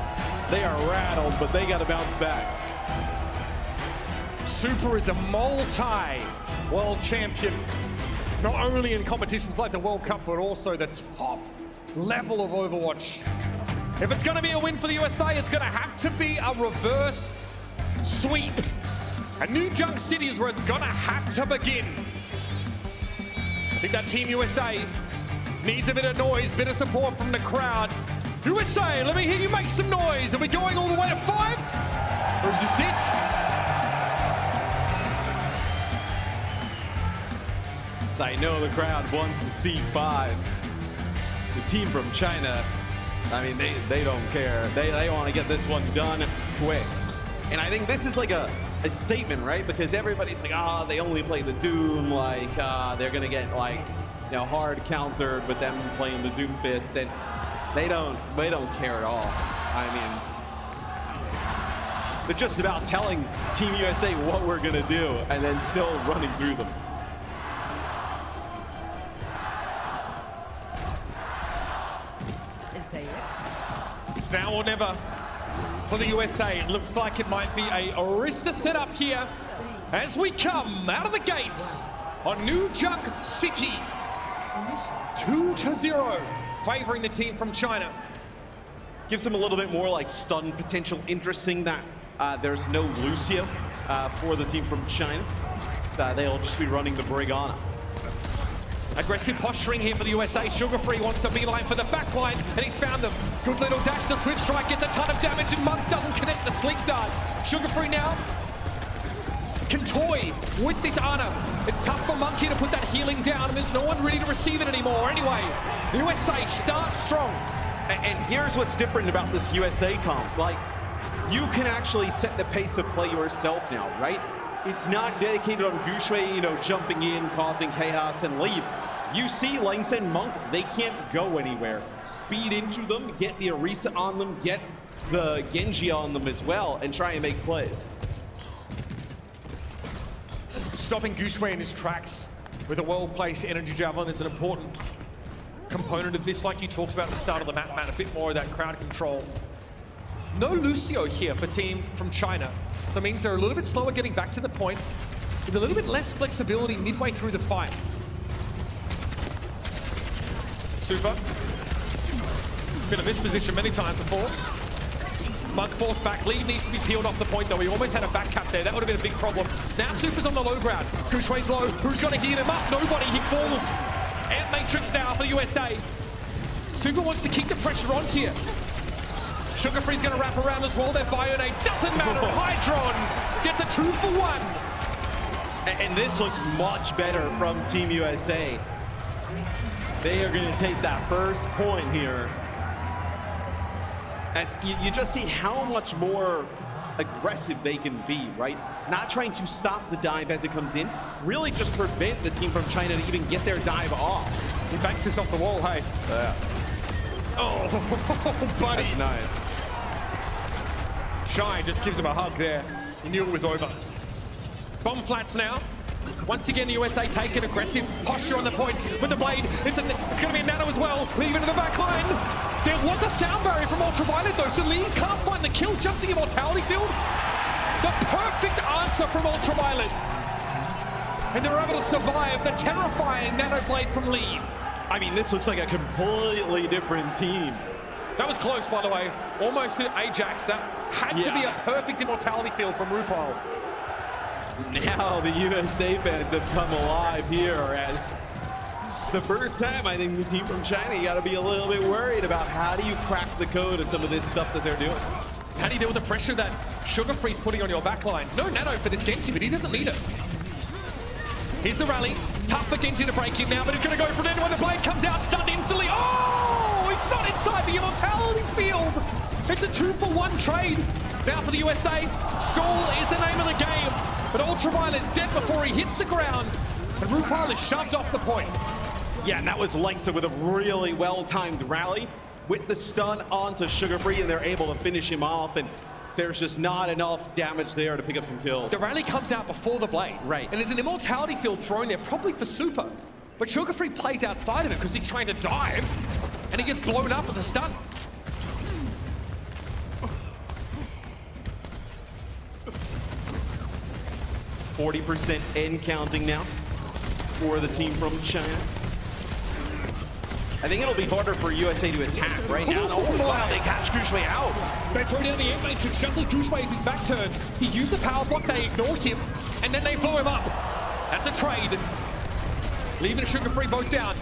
rattled, but they got to bounce back. Super is a multi-world champion, not only in competitions like the World Cup, but also the top level of Overwatch. If it's going to be a win for the USA, it's going to have to be a reverse sweep. And New Junk City is where it's going to have to begin. I think that Team USA needs a bit of noise, a bit of support from the crowd. USA, let me hear you make some noise. Are we going all the way to 5? Or is this it? So I know the crowd wants to see 5. The team from China, I mean, they don't care. They want to get this one done quick. And I think this is like a statement, right? Because everybody's like, they only play the Doom, like they're gonna get like, you know, hard countered with them playing the Doom Fist, and they don't care at all. I mean, they're just about telling Team USA what we're gonna do, and then still running through them. It's now or never for the USA. It looks like it might be a Orisa setup here as we come out of the gates on New Junk City. 2-0, favoring the team from China. Gives them a little bit more like stun potential. Interesting that there's no Lucio for the team from China. They'll just be running the Brigana. Aggressive posturing here for the USA. Sugar Free wants to beeline for the backline, and he's found them. Good little dash. The switch strike gets a ton of damage, and Monk doesn't connect the sleep dart. Sugar Free now can toy with this Ana. It's tough for Monkey to put that healing down, and there's no one ready to receive it anymore. Anyway, the USA start strong. And here's what's different about this USA comp. Like, you can actually set the pace of play yourself now, right? It's not dedicated on Guxue, you know, jumping in, causing chaos, and leave. You see Lance and Monk, they can't go anywhere. Speed into them, get the Orisa on them, get the Genji on them as well, and try and make plays. Stopping Guxue in his tracks with a well-placed energy javelin is an important component of this, like you talked about at the start of the map, Matt, a bit more of that crowd control. No Lucio here for team from China, so it means they're a little bit slower getting back to the point, with a little bit less flexibility midway through the fight. Super. Been in this position many times before. Monk forced back. Lead needs to be peeled off the point, though. He almost had a back cap there. That would have been a big problem. Now Super's on the low ground. Guxue's low. Who's going to heat him up? Nobody. He falls. Ant Matrix now for the USA. Super wants to keep the pressure on here. Sugar Free's going to wrap around as well. Their Bionade doesn't matter. Hydron gets a 2-for-1. And this looks much better from Team USA. They are going to take that first point here. As you just see how much more aggressive they can be, right? Not trying to stop the dive as it comes in, really just prevent the team from China to even get their dive off. He banks this off the wall, hey. Yeah. Oh, buddy. That's nice. Shy just gives him a hug there. He knew it was over. Bomb flats now. Once again, the USA take an aggressive posture on the point with the blade. It's going to be a nano as well. Leave into the back line. There was a sound barrier from Ultraviolet, though, so Lee can't find the kill, just the immortality field. The perfect answer from Ultraviolet. And they were able to survive the terrifying nano blade from Lee. I mean, this looks like a completely different team. That was close, by the way. Almost hit Ajax. That had to be a perfect immortality field from RuPaul. Now the USA fans have come alive here as it's the first time I think the team from China, you got to be a little bit worried about how do you crack the code of some of this stuff that they're doing. How do you deal with the pressure that Sugar Free's putting on your backline? No nano for this Genji, but he doesn't need it. Here's the rally. Tough for Genji to break in now, but it's going to go for it when the blade comes out, stunned instantly. Oh, it's not inside the immortality field. It's a 2-for-1 trade. Now for the USA, stall is the name of the game, but Ultraviolet's dead before he hits the ground, and RuPaul is shoved off the point. Yeah, and that was Lengsa with a really well-timed rally with the stun onto Sugar Free, and they're able to finish him off, and there's just not enough damage there to pick up some kills. The rally comes out before the blade. Right. And there's an immortality field thrown there, probably for Super. But Sugar Free plays outside of it because he's trying to dive, and he gets blown up with a stun. %40 and counting now for the team from China. I think it'll be harder for USA to attack right now. Oh, wow, they catch Gushue out. They throw down the air matrix just as Gushue is his back turn. He used the power block, they ignore him, and then they blow him up. That's a trade. Leaving Sugar Free both down.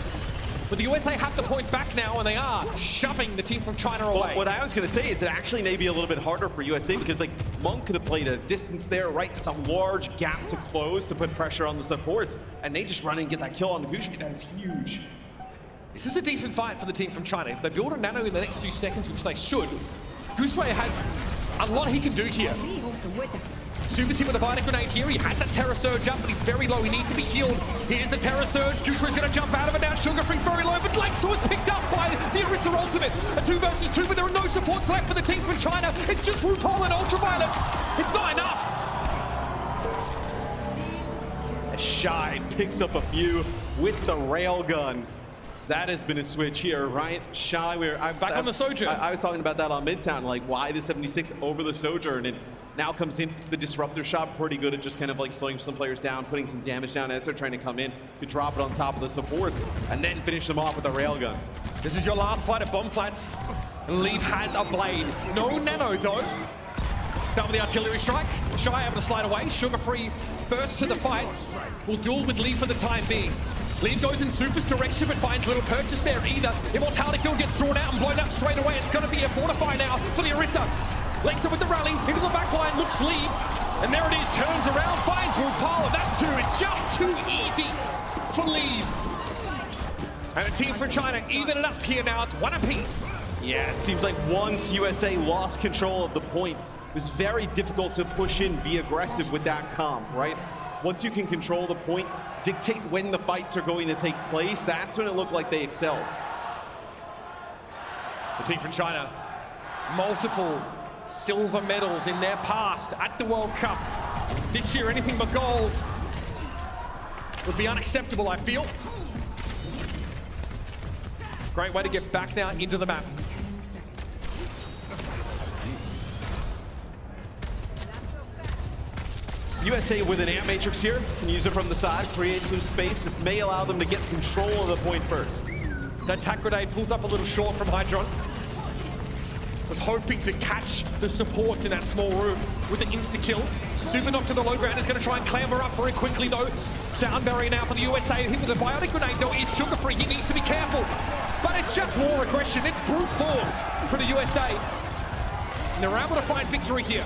But the USA have the point back now, and they are shoving the team from China away. Well, what I was going to say is it actually may be a little bit harder for USA because, like, Monk could have played a distance there, right? It's a large gap to close to put pressure on the supports, and they just run and get that kill on the Gushue. That is huge. This is a decent fight for the team from China. If they build a nano in the next few seconds, which they should, Gushue has a lot he can do here. Super's hit with a Bionic Grenade here. He has that Terror Surge up, but he's very low. He needs to be healed. Here's the Terror Surge. Gushue's going to jump out of it now. Sugar Free very low, but Lengsa was picked up by the Orisa Ultimate. A 2 versus 2, but there are no supports left for the team from China. It's just RuPaul and Ultraviolet. It's not enough. Shy picks up a few with the railgun. That has been a switch here, right? Shy, back on the Sojourn. I was talking about that on Midtown, like why the 76 over the Sojourn, and now comes in the Disruptor shot, pretty good at just kind of like slowing some players down, putting some damage down as they're trying to come in to drop it on top of the supports, and then finish them off with a railgun. This is your last fight at Bomb Flats. And Leaf has a blade. No nano though. Start with the artillery strike. Shy able to slide away. Sugar Free first to the fight. Will duel with Leaf for the time being. Leaf goes in Super's direction, but finds little purchase there either. Immortality Field gets drawn out and blown up straight away. It's going to be a fortify now for the Orisa. Lengsa with the rally, into the back line, looks Leaf. And there it is, turns around, finds RuPaul, and that's two. It's just too easy for Leaf. And the team from China even it up here now. It's one apiece. Yeah, it seems like once USA lost control of the point, it was very difficult to push in, be aggressive with that comp, right? Once you can control the point, dictate when the fights are going to take place, that's when it looked like they excelled. The team from China, multiple silver medals in their past at the World Cup. This year, anything but gold would be unacceptable, I feel. Great way to get back now into the map. USA with an air matrix here, can use it from the side, create some space. This may allow them to get control of the point first. That tack grenade pulls up a little short from Hydron. Was hoping to catch the supports in that small room with the insta-kill. Super knock to the low ground is going to try and clamber up very quickly though. Sound barrier now for the USA. Hit with a Bionic Grenade though is Sugar Free. He needs to be careful. But it's just more aggression. It's brute force for the USA. And they're able to find victory here.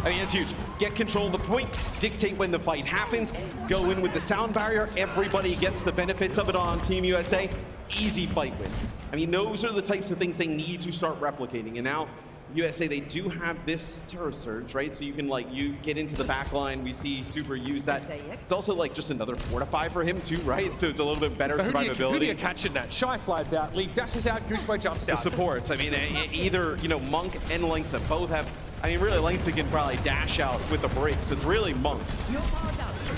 I mean, it's huge. Get control of the point, dictate when the fight happens, go in with the sound barrier, everybody gets the benefits of it on Team USA. Easy fight win. I mean, those are the types of things they need to start replicating. And now, USA, they do have this Terror Surge, right? So you can, like, you get into the back line. We see Super use that. It's also, like, just another fortify for him, too, right? So it's a little bit better survivability. Who do you catch in that? Shy slides out, Lee dashes out, Gushue jumps out. The supports. I mean, either, you know, Monk and Lengsa both have... I mean, really, Lengsa can probably dash out with the breaks. It's really Monk.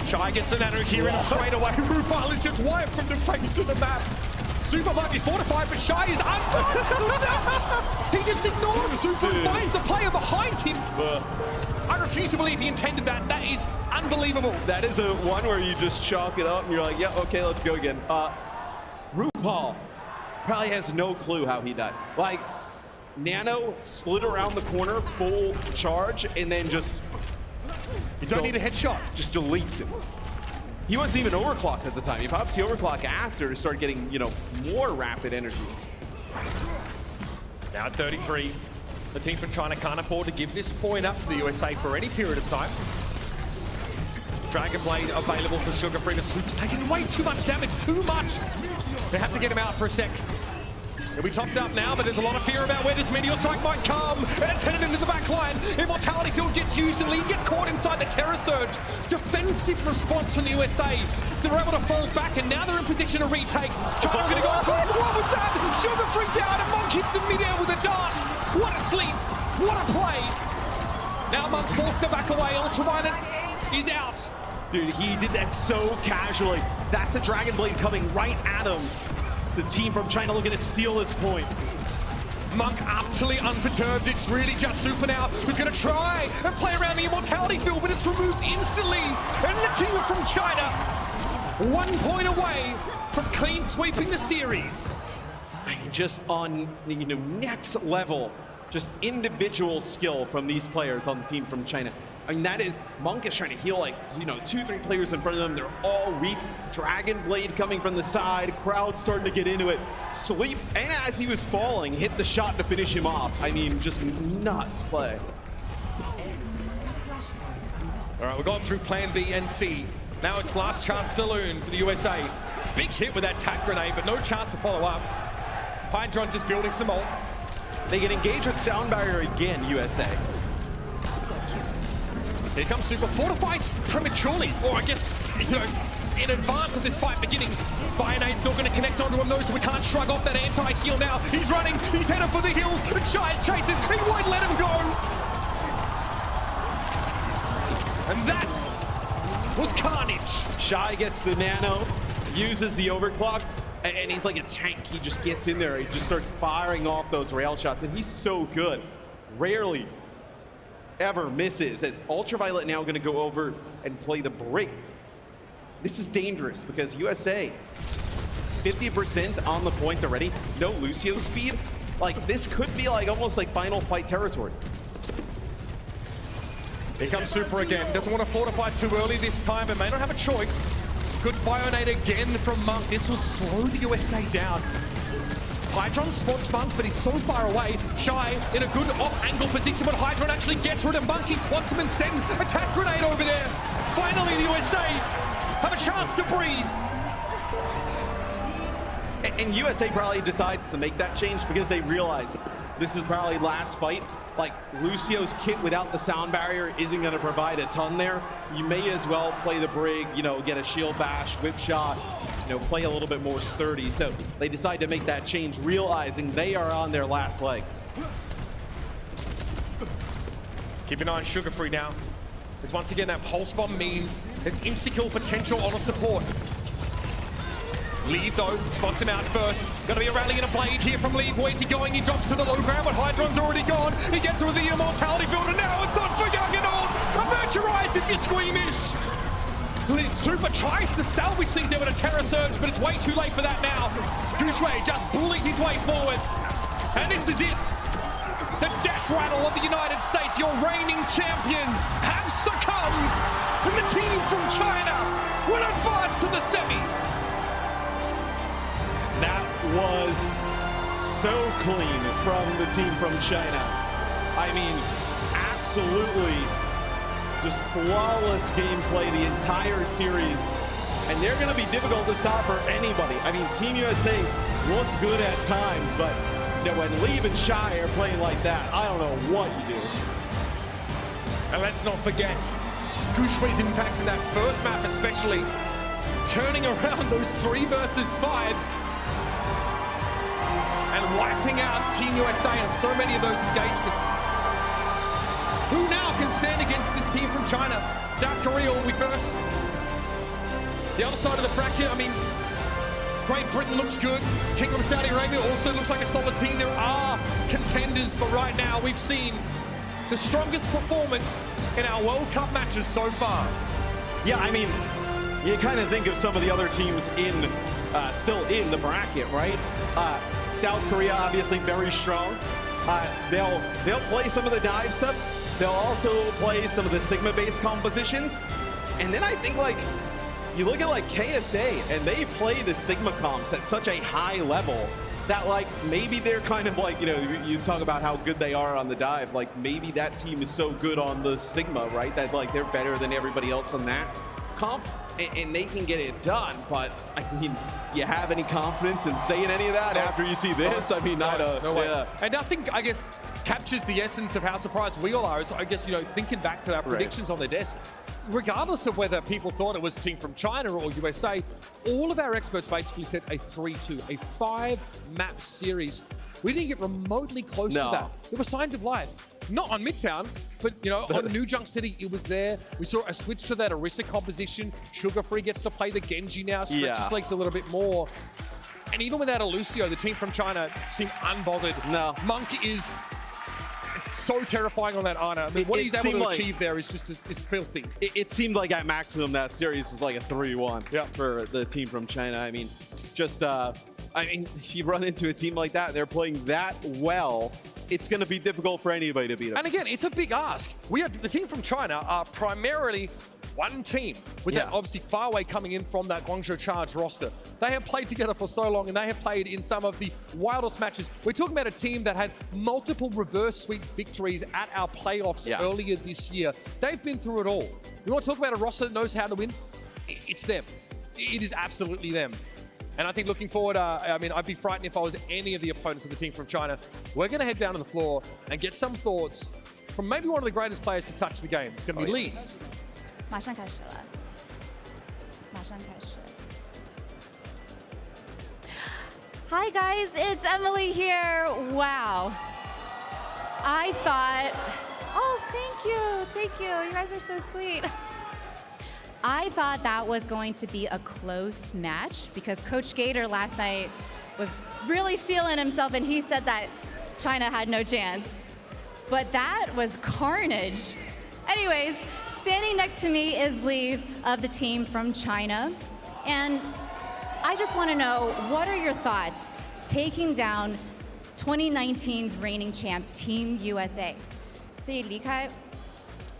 Shy gets the nano here and straight away. RuPaul is just wiped from the face of the map. Super might be fortified, but Shy is unfortunate. He just ignores Super and finds the player behind him. I refuse to believe he intended that. That is unbelievable. That is a one where you just chalk it up and you're like, yeah, okay, let's go again. RuPaul probably has no clue how he died. Like, Nano slid around the corner, full charge, and then just... You don't need a headshot. Just deletes him. He wasn't even overclocked at the time. He pops the overclock after to start getting, you know, more rapid energy. Now at 33, the team from China can't afford to give this point up to the USA for any period of time. Dragon Blade available for Sugar Free. The Super's taking way too much damage, too much. They have to get him out for a sec. He'll be topped up now, but there's a lot of fear about where this Meteor Strike might come. And it's headed into the back line. Immortality Field gets used and Lee get caught inside the Terror Surge. Defensive response from the USA. They're able to fall back, and now they're in position to retake. China going to go for it. What was that? Sugar Free down, and Monk hits him midair with a dart. What a sleep. What a play. Now Monk's forced to back away. Ultraviolet is out. Dude, he did that so casually. That's a Dragon Blade coming right at him. It's the team from China looking to steal this point. Monk utterly unperturbed. It's really just Super now who's going to try and play around the Immortality Field, but it's removed instantly. And the team from China, 1 point away from clean sweeping the series. I mean, just on, next level, just individual skill from these players on the team from China. I mean, that is, Monk is trying to heal 2-3 players in front of them. They're all weak. Dragon Blade coming from the side. Crowd starting to get into it. Sleep, and as he was falling, hit the shot to finish him off. I mean, just nuts play. All right, we've gone through plan B and C. Now it's last chance saloon for the USA. Big hit with that tack grenade, but no chance to follow up. Hydron just building some ult. They get engaged with Sound Barrier again, USA. Here comes Super, fortifies prematurely, or I guess, in advance of this fight beginning. Fire still going to connect onto him, though, so we can't shrug off that anti-heal now. He's running, he's headed for the hill, and Shy is chasing, he won't let him go! And that was carnage. Shy gets the nano, uses the overclock, and he's like a tank. He just gets in there, he just starts firing off those rail shots, and he's so good. Rarely ever misses, as Ultraviolet now going to go over and play the break. This is dangerous because USA 50% on the point already. No Lucio speed. Like, this could be almost like final fight territory. Here comes Super again. Doesn't want to fortify too early this time, but may not have a choice. Good Bionate again from Monk. This will slow the USA down. Hydron spots Monk, but he's so far away. Shy in a good off-angle position, but Hydron actually gets rid of Monk. He spots him and sends a tack grenade over there. Finally, the USA have a chance to breathe. And USA probably decides to make that change because they realize this is probably last fight. Like, Lucio's kit without the sound barrier isn't going to provide a ton there. You may as well play the brig, get a shield bash, whip shot, play a little bit more sturdy. So they decide to make that change, realizing they are on their last legs. Keep an eye on Sugar Free now. Because once again, that pulse bomb means there's insta-kill potential on a support. Leave, though, spots him out first. Gonna be a rally and a blade here from Leave. Where's he going? He drops to the low ground, but Hydron's already gone. He gets with the Immortality Field, and now it's on for Young and Old. Avert your eyes if you're squeamish. Super tries to salvage things there with a Terror Surge, but it's way too late for that now. Gushue just bullies his way forward. And this is it. The death rattle of the United States, your reigning champions, have succumbed. And the team from China will advance to the semis. That was so clean from the team from China. I mean, absolutely just flawless gameplay the entire series. And they're going to be difficult to stop for anybody. I mean, Team USA looked good at times, but when Leave and Shy are playing like that, I don't know what you do. And let's not forget, Gushue's impact in that first map especially, turning around those 3 versus 5s. And wiping out Team USA in so many of those engagements. Who now can stand against this team from China? South Korea will be first. The other side of the bracket, I mean, Great Britain looks good. Kingdom of Saudi Arabia also looks like a solid team. There are contenders, but right now we've seen the strongest performance in our World Cup matches so far. Yeah, I mean, you kind of think of some of the other teams still in the bracket, right? South Korea, obviously very strong. They'll play some of the dive stuff. They'll also play some of the Sigma-based compositions. And then I think, you look at, KSA, and they play the Sigma comps at such a high level that, maybe they're kind of you talk about how good they are on the dive. Maybe that team is so good on the Sigma, right? That, they're better than everybody else on that. comp, and they can get it done. But I mean, you have any confidence in saying any of that after you see this? I mean, no way. And nothing, I guess, captures the essence of how surprised we all are. Is, I guess, thinking back to our predictions on the desk, regardless of whether people thought it was a team from China or USA, all of our experts basically said a 3-2, a 5-map series. We didn't get remotely close to that. There were signs of life. Not on Midtown, but on New Junk City, it was there. We saw a switch to that Orisa composition. Sugar Free gets to play the Genji now, stretches legs a little bit more. And even without a Lucio, the team from China seemed unbothered. No. Monk is so terrifying on that Ana. I mean, what he's able to achieve there is just is filthy. It seemed like at maximum that series was like a 3-1 for the team from China. I mean, just you run into a team like that, they're playing that well, it's going to be difficult for anybody to beat them. And again, it's a big ask. The team from China are primarily one team, with that obviously Farway coming in from that Guangzhou Charge roster. They have played together for so long, and they have played in some of the wildest matches. We're talking about a team that had multiple reverse sweep victories at our playoffs earlier this year. They've been through it all. You want to talk about a roster that knows how to win? It's them. It is absolutely them. And I think looking forward, I mean, I'd be frightened if I was any of the opponents of the team from China. We're going to head down to the floor and get some thoughts from maybe one of the greatest players to touch the game. It's going to be Lee. 马上开始了，马上开始。Hi guys, it's Emily here. Wow. I thought, oh, thank you. You guys are so sweet. I thought that was going to be a close match because Coach Gator last night was really feeling himself and he said that China had no chance. But that was carnage. Anyways, standing next to me is Lee of the team from China. And I just want to know, what are your thoughts taking down 2019's reigning champs, Team USA? 所以离开，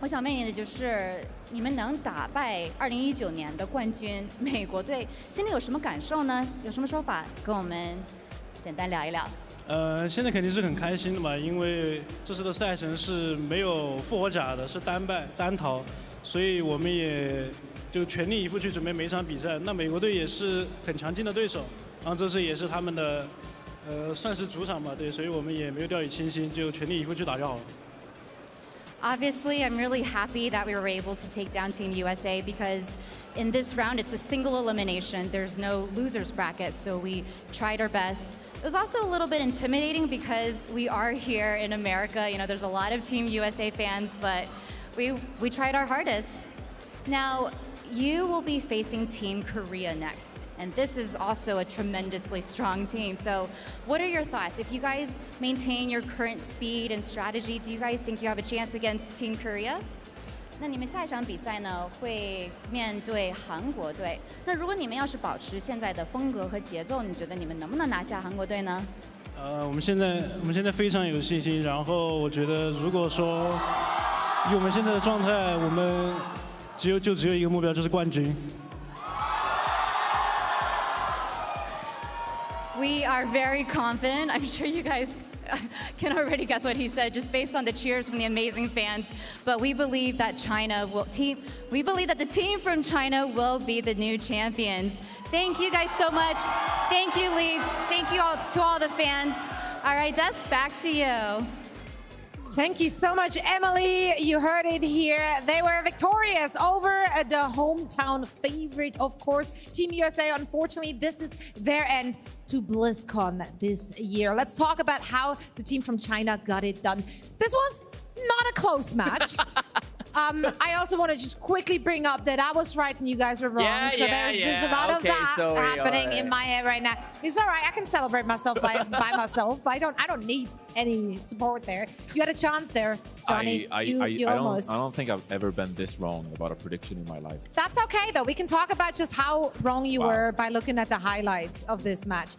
我想问你的就是，你们能打败2019年的冠军美国队，心里有什么感受呢？有什么说法？跟我们简单聊一聊。现在肯定是很开心的嘛，因为这次的赛程是没有复活甲的，是单逃，所以我们也就全力以赴去准备每一场比赛。那美国队也是很强劲的对手，然后这次也是他们的算是主场吧，对，所以我们也没有掉以轻心，就全力以赴去打就好了。Obviously, I'm really happy that we were able to take down Team USA because in this round, it's a single elimination. There's no losers bracket, so we tried our best. It was also a little bit intimidating because we are here in America. You know, there's a lot of Team USA fans, but we tried our hardest. Now, you will be facing Team Korea next, and this is also a tremendously strong team. So what are your thoughts? If you guys maintain your current speed and strategy, do you guys think you have a chance against Team Korea? 那你们下一场比赛呢，会面对韩国队。那如果你们要是保持现在的风格和节奏，你觉得你们能不能拿下韩国队呢？我们现在非常有信心，然后我觉得如果说以我们现在的状态，我们只有一个目标，就是冠军。We are very confident. I'm sure you guys can already guess what he said just based on the cheers from the amazing fans. But we believe that we believe that the team from China will be the new champions. Thank you guys so much. Thank you, Lee. Thank you all to all the fans. All right, Desk, back to you. Thank you so much, Emily. You heard it here. They were victorious over the hometown favorite, of course, Team USA. Unfortunately, this is their end to BlizzCon this year. Let's talk about how the team from China got it done. This was not a close match. I also want to just quickly bring up that I was right and you guys were wrong. There's a lot of that happening in my head right now. It's all right. I can celebrate myself by myself. I don't need any support there. You had a chance there, Johnny. You almost. I don't think I've ever been this wrong about a prediction in my life. That's okay, though. We can talk about just how wrong you were by looking at the highlights of this match.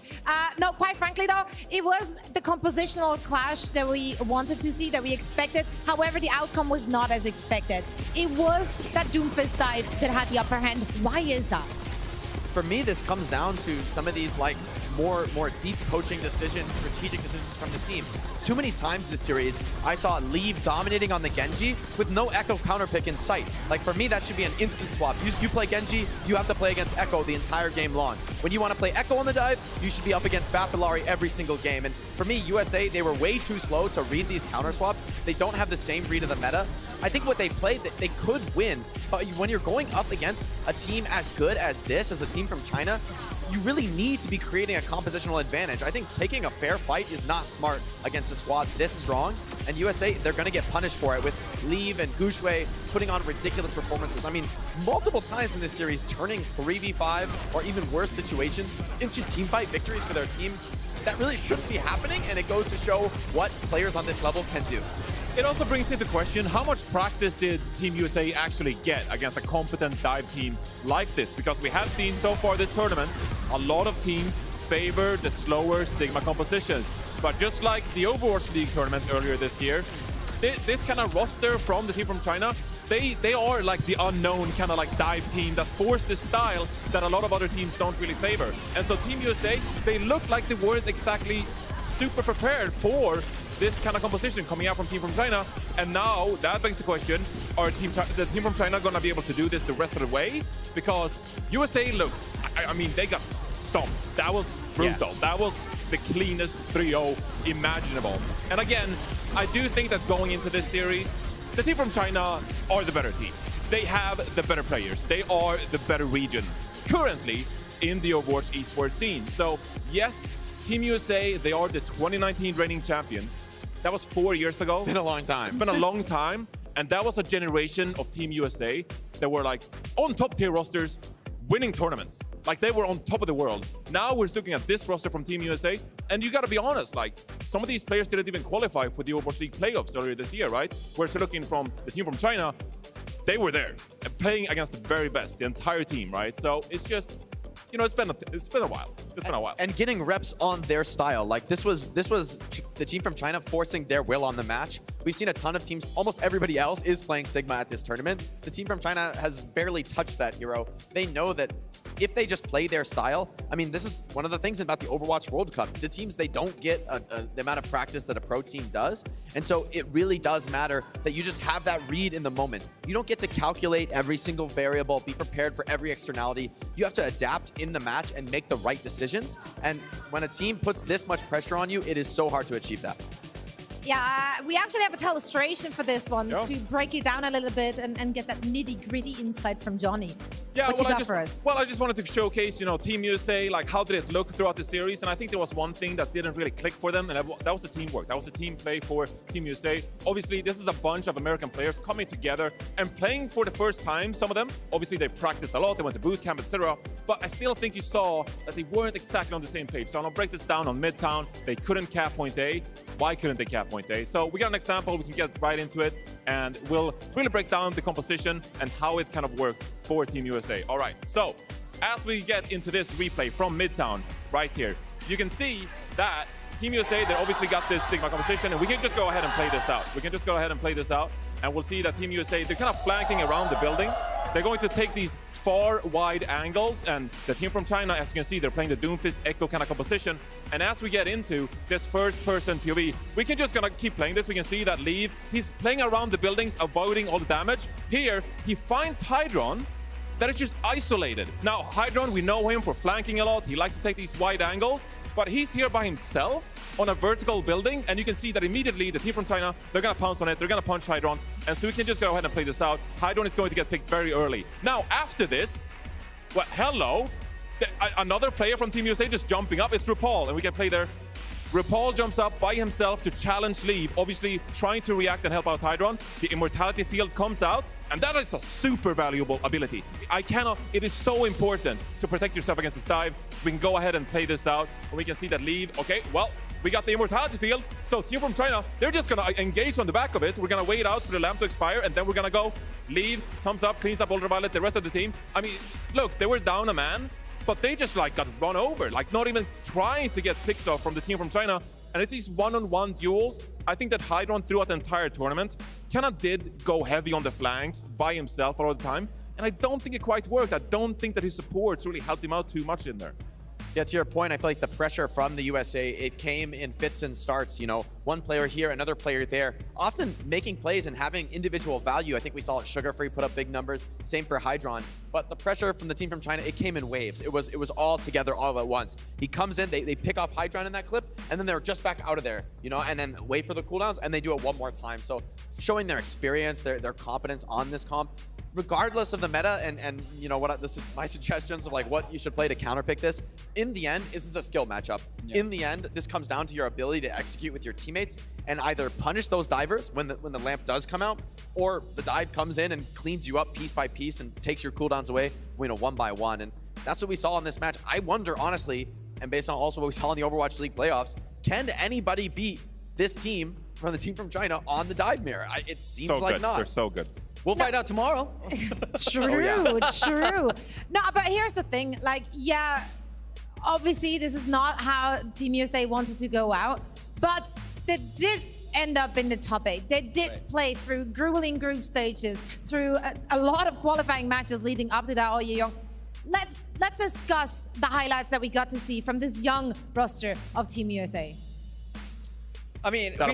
No, quite frankly, though, it was the compositional clash that we wanted to see, that we expected. However, the outcome was not as expected. It was that Doomfist dive that had the upper hand. Why is that? For me, this comes down to some of these like more deep coaching decisions, strategic decisions from the team. Too many times this series, I saw Leave dominating on the Genji with no Echo counter pick in sight. Like for me, that should be an instant swap. You play Genji, you have to play against Echo the entire game long. When you want to play Echo on the dive, you should be up against Bapillari every single game. And for me, USA, they were way too slow to read these counter swaps. They don't have the same read of the meta. I think what they played, they could win, but when you're going up against a team as good as this, as the team from China, you really need to be creating a compositional advantage. I think taking a fair fight is not smart against a squad this strong, and USA, they're going to get punished for it with Leave and Guxue putting on ridiculous performances. I mean, multiple times in this series, turning 3v5 or even worse situations into teamfight victories for their team. That really shouldn't be happening, and it goes to show what players on this level can do. It also brings into question how much practice did Team USA actually get against a competent dive team like this? Because we have seen so far this tournament, a lot of teams favor the slower Sigma compositions. But just like the Overwatch League tournament earlier this year, this kind of roster from the team from China, they are like the unknown kind of like dive team that's forced this style that a lot of other teams don't really favor. And so Team USA, they look like they weren't exactly super prepared for this kind of composition coming out from Team from China. And now that begs the question, are the team from China going to be able to do this the rest of the way? Because USA, look, I mean, they got stomped. That was brutal. Yeah. That was the cleanest 3-0 imaginable. And again, I do think that going into this series, the team from China are the better team. They have the better players. They are the better region currently in the Overwatch esports scene. So yes, Team USA, they are the 2019 reigning champions. That was 4 years ago. It's been a long time. It's been a long time. And that was a generation of Team USA that were like on top tier rosters, winning tournaments. Like they were on top of the world. Now we're looking at this roster from Team USA. And you gotta be honest, like some of these players didn't even qualify for the Overwatch League playoffs earlier this year, right? Whereas looking from the team from China, they were there and playing against the very best, the entire team, right? So it's just, you know, it's been a while. It's been a while. And getting reps on their style. Like this was the team from China forcing their will on the match. We've seen a ton of teams, almost everybody else is playing Sigma at this tournament. The team from China has barely touched that hero. They know that if they just play their style, I mean, this is one of the things about the Overwatch World Cup. The teams, they don't get the amount of practice that a pro team does. And so it really does matter that you just have that read in the moment. You don't get to calculate every single variable, be prepared for every externality. You have to adapt in the match and make the right decisions. And when a team puts this much pressure on you, it is so hard to achieve that. Yeah, we actually have a illustration for this one to break it down a little bit and get that nitty-gritty insight from Johnny. Yeah, what you got for us? Well, I just wanted to showcase, you know, Team USA, like how did it look throughout the series? And I think there was one thing that didn't really click for them, and that was the teamwork. That was the team play for Team USA. Obviously, this is a bunch of American players coming together and playing for the first time, some of them. Obviously, they practiced a lot, they went to boot camp, etc. But I still think you saw that they weren't exactly on the same page. So I'll break this down on Midtown. They couldn't cap point A. Why couldn't they cap point A? So we got an example, we can get right into it, and we'll really break down the composition and how it kind of worked for Team USA. All right, so as we get into this replay from Midtown right here, you can see that Team USA, they obviously got this Sigma composition, and we can just go ahead and play this out. And we'll see that Team USA, they're kind of flanking around the building. They're going to take these far wide angles, and the team from China, as you can see, they're playing the Doomfist Echo kind of composition. And as we get into this first-person POV, we can just gonna keep playing this. We can see that Leave, he's playing around the buildings, avoiding all the damage. Here, he finds Hydron that is just isolated. Now, Hydron, we know him for flanking a lot. He likes to take these wide angles, but he's here by himself on a vertical building, and you can see that immediately the team from China, they're gonna pounce on it, they're gonna punch Hydron, and so we can just go ahead and play this out. Hydron is going to get picked very early. Now, after this, well, hello, another player from Team USA just jumping up, it's RuPaul, and we can play there. RuPaul jumps up by himself to challenge Leave, obviously trying to react and help out Hydron. The immortality field comes out, and that is a super valuable ability. It is so important to protect yourself against this dive. We can go ahead and play this out, and we can see that Leave, okay, well, we got the immortality field, so team from China, they're just gonna engage on the back of it. We're gonna wait out for the lamp to expire, and then we're gonna go. Leave, thumbs up, cleans up Ultraviolet, the rest of the team. I mean, look, they were down a man, but they just like got run over, like not even trying to get picks off from the team from China. And it's these one-on-one duels. I think that Hydron throughout the entire tournament kind of did go heavy on the flanks by himself all the time. And I don't think it quite worked. I don't think that his supports really helped him out too much in there. Yeah, to your point, I feel like the pressure from the USA, it came in fits and starts, you know, one player here, another player there, often making plays and having individual value. I think we saw it Sugar Free put up big numbers, same for Hydron. But the pressure from the team from China, it came in waves. It was all together all at once. He comes in, they pick off Hydron in that clip, and then they're just back out of there, you know, and then wait for the cooldowns, and they do it one more time. So showing their experience, their competence on this comp, regardless of the meta, and you know what, this is my suggestions of like what you should play to counterpick this. In the end, this is a skill matchup. Yeah. In the end, this comes down to your ability to execute with your teammates and either punish those divers when the lamp does come out, or the dive comes in and cleans you up piece by piece and takes your cooldowns away, you know, one by one. And that's what we saw in this match. I wonder, honestly, and based on also what we saw in the Overwatch League playoffs, can anybody beat this team from the team from China on the dive mirror? It seems so like good. not. They're so good. We'll find out tomorrow. True, true. No, but here's the thing. Like, yeah, obviously this is not how Team USA wanted to go out, but they did end up in the top 8. They did play through grueling group stages, through a lot of qualifying matches leading up to that all year long. Let's discuss the highlights that we got to see from this young roster of Team USA. I mean, we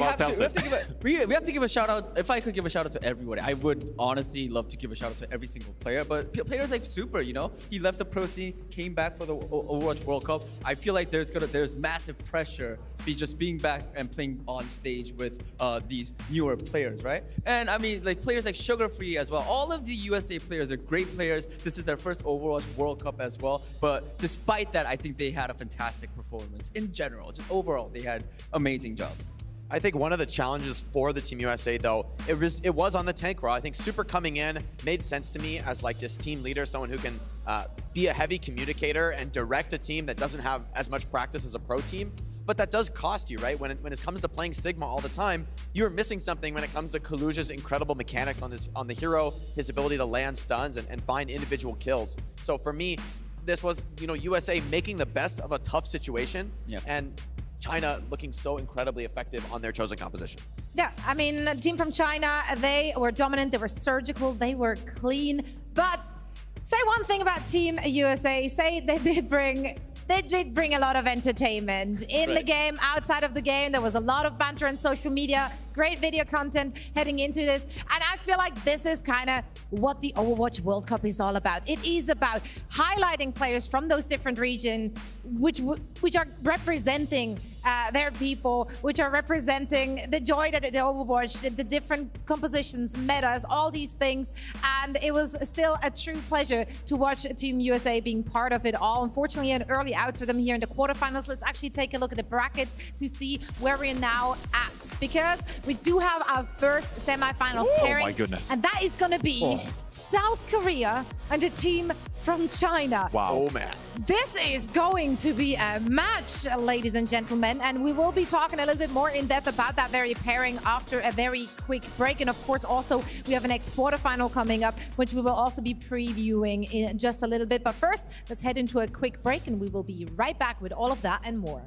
have to give a shout out. If I could give a shout out to everybody, I would honestly love to give a shout out to every single player. But players like Super, you know, he left the pro scene, came back for the Overwatch World Cup. I feel like there's massive pressure just being back and playing on stage with these newer players, right? And I mean, like players like Sugar Free as well. All of the USA players are great players. This is their first Overwatch World Cup as well. But despite that, I think they had a fantastic performance in general. Just overall, they had amazing jobs. I think one of the challenges for the Team USA, though, it was on the tank role. I think Super coming in made sense to me as like this team leader, someone who can be a heavy communicator and direct a team that doesn't have as much practice as a pro team. But that does cost you, right? When it comes to playing Sigma all the time, you're missing something when it comes to Kaluja's incredible mechanics on the hero, his ability to land stuns and find individual kills. So for me, this was, you know, USA making the best of a tough situation. Yep. And China looking so incredibly effective on their chosen composition. Yeah, I mean, team from China, they were dominant, they were surgical, they were clean. But say one thing about Team USA, say they did bring a lot of entertainment in the game, outside of the game. There was a lot of banter on social media, great video content heading into this. And I feel like this is kind of what the Overwatch World Cup is all about. It is about highlighting players from those different regions which are representing their people, which are representing the joy that the Overwatch, the different compositions, metas, all these things. And it was still a true pleasure to watch Team USA being part of it all. Unfortunately, an early out for them here in the quarterfinals. Let's actually take a look at the brackets to see where we're now at, because we do have our first semifinals pairing. Oh my goodness. And that is going to be South Korea and a team from China. Wow. Oh man. This is going to be a match, ladies and gentlemen, and we will be talking a little bit more in depth about that very pairing after a very quick break. And of course, also, we have an next quarterfinal coming up, which we will also be previewing in just a little bit. But first, let's head into a quick break, and we will be right back with all of that and more.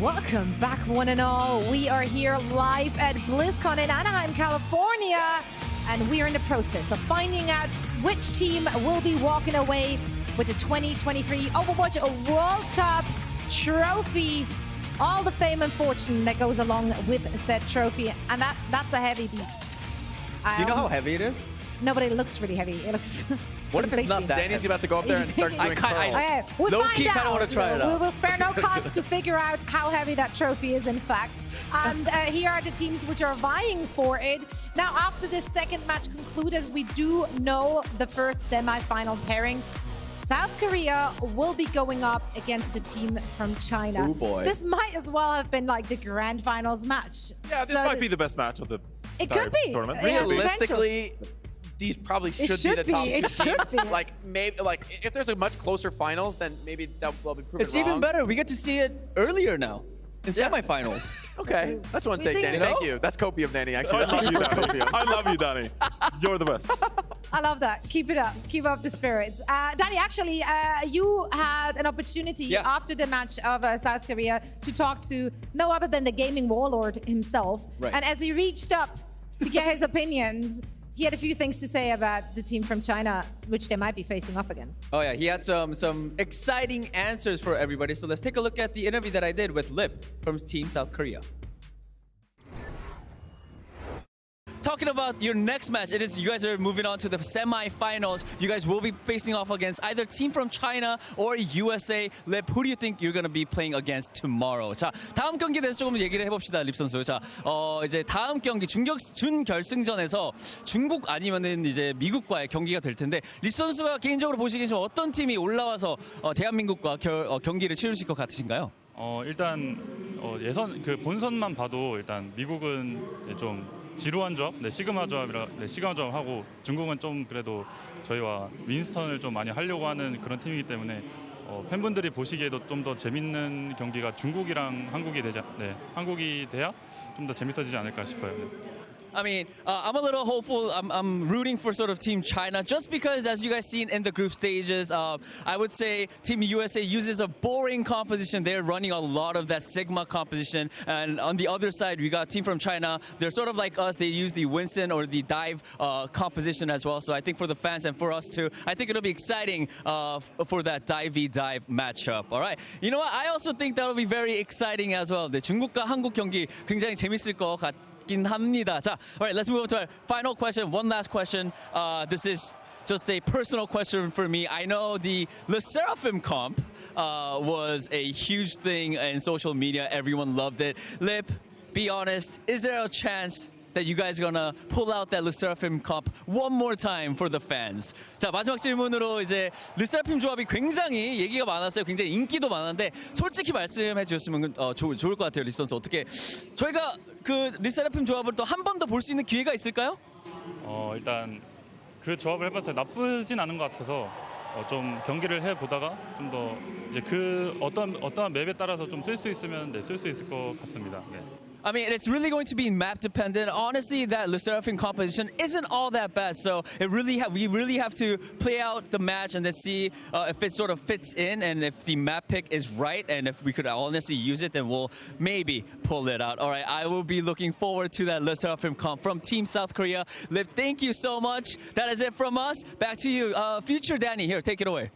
Welcome back, one and all. We are here live at BlizzCon in Anaheim, California, and we are in the process of finding out which team will be walking away with the 2023 Overwatch World Cup trophy. All the fame and fortune that goes along with said trophy, and that's a heavy beast. Do you know how heavy it is? No, but it looks really heavy. It looks. What if it's not that? Danny's about to go up there and start doing curls. Okay, we'll Low-key find kind of out. want to try it out. We will spare no cost to figure out how heavy that trophy is, in fact. And here are the teams which are vying for it. Now, after this second match concluded, we do know the first semi-final pairing. South Korea will be going up against the team from China. Oh boy. This might as well have been like the grand finals match. Yeah, this might be the best match of the could be. tournament. It has Realistically, these probably should be the top two It should teams. be. Like maybe, like if there's a much closer finals, then maybe that will be proven It's even wrong. better. We get to see it earlier now in semifinals. Okay, that's one We take, see- Danny. You know? Thank you. That's copium, Danny. Actually, I that's love you, copium. Danny. I love you, Danny. You're the best. I love that. Keep it up. Keep up the spirits. Danny, actually, you had an opportunity after the match of South Korea to talk to no other than the gaming warlord himself. Right. And as he reached up to get his opinions, he had a few things to say about the team from China, which they might be facing off against. Oh yeah, he had some exciting answers for everybody. So let's take a look at the interview that I did with Lip from Team South Korea. Talking about your next match, it is you guys are moving on to the semi-finals. You guys will be facing off against either team from China or USA. Lip, who do you think you're going to be playing against tomorrow? 자, 다음 경기에 대해서 조금 얘기를 해봅시다, 립 선수. 자, 이제 다음 경기 준결승전에서 중국 아니면은 이제 미국과의 경기가 될 텐데 립 선수가 개인적으로 보시기에 좀 어떤 팀이 올라와서 대한민국과 경기를 치르실 것 같으신가요? 일단 예선 그 본선만 봐도 일단 미국은 좀 지루한 조합, 시그마 조합이라 시그마 조합하고 중국은 좀 그래도 저희와 윈스턴을 좀 많이 하려고 하는 그런 팀이기 때문에 팬분들이 보시기에도 좀 더 재밌는 경기가 중국이랑 한국이 한국이 돼야 좀 더 재밌어지지 않을까 싶어요. I mean, I'm a little hopeful. I'm rooting for sort of Team China just because, as you guys seen in the group stages, I would say Team USA uses a boring composition. They're running a lot of that Sigma composition. And on the other side, we got team from China. They're sort of like us. They use the Winston or the dive composition as well. So I think for the fans and for us too, I think it'll be exciting for that dive matchup. All right. You know what? I also think that'll be very exciting as well. 네, 중국과 한국 경기 굉장히 재밌을 것 합니다. 자, all right, let's move on to our final question. One last question. This is just a personal question for me. I know the Le Seraphim comp was a huge thing in social media. Everyone loved it. Lip, be honest, is there a chance that you guys are gonna pull out that Le Seraphim comp one more time for the fans? 자, 마지막 질문으로 이제 Le Seraphim 조합이 굉장히 얘기가 많았어요. 굉장히 인기도 많았는데 솔직히 말씀해 주셨으면 좋을 것 같아요, 립 선수. 어떻게 저희가 그 Le Seraphim 조합을 또 한 번 더 볼 수 있는 기회가 있을까요? 일단 그 조합을 해봤을 때 나쁘진 않은 것 같아서 좀 경기를 해보다가 좀 더 이제 그 어떠한 맵에 따라서 좀 쓸 수 있으면 쓸 수 있을 것 같습니다. 네. I mean, it's really going to be map dependent. Honestly, that Le Seraphim composition isn't all that bad. So we really have to play out the match and then see if it sort of fits in and if the map pick is right. And if we could honestly use it, then we'll maybe pull it out. All right, I will be looking forward to that Le Seraphim comp from Team South Korea. Lip, thank you so much. That is it from us. Back to you. Future Danny, here, take it away.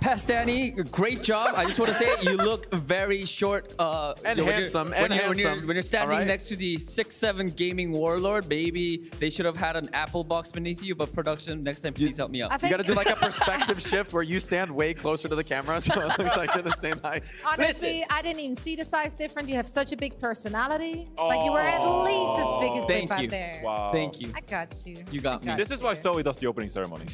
Past Danny, great job. I just want to say you look very short and handsome. When you're standing right. next to the 6'7" gaming warlord, maybe they should have had an apple box beneath you. But production, next time, please help me out. You got to do like a perspective shift where you stand way closer to the camera, so it looks like they're the same height. Honestly, I didn't even see the size different. You have such a big personality. Like you were at least as big as Lip out there. Wow. Thank you. I got you. You got me. This is why Zoe does the opening ceremony.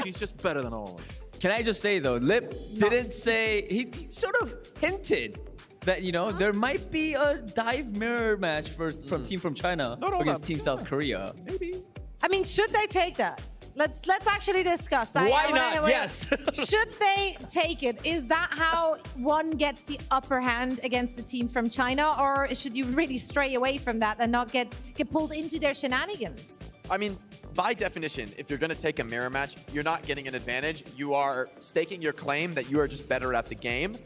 He's just better than all of us. Can I just say though, Lip didn't say, he sort of hinted that, you know, there might be a dive mirror match from team from China against Team South Korea. Maybe. I mean, should they take that? Let's actually discuss. Why not? Yes. Should they take it? Is that how one gets the upper hand against the team from China, or should you really stray away from that and not get pulled into their shenanigans? I mean, by definition, if you're going to take a mirror match, you're not getting an advantage. You are staking your claim that you are just better at the game.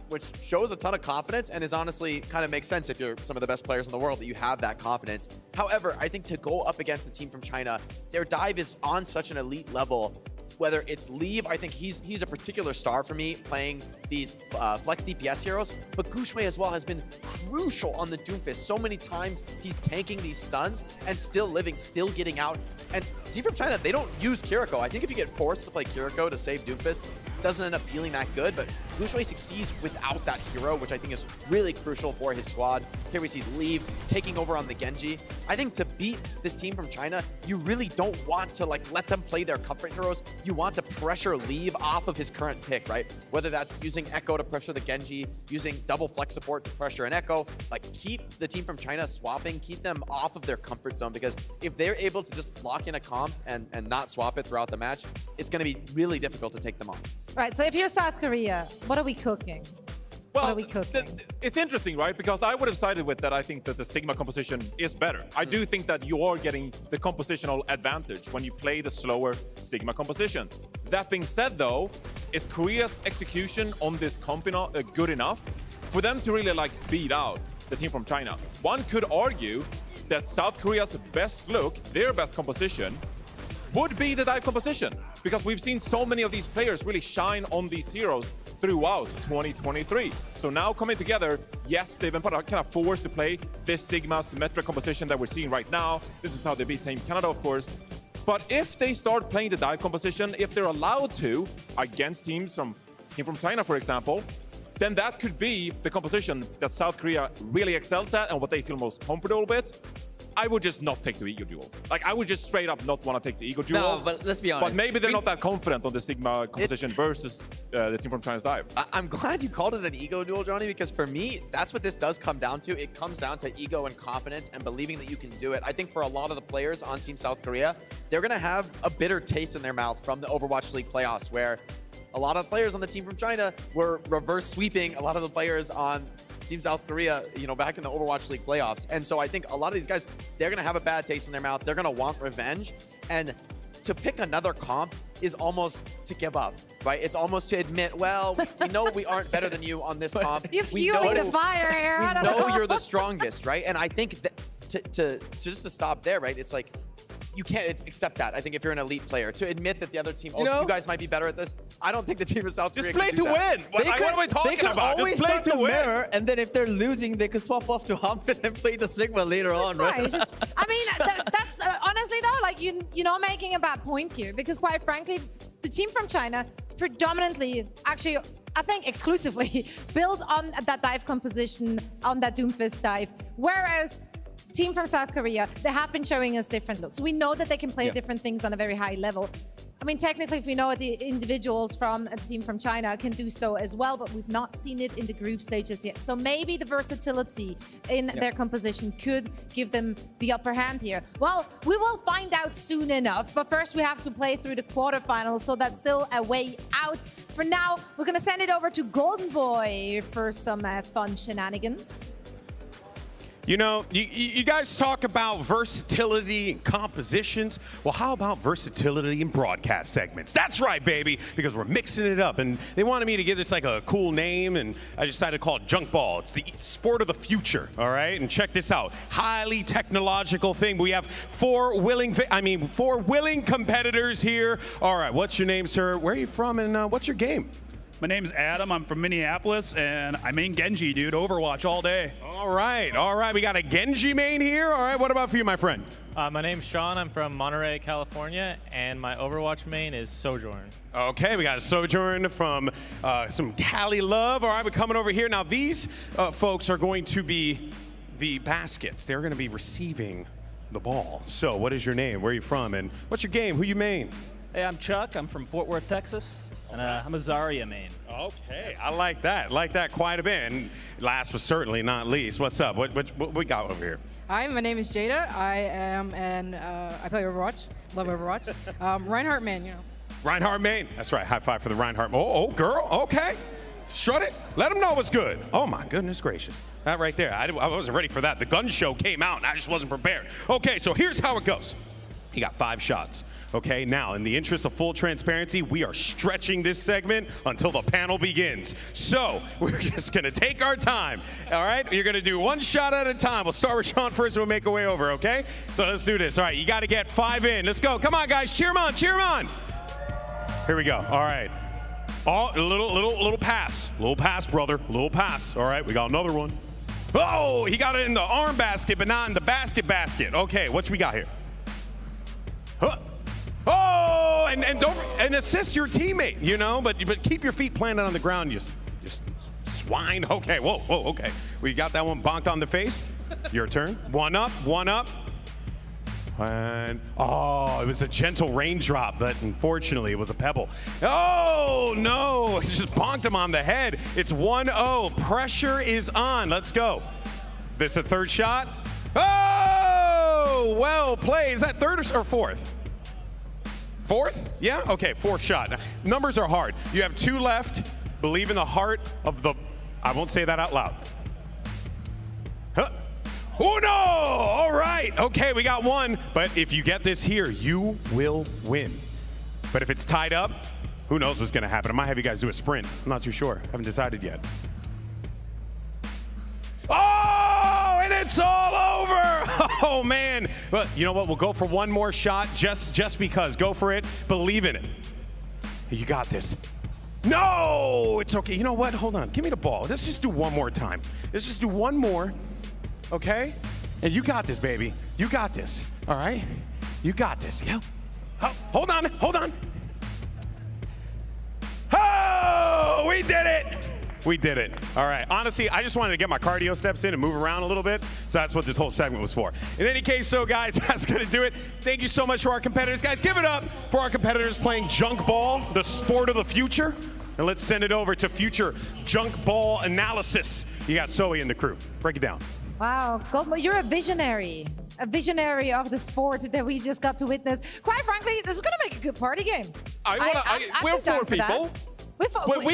which shows a ton of confidence and is honestly kind of makes sense if you're some of the best players in the world that you have that confidence. However, I think to go up against the team from China, their dive is on such an elite level. Whether it's Leave, I think he's a particular star for me playing these flex DPS heroes, but Guxue as well has been crucial on the Doomfist. So many times he's tanking these stuns and still living, still getting out. And team from China, they don't use Kiriko. I think if you get forced to play Kiriko to save Doomfist, it doesn't end up feeling that good, but Guxue succeeds without that hero, which I think is really crucial for his squad. Here we see Leave taking over on the Genji. I think to beat this team from China, you really don't want to like let them play their comfort heroes. You want to pressure Leave off of his current pick, right? Whether that's using Echo to pressure the Genji, using double flex support to pressure an Echo, like keep the team from China swapping, keep them off of their comfort zone, because if they're able to just lock in a comp and not swap it throughout the match, it's going to be really difficult to take them on. Right, so if you're South Korea, what are we cooking? Well, what are we cooking? It's interesting, right? Because I would have sided with that. I think that the Sigma composition is better. I do think that you are getting the compositional advantage when you play the slower Sigma composition. That being said, though, is Korea's execution on this comp good enough for them to really like beat out the team from China? One could argue that South Korea's best look, their best composition, would be the dive composition, because we've seen so many of these players really shine on these heroes throughout 2023. So now coming together, yes, they've been kind of forced to play this Sigma symmetric composition that we're seeing right now. This is how they beat Team Canada, of course. But if they start playing the dive composition, if they're allowed to, against teams from China, for example, then that could be the composition that South Korea really excels at and what they feel most comfortable with. I would just not take the Ego Duel. Like, I would just straight up not want to take the Ego Duel. No, but let's be honest. But maybe they're not that confident on the Sigma composition versus the team from China's dive. I'm glad you called it an Ego Duel, Johnny, because for me, that's what this does come down to. It comes down to ego and confidence and believing that you can do it. I think for a lot of the players on Team South Korea, they're going to have a bitter taste in their mouth from the Overwatch League playoffs, where a lot of players on the team from China were reverse sweeping a lot of the players on Team South Korea, you know, back in the Overwatch League playoffs. And so I think a lot of these guys, they're going to have a bad taste in their mouth. They're going to want revenge. And to pick another comp is almost to give up, right? It's almost to admit, well, we know we aren't better than you on this comp. You're fueling the fire here. I don't know. You're the strongest, right? And I think that to stop there, right? It's like, you can't accept that. I think if you're an elite player, to admit that the other team, you guys might be better at this. I don't think the team of South Korea just play to win. What am I talking about? Always just play start to the win. mirror, and then if they're losing, they could swap off to Humpin and play the Sigma later on, right? Right. I mean, that's honestly though, like you're not making a bad point here, because quite frankly, the team from China predominantly, actually, I think exclusively, built on that dive composition, on that Doomfist dive, whereas team from South Korea, they have been showing us different looks. We know that they can play different things on a very high level. I mean, technically, if we know the individuals from a team from China can do so as well, but we've not seen it in the group stages yet. So maybe the versatility in their composition could give them the upper hand here. Well, we will find out soon enough, but first we have to play through the quarterfinals, so that's still a way out. For now, we're gonna send it over to Golden Boy for some fun shenanigans. You know, you guys talk about versatility and compositions. Well, how about versatility in broadcast segments? That's right, baby, because we're mixing it up. And they wanted me to give this like a cool name, and I decided to call it Junk Ball. It's the sport of the future, all right? And check this out. Highly technological thing. We have four willing competitors here. All right, what's your name, sir? Where are you from, and what's your game? My name's Adam. I'm from Minneapolis, and I main Genji, dude. Overwatch all day. All right. We got a Genji main here. All right, what about for you, my friend? My name's Sean. I'm from Monterey, California, and my Overwatch main is Sojourn. Okay, we got a Sojourn from some Cali love. All right, we're coming over here. Now, these folks are going to be the baskets. They're going to be receiving the ball. So, what is your name? Where are you from? And what's your game? Who you main? Hey, I'm Chuck. I'm from Fort Worth, Texas. And I'm a Zarya main. Okay, I like that. Like that quite a bit. And last but certainly not least, what's up? What we got over here? Hi, my name is Jada. I am I play Overwatch. Love Overwatch. Reinhardt main, you know. Reinhardt main. That's right. High five for the Reinhardt. Oh, girl. Okay. Strut it. Let them know what's good. Oh my goodness gracious. That right there. I wasn't ready for that. The gun show came out and I just wasn't prepared. Okay, so here's how it goes. You got 5 shots. Okay, now, in the interest of full transparency, we are stretching this segment until the panel begins. So, we're just gonna take our time, all right? You're gonna do one shot at a time. We'll start with Sean first and we'll make our way over, okay? So let's do this. All right, you gotta get 5 in. Let's go. Come on, guys, cheer them on, cheer them on. Here we go, all right. Oh, a little pass. Little pass, brother, little pass. All right, we got another one. Oh, he got it in the arm basket, but not in the basket. Okay, what we got here? Huh. Oh, and don't assist your teammate, you know, but keep your feet planted on the ground. Just swine. Okay, whoa, okay. We got that one bonked on the face. Your turn. One up. And oh, it was a gentle raindrop, but unfortunately it was a pebble. Oh no, it just bonked him on the head. It's 1-0. Pressure is on. Let's go. This is a third shot. Oh, well played. Is that third or fourth? Fourth? Yeah? Okay, fourth shot. Now, numbers are hard. You have 2 left. Believe in the heart of the... I won't say that out loud. Huh. Oh, no! All right. Okay, we got 1. But if you get this here, you will win. But if it's tied up, who knows what's going to happen. I might have you guys do a sprint. I'm not too sure. Haven't decided yet. Oh, and it's all over. Oh, man. But you know what? We'll go for one more shot just because. Go for it. Believe in it. You got this. No, it's okay. You know what? Hold on. Give me the ball. Let's just do one more time. Let's just do one more. Okay? And you got this, baby. You got this. All right? You got this. Yeah. Oh, hold on. Oh, we did it. We did it. All right. Honestly, I just wanted to get my cardio steps in and move around a little bit. So that's what this whole segment was for. In any case, so guys, that's going to do it. Thank you so much for our competitors. Guys, give it up for our competitors playing junk ball, the sport of the future. And let's send it over to future junk ball analysis. You got Zoe and the crew. Break it down. Wow, Goldmo, you're a visionary of the sport that we just got to witness. Quite frankly, this is going to make a good party game. We're 4 people. We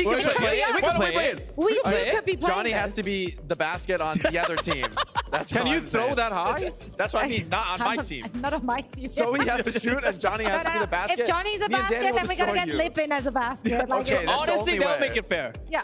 could play it. We too could be playing Johnny has to be the basket on the other team. That's Can you throw that high? That's what I mean, not on my team. Not on my team. So he has to shoot and Johnny has to be the basket. If Johnny's a basket, then we gotta get Lipin as a basket. Okay, honestly, that would make it fair. Yeah.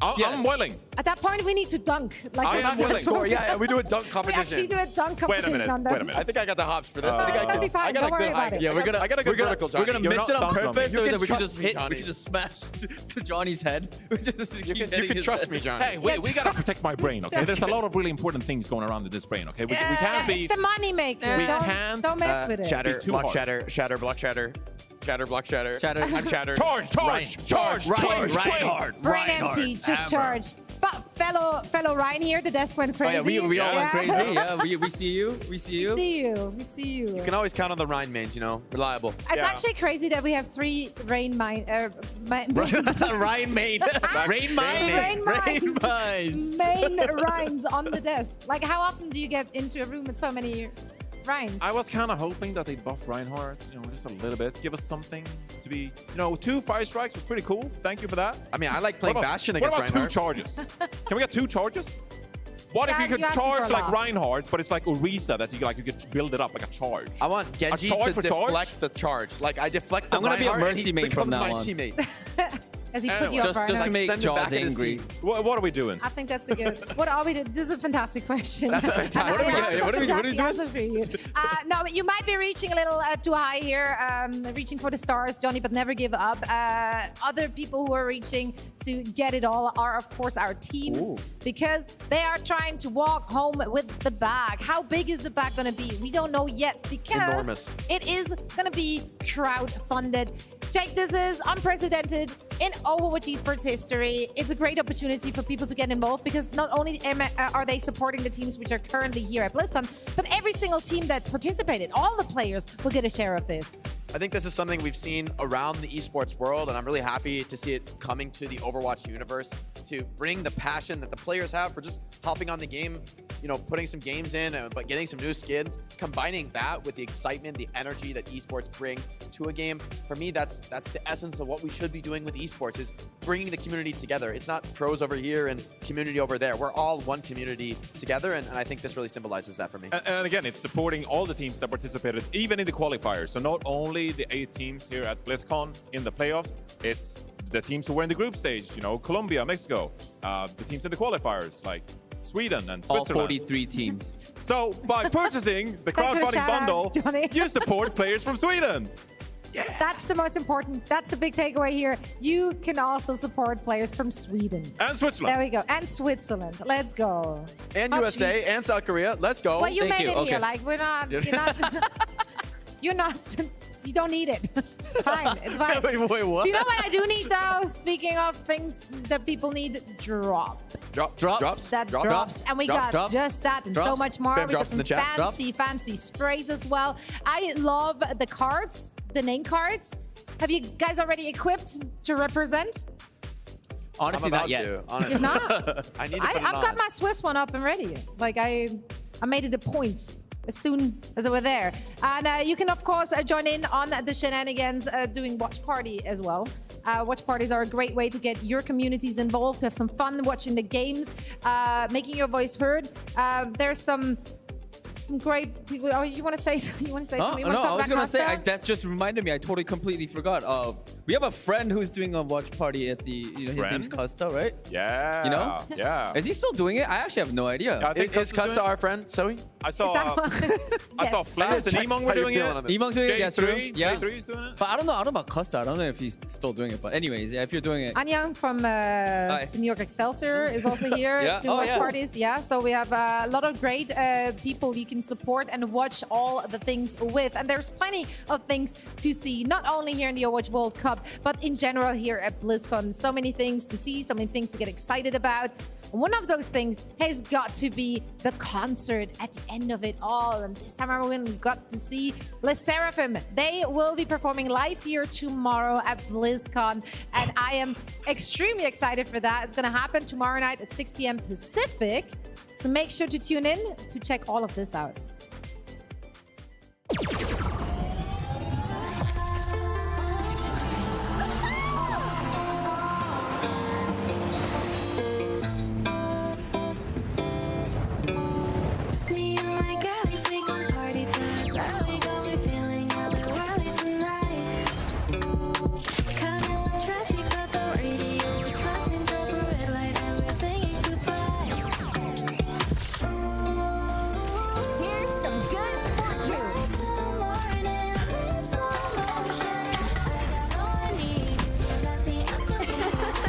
I'm willing. At that point, we need to dunk. I'm willing. Yeah, we do a dunk competition. We actually do a dunk competition on them. Wait a minute. I think I got the hops for this. It's gonna be fine. Don't worry about it. Yeah, I got a good vertical, Johnny. We're gonna miss it on purpose so that we can just hit. Johnny. We can just smash to Johnny's head. You can trust me, Johnny. Hey, we gotta protect my brain, okay? There's a lot of really important things going around in this brain, okay? We can't be. It's the money maker. Don't mess with it. Shatter, block shatter, shatter, block shatter. Shatter, block shatter. I'm shattered. Charge. Reinhardt. Brain empty, just charge. But fellow Ryan here, the desk went crazy. Oh, yeah, we all went crazy. Yeah, we see you. We see you. You can always count on the Rhine mains, you know, reliable. It's actually crazy that we have 3 Rhine mains. Rhine main. Rain mines. Main Rhines on the desk. Like, how often do you get into a room with so many Rhines? I was kind of hoping that they'd buff Reinhardt, you know, just a little bit. Give us something to be, you know, 2 fire strikes was pretty cool. Thank you for that. I mean, I like playing Bastion against Reinhardt. What about 2 charges? Can we get 2 charges? What if you could charge like Reinhardt, but it's like Orisa that you could build it up like a charge? I want Genji to deflect the charge. Like, I deflect the I'm gonna be a mercy main from now on. Teammate. As he put you up just to make Jaws angry. What are we doing? I think that's a good. What are we doing? This is a fantastic question. That's a fantastic. What are we doing? Answers for you. No, but you might be reaching a little too high here, reaching for the stars, Johnny, but never give up. Other people who are reaching to get it all are, of course, our teams, because they are trying to walk home with the bag. How big is the bag going to be? We don't know yet, because it is going to be crowd-funded. Jake, this is unprecedented in Overwatch esports history. It's a great opportunity for people to get involved, because not only are they supporting the teams which are currently here at BlizzCon, but every single team that participated, all the players will get a share of this. I think this is something we've seen around the esports world, and I'm really happy to see it coming to the Overwatch universe to bring the passion that the players have for just hopping on the game, you know, putting some games in, but getting some new skins, combining that with the excitement, the energy that esports brings to a game. For me, that's the essence of what we should be doing with esports, is bringing the community together. It's not pros over here and community over there. We're all one community together, and I think this really symbolizes that for me. And again, it's supporting all the teams that participated, even in the qualifiers. So not only normally the 8 teams here at BlizzCon in the playoffs, it's the teams who were in the group stage, you know, Colombia, Mexico, the teams in the qualifiers, like Sweden and All Switzerland. 43 teams. So by purchasing the Thanks for the crowdfunding shout-out, bundle, Johnny. you support players from Sweden. That's the most important. That's the big takeaway here. You can also support players from Sweden. And Switzerland. There we go. And Switzerland. Let's go. And Hot USA sheets. and South Korea. Let's go. Well, you Thank made you. it Okay. here. Like, we're not. You're not. You're not. You don't need it. Fine. It's fine. Wait, what? You know what I do need though? Speaking of things that people need, drops. Drops. That drops. And we got just that and so Drops. much more. Spam We got drops in some the chat. fancy sprays as well. I love the cards, the name cards. Have you guys already equipped to represent? Honestly, I'm about not yet. to, honestly. You're not? I need to put it I've on. got my Swiss one up and ready. Like I made it a point as soon as they were there. And you can of course join in on the shenanigans doing watch party as well. Watch parties are a great way to get your communities involved, to have some fun watching the games, making your voice heard. There's some great people. Oh, you want to say? You want to say something? You want to No, talk I was about gonna say Costa? that just reminded me. I totally completely forgot. We have a friend who's doing a watch party at the. His name's Costa, right? Yeah. You know? Yeah. Is he still doing it? I actually have no idea. I think Is Custa our friend, Zoe? I saw. I saw Yes. Flats and Emong were How you doing it. feeling on it? Emong's doing it. Yeah, true. J3, Yeah. J3's doing it. But I don't know about Costa. I don't know if he's still doing it. But anyways, yeah, if you're doing it. Anyang from the New York Excelsior is also here Yeah. doing Oh, watch yeah. parties. Yeah, so we have a lot of great people you can support and watch all the things with. And there's plenty of things to see, not only here in the Overwatch World Cup, but in general here at BlizzCon. So many things to see, so many things to get excited about. One of those things has got to be the concert at the end of it all. And this time around, we got to see Les Seraphim. They will be performing live here tomorrow at BlizzCon. And I am extremely excited for that. It's going to happen tomorrow night at 6 p.m. Pacific. So make sure to tune in to check all of this out. Me and my girlies, we gon' party tonight. We got me feeling otherworldly tonight. Caught in some traffic, but the radio is passing. Drop a red light and we're saying goodbye. Here's some good fortune. Till the morning, slow motion. I got all I need. Got the answer.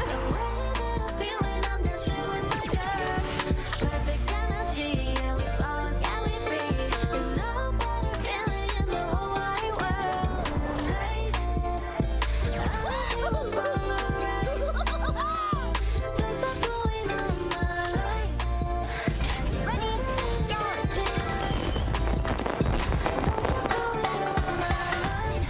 The way that I'm feeling, I'm dancing with my girls. Perfect energy, yeah, we flawless, yeah, we free. There's no better feeling in the whole wide world tonight. Other people from around, don't stop going on my line. Ready, go, don't stop going on my line.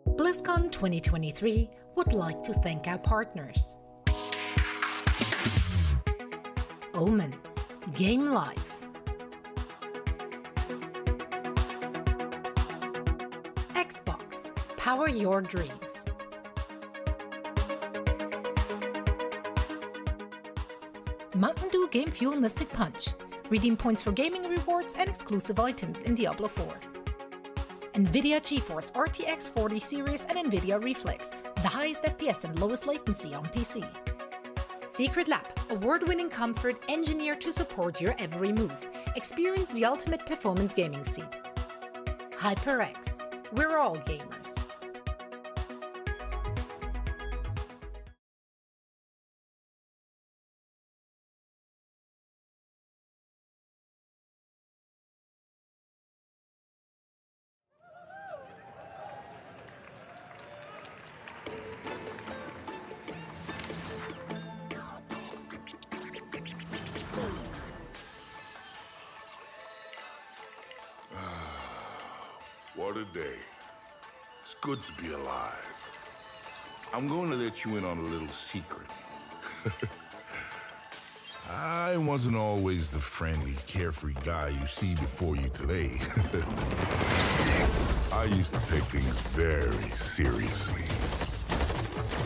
BlizzCon 2023 would like to thank our partners. Omen. Game life. Xbox. Power your dreams. Mountain Dew Game Fuel Mystic Punch. Redeem points for gaming rewards and exclusive items in Diablo 4. NVIDIA GeForce RTX 40 series and NVIDIA Reflex, the highest FPS and lowest latency on PC. Secret Lab, award-winning comfort engineered to support your every move. Experience the ultimate performance gaming seat. HyperX, we're all gamers. What a day. It's good to be alive. I'm going to let you in on a little secret. I wasn't always the friendly, carefree guy you see before you today. I used to take things very seriously.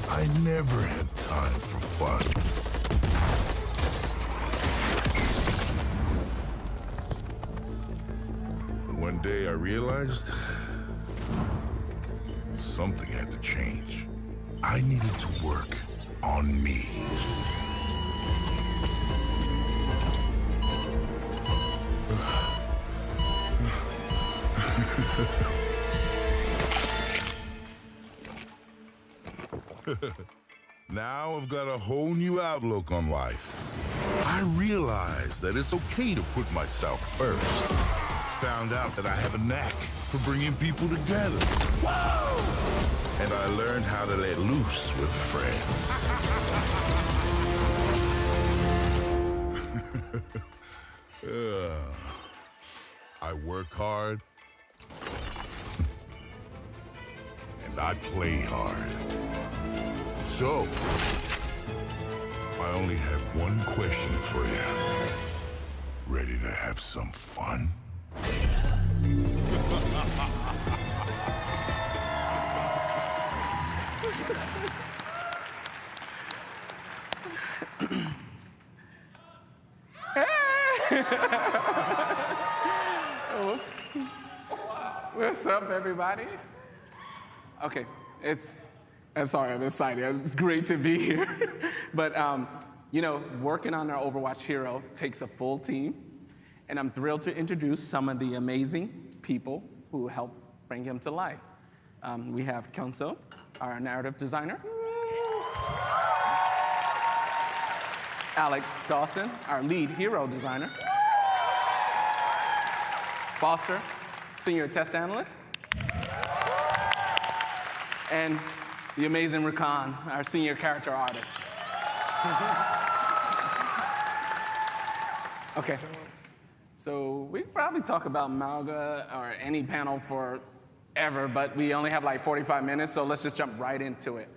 I never had time for fun. But one day I realized something had to change. I needed to work on me. Now I've got a whole new outlook on life. I realized that it's okay to put myself first. Found out that I have a knack for bringing people together. And I learned how to let loose with friends. I work hard. And I play hard. So, I only have one question for you. Ready to have some fun? What's up, everybody? Okay, I'm sorry, I'm excited. It's great to be here. But, you know, working on our Overwatch hero takes a full team. And I'm thrilled to introduce some of the amazing people who helped bring him to life. We have Kyunso, our narrative designer. Alec Dawson, our lead hero designer. Foster, senior test analyst. And the amazing Rakan, our senior character artist. Okay, so we probably talk about Mauga or any panel forever, but we only have like 45 minutes, so let's just jump right into it.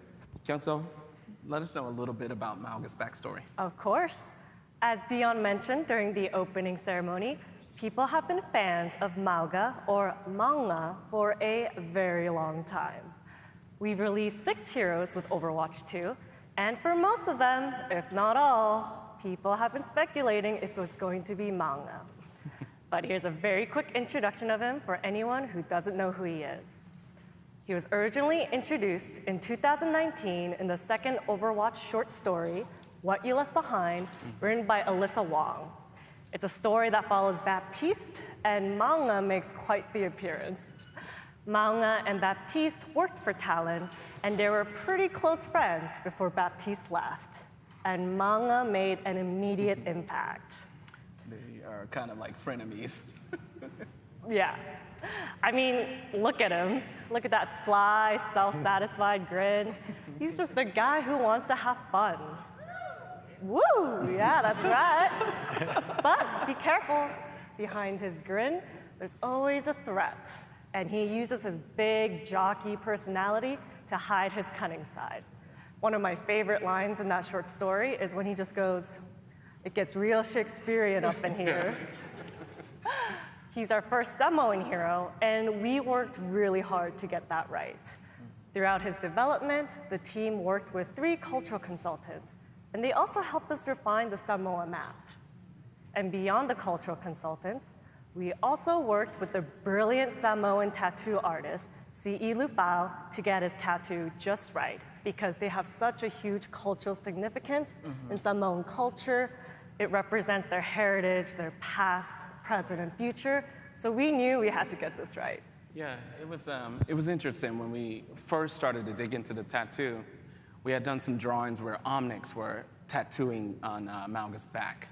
Kyunso, let us know a little bit about Mauga's backstory. Of course. As Dion mentioned during the opening ceremony, people have been fans of Mauga or manga for a very long time. We've released 6 heroes with Overwatch 2, and for most of them, if not all, people have been speculating if it was going to be manga. But here's a very quick introduction of him for anyone who doesn't know who he is. He was originally introduced in 2019 in the second Overwatch short story, What You Left Behind, written by Alyssa Wong. It's a story that follows Baptiste, and manga makes quite the appearance. Manga and Baptiste worked for Talon, and they were pretty close friends before Baptiste left. And manga made an immediate impact. They are kind of like frenemies. Yeah. I mean, look at him. Look at that sly, self-satisfied grin. He's just the guy who wants to have fun. Woo! Yeah, that's right. But be careful. Behind his grin, there's always a threat. And he uses his big, jockey personality to hide his cunning side. One of my favorite lines in that short story is when he just goes, It gets real Shakespearean up in here. He's our first Samoan hero, and we worked really hard to get that right. Throughout his development, the team worked with 3 cultural consultants, and they also helped us refine the Samoa map. And beyond the cultural consultants, we also worked with the brilliant Samoan tattoo artist, C.E. Lufau, to get his tattoo just right, because they have such a huge cultural significance in Samoan culture. It represents their heritage, their past, present, and future. So we knew we had to get this right. Yeah, it was interesting when we first started to dig into the tattoo. We had done some drawings where Omnics were tattooing on Mauga's back.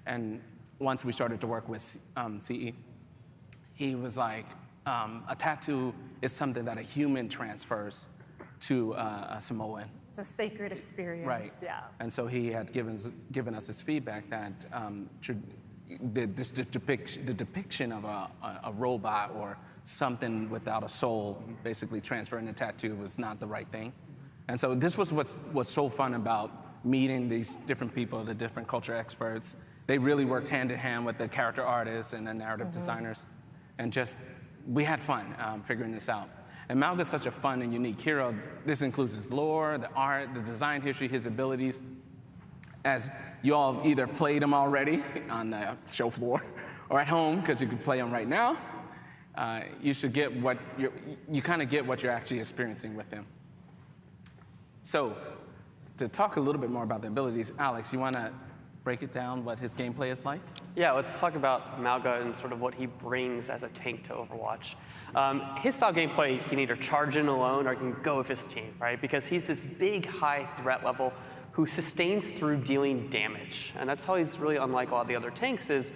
And once we started to work with CE, he was like, a tattoo is something that a human transfers to a Samoan. It's a sacred experience, Right. yeah. And so he had given us his feedback that the depiction of a robot or something without a soul, basically transferring a tattoo, was not the right thing. And so this was what's so fun about meeting these different people, the different culture experts. They really worked hand in hand with the character artists and the narrative designers. And just, we had fun figuring this out. And Mauga's such a fun and unique hero. This includes his lore, the art, the design history, his abilities. As you all have either played him already on the show floor or at home, because you can play him right now, you should get you kind of get what you're actually experiencing with him. So, to talk a little bit more about the abilities, Alex, you want to break it down what his gameplay is like? Yeah, let's talk about Mauga and sort of what he brings as a tank to Overwatch. His style gameplay, he can either charge in alone or he can go with his team, right? Because he's this big, high threat level who sustains through dealing damage. And that's how he's really unlike a lot of the other tanks is,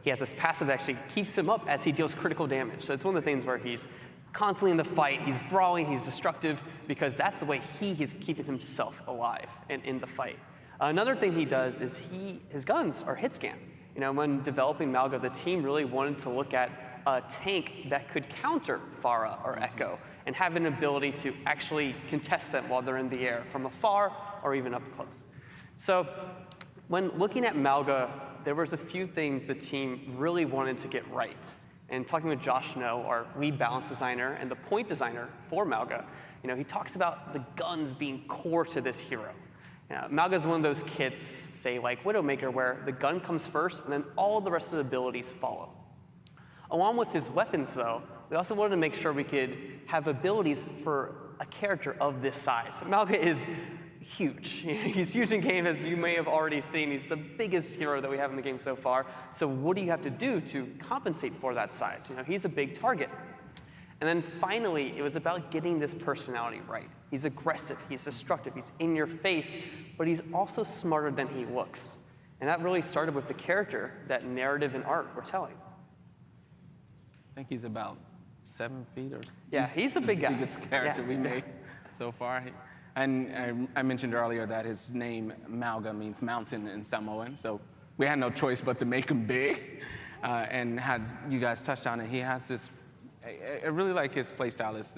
he has this passive that actually keeps him up as he deals critical damage. So it's one of the things where he's constantly in the fight, he's brawling, he's destructive, because that's the way he is keeping himself alive and in the fight. Another thing he does is his guns are hit scan. When developing Mauga, the team really wanted to look at a tank that could counter Pharah or Echo and have an ability to actually contest them while they're in the air from afar or even up close. So when looking at Mauga, there was a few things the team really wanted to get right. And talking with Josh Snow, our lead balance designer and the point designer for Mauga, he talks about the guns being core to this hero. Mauga is one of those kits, say like Widowmaker, where the gun comes first and then all the rest of the abilities follow. Along with his weapons, though, we also wanted to make sure we could have abilities for a character of this size. Mauga is huge. He's huge in game, as you may have already seen. He's the biggest hero that we have in the game so far. So what do you have to do to compensate for that size? He's a big target. And then finally, it was about getting this personality right. He's aggressive, he's destructive, he's in your face, but he's also smarter than he looks. And that really started with the character that narrative and art were telling. I think he's about 7 feet or yeah, he's a big guy. Biggest character we made so far. And I mentioned earlier that his name, Mauga, means mountain in Samoan, so we had no choice but to make him big. And had you guys touched on it, he has this, I really like his playstyle. It's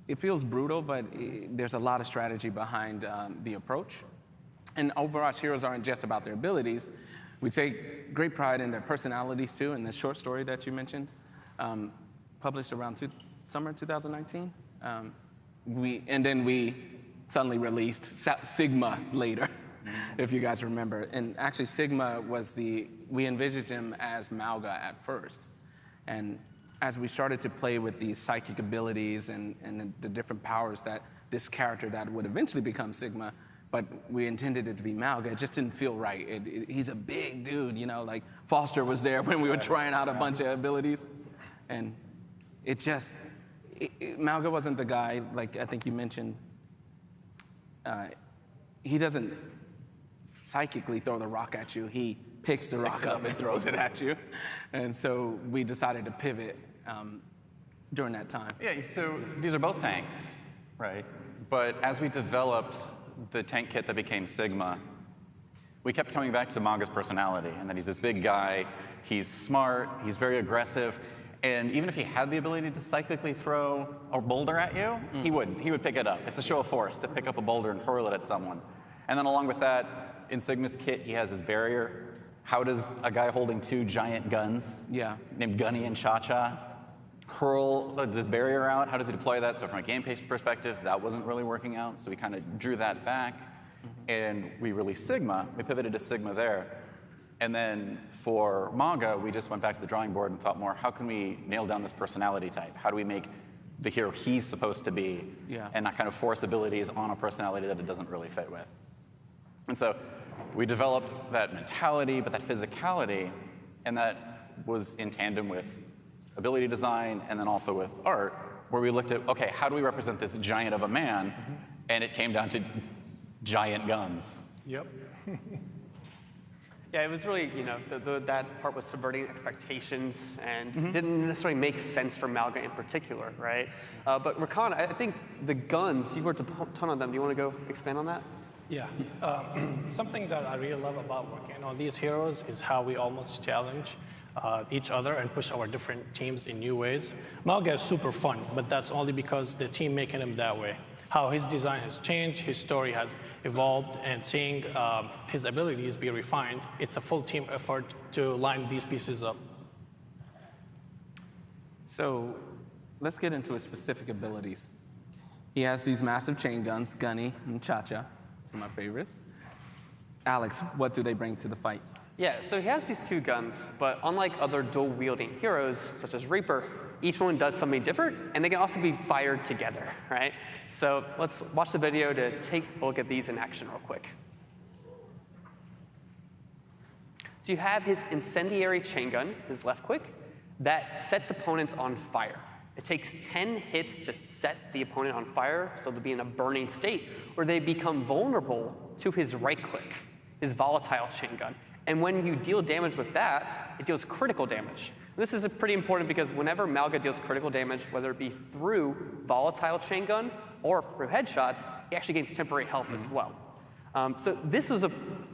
it feels brutal, but there's a lot of strategy behind the approach. And Overwatch heroes aren't just about their abilities. We take great pride in their personalities too, in the short story that you mentioned, published around summer 2019. And then we suddenly released Sigma later, if you guys remember. And actually Sigma was we envisioned him as Mauga at first. And as we started to play with these psychic abilities and the different powers that this character that would eventually become Sigma, but we intended it to be Mauga, it just didn't feel right. He's a big dude, like Foster was there when we were trying out a bunch of abilities. And Mauga wasn't the guy, like I think you mentioned, he doesn't psychically throw the rock at you. He picks the rock up and throws it at you. And so we decided to pivot during that time. Yeah, so these are both tanks, right? But as we developed the tank kit that became Sigma, we kept coming back to Mauga's personality, and that he's this big guy, he's smart, he's very aggressive, and even if he had the ability to psychically throw a boulder at you, he wouldn't. He would pick it up. It's a show of force to pick up a boulder and hurl it at someone. And then along with that, in Sigma's kit, he has his barrier. How does a guy holding 2 giant guns, named Gunny and Cha-Cha, hurl this barrier out? How does he deploy that? So from a gameplay perspective, that wasn't really working out. So we kind of drew that back, and we released Sigma. We pivoted to Sigma there. And then for manga, we just went back to the drawing board and thought more, how can we nail down this personality type? How do we make the hero he's supposed to be and not kind of force abilities on a personality that it doesn't really fit with? And so we developed that mentality, but that physicality, and that was in tandem with ability design and then also with art, where we looked at, okay, how do we represent this giant of a man? And it came down to giant guns. Yep. Yeah, it was really, you know, that part was subverting expectations and didn't necessarily make sense for Malga in particular, right? But Rakan, I think the guns, you worked a ton on them. Do you want to go expand on that? Yeah. Something that I really love about working on these heroes is how we almost challenge each other and push our different teams in new ways. Malga is super fun, but that's only because the team making him that way. How his design has changed, his story has evolved, and seeing his abilities be refined, it's a full team effort to line these pieces up. So let's get into his specific abilities. He has these massive chain guns, Gunny and Cha-Cha, two of my favorites. Alex, what do they bring to the fight? Yeah, so he has these 2 guns, but unlike other dual-wielding heroes, such as Reaper, each one does something different, and they can also be fired together, right? So let's watch the video to take a look at these in action real quick. So you have his incendiary chain gun, his left quick, that sets opponents on fire. It takes 10 hits to set the opponent on fire, so they'll be in a burning state, or they become vulnerable to his right click, his volatile chain gun. And when you deal damage with that, it deals critical damage. This is pretty important because whenever Malga deals critical damage, whether it be through volatile chain gun or through headshots, he actually gains temporary health as well. So this is a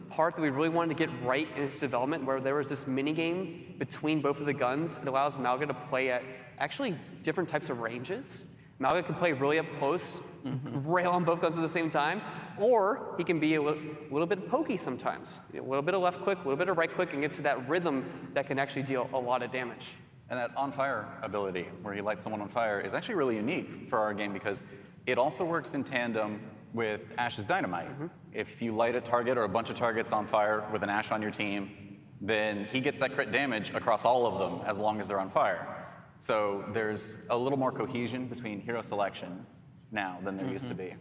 part that we really wanted to get right in its development, where there was this mini game between both of the guns. It allows Malga to play at actually different types of ranges. Malga can play really up close, rail on both guns at the same time, or he can be a little bit pokey sometimes. A little bit of left click, a little bit of right click, and get to that rhythm that can actually deal a lot of damage. And that on-fire ability, where he lights someone on fire, is actually really unique for our game because it also works in tandem with Ash's dynamite. If you light a target or a bunch of targets on fire with an Ash on your team, then he gets that crit damage across all of them as long as they're on fire. So there's a little more cohesion between hero selection now than there used to be.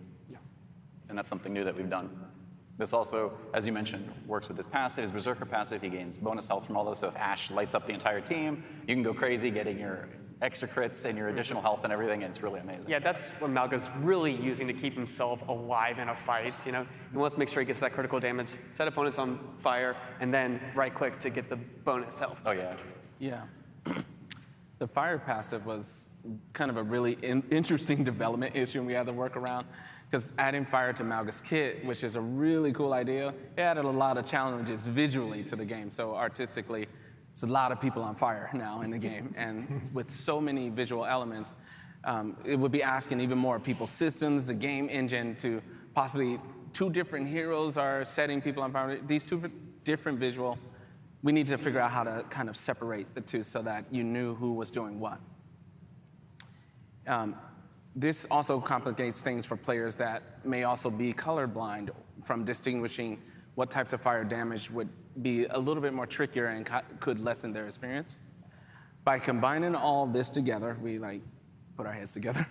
And that's something new that we've done. This also, as you mentioned, works with his passive, his Berserker passive. He gains bonus health from all those. So if Ash lights up the entire team, you can go crazy getting your extra crits and your additional health and everything, and it's really amazing. Yeah, that's what Malga's really using to keep himself alive in a fight. You know, he wants to make sure he gets that critical damage, set opponents on fire, and then right click to get the bonus health. Oh yeah. Yeah. The fire passive was kind of a really interesting development issue, and we had to work around. Because adding fire to Malga's kit, which is a really cool idea, it added a lot of challenges visually to the game. So artistically, there's a lot of people on fire now in the game. And with so many visual elements, it would be asking even more people's systems, the game engine, to possibly 2 different heroes are setting people on fire. These 2 different visual, we need to figure out how to kind of separate the 2 so that you knew who was doing what. This also complicates things for players that may also be colorblind from distinguishing what types of fire damage would be a little bit more trickier and could lessen their experience. By combining all this together, we put our heads together,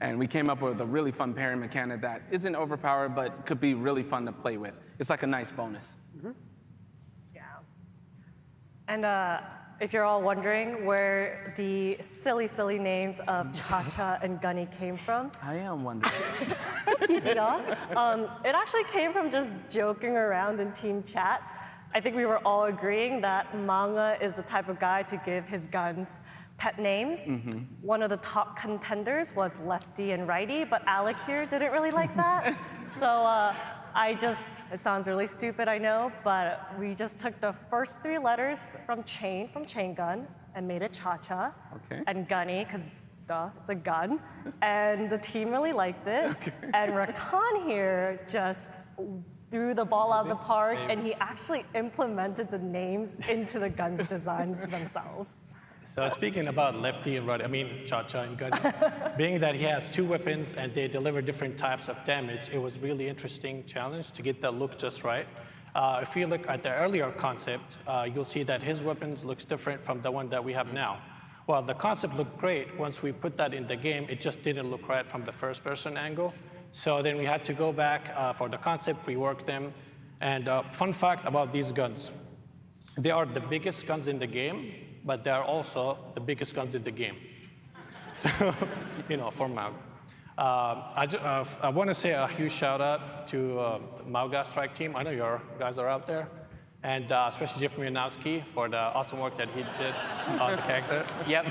and we came up with a really fun pairing mechanic that isn't overpowered, but could be really fun to play with. It's like a nice bonus. Yeah. And if you're all wondering where the silly, silly names of Cha-Cha and Gunny came from. I am wondering. Yeah. It actually came from just joking around in team chat. I think we were all agreeing that Manga is the type of guy to give his guns pet names. One of the top contenders was Lefty and Righty, but Alec here didn't really like that. So it sounds really stupid, I know, but we just took the first 3 letters from chain gun and made it Cha-Cha. Okay. And Gunny, because duh, it's a gun. And the team really liked it. Okay. And Rakan here just threw the ball out of the park, and he actually implemented the names into the guns designs themselves. So speaking about lefty and right, I mean Cha-Cha and Gunny, being that he has two weapons and they deliver different types of damage, it was really interesting challenge to get that look just right. If you look at the earlier concept, you'll see that his weapons looks different from the one that we have now. Well, the concept looked great. Once we put that in the game, it just didn't look right from the first-person angle. So then we had to go back for the concept, rework them. And fun fact about these guns, they are the biggest guns in the game, but they are also the biggest guns in the game. So, for Mauga. I want to say a huge shout out to the Mauga Strike team. I know you guys are out there. And especially Jeff Mianowski for the awesome work that he did on the character. Yep.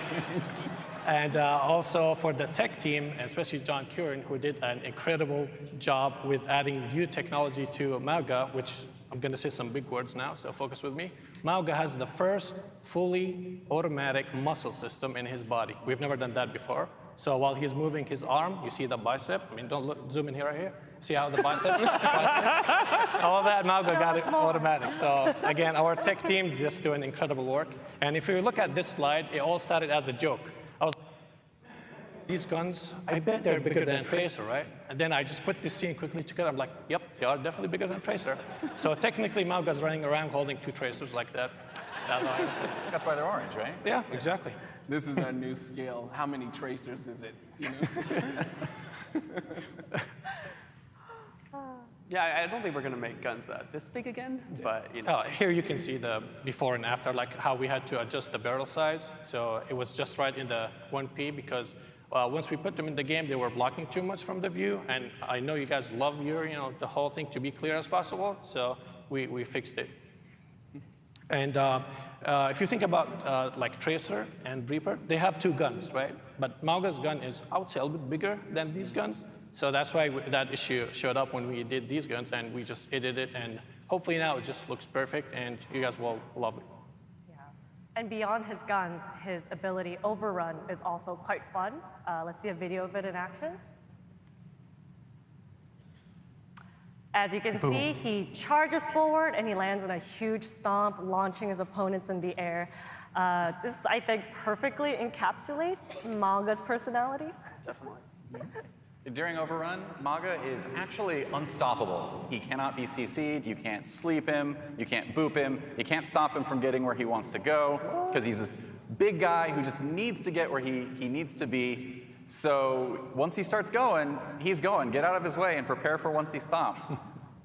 And also for the tech team, especially John Curran, who did an incredible job with adding new technology to Mauga, which I'm going to say some big words now, so focus with me. Mauga has the first fully automatic muscle system in his body. We've never done that before. So while he's moving his arm, you see the bicep. I mean, don't look, zoom in here right here. See how the bicep? All that Mauga got it automatic. So again, our tech team is just doing incredible work. And if you look at this slide, it all started as a joke. These guns, I bet they're bigger than Tracer, right? And then I just put this scene quickly together. I'm like, yep, they are definitely bigger than Tracer. So technically, Mauga's running around holding two Tracers like that. That's why they're orange, right? Yeah, exactly. This is our new scale. How many Tracers is it? Yeah, I don't think we're going to make guns this big again, but Here you can see the before and after, like how we had to adjust the barrel size. So it was just right in the 1P because once we put them in the game, they were blocking too much from the view. And I know you guys love the whole thing to be clear as possible. So we fixed it. And if you think about like Tracer and Reaper, they have two guns, right? But Mauga's gun is, I would say, a little bit bigger than these guns. So that's why that issue showed up when we did these guns, and we just edited it. And hopefully now it just looks perfect, and you guys will love it. And beyond his guns, his ability Overrun is also quite fun. Let's see a video of it in action. As you can see, he charges forward and he lands in a huge stomp, launching his opponents in the air. This, I think, perfectly encapsulates Mauga's personality. Definitely. During Overrun, Mauga is actually unstoppable. He cannot be CC'd, you can't sleep him, you can't boop him, you can't stop him from getting where he wants to go, because he's this big guy who just needs to get where he needs to be. So once he starts going, he's going. Get out of his way and prepare for once he stops.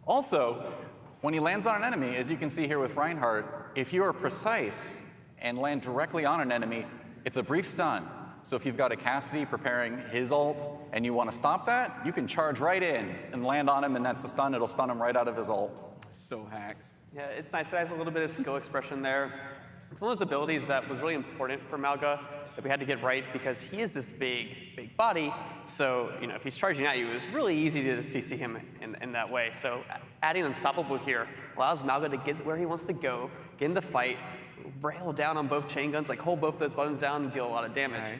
Also, when he lands on an enemy, as you can see here with Reinhardt, if you are precise and land directly on an enemy, it's a brief stun. So if you've got a Cassidy preparing his ult and you want to stop that, you can charge right in and land on him, and that's a stun. It'll stun him right out of his ult. So hacked. Yeah, it's nice. It has a little bit of skill expression there. It's one of those abilities that was really important for Mauga that we had to get right because he is this big body. So, if he's charging at you, it was really easy to CC him in that way. So adding Unstoppable here allows Mauga to get where he wants to go, get in the fight, rail down on both chain guns, like hold both those buttons down and deal a lot of damage. Right.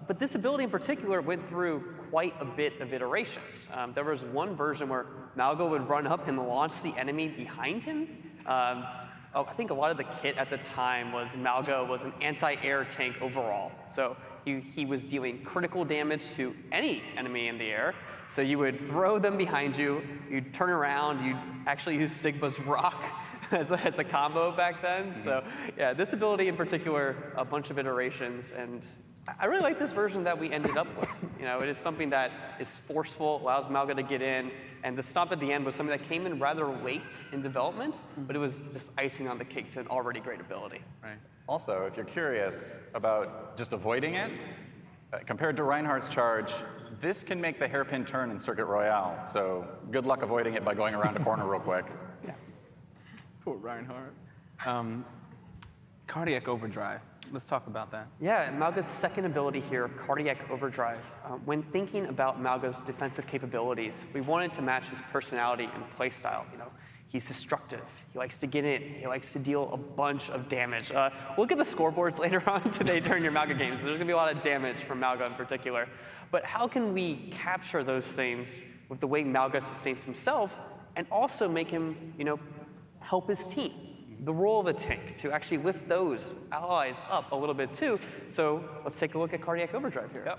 But this ability in particular went through quite a bit of iterations. There was one version where Mauga would run up and launch the enemy behind him. I think a lot of the kit at the time was Mauga was an anti-air tank overall. So he was dealing critical damage to any enemy in the air. So you would throw them behind you, you'd turn around, you'd actually use Sigma's Rock as a combo back then. So yeah, this ability in particular, a bunch of iterations, and I really like this version that we ended up with. It is something that is forceful, allows Mauga to get in, and the stomp at the end was something that came in rather late in development, but it was just icing on the cake to an already great ability. Right. Also, if you're curious about just avoiding it, compared to Reinhardt's charge, this can make the hairpin turn in Circuit Royale. So good luck avoiding it by going around a corner real quick. Yeah. Poor Reinhardt. Cardiac Overdrive. Let's talk about that. Yeah, Mauga's second ability here, Cardiac Overdrive. When thinking about Mauga's defensive capabilities, we wanted to match his personality and playstyle. He's destructive. He likes to get in. He likes to deal a bunch of damage. We'll get the scoreboards later on today during your Mauga games. There's going to be a lot of damage from Mauga in particular. But how can we capture those things with the way Mauga sustains himself and also make him, help his team. The role of a tank to actually lift those allies up a little bit too. So let's take a look at Cardiac Overdrive here. Yep.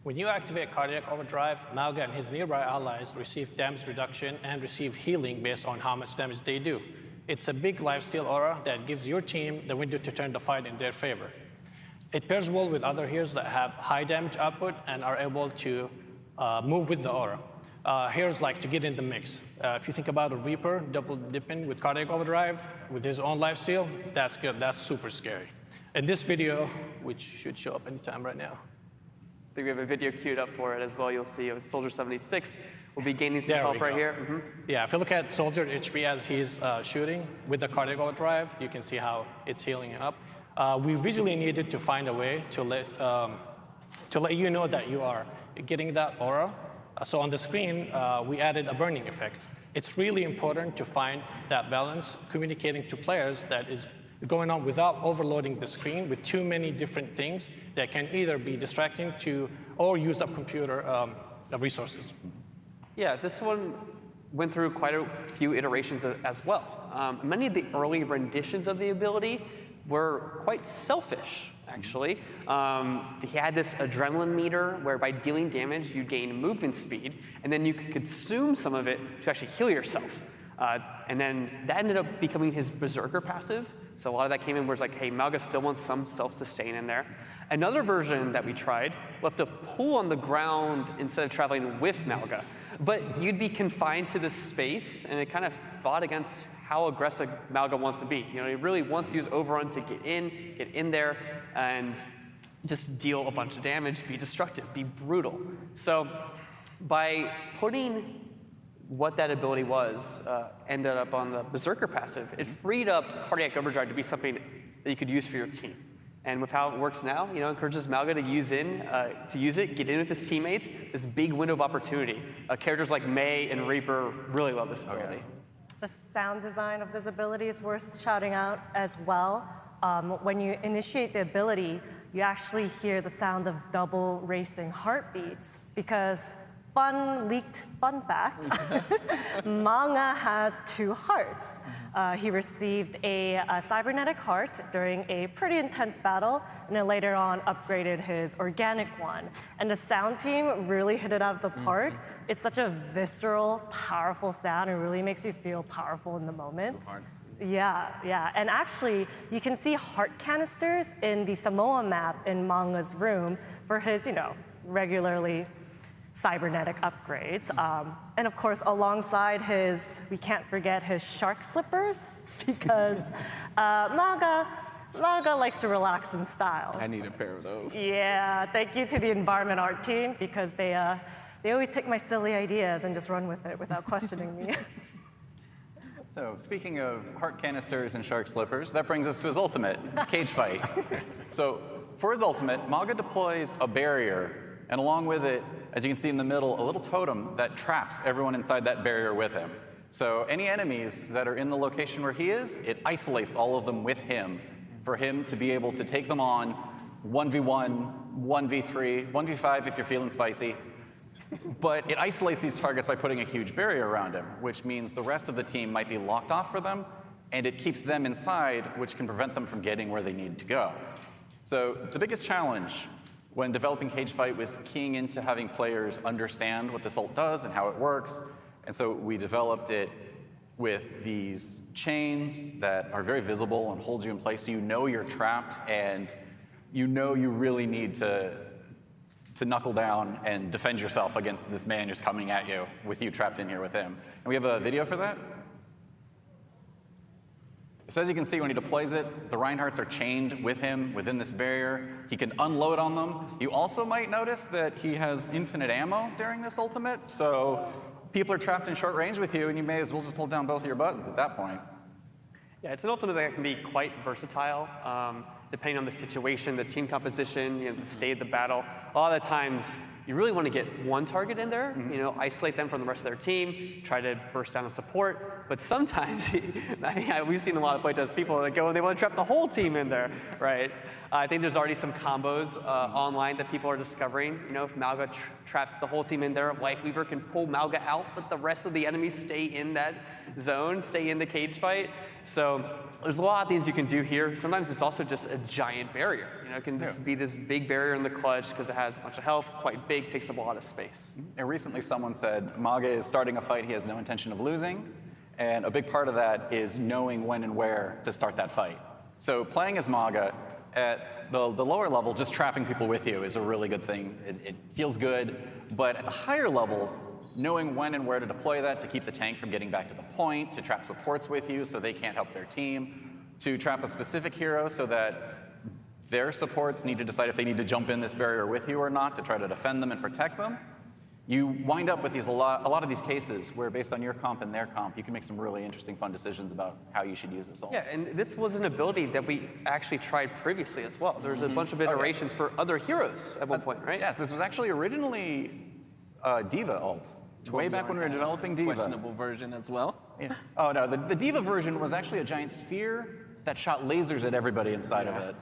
When you activate Cardiac Overdrive, Mauga and his nearby allies receive damage reduction and receive healing based on how much damage they do. It's a big lifesteal aura that gives your team the window to turn the fight in their favor. It pairs well with other heroes that have high damage output and are able to move with the aura. Heroes like to get in the mix. If you think about a Reaper double dipping with Cardiac Overdrive with his own lifesteal, that's good. That's super scary. In this video, which should show up anytime right now. I think we have a video queued up for it as well. You'll see Soldier 76 will be gaining some health right here. Mm-hmm. Yeah, if you look at Soldier HP as he's shooting with the Cardiac Overdrive, you can see how it's healing him up. We visually needed to find a way to let you know that you are getting that aura. So on the screen, we added a burning effect. It's really important to find that balance, communicating to players that is going on without overloading the screen with too many different things that can either be distracting to or use up computer resources. Yeah, this one went through quite a few iterations as well. Many of the early renditions of the ability were quite selfish, actually. He had this adrenaline meter where by dealing damage, you gain movement speed, and then you could consume some of it to actually heal yourself. And then that ended up becoming his Berserker passive. So a lot of that came in where it's like, hey, Mauga still wants some self-sustain in there. Another version that we tried left a pull on the ground instead of traveling with Mauga. But you'd be confined to this space, and it kind of fought against how aggressive Mauga wants to be. He really wants to use Overrun to get in there, and just deal a bunch of damage, be destructive, be brutal. So by putting what that ability was, ended up on the Berserker passive, it freed up Cardiac Overdrive to be something that you could use for your team. And with how it works now, encourages Mauga to use it, get in with his teammates, this big window of opportunity. Characters like Mei and Reaper really love this ability. The sound design of this ability is worth shouting out as well. When you initiate the ability, you actually hear the sound of double racing heartbeats because leaked fun fact, Manga has 2 hearts. He received a cybernetic heart during a pretty intense battle, and then later on upgraded his organic one. And the sound team really hit it out of the park. It's such a visceral, powerful sound. It really makes you feel powerful in the moment. Yeah. And actually, you can see heart canisters in the Samoa map in Manga's room for his, regularly cybernetic upgrades. And of course, alongside we can't forget his shark slippers, because Manga likes to relax in style. I need a pair of those. Yeah, thank you to the environment art team, because they always take my silly ideas and just run with it without questioning me. So speaking of heart canisters and shark slippers, that brings us to his ultimate, Cage Fight. So for his ultimate, Mauga deploys a barrier, and along with it, as you can see in the middle, a little totem that traps everyone inside that barrier with him. So any enemies that are in the location where he is, it isolates all of them with him for him to be able to take them on 1v1, 1v3, 1v5 if you're feeling spicy. But it isolates these targets by putting a huge barrier around him, which means the rest of the team might be locked off for them, and it keeps them inside, which can prevent them from getting where they need to go. So the biggest challenge when developing Cage Fight was keying into having players understand what this ult does and how it works. And so we developed it with these chains that are very visible and hold you in place so you know you're trapped and you know you really need to knuckle down and defend yourself against this man who's coming at you with you trapped in here with him. And we have a video for that. So as you can see, when he deploys it, the Reinhardts are chained with him within this barrier. He can unload on them. You also might notice that he has infinite ammo during this ultimate, so people are trapped in short range with you, and you may as well just hold down both of your buttons at that point. Yeah, it's an ultimate that can be quite versatile, depending on the situation, the team composition, the state of the battle. A lot of the times, you really want to get one target in there, isolate them from the rest of their team, try to burst down a support. But sometimes, we've seen a lot of playtest people that go and they want to trap the whole team in there, right? I think there's already some combos online that people are discovering. You know, if Malga traps the whole team in there, Lifeweaver can pull Malga out, but the rest of the enemies stay in that zone, stay in the cage fight. So there's a lot of things you can do here. Sometimes it's also just a giant barrier. You know, it can just be this big barrier in the clutch because it has a bunch of health, quite big, takes up a lot of space. And recently someone said, Malga is starting a fight he has no intention of losing. And a big part of that is knowing when and where to start that fight. So playing as Malga at the lower level, just trapping people with you is a really good thing. It feels good. But at the higher levels, knowing when and where to deploy that to keep the tank from getting back to the point, to trap supports with you so they can't help their team, to trap a specific hero so that their supports need to decide if they need to jump in this barrier with you or not to try to defend them and protect them. You wind up with a lot of these cases where based on your comp and their comp, you can make some really interesting, fun decisions about how you should use this ult. Yeah, and this was an ability that we actually tried previously as well. There's a bunch of iterations for other heroes at one point, right? Yes, this was actually originally D.Va ult. Way back when we were developing D.Va. Questionable version as well. Yeah. Oh no, the D.Va version was actually a giant sphere that shot lasers at everybody inside of it.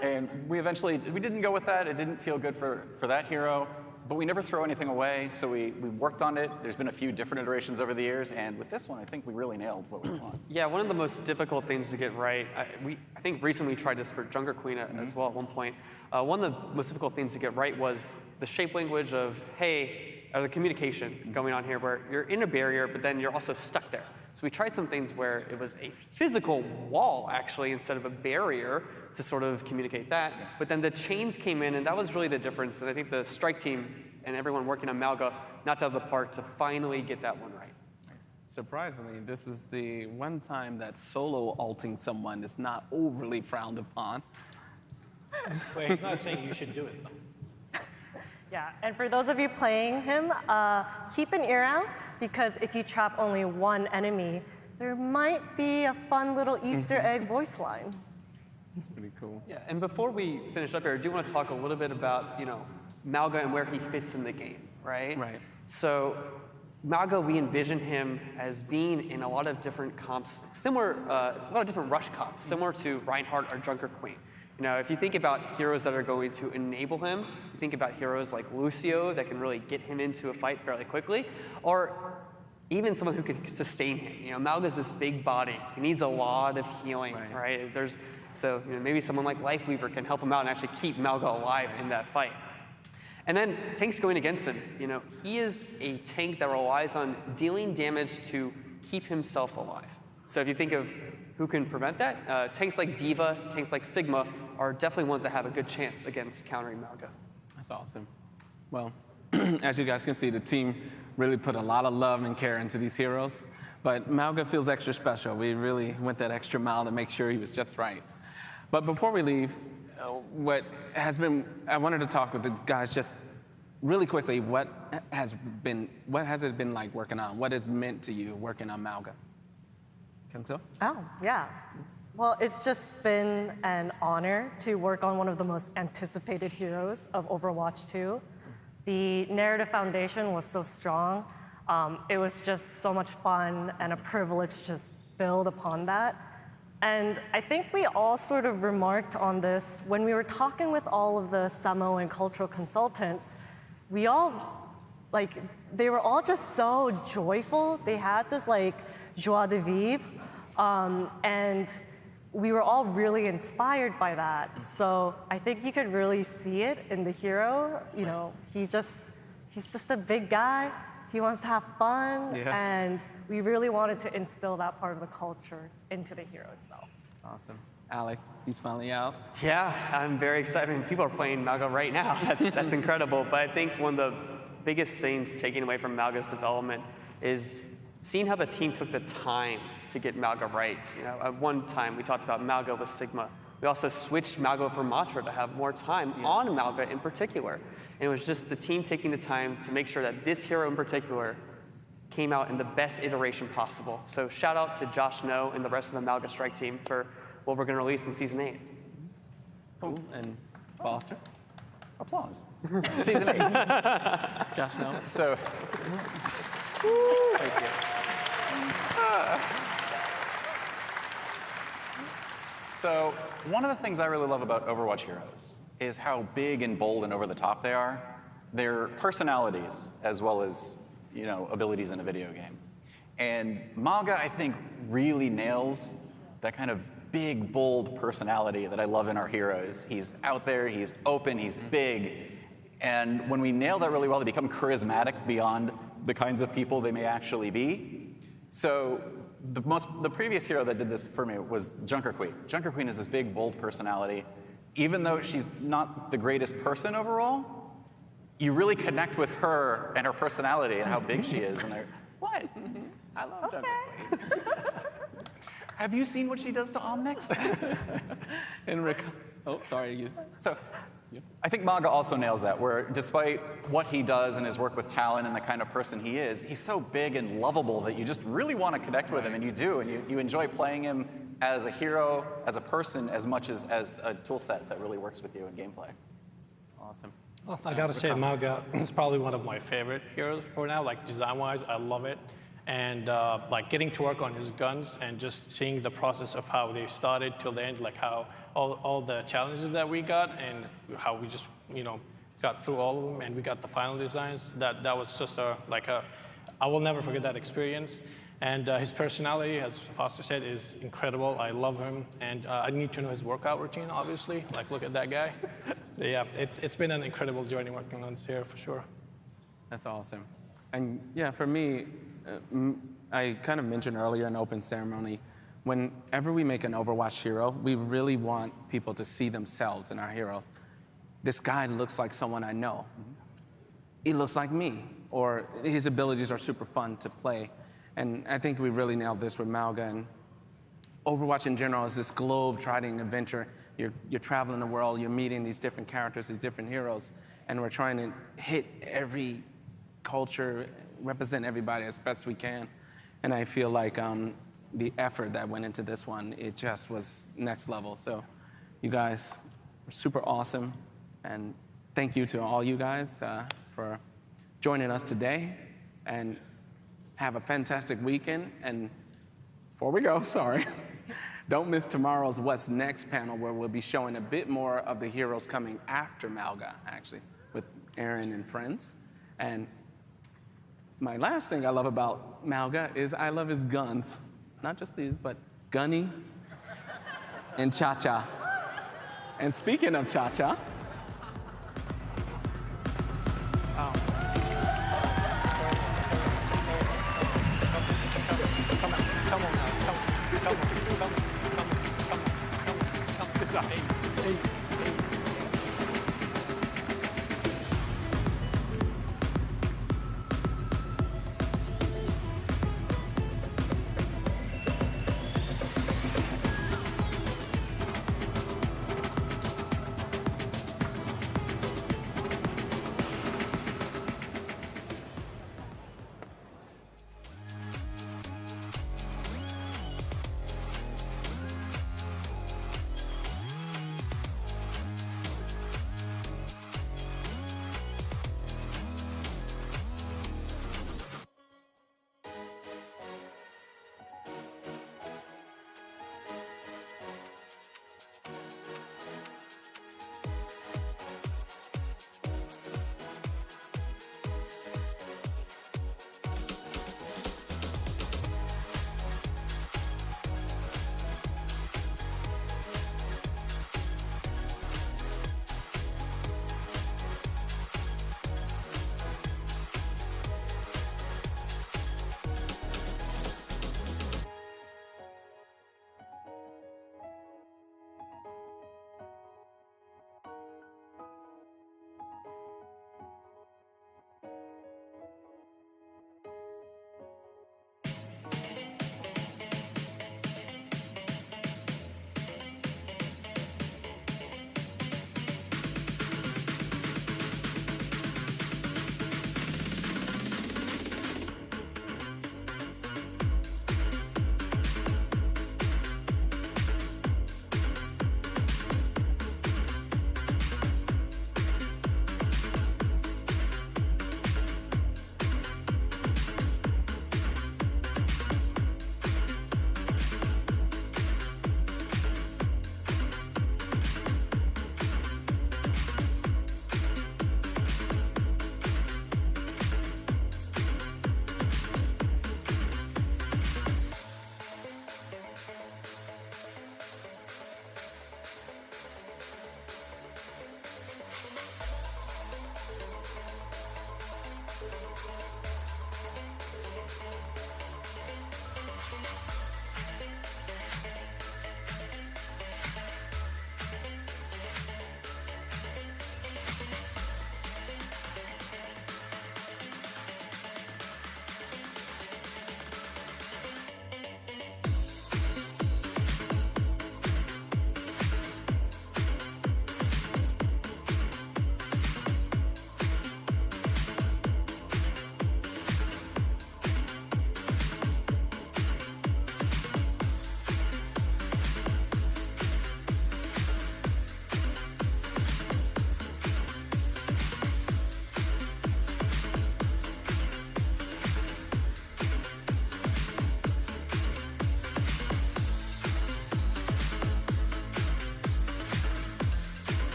And we didn't go with that. It didn't feel good for that hero. But we never throw anything away, so we worked on it. There's been a few different iterations over the years, and with this one, I think we really nailed what we want. Yeah, one of the most difficult things to get right, I think recently we tried this for Junker Queen as well at one point. One of the most difficult things to get right was the shape language of, hey, or the communication going on here where you're in a barrier, but then you're also stuck there. So we tried some things where it was a physical wall, actually, instead of a barrier to sort of communicate that. But then the chains came in, and that was really the difference. And I think the strike team and everyone working on Malga knocked out of the park to finally get that one right. Surprisingly, this is the one time that solo ulting someone is not overly frowned upon. Wait, he's not saying you should do it, though. Yeah, and for those of you playing him, keep an ear out, because if you trap only one enemy, there might be a fun little Easter egg voice line. Pretty cool. Yeah, and before we finish up here, I do want to talk a little bit about, Malga and where he fits in the game, right? Right. So Malga, we envision him as being in a lot of different comps, a lot of different rush comps, similar to Reinhardt or Junker Queen. If you think about heroes that are going to enable him, you think about heroes like Lucio that can really get him into a fight fairly quickly, or even someone who can sustain him. Malga's this big body. He needs a lot of healing, right? So maybe someone like Lifeweaver can help him out and actually keep Malga alive in that fight. And then tanks going against him. He is a tank that relies on dealing damage to keep himself alive. So if you think of who can prevent that, tanks like D.Va, tanks like Sigma are definitely ones that have a good chance against countering Malga. That's awesome. Well, as you guys can see, the team really put a lot of love and care into these heroes. But Malga feels extra special. We really went that extra mile to make sure he was just right. But before we leave, I wanted to talk with the guys just really quickly, what has it been like working on? What has meant to you working on Malga? Kento? Oh, yeah. Well, it's just been an honor to work on one of the most anticipated heroes of Overwatch 2. The narrative foundation was so strong. It was just so much fun and a privilege to just build upon that. And I think we all sort of remarked on this when we were talking with all of the Samoan cultural consultants. They were all just so joyful. They had this joie de vivre. And we were all really inspired by that. So I think you could really see it in the hero. He's just a big guy. He wants to have fun. Yeah. And we really wanted to instill that part of the culture into the hero itself. Awesome. Alex, he's finally out. Yeah, I'm very excited. People are playing Malga right now. That's incredible. But I think one of the biggest things taken away from Malga's development is seeing how the team took the time to get Malga right. At one time we talked about Malga with Sigma. We also switched Malga for Matra to have more time on Malga in particular. And it was just the team taking the time to make sure that this hero in particular came out in the best iteration possible. So shout out to Josh No and the rest of the Malga Strike team for what we're going to release in Season 8. Cool. And Foster? Applause. Season 8. Josh No. So. Thank you. So one of the things I really love about Overwatch Heroes is how big and bold and over the top they are. Their personalities as well as, you know, abilities in a video game. And Mauga, I think, really nails that kind of big, bold personality that I love in our heroes. He's out there, he's open, he's big. And when we nail that really well, they become charismatic beyond the kinds of people they may actually be. So the previous hero that did this for me was Junker Queen. Junker Queen is this big, bold personality. Even though she's not the greatest person overall, you really connect with her and her personality and how big she is. And they're, what? I love Junker Queen. Have you seen what she does to Omnix? And Rick, oh, sorry, you. So, I think Mauga also nails that, where despite what he does and his work with talent and the kind of person he is, he's so big and lovable that you just really want to connect with him, and you do, and you enjoy playing him as a hero, as a person, as much as a tool set that really works with you in gameplay. It's awesome. Well, I gotta say, Mauga is probably one of my favorite heroes for now. Like design-wise, I love it. And like getting to work on his guns and just seeing the process of how they started till the end, like how all the challenges that we got and how we just, you know, got through all of them and we got the final designs. That was just I will never forget that experience. And his personality, as Foster said, is incredible. I love him, and I need to know his workout routine, obviously. Like, look at that guy. Yeah, it's been an incredible journey working on this here, for sure. That's awesome. And yeah, for me, I kind of mentioned earlier in open ceremony, whenever we make an Overwatch hero, we really want people to see themselves in our hero. This guy looks like someone I know. He looks like me, or his abilities are super fun to play. And I think we really nailed this with Mauga. And Overwatch in general is this globe-trotting adventure. You're traveling the world, you're meeting these different characters, these different heroes, and we're trying to hit every culture, represent everybody as best we can. And I feel like the effort that went into this one, it just was next level. So you guys were super awesome. And thank you to all you guys for joining us today. And have a fantastic weekend. And before we go, sorry, don't miss tomorrow's What's Next panel, where we'll be showing a bit more of the heroes coming after Mauga, actually, with Aaron and friends. And my last thing I love about Mauga is I love his guns. Not just these, but Gunny and Cha-Cha. And speaking of Cha-Cha,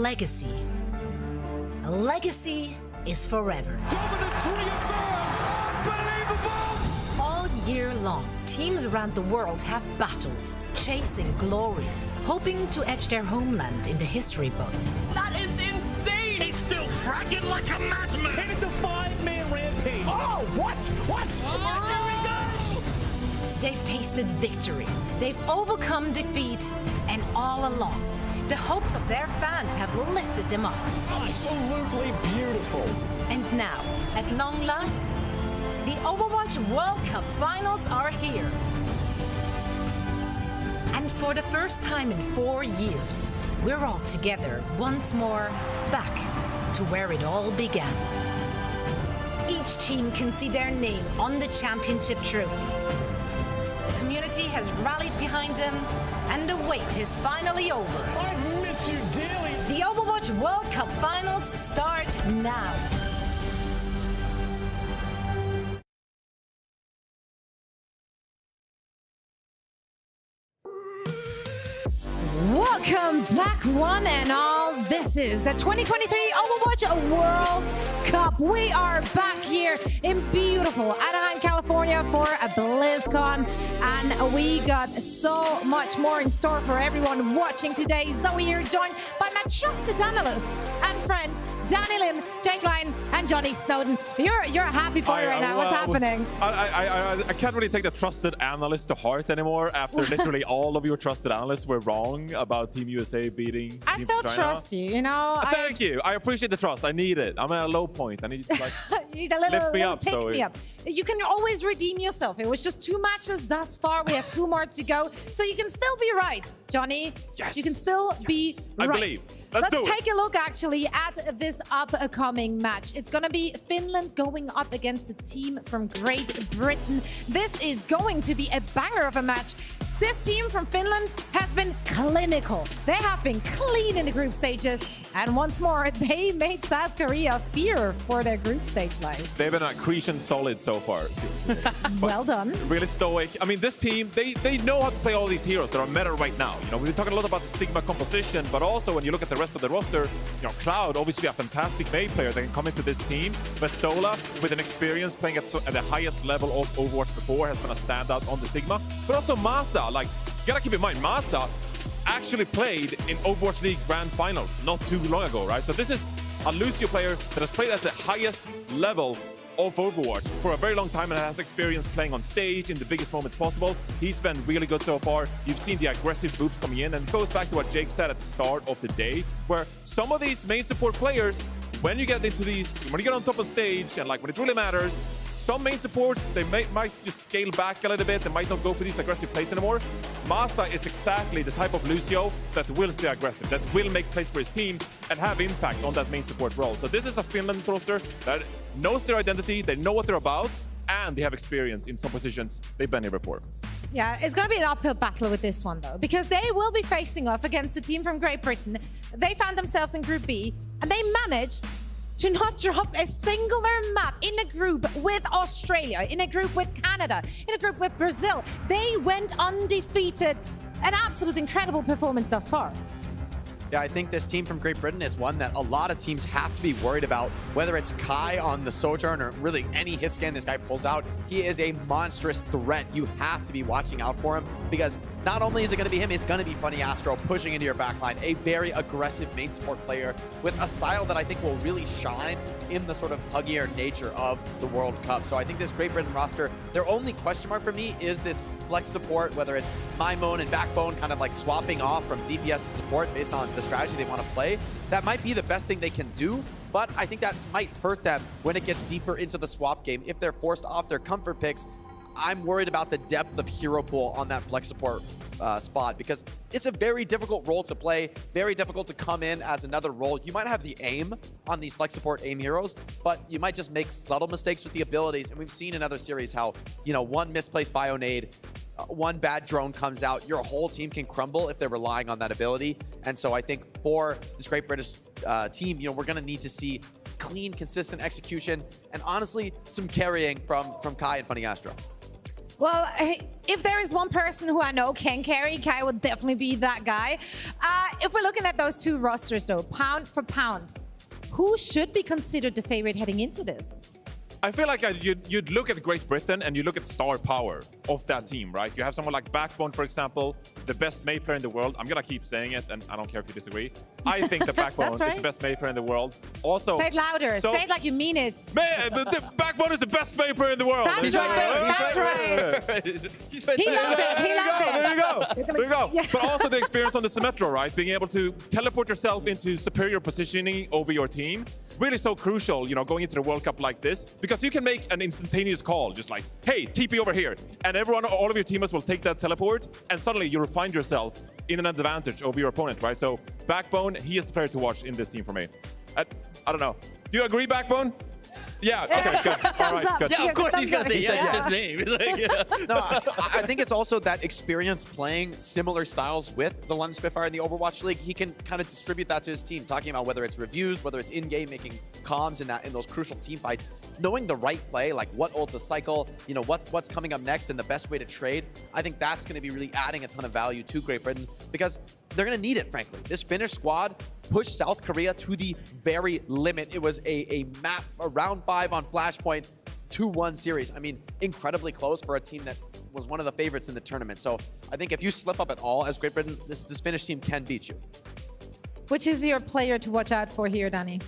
legacy. A legacy is forever. All year long, teams around the world have battled, chasing glory, hoping to etch their homeland in the history books. That is insane! He's still fracking like a madman! And it's a 5-man rampage! Oh, what? What? Oh, here we go! They've tasted victory, they've overcome defeat, and all along, the hopes of their fans have lifted them up. Absolutely beautiful! And now, at long last, the Overwatch World Cup Finals are here. And for the first time in 4 years, we're all together once more, back to where it all began. Each team can see their name on the championship trophy. The community has rallied behind them, and the wait is finally over. I've missed you dearly! The Overwatch World Cup Finals start now. Welcome back, one and all. This is the 2023 Overwatch World Cup. We are back here in beautiful Anaheim, California for a BlizzCon, and we got so much more in store for everyone watching today. Zoe here, joined by my trusted analysts and friends, Danny Lim, Jake Lyon, and Johnny Snowden. You're a happy boy right now. What's happening? I can't really take the trusted analyst to heart anymore after literally all of your trusted analysts were wrong about Team USA beating I Team still China. trust you, you know? Thank you. I appreciate the trust. I need it. I'm at a low point. I need like You need a little, lift me little up, pick Zoe. me up. You can always redeem yourself. It was just 2 matches thus far. We have 2 more to go. So you can still be right, Johnny. Yes. You can still be I right. believe. Let's do it. take a look actually at this upcoming match. It's going to be Finland going up against a team from Great Britain. This is going to be a banger of a match. This team from Finland has been clinical. They have been clean in the group stages. And once more, they made South Korea fear for their group stage life. They've been Cretan solid so far. Well done. Really stoic. I mean, this team, they know how to play all these heroes that are meta right now. You know, we've been talking a lot about the Sigma composition, but also when you look at the rest of the roster, you know, Cloud, obviously a fantastic Mei player that can come into this team. Vestola, with an experience playing at the highest level of Overwatch before, has been a standout on the Sigma. But also Masa, like, you gotta keep in mind, Masa actually played in Overwatch League Grand Finals not too long ago, right? So this is a Lucio player that has played at the highest level of Overwatch for a very long time and has experience playing on stage in the biggest moments possible. He's been really good so far. You've seen the aggressive boops coming in, and it goes back to what Jake said at the start of the day, where some of these main support players, when you get into these, when you get on top of stage and like when it really matters, some main supports, they might just scale back a little bit. They might not go for these aggressive plays anymore. Masa is exactly the type of Lucio that will stay aggressive, that will make plays for his team and have impact on that main support role. So this is a Finland roster that knows their identity, they know what they're about, and they have experience in some positions they've been here before. Yeah, it's going to be an uphill battle with this one, though, because they will be facing off against a team from Great Britain. They found themselves in Group B, and they managed to not drop a singular map in a group with Australia, in a group with Canada, in a group with Brazil. They went undefeated. An absolute incredible performance thus far. Yeah, I think this team from Great Britain is one that a lot of teams have to be worried about, whether it's Kai on the Sojourn or really any hit scan this guy pulls out. He is a monstrous threat. You have to be watching out for him because not only is it going to be him, it's going to be Funny Astro pushing into your backline, a very aggressive main support player with a style that I think will really shine in the sort of huggier nature of the World Cup. So I think this Great Britain roster, their only question mark for me is this flex support, whether it's Maimon and Backbone kind of like swapping off from DPS to support based on the strategy they want to play. That might be the best thing they can do, but I think that might hurt them when it gets deeper into the swap game. If they're forced off their comfort picks, I'm worried about the depth of hero pool on that flex support spot because it's a very difficult role to play, very difficult to come in as another role. You might have the aim on these flex support aim heroes, but you might just make subtle mistakes with the abilities. And we've seen in other series how, you know, one misplaced Bionade, one bad drone comes out, your whole team can crumble if they're relying on that ability. And so I think for this Great British team, you know, we're going to need to see clean, consistent execution and honestly some carrying from Kai and Funny Astro. Well, if there is one person who I know can carry, Kai would definitely be that guy. If we're looking at those two rosters, though, pound for pound, who should be considered the favorite heading into this? I feel like you'd look at Great Britain and you look at the star power of that team, right? You have someone like Backbone, for example, the best Mei player in the world. I'm gonna keep saying it, and I don't care if you disagree. I think that Backbone right. is the best Mei player in the world. Also, Say it louder. Say it like you mean it. The Backbone is the best Mei player in the world. That's right. That's right. He loved it. He loved it. There you go. There you go. Yeah. But also the experience on the Symmetra, right? Being able to teleport yourself into superior positioning over your team. Really so crucial, going into the World Cup like this, because you can make an instantaneous call, just like, hey, TP over here. And all of your teammates will take that teleport, and suddenly you'll find yourself in an advantage over your opponent, right? So Backbone, he is the player to watch in this team for me. I don't know. Do you agree, Backbone? Yeah, okay, good. All right, good. Yeah, of course he's going to say He said yeah. yes. His name. Like, yeah. No, I think it's also that experience playing similar styles with the London Spitfire in the Overwatch League. He can kind of distribute that to his team, talking about whether it's reviews, whether it's in-game making comms in those crucial team fights, knowing the right play, like what ult to cycle, what's coming up next and the best way to trade. I think that's going to be really adding a ton of value to Great Britain because they're going to need it, frankly. This Finnish squad pushed South Korea to the very limit. It was a map, a round 5 on Flashpoint, 2-1 series. I mean, incredibly close for a team that was one of the favorites in the tournament. So I think if you slip up at all as Great Britain, this Finnish team can beat you. Which is your player to watch out for here, Danny?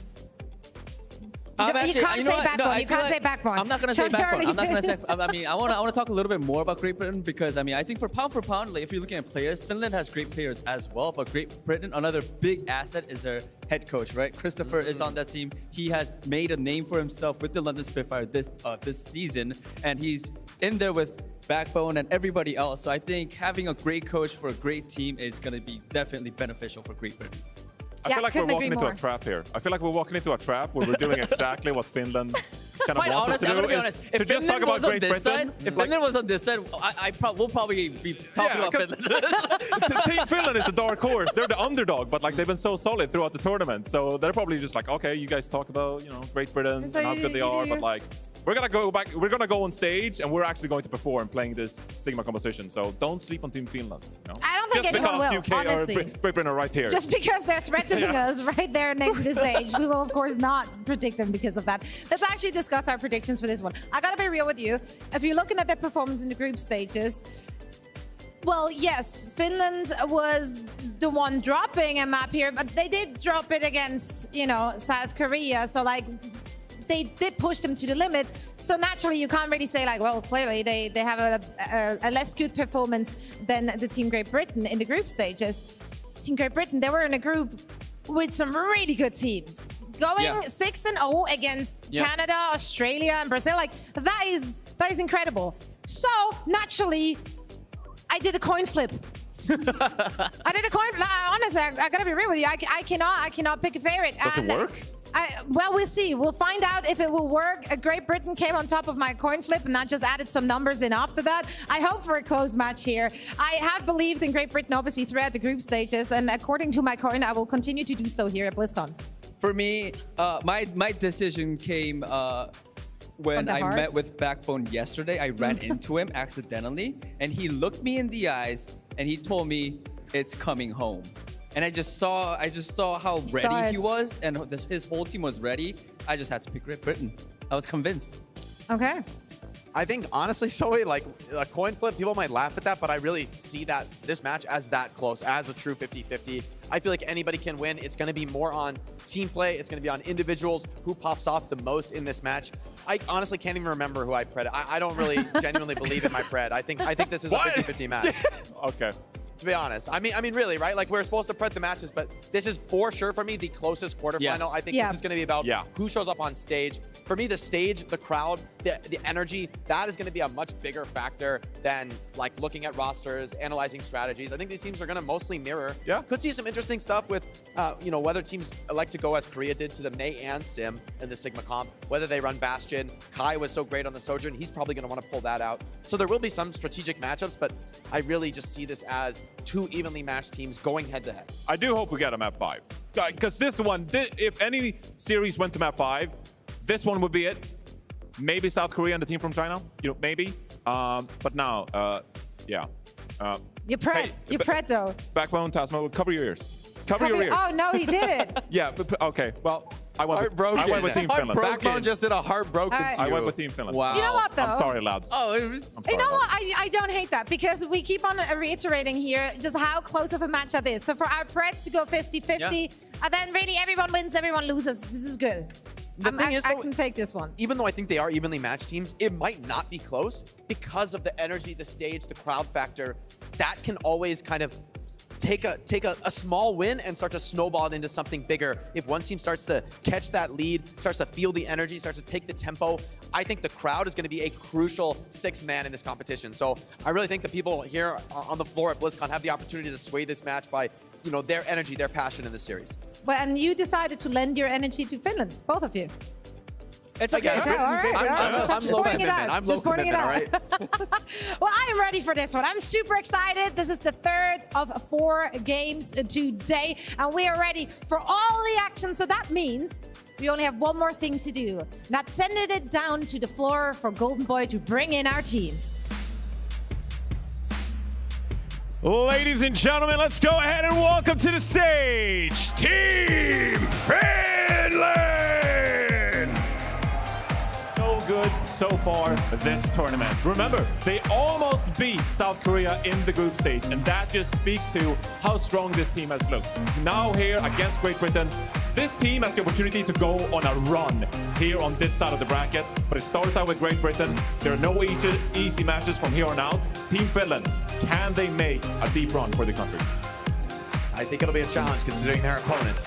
Actually, you can't say what? Backbone. No, you can't say Backbone. I'm not going to say Sean Backbone. I'm not Hurley. going to say. I mean, I want to talk a little bit more about Great Britain because I think for pound, like if you're looking at players, Finland has great players as well. But Great Britain, another big asset is their head coach, right? Christopher is on that team. He has made a name for himself with the London Spitfire this season, and he's in there with Backbone and everybody else. So I think having a great coach for a great team is going to be definitely beneficial for Great Britain. I feel like we're walking into a trap here. I feel like we're walking into a trap where we're doing exactly what Finland kind of Quite wants honestly, us I'm to going to do. be honest. If To just talk Finland about was on Great this Britain. side, if Finland was on this side, we'll probably be talking about Finland. Team Finland is a dark horse. They're the underdog, but like they've been so solid throughout the tournament. So they're probably just like, okay, you guys talk about Great Britain So and how good they are, but like we're gonna go back. We're gonna go on stage and we're actually going to perform playing this Sigma composition. So don't sleep on Team Finland. I don't think anyone will, UK honestly. or Great Britain are right here. Just because they're threatening Yeah. us right there next to the stage, we will of course not predict them because of that. Let's actually discuss our predictions for this one. I gotta be real with you. If you're looking at their performance in the group stages, well, yes, Finland was the one dropping a map here, but they did drop it against, South Korea. So like, they did push them to the limit. So naturally, you can't really say like, well, clearly they have a less good performance than the Team Great Britain in the group stages. Team Great Britain, they were in a group with some really good teams. Going 6-0 against Canada, Australia, and Brazil, like that is incredible. So naturally, I did a coin flip. Honestly, I gotta be real with you. I cannot pick a favorite. Does it work? Well, we'll see. We'll find out if it will work. Great Britain came on top of my coin flip and not just added some numbers in after that. I hope for a close match here. I have believed in Great Britain, obviously, throughout the group stages. And according to my coin, I will continue to do so here at BlizzCon. For me, my decision came when I met with Backbone yesterday. I ran into him accidentally, and he looked me in the eyes, and he told me, "It's coming home." And I just saw how ready he was, and his whole team was ready. I just had to pick Great Britain. I was convinced. Okay. I think, honestly, Zoe, like a coin flip, people might laugh at that, but I really see this match as that close, as a true 50-50. I feel like anybody can win. It's going to be more on team play. It's going to be on individuals who pops off the most in this match. I honestly can't even remember who I pred. I don't really genuinely believe in my pred. I think this is a 50-50 match. Okay. To be honest, I mean, really, right? Like we're supposed to pred the matches, but this is for sure for me the closest quarterfinal. Yeah. I think this is going to be about who shows up on stage. For me, the stage, the crowd, the energy, that is going to be a much bigger factor than like looking at rosters, analyzing strategies. I think these teams are going to mostly mirror. Yeah. Could see some interesting stuff with, whether teams elect to go as Korea did to the Mei and Sim in the Sigma comp, whether they run Bastion. Kai was so great on the Sojourn. He's probably going to want to pull that out. So there will be some strategic matchups, but I really just see this as two evenly matched teams going head to head. I do hope we get a map 5. Because this one, if any series went to map 5, this one would be it. Maybe South Korea and the team from China, maybe. But now, yeah. You're Pret. You're Pret, though. Backbone, Tasmo, cover your ears. Cover your ears. Oh, no, he did it. Yeah, okay. Well, I went with Team Finland. Backbone just did a heartbroken to I you. went with Team Finland. Wow. You know what, though? I'm sorry, lads. Oh, I'm you sorry, know what? lads. I don't hate that because we keep on reiterating here just how close of a match that is. So for our Preds to go 50-50, and then really everyone wins, everyone loses. This is good. The thing is, I though, can take this one. Even though I think they are evenly matched teams, it might not be close because of the energy, the stage, the crowd factor. That can always kind of take a small win and start to snowball it into something bigger. If one team starts to catch that lead, starts to feel the energy, starts to take the tempo, I think the crowd is going to be a crucial sixth man in this competition. So I really think the people here on the floor at BlizzCon have the opportunity to sway this match by, you know, their energy, their passion in this series. Well, and you decided to lend your energy to Finland, both of you. It's okay. Okay, all right. I'm low commitment. I'm low commitment, all right? Well, I am ready for this one. I'm super excited. This is the third of 4 games today, and we are ready for all the action. So that means we only have one more thing to do. Not sending it down to the floor for Golden Boy to bring in our teams. Ladies and gentlemen, let's go ahead and welcome to the stage, Team Finland! So good so far this tournament. Remember, they almost beat South Korea in the group stage, and that just speaks to how strong this team has looked. Now here against Great Britain, this team has the opportunity to go on a run here on this side of the bracket, but it starts out with Great Britain. There are no easy matches from here on out. Team Finland, can they make a deep run for the country? I think it'll be a challenge considering their opponent.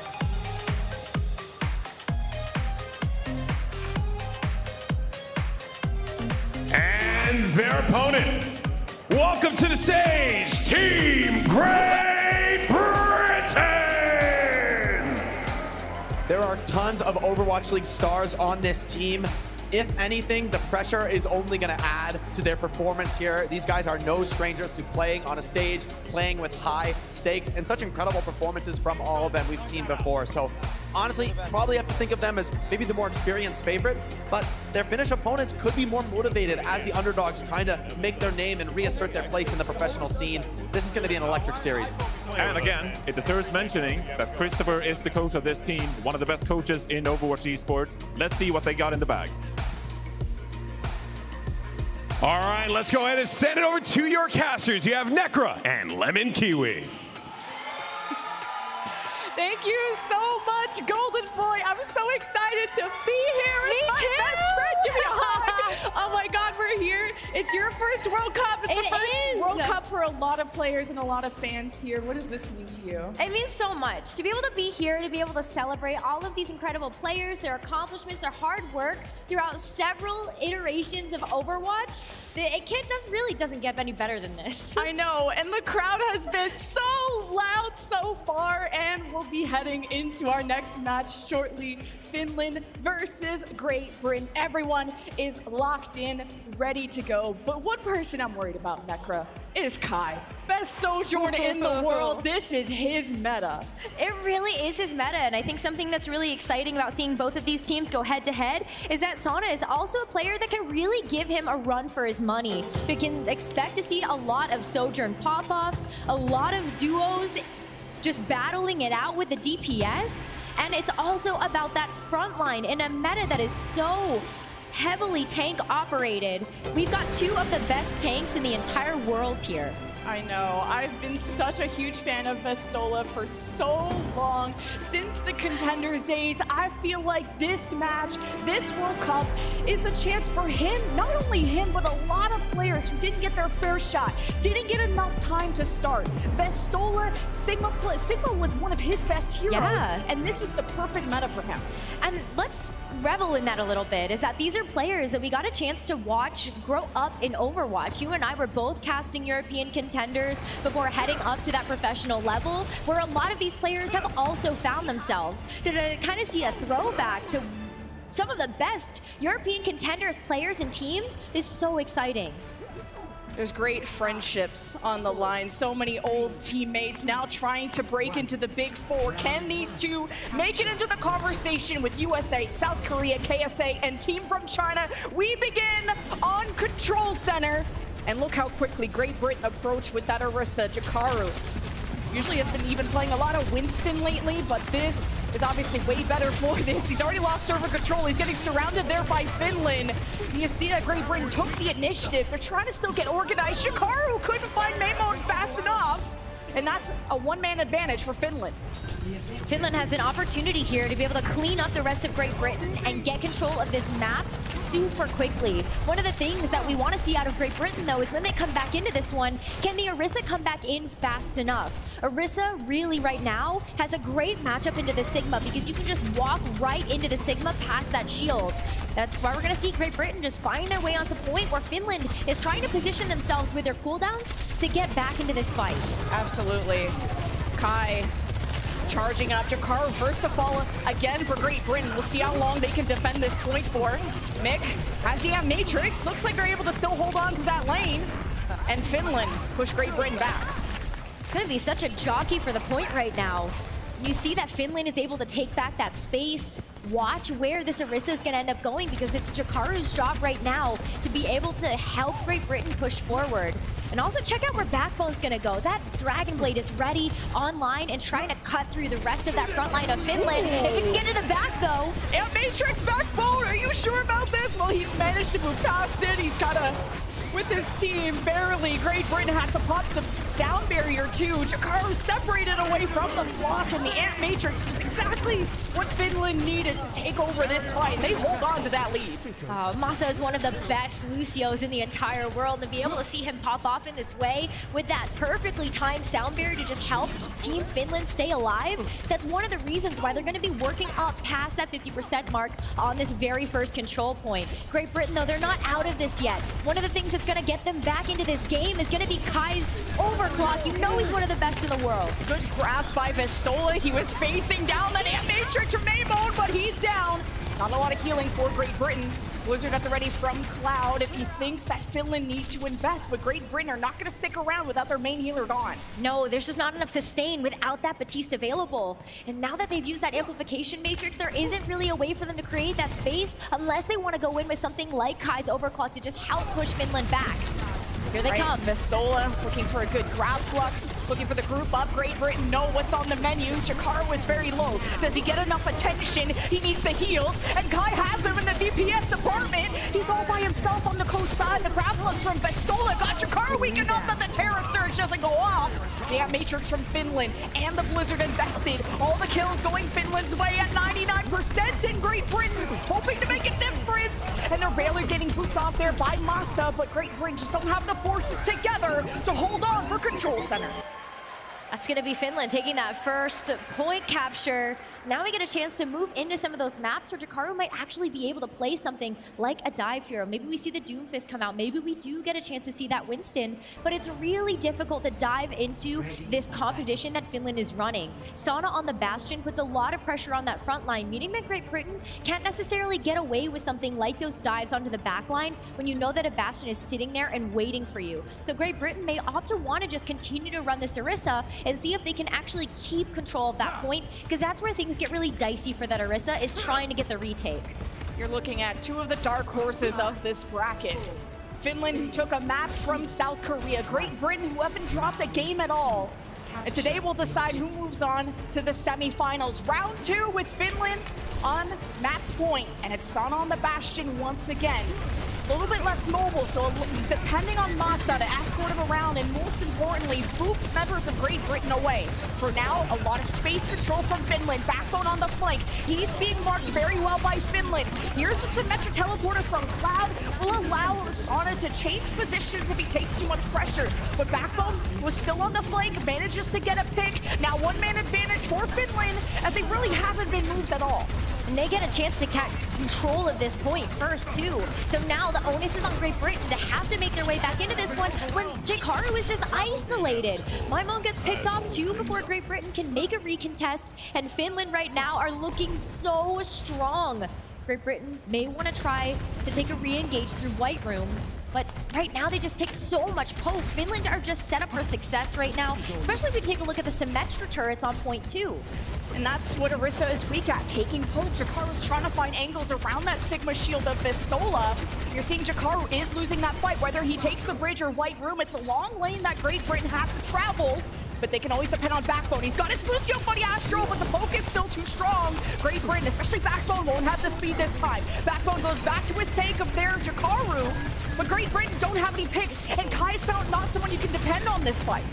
And their opponent. Welcome to the stage, Team Great Britain! There are tons of Overwatch League stars on this team. If anything, the pressure is only going to add to their performance here. These guys are no strangers to playing on a stage, playing with high stakes, and such incredible performances from all of them we've seen before. So honestly, probably have to think of them as maybe the more experienced favorite, but their Finnish opponents could be more motivated as the underdogs trying to make their name and reassert their place in the professional scene. This is going to be an electric series. And again, it deserves mentioning that Christopher is the coach of this team, one of the best coaches in Overwatch esports. Let's see what they got in the bag. All right, let's go ahead and send it over to your casters. You have Necra and Lemon Kiwi. Thank you so much, Golden Boy. I'm so excited to be here. Me my too. Best friend, give me a hug. Oh my God, we're here. It's your first World Cup. It's the first World Cup for a lot of players and a lot of fans here. What does this mean to you? It means so much. To be able to be here, to be able to celebrate all of these incredible players, their accomplishments, their hard work throughout several iterations of Overwatch. It really doesn't get any better than this. I know, and the crowd has been so loud so far, and we'll be heading into our next match shortly. Finland versus Great Britain. Everyone is locked in, ready to go. But one person I'm worried about, Necra, is Kai. Best Sojourner in the world. This is his meta. It really is his meta, and I think something that's really exciting about seeing both of these teams go head-to-head is that Sana is also a player that can really give him a run for his money. We can expect to see a lot of Sojourn pop-offs, a lot of duos just battling it out with the DPS, and it's also about that front line in a meta that is so heavily tank operated. We've got 2 of the best tanks in the entire world here. I know. I've been such a huge fan of Vestola for so long. Since the Contenders days, I feel like this match, this World Cup, is a chance for him, not only him, but a lot of players who didn't get their fair shot, didn't get enough time to start. Vestola, Sigma was one of his best heroes, and this is the perfect meta for him. And let's revel in that a little bit, is that these are players that we got a chance to watch grow up in Overwatch. You and I were both casting European contenders before heading up to that professional level, where a lot of these players have also found themselves. To kind of see a throwback to some of the best European contenders, players, and teams is so exciting. There's great friendships on the line. So many old teammates now trying to break into the Big Four. Can these two make it into the conversation with USA, South Korea, KSA, and Team from China? We begin on control. control center. And look how quickly Great Britain approached with that Orisa. Jakaru usually has been even playing a lot of Winston lately, but this is obviously way better for this. He's already lost server control. He's getting surrounded there by Finland. You see that Great Britain took the initiative. They're trying to still get organized. Jakaru couldn't find Maymon fast enough. And that's a one-man advantage for Finland. Finland has an opportunity here to be able to clean up the rest of Great Britain and get control of this map super quickly. One of the things that we want to see out of Great Britain, though, is when they come back into this one, can the Orisa come back in fast enough? Orisa really right now has a great matchup into the Sigma because you can just walk right into the Sigma past that shield. That's why we're going to see Great Britain just find their way onto point where Finland is trying to position themselves with their cooldowns to get back into this fight. Absolutely. Kai charging up. Jakaru first to fall again for Great Britain. We'll see how long they can defend this point for. Mick has the Matrix. Looks like they're able to still hold on to that lane. And Finland push Great Britain back. It's going to be such a jockey for the point right now. You see that Finland is able to take back that space. Watch where this Orisa is going to end up going because it's Jakaru's job right now to be able to help Great Britain push forward. And also check out where Backbone's going to go. That Dragon Blade is ready online and trying to cut through the rest of that front line of Finland. If he can get to the back though. And Matrix Backbone, are you sure about this? Well, he's managed to move past it. He's kind of with his team, barely. Great Britain had to pop the sound barrier too. Jakaru separated away from the block, and the Ant Matrix is exactly what Finland needed to take over this fight. They hold on to that lead. Masa is one of the best Lucios in the entire world, and to be able to see him pop off in this way with that perfectly timed sound barrier to just help Team Finland stay alive, that's one of the reasons why they're going to be working up past that 50% mark on this very first control point. Great Britain, though, they're not out of this yet. One of the things that's going to get them back into this game is going to be Kai's overclock. You know he's one of the best in the world. Good grasp by Vestola. He was facing down that Ant Matrix from Maymon, but he's down. Not a lot of healing for Great Britain. Blizzard at the ready from Cloud if he thinks that Finland needs to invest, but Great Britain are not going to stick around without their main healer gone. No, there's just not enough sustain without that Batiste available. And now that they've used that amplification matrix, there isn't really a way for them to create that space unless they want to go in with something like Kai's overclock to just help push Finland back. Here they come. Vestola looking for a good grab flux, looking for the group up. Great Britain know what's on the menu. Jakaru is very low. Does he get enough attention? He needs the heals, and Kai has him in the DPS department. He's all by himself on the coast side. The grab flux from Vestola got Jakaru weak enough that the Terror Surge doesn't go off. They have Matrix from Finland, and the Blizzard invested. All the kills going Finland's way at 99%, and Great Britain hoping to make a difference. And they're barely getting booped off there by Masa, but Great Britain just don't have the forces together to hold on for control center. That's going to be Finland taking that first point capture. Now we get a chance to move into some of those maps where Jakaru might actually be able to play something like a dive hero. Maybe we see the Doomfist come out. Maybe we do get a chance to see that Winston. But it's really difficult to dive into this composition that Finland is running. Sana on the Bastion puts a lot of pressure on that front line, meaning that Great Britain can't necessarily get away with something like those dives onto the back line when you know that a Bastion is sitting there and waiting for you. So Great Britain may opt to want to just continue to run this Orisa and see if they can actually keep control of that point, because that's where things get really dicey for that Orisa, is trying to get the retake. You're looking at two of the dark horses of this bracket. Finland, who took a map from South Korea. Great Britain, who haven't dropped a game at all. And today we'll decide who moves on to the semifinals. Round 2 with Finland on map point. And it's Sana on the Bastion once again. A little bit less mobile, so he's depending on Masa to escort him around, and most importantly, boop members of Great Britain away. For now, a lot of space control from Finland. Backbone on the flank. He's being marked very well by Finland. Here's the symmetric teleporter from Cloud. Will allow Sana to change positions if he takes too much pressure. But Backbone was still on the flank, manages to get a pick. Now one-man advantage for Finland, as they really haven't been moved at all. And they get a chance to get control of this point first, too. So now the onus is on Great Britain to have to make their way back into this one when Jakaru is just isolated. Maymon gets picked off, too, before Great Britain can make a recontest. And Finland right now are looking so strong. Great Britain may want to try to take a re-engage through White Room. But right now, they just take so much poke. Finland are just set up for success right now, especially if you take a look at the Symmetra turrets on point 2. And that's what Orisa is weak at, taking poke. Jakaru's trying to find angles around that Sigma shield of Vistola. You're seeing Jakaru is losing that fight, whether he takes the bridge or White Room. It's a long lane that Great Britain has to travel, but they can always depend on Backbone. He's got his Lucio Funny Astro, but the poke is still too strong. Great Britain, especially Backbone, won't have the speed this time. Backbone goes back to his tank of their Jakaru, but Great Britain don't have any picks, and Kai's not someone you can depend on this fight.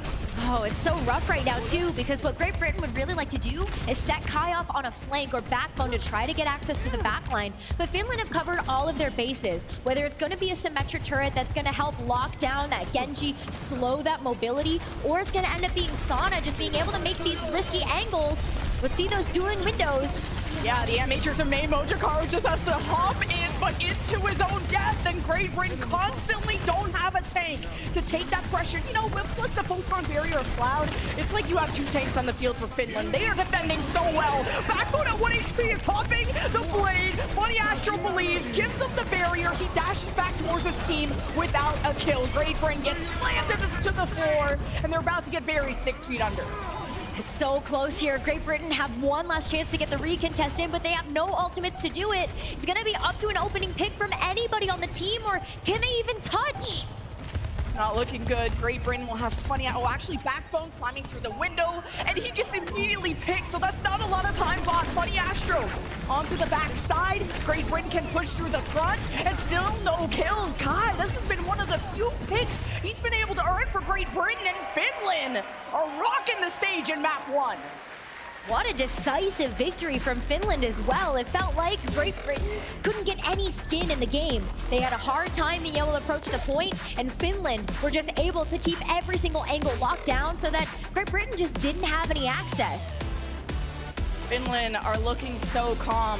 Oh, it's so rough right now, too, because what Great Britain would really like to do is set Kai off on a flank or backbone to try to get access to the backline. But Finland have covered all of their bases, whether it's going to be a Symmetra turret that's going to help lock down that Genji, slow that mobility, or it's going to end up being Sana just being able to make these risky angles. Let's see those dueling windows. Yeah, the Amateurs are main mode. Jakaru just has to hop in, but into his own death. And Great Britain constantly don't have a tank to take that pressure. You know, plus the Photon Barrier of Cloud, it's like you have 2 tanks on the field for Finland. They are defending so well. Backbone at 1 HP is popping the blade. Funny Astro believes, gives them the barrier. He dashes back towards his team without a kill. Great Britain gets slammed to the floor, and they're about to get buried 6 feet under. So close here. Great Britain have one last chance to get the recontest in, but they have no ultimates to do it. It's going to be up to an opening pick from anybody on the team, or can they even touch? Not looking good. Great Britain will have Funny. Oh, actually, Backbone climbing through the window, and he gets immediately picked, so that's not a lot of time bought. Funny Astro onto the backside. Great Britain can push through the front, and still no kills. Kai, this has been one of the few picks he's been able to earn for Great Britain, and Finland are rocking the stage in map 1. What a decisive victory from Finland as well. It felt like Great Britain couldn't get any skin in the game. They had a hard time being able to approach the point, and Finland were just able to keep every single angle locked down so that Great Britain just didn't have any access. Finland are looking so calm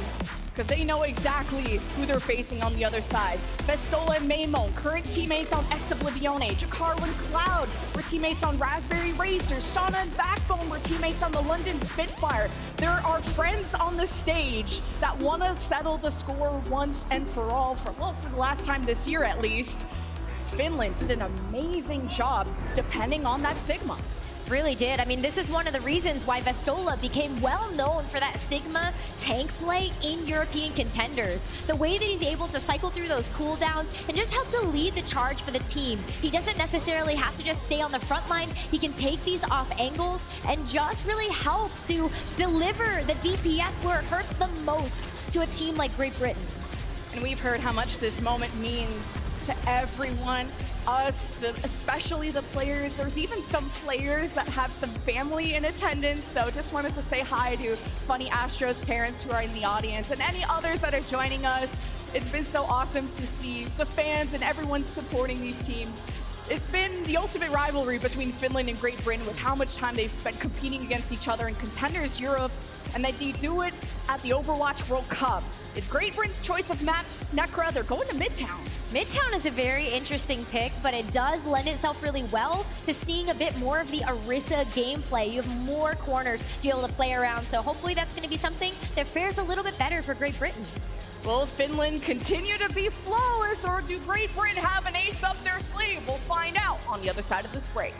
because they know exactly who they're facing on the other side. Vistola and Maimon, current teammates on Ex-Oblivione. Jakaru and Cloud were teammates on Raspberry Racers. Sana and Backbone were teammates on the London Spitfire. There are friends on the stage that want to settle the score once and for all, for the last time this year at least. Finland did an amazing job depending on that Sigma. Really did. I mean, this is one of the reasons why Vistola became well known for that Sigma tank play in European contenders. The way that he's able to cycle through those cooldowns and just help to lead the charge for the team. He doesn't necessarily have to just stay on the front line. He can take these off angles and just really help to deliver the DPS where it hurts the most to a team like Great Britain. And we've heard how much this moment means to everyone. Us, especially the players. There's even some players that have some family in attendance, so just wanted to say hi to Funny Astro's parents who are in the audience and any others that are joining us. It's been so awesome to see the fans and everyone supporting these teams. It's been the ultimate rivalry between Finland and Great Britain with how much time they've spent competing against each other in Contenders Europe, and that they do it at the Overwatch World Cup. It's Great Britain's choice of map, Necra. They're going to Midtown. Midtown is a very interesting pick, but it does lend itself really well to seeing a bit more of the Orisa gameplay. You have more corners to be able to play around, so hopefully that's going to be something that fares a little bit better for Great Britain. Will Finland continue to be flawless, or do Great Britain have an ace up their sleeve? We'll find out on the other side of this break.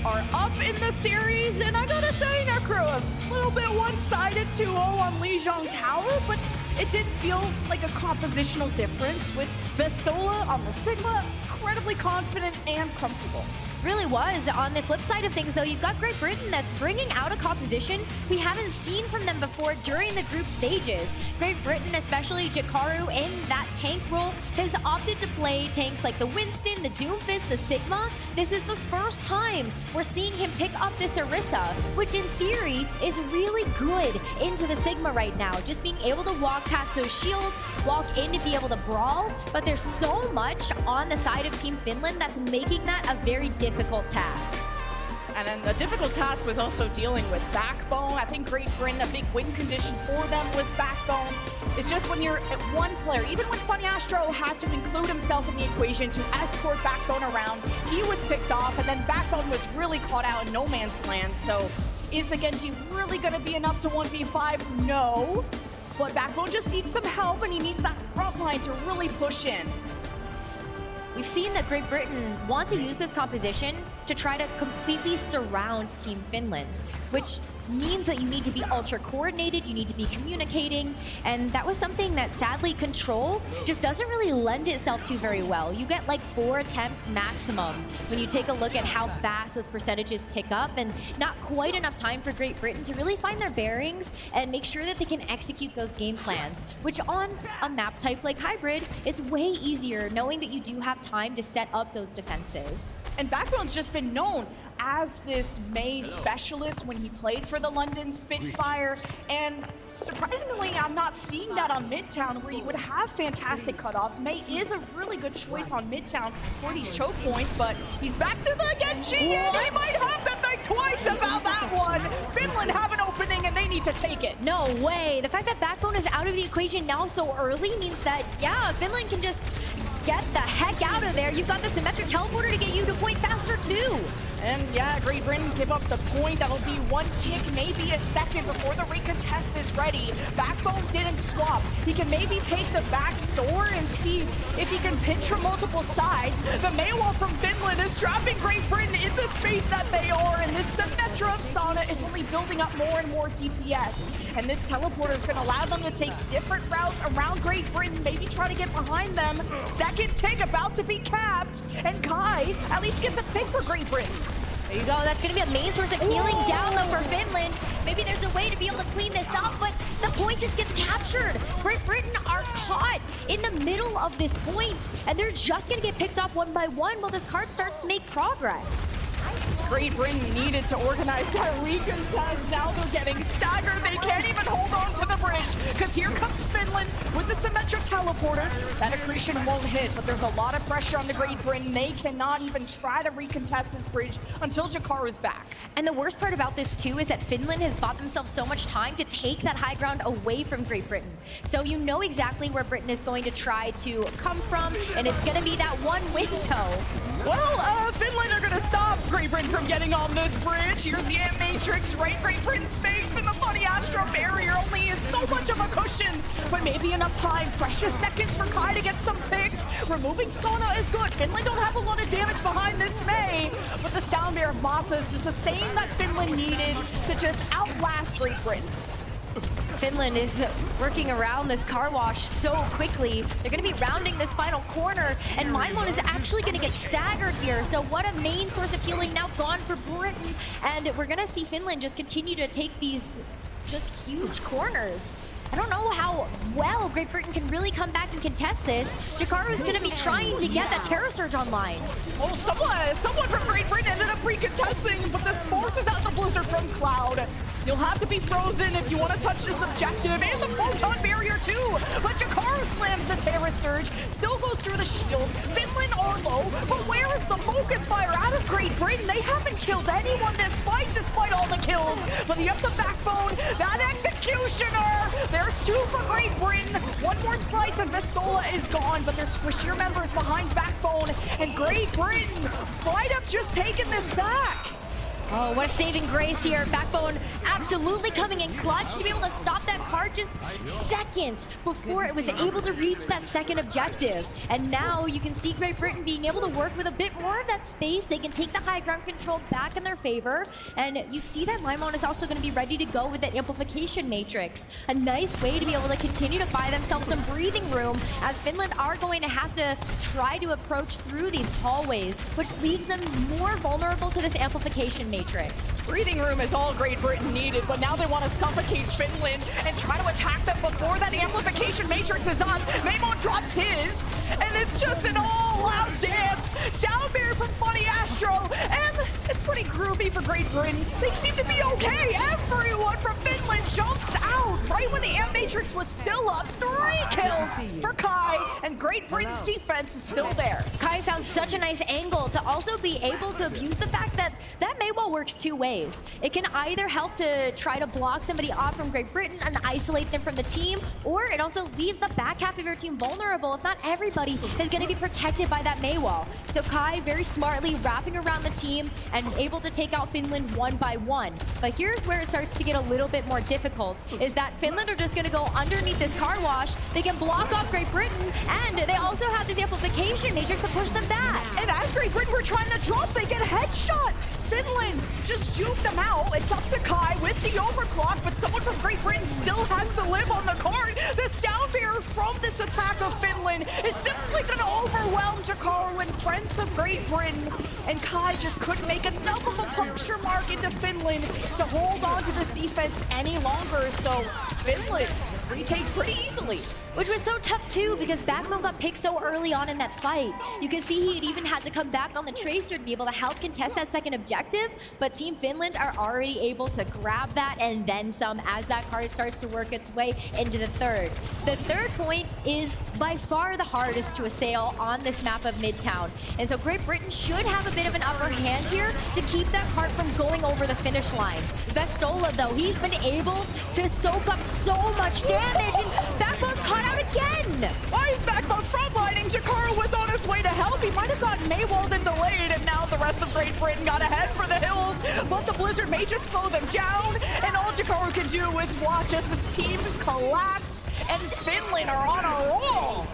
are up in the series, and I gotta say, Necro, a little bit one-sided 2-0 on Lijiang Tower, but it did feel like a compositional difference with Vestola on the Sigma, incredibly confident and comfortable. Really was. On the flip side of things, though, you've got Great Britain that's bringing out a composition we haven't seen from them before during the group stages. Great Britain, especially Jakaru in that tank role, has opted to play tanks like the Winston, the Doomfist, the Sigma. This is the first time we're seeing him pick up this Orisa, which in theory is really good into the Sigma right now. Just being able to walk past those shields, walk in to be able to brawl, but there's so much on the side of Team Finland that's making that a very difficult task. And then the difficult task was also dealing with Backbone. I think Great Britain, a big win condition for them was Backbone. It's just when you're at one player, even when Funny Astro had to include himself in the equation to escort Backbone around, he was picked off, and then Backbone was really caught out in no man's land. So is the Genji really going to be enough to 1v5? No. But Backbone just needs some help, and he needs that front line to really push in. We've seen that Great Britain want to use this composition to try to completely surround Team Finland, which means that you need to be ultra coordinated, you need to be communicating, and that was something that sadly Control just doesn't really lend itself to very well. You get like 4 attempts maximum when you take a look at how fast those percentages tick up, and not quite enough time for Great Britain to really find their bearings and make sure that they can execute those game plans, which on a map type like Hybrid is way easier, knowing that you do have time to set up those defenses. And Backbone's just been known as this Mei specialist when he played for the London Spitfire, and surprisingly, I'm not seeing that on Midtown, where you would have fantastic cutoffs. Mei is a really good choice on Midtown for these choke points, but he's back to the Genji, and they might have to think twice about that one. Finland have an opening, and they need to take it. No way. The fact that Backbone is out of the equation now so early means that, yeah, Finland can just get the heck out of there. You've got the symmetric teleporter to get you to point faster too. And yeah, Great Britain give up the point. That'll be 1 tick, maybe a second before the recontest is ready. Backbone didn't swap. He can maybe take the back door and see if he can pinch from multiple sides. The Mei wall from Finland is trapping Great Britain in the space that they are, and this Symmetra of Sana is only building up more and more DPS. And this teleporter is going to allow them to take different routes around Great Britain, maybe try to get behind them. Second tick about to be capped, and Kai at least gets a pick for Great Britain. There you go. That's going to be a main source of healing down though for Finland. Maybe there's a way to be able to clean this up, but the point just gets captured. Great Britain are caught in the middle of this point, and they're just going to get picked off one by one while this card starts to make progress. Great Britain needed to organize that recontest. Now they're getting staggered. They can't even hold on to the bridge, because here comes Finland with the Symmetric teleporter. That accretion won't hit, but there's a lot of pressure on the Great Britain. They cannot even try to recontest this bridge until Jakaru's back. And the worst part about this too is that Finland has bought themselves so much time to take that high ground away from Great Britain. So you know exactly where Britain is going to try to come from, and it's going to be that one window. Well, Finland are going to stop Great Britain from getting on this bridge. Here's the Ant Matrix, right Great Britain's space, and the Funny Astro barrier only is so much of a cushion, but maybe enough time. Precious seconds for Kai to get some picks. Removing Sona is good. Finland don't have a lot of damage behind this Mei, but the Sound Bear of Masa is to sustain that Finland needed to just outlast Great Britain. Finland is working around this car wash so quickly. They're going to be rounding this final corner, and Mindmon is actually going to get staggered here. So what a main source of healing now gone for Britain, and we're going to see Finland just continue to take these just huge corners. I don't know how well Great Britain can really come back and contest this. Jakaru's going to be trying to get that Terra Surge online. Oh, someone from Great Britain ended up recontesting, but this forces out the Blizzard from Cloud. You'll have to be frozen if you want to touch this objective, and the Photon Barrier too. But Jakaru slams the Terra Surge, still goes through the shield. Finland are low, but where is the Focus Fire out of Great Britain? They haven't killed anyone this fight, despite all the kills. But he has the Backbone, that Executioner. There's 2 for Great Britain. One more slice and Vestola is gone, but there's squishier members behind Backbone. And Great Britain might have just taken this back. Oh, what a saving grace here. Backbone absolutely coming in clutch to be able to stop that card just seconds before it was able to reach that second objective. And now you can see Great Britain being able to work with a bit more of that space. They can take the high ground control back in their favor. And you see that Limon is also going to be ready to go with that amplification matrix. A nice way to be able to continue to buy themselves some breathing room, as Finland are going to have to try to approach through these hallways, which leaves them more vulnerable to this amplification matrix. Breathing room is all Great Britain needed, but now they want to suffocate Finland and try to attack them before that amplification matrix is up. Maymon drops his, and it's just an all-out dance. Soundbear from Funny Astro, and it's pretty groovy for Great Britain. They seem to be okay. Everyone from Finland jumps out right when the amp matrix was still up. 3 kills for Kai, and Great Britain's defense is still there. Kai found such a nice angle to also be able to abuse the fact that that Maywall works 2 ways. It can either help to try to block somebody off from Great Britain and isolate them from the team, or it also leaves the back half of your team vulnerable if not everybody is going to be protected by that Maywall. So Kai very smartly wrapping around the team and able to take out Finland 1 by 1. But here's where it starts to get a little bit more difficult, is that Finland are just going to go underneath this car wash. They can block off Great Britain, and they also have this amplification matrix to push them back. And as Great Britain were trying to drop, they get a headshot. Finland just juked them out. It's up to Kai with the overclock, but someone from Great Britain still has to live on the card. The sound barrier from this attack of Finland is simply going to overwhelm Jakaru and friends of Great Britain. And Kai just couldn't make enough of a puncture mark into Finland to hold on to this defense any longer. So Finland retake pretty easily. Which was so tough too, because Backbone got picked so early on in that fight. You can see he had even had to come back on the Tracer to be able to help contest that second objective, but Team Finland are already able to grab that and then some as that card starts to work its way into the third. The third point is by far the hardest to assail on this map of Midtown. And so Great Britain should have a bit of an upper hand here to keep that card from going over the finish line. Vestola though, he's been able to soak up so much damage, and Backbone's caught out again! Why is Backbone frontlining? Jakaru was on his way to help. He might have gotten Maywalled and delayed, and now the rest of Great Britain got ahead for the hills. But the Blizzard may just slow them down, and all Jakaru can do is watch as this team collapse, and Finland are on a roll.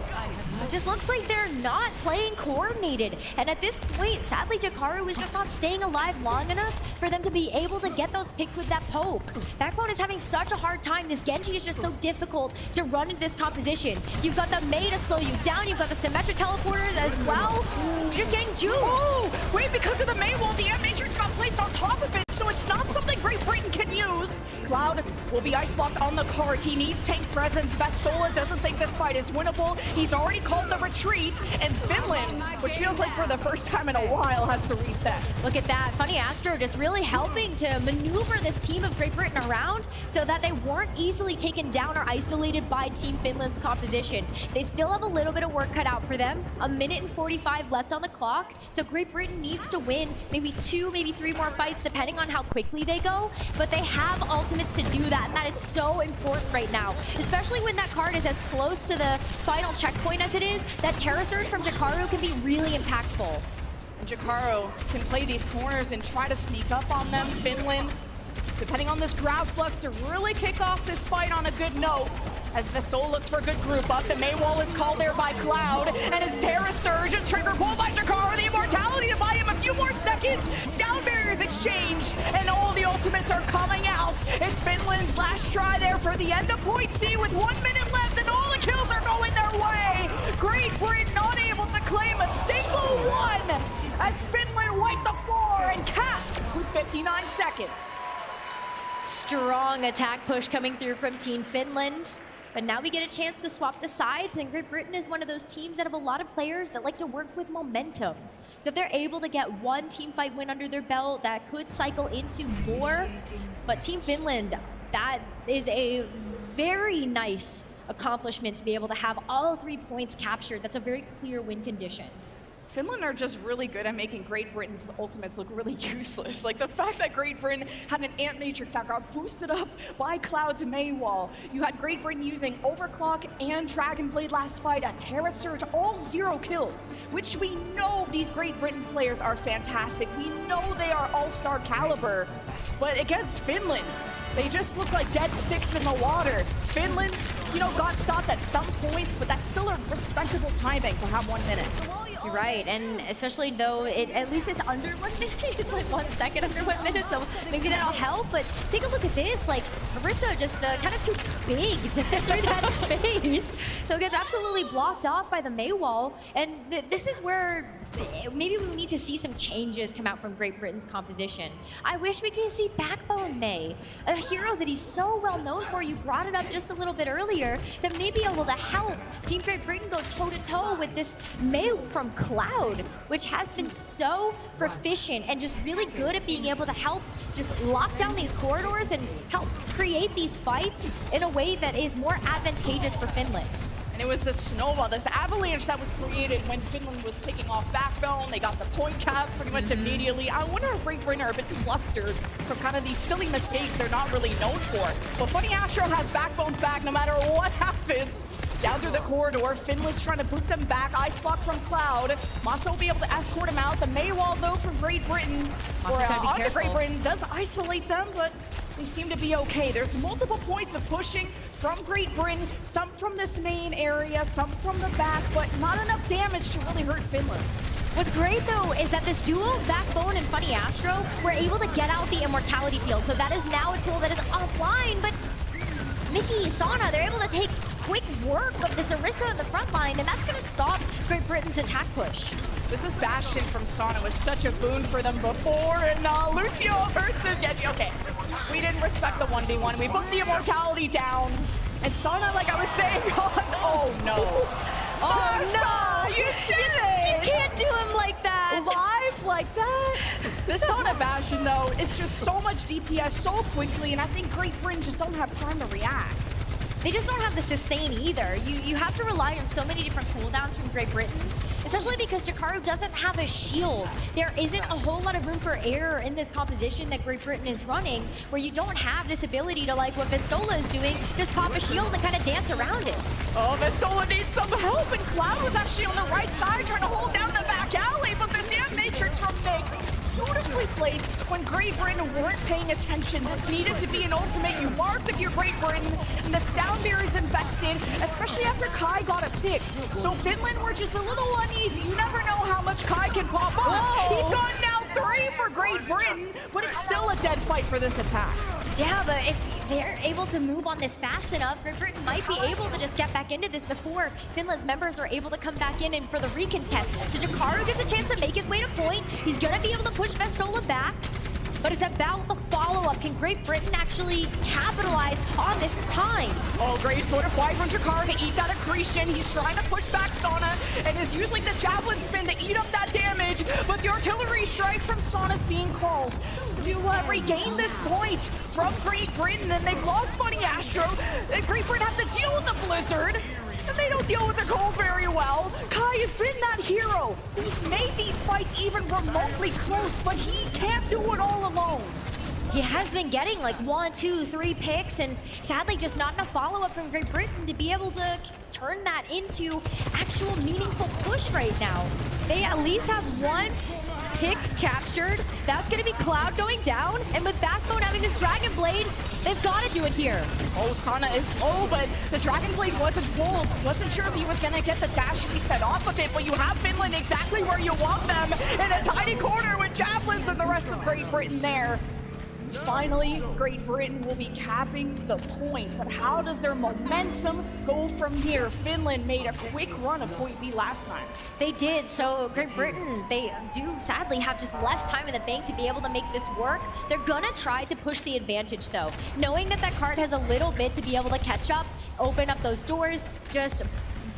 It just looks like they're not playing coordinated. And at this point, sadly, Jakaru is just not staying alive long enough for them to be able to get those picks with that poke. Backbone is having such a hard time. This Genji is just so difficult to run into this composition. You've got the Mei to slow you down. You've got the symmetric teleporters as well. Just getting juked. Oh, wait, because of the Mei wall, the M Matrix got placed on top of it, so it's not something Great Britain can use. Cloud will be ice blocked on the card. He needs tank presence. Vestola doesn't think this fight is winnable. He's already called the retreat, and Finland, which feels like for the first time in a while, has to reset. Look at that. Funny Astro just really helping to maneuver this team of Great Britain around so that they weren't easily taken down or isolated by Team Finland's composition. They still have a little bit of work cut out for them. 1 minute and 45 left on the clock, so Great Britain needs to win maybe 2, maybe 3 more fights, depending on how quickly they go, but they have ultimates to do that, and that is so important right now, especially when that card is as close to the final checkpoint as it is. That Terra Surge from Jakaru can be really impactful. And Jakaru can play these corners and try to sneak up on them. Finland, depending on this grab flux, to really kick off this fight on a good note. As Vestola looks for a good group up, the Mei wall is called there by Cloud, and his Terra Surge and trigger pulled by Jakaru, the immortality to buy him a few more seconds. Down barriers exchange, and all the ultimates are coming out. It's Finland's last try there for the end of point C with 1 minute left, and all the kills are going their way. Great Britain not able to claim a single one as Finland wiped the floor and capped with 59 seconds. Strong attack push coming through from Team Finland. But now we get a chance to swap the sides, and Great Britain is one of those teams that have a lot of players that like to work with momentum. So if they're able to get one team fight win under their belt, that could cycle into more. But Team Finland, that is a very nice accomplishment to be able to have all 3 points captured. That's a very clear win condition. Finland are just really good at making Great Britain's ultimates look really useless. Like the fact that Great Britain had an Ant Matrix that got boosted up by Cloud's May Wall. You had Great Britain using Overclock and Dragon Blade last fight, a Terra Surge, all 0 kills, which we know these Great Britain players are fantastic. We know they are all-star caliber, but against Finland, they just look like dead sticks in the water. Finland, got stopped at some points, but that's still a respectable timing to have 1 minute. You're right, and especially though at least it's under 1 minute. It's like 1 second under 1 minute, so maybe that'll help. But take a look at this, like Orisa just kind of too big to fit through that space. So it gets absolutely blocked off by the May wall, and this is where maybe we need to see some changes come out from Great Britain's composition. I wish we could see Backbone May, a hero that he's so well known for. You brought it up just a little bit earlier, that may be able to help Team Great Britain go toe-to-toe with this May from Cloud, which has been so proficient and just really good at being able to help just lock down these corridors and help create these fights in a way that is more advantageous for Finland. And it was this snowball, this avalanche that was created when Finland was taking off Backbone. They got the point cap pretty much immediately. I wonder if Great Britain are a bit flustered from kind of these silly mistakes they're not really known for. But Funny Astro has Backbone's back no matter what happens. Down through the corridor, Finland's trying to boot them back. Ice block from Cloud. Masa will be able to escort him out. The May wall, though, from Great Britain, onto Great Britain, does isolate them, but they seem to be okay. There's multiple points of pushing from Great Britain, some from this main area, some from the back, but not enough damage to really hurt Finland. What's great though is that this duo, Backbone and Funny Astro, were able to get out the immortality field. So that is now a tool that is offline, but Mickey, Sana, they're able to take quick work of this Orisa in the front line, and that's going to stop Great Britain's attack push. This is Bastion from Sana was such a boon for them before, and Lucio versus Genji. Okay, we didn't respect the 1v1. We put the immortality down, and Sana, like I was saying, oh no. Oh no! You did it! You can't do him like that! Live like that? This Sana Bastion, though, is just so much DPS so quickly, and I think Great Britain just don't have time to react. They just don't have the sustain either. You have to rely on so many different cooldowns from Great Britain, especially because Jakaru doesn't have a shield. There isn't a whole lot of room for error in this composition that Great Britain is running, where you don't have this ability to, like what Vestola is doing, just pop a shield and kind of dance around it. Oh, Vestola needs some help, and Cloud was actually on the right side trying to hold down the back alley, but the Ant Matrix from Meg beautifully placed when Great Britain weren't paying attention. This needed to be an ultimate. You marked if you're Great Britain, and the sound barrier is invested, especially after Kai got a pick. So Finland were just a little uneasy. You never know how much Kai can pop off. He's gone down 3 for Great Britain, but it's still a dead fight for this attack. Yeah, but if they're able to move on this fast enough, Great Britain might be able to just get back into this before Finland's members are able to come back in and for the recontest. So Jakaru gets a chance to make his way to point. He's going to be able to push Vestola back, but it's about the follow-up. Can Great Britain actually capitalize on this time? Oh, great fortify from Jakaru to eat that accretion. He's trying to push back Sana and is using the javelin spin to eat up that damage, but the artillery strike from Sana's being called to regain this point from Great Britain, and they've lost Funny Astro. And Great Britain have to deal with the Blizzard, and they don't deal with the cold very well. Kai has been that hero who's made these fights even remotely close, but he can't do it all alone. He has been getting like 1, 2, 3 picks, and sadly just not enough follow-up from Great Britain to be able to turn that into actual meaningful push right now. They at least have 1 tick captured. That's going to be Cloud going down, and with Backbone having this Dragon Blade, they've got to do it here. Oh, Sana is low, but the Dragon Blade wasn't pulled. Wasn't sure if he was going to get the dash reset off of it, but you have Finland exactly where you want them in a tiny corner with javelins and the rest of Great Britain there. Finally, Great Britain will be capping the point, but how does their momentum go from here? Finland made a quick run of point B last time. They did, so Great Britain, they do sadly have just less time in the bank to be able to make this work. They're gonna try to push the advantage though. Knowing that that card has a little bit to be able to catch up, open up those doors, just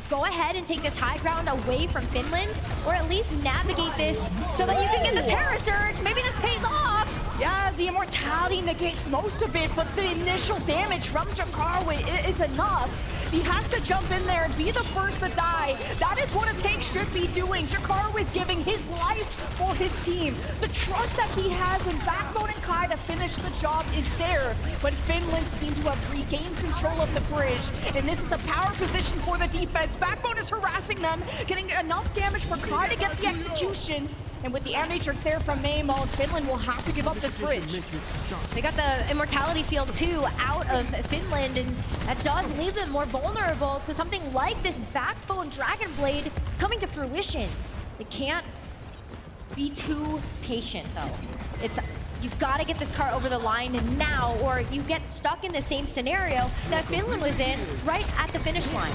go ahead and take this high ground away from Finland, or at least navigate this so that you can get the Terra Surge. Maybe this pays off. Yeah, the immortality negates most of it, but the initial damage from Jakaru is enough. He has to jump in there and be the first to die. That is what it takes should be doing. Jakaru is giving his life for his team. The trust that he has in Backbone and Kai to finish the job is there, but Finland seem to have regained control of the bridge, and this is a power position for the defense. Backbone is harassing them, getting enough damage for Kai to get the execution. And with the Matrix there from Maymo, Finland will have to give up this bridge. They got the Immortality Field too out of Finland, and that does leave them more vulnerable to something like this Backbone Dragon Blade coming to fruition. They can't be too patient though. You've got to get this car over the line now, or you get stuck in the same scenario that Finland was in right at the finish line.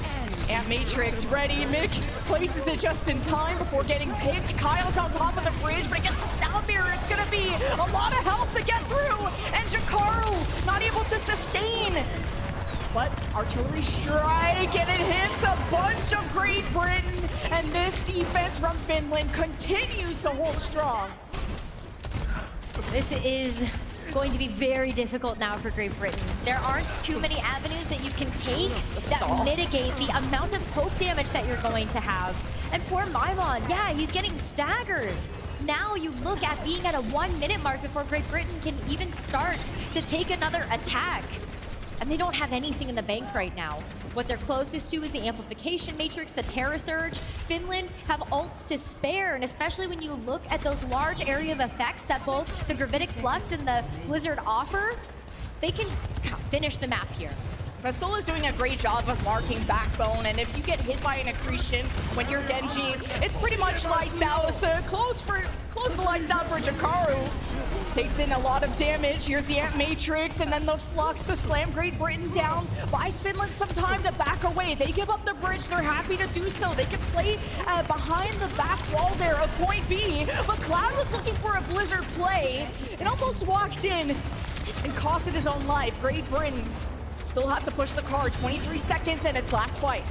And Matrix ready. Mick places it just in time before getting picked. Kyle's on top of the bridge, but against the sound mirror, it's going to be a lot of help to get through. And Jakaru not able to sustain. But artillery strike, and it hits a bunch of Great Britain. And this defense from Finland continues to hold strong. This is going to be very difficult now for Great Britain. There aren't too many avenues that you can take that mitigate the amount of poke damage that you're going to have. And poor Maimon, yeah, he's getting staggered. Now you look at being at a 1 minute mark before Great Britain can even start to take another attack. And they don't have anything in the bank right now. What they're closest to is the Amplification Matrix, the Terra Surge. Finland have ults to spare, and especially when you look at those large area of effects that both the Gravitic Flux and the Blizzard offer, they can finish the map here. Vestola is doing a great job of marking Backbone, and if you get hit by an accretion when you're Genji, it's pretty much lights out. So close the lights out for Jakaru. Takes in a lot of damage. Here's the Ant Matrix, and then the Flux to slam Great Britain down. Buys Finland some time to back away. They give up the bridge. They're happy to do so. They can play behind the back wall there of point B, but Cloud was looking for a Blizzard play. It almost walked in and costed his own life. Great Britain still have to push the car. 23 seconds and its last fight.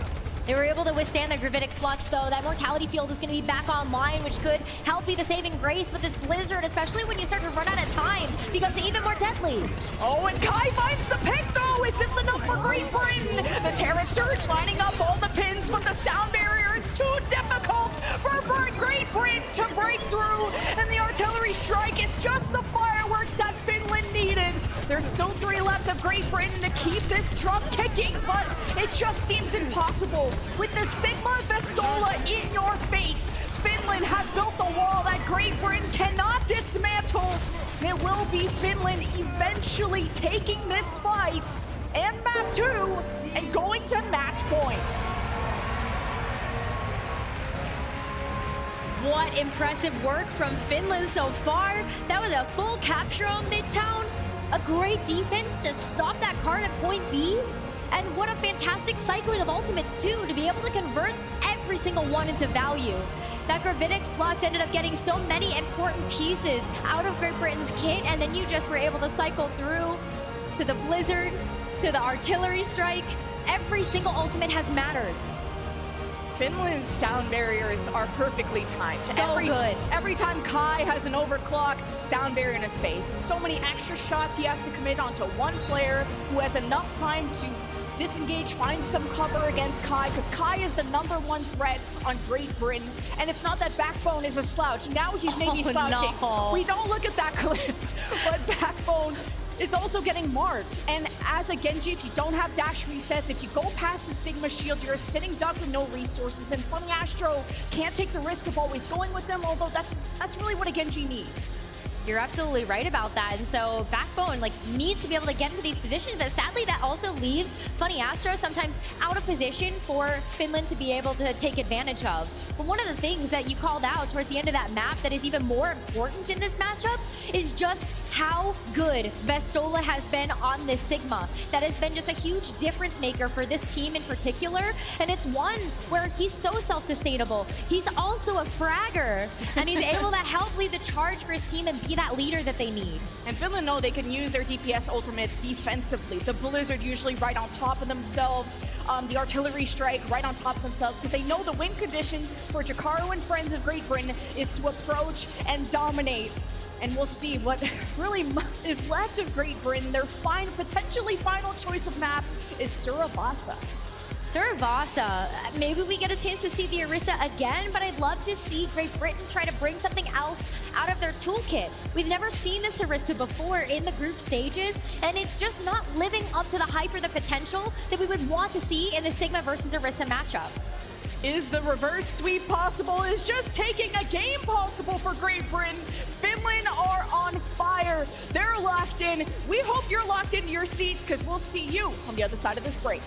They were able to withstand the Gravitic Flux, though. That Mortality Field is going to be back online, which could help be the saving grace. But this Blizzard, especially when you start to run out of time, becomes even more deadly. Oh, and Kai finds the pick, though. Is this enough for Great Britain? The Terra Surge lining up all the pins, but the sound barrier is too difficult for Great Britain to break through. And the artillery strike is just the fireworks that Finland needed. There's still 3 left of Great Britain to keep this drum kicking, but it just seems impossible. With the Sigma Vestola in your face, Finland has built a wall that Great Britain cannot dismantle. It will be Finland eventually taking this fight and map 2 and going to match point. What impressive work from Finland so far. That was a full capture on Midtown. A great defense to stop that card at point B. And what a fantastic cycling of ultimates too, to be able to convert every single one into value. That Gravitic Flux ended up getting so many important pieces out of Great Britain's kit, and then you just were able to cycle through to the Blizzard, to the Artillery Strike. Every single ultimate has mattered. Finland's sound barriers are perfectly timed. So good. Every time Kai has an overclock, sound barrier in his face. So many extra shots he has to commit onto one player who has enough time to disengage, find some cover against Kai, because Kai is the #1 threat on Great Britain. And it's not that Backbone is a slouch. Now he's maybe slouching. No. We don't look at that clip, but Backbone is also getting marked. And as a Genji, if you don't have dash resets, if you go past the Sigma shield, you're a sitting duck with no resources, and Funny Astro can't take the risk of always going with them, although that's really what a Genji needs. You're absolutely right about that. And so Backbone needs to be able to get into these positions, but sadly that also leaves Funny Astro sometimes out of position for Finland to be able to take advantage of. But one of the things that you called out towards the end of that map that is even more important in this matchup is just how good Vestola has been on this Sigma. That has been just a huge difference maker for this team in particular. And it's one where he's so self-sustainable. He's also a fragger, and he's able to help lead the charge for his team and be that leader that they need. And Finland know they can use their DPS ultimates defensively. The Blizzard usually right on top of themselves. The Artillery Strike right on top of themselves, because they know the win condition for Jakaru and friends of Great Britain is to approach and dominate. And we'll see what really is left of Great Britain. Their potentially final choice of map is Surabasa. Saravasa, maybe we get a chance to see the Orisa again, but I'd love to see Great Britain try to bring something else out of their toolkit. We've never seen this Orisa before in the group stages, and it's just not living up to the hype or the potential that we would want to see in the Sigma versus Orisa matchup. Is the reverse sweep possible? Is just taking a game possible for Great Britain? Finland are on fire. They're locked in. We hope you're locked into your seats because we'll see you on the other side of this break.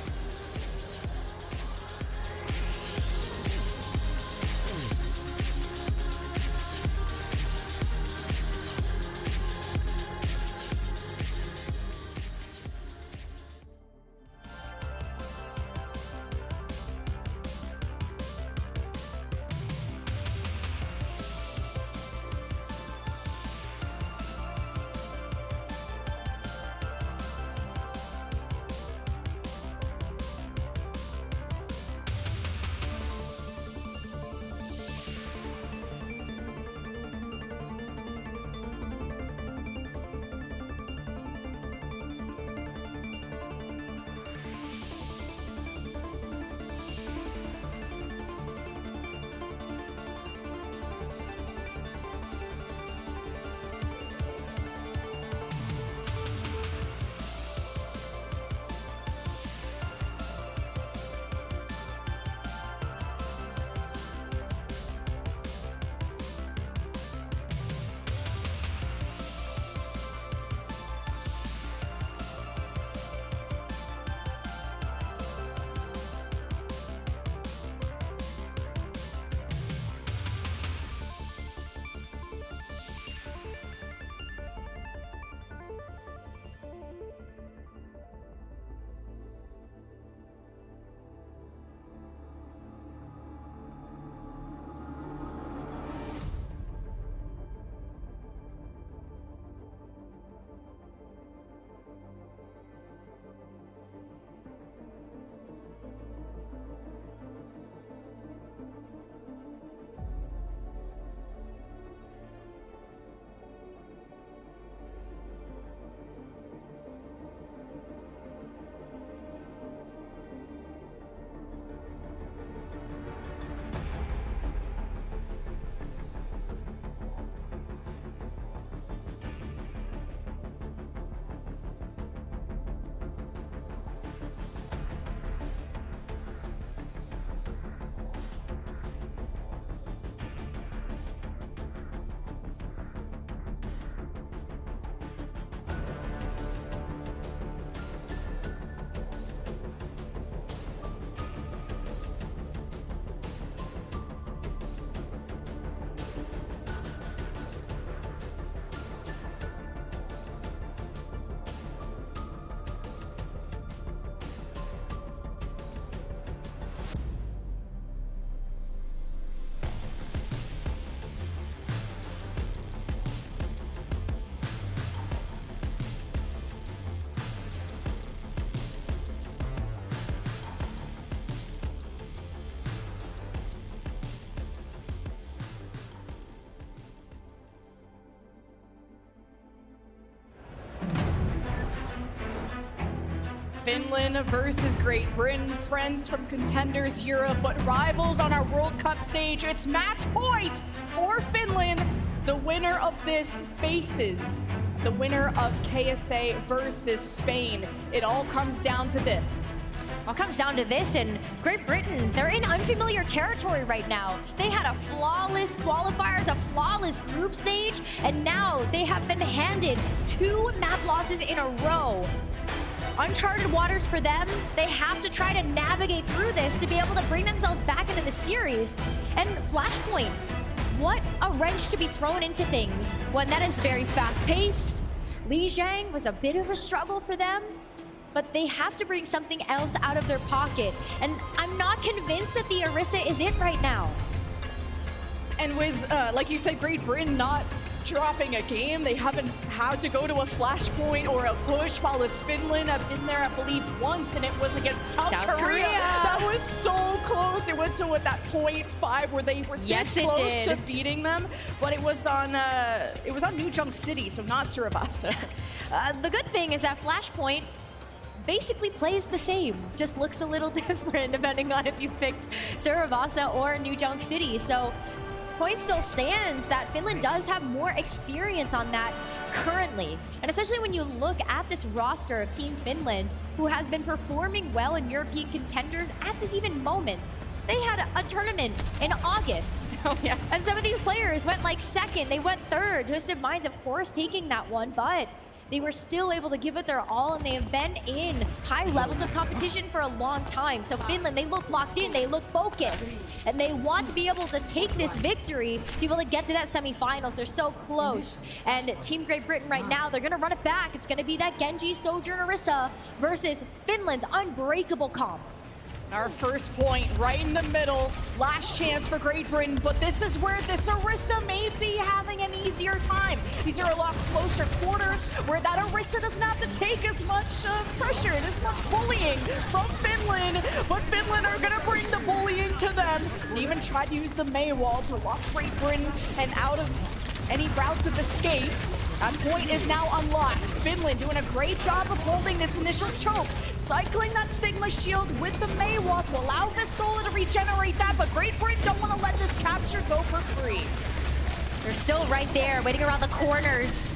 Finland versus Great Britain, friends from Contenders Europe, but rivals on our World Cup stage. It's match point for Finland. The winner of this faces the winner of KSA versus Spain. It all comes down to this. All comes down to this, and Great Britain, they're in unfamiliar territory right now. They had a flawless qualifiers, a flawless group stage, and now they have been handed 2 map losses in a row. Uncharted waters for them. They have to try to navigate through this to be able to bring themselves back into the series. And Flashpoint, what a wrench to be thrown into things. One that is very fast-paced. Li Jiang was a bit of a struggle for them, but they have to bring something else out of their pocket. And I'm not convinced that the Orisa is it right now. And with, like you said, Great Britain not dropping a game, they haven't had to go to a flashpoint or a push, while this Finland have been there, I believe, once, and it was against South Korea. That was so close. It went to that 0.5 where they were this close to beating them, but it was on New Junk City, so not Saravasa. The good thing is that Flashpoint, basically plays the same, just looks a little different depending on if you picked Saravasa or New Junk City. So point still stands that Finland does have more experience on that currently. And especially when you look at this roster of Team Finland, who has been performing well in European contenders at this even moment. They had a tournament in August. Oh, yeah. And some of these players went like second, they went third. Twisted Minds, of course, taking that one, but they were still able to give it their all, and they have been in high levels of competition for a long time. So Finland, they look locked in, they look focused, and they want to be able to take this victory to be able to get to that semifinals. They're so close. And Team Great Britain right now, they're gonna run it back. It's gonna be that Genji, Sojourner, Orisa versus Finland's Unbreakable Comp. Our first point right in the middle, last chance for Great Britain, but this is where this Orisa may be having an easier time. These are a lot closer quarters where that Orisa doesn't have to take as much pressure and as much bullying from Finland, but Finland are gonna bring the bullying to them. And even try to use the May wall to lock Great Britain and out of any routes of escape. That point is now unlocked. Finland doing a great job of holding this initial choke, cycling that Sigma shield with the May wall to allow Vistola to regenerate that, but Great Britain don't want to let this capture go for free. They're still right there, waiting around the corners.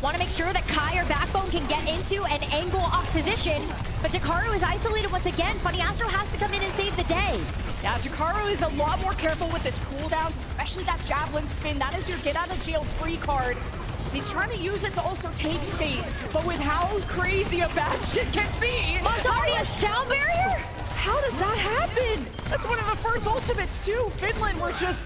Want to make sure that Kai or Backbone can get into an angle off position, but Jakaru is isolated once again. Funny Astro has to come in and save the day. Yeah, Jakaru is a lot more careful with his cooldowns, especially that Javelin spin. That is your get out of jail free card. He's trying to use it to also take space, but with how crazy a Bastion can be. Must already a sound barrier? How does that happen? That's one of the first ultimates too. Finland were just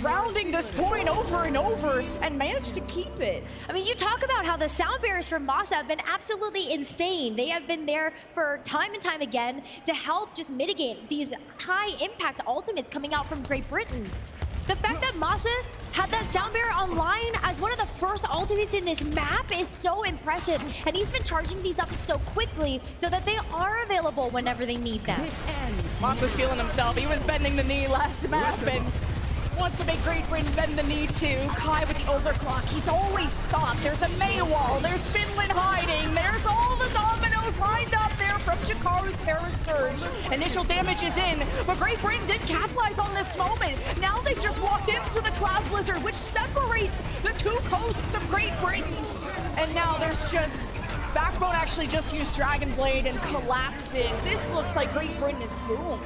rounding this point over and over and managed to keep it. I mean, you talk about how the sound barriers from Masa have been absolutely insane. They have been there for time and time again to help just mitigate these high impact ultimates coming out from Great Britain. The fact that Masa had that sound barrier online as one of the first ultimates in this map is so impressive. And he's been charging these up so quickly so that they are available whenever they need them. Masa's feeling himself. He was bending the knee last map and wants to make Great Britain bend the knee too. Kai with the overclock. He's always stopped. There's a May wall. There's Finland hiding. There's all the dominoes lined up there from Jakaru's Terror Surge. Initial damage is in, but Great Britain did capitalize on this moment. Now they've just walked into the Cloud Blizzard, which separates the two coasts of Great Britain. And now there's just Backbone actually just used Dragon Blade and collapses. This looks like Great Britain is boomed.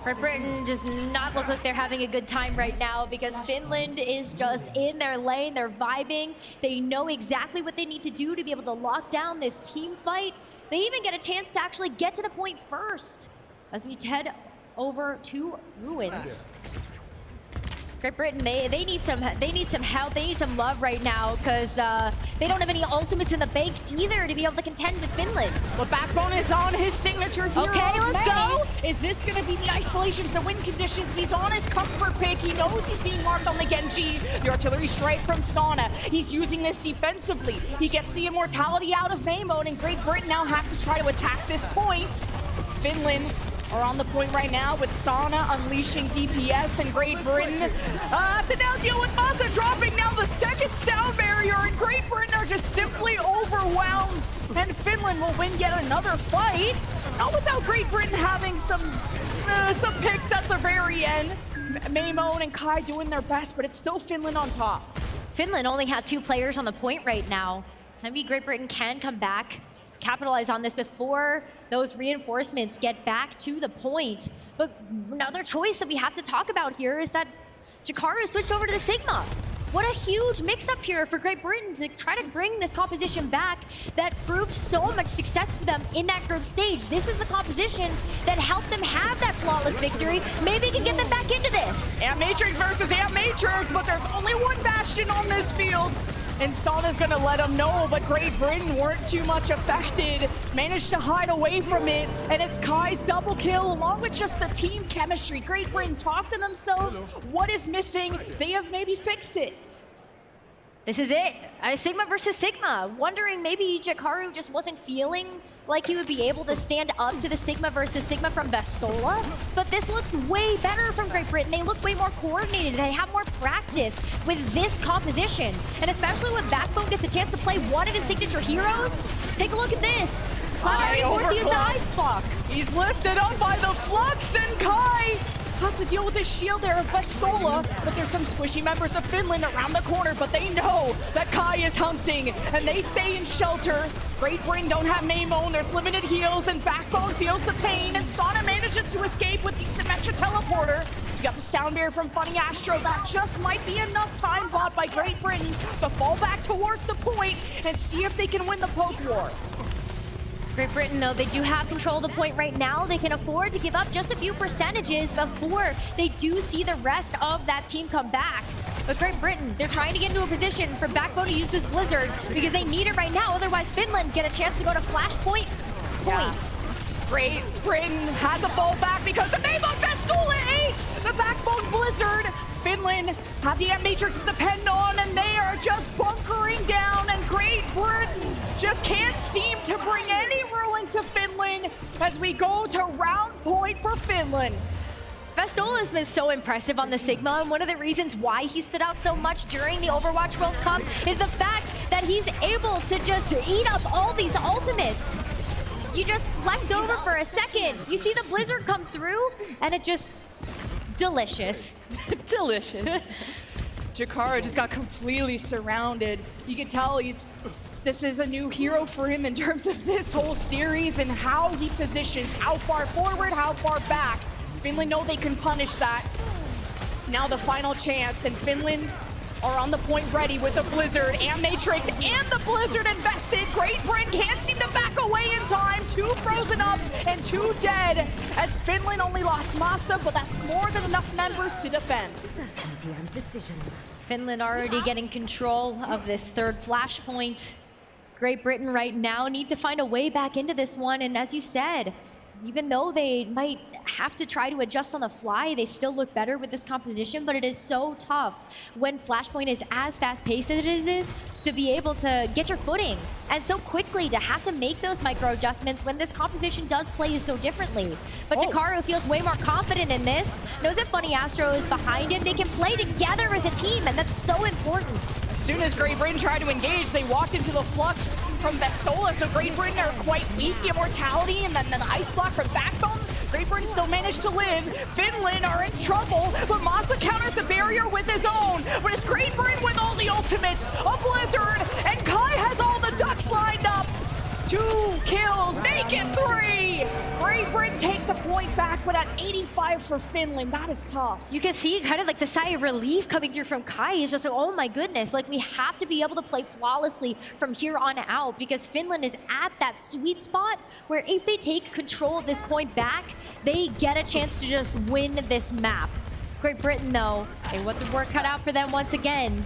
Great Britain does not look like they're having a good time right now because Finland is just in their lane, they're vibing, they know exactly what they need to do to be able to lock down this team fight. They even get a chance to actually get to the point first as we head over to Ruins. Great Britain, they need some help, they need some love right now because they don't have any ultimates in the bank either to be able to contend with Finland. But Backbone is on his signature hero. Okay, let's go. Is this gonna be the isolation for the win conditions? He's on his comfort pick. He knows he's being marked on the Genji. The artillery strike from Sauna. He's using this defensively. He gets the immortality out of May mode, and Great Britain now have to try to attack this point. Finland are on the point right now with Sauna unleashing DPS, and Great Britain have to now deal with Masa dropping now the second sound barrier, and Great Britain are just simply overwhelmed, and Finland will win yet another fight. Not without Great Britain having some picks at the very end. Maymone and Kai doing their best, but it's still Finland on top. Finland only have 2 players on the point right now. So maybe Great Britain can come back, capitalize on this before those reinforcements get back to the point. But another choice that we have to talk about here is that Jakaru switched over to the Sigma. What a huge mix-up here for Great Britain to try to bring this composition back that proved so much success for them in that group stage. This is the composition that helped them have that flawless victory. Maybe it can get them back into this. Matrix versus Matrix, but there's only one Bastion on this field. And Sauna's gonna let them know, but Great Britain weren't too much affected. Managed to hide away from it, and it's Kai's double kill along with just the team chemistry. Great Britain talked to themselves. What is missing? They have maybe fixed it. This is it. Sigma versus Sigma. Wondering maybe Jakaru just wasn't feeling like he would be able to stand up to the Sigma versus Sigma from Vistola. But this looks way better from Great Britain. They look way more coordinated. They have more practice with this composition. And especially when Backbone gets a chance to play one of his signature heroes. Take a look at this. Kai Force the ice overclocked. block. He's lifted up by the flux, and Kai has to deal with his shield there of Vestola, but there's some squishy members of Finland around the corner, but they know that Kai is hunting, and they stay in shelter. Great Britain don't have Maymone, there's limited heals, and Backbone feels the pain, and Sana manages to escape with the Symmetra teleporter. You got the sound barrier from Funny Astro. That just might be enough time bought by Great Britain to fall back towards the point and see if they can win the poke war. Great Britain, though, they do have control of the point right now. They can afford to give up just a few percentages before they do see the rest of that team come back. But Great Britain, they're trying to get into a position for Backbone to use this Blizzard because they need it right now. Otherwise, Finland get a chance to go to Flashpoint. Great Britain had the ball back because the Maymone Vestola ate the Backbone Blizzard. Finland have the M-Matrix to depend on, and they are just bunkering down, and Great Britain just can't seem to bring any ruin to Finland as we go to round point for Finland. Vestola has been so impressive on the Sigma, and one of the reasons why he stood out so much during the Overwatch World Cup is the fact that he's able to just eat up all these ultimates. You just flex over for a second, you see the Blizzard come through, and it just... delicious. Delicious. Jakara just got completely surrounded. You can tell this is a new hero for him in terms of this whole series and how he positions, how far forward, how far back. Finland know they can punish that. It's now the final chance, and Finland are on the point ready with the Blizzard and Matrix and the Blizzard invested. Great Britain can't seem to back away in time. 2 frozen up and 2 dead as Finland only lost Masa, but that's more than enough members to defend. Certainty and precision. Finland already getting control of this third flashpoint. Great Britain right now need to find a way back into this one, and as you said, even though they might have to try to adjust on the fly, they still look better with this composition, but it is so tough when Flashpoint is as fast-paced as it is to be able to get your footing, and so quickly to have to make those micro-adjustments when this composition does play so differently. But Jakaro feels way more confident in this, knows that Funny Astro is behind him, they can play together as a team, and that's so important. As soon as Great Britain tried to engage, they walked into the flux from Vestola, so Great Britain are quite weak. The immortality and then the ice block from Backbone. Great Britain still managed to live. Finland are in trouble, but Masa counters the barrier with his own. But it's Great Britain with all the ultimates, a Blizzard, and Kai has all the ducks lined up. 2 kills, make it 3. Great Britain take the point back, but at 85 for Finland, that is tough. You can see kind of like the sigh of relief coming through from Kai. He's just like, oh my goodness, like we have to be able to play flawlessly from here on out because Finland is at that sweet spot where if they take control of this point back, they get a chance to just win this map. Great Britain though, they want the work cut out for them once again.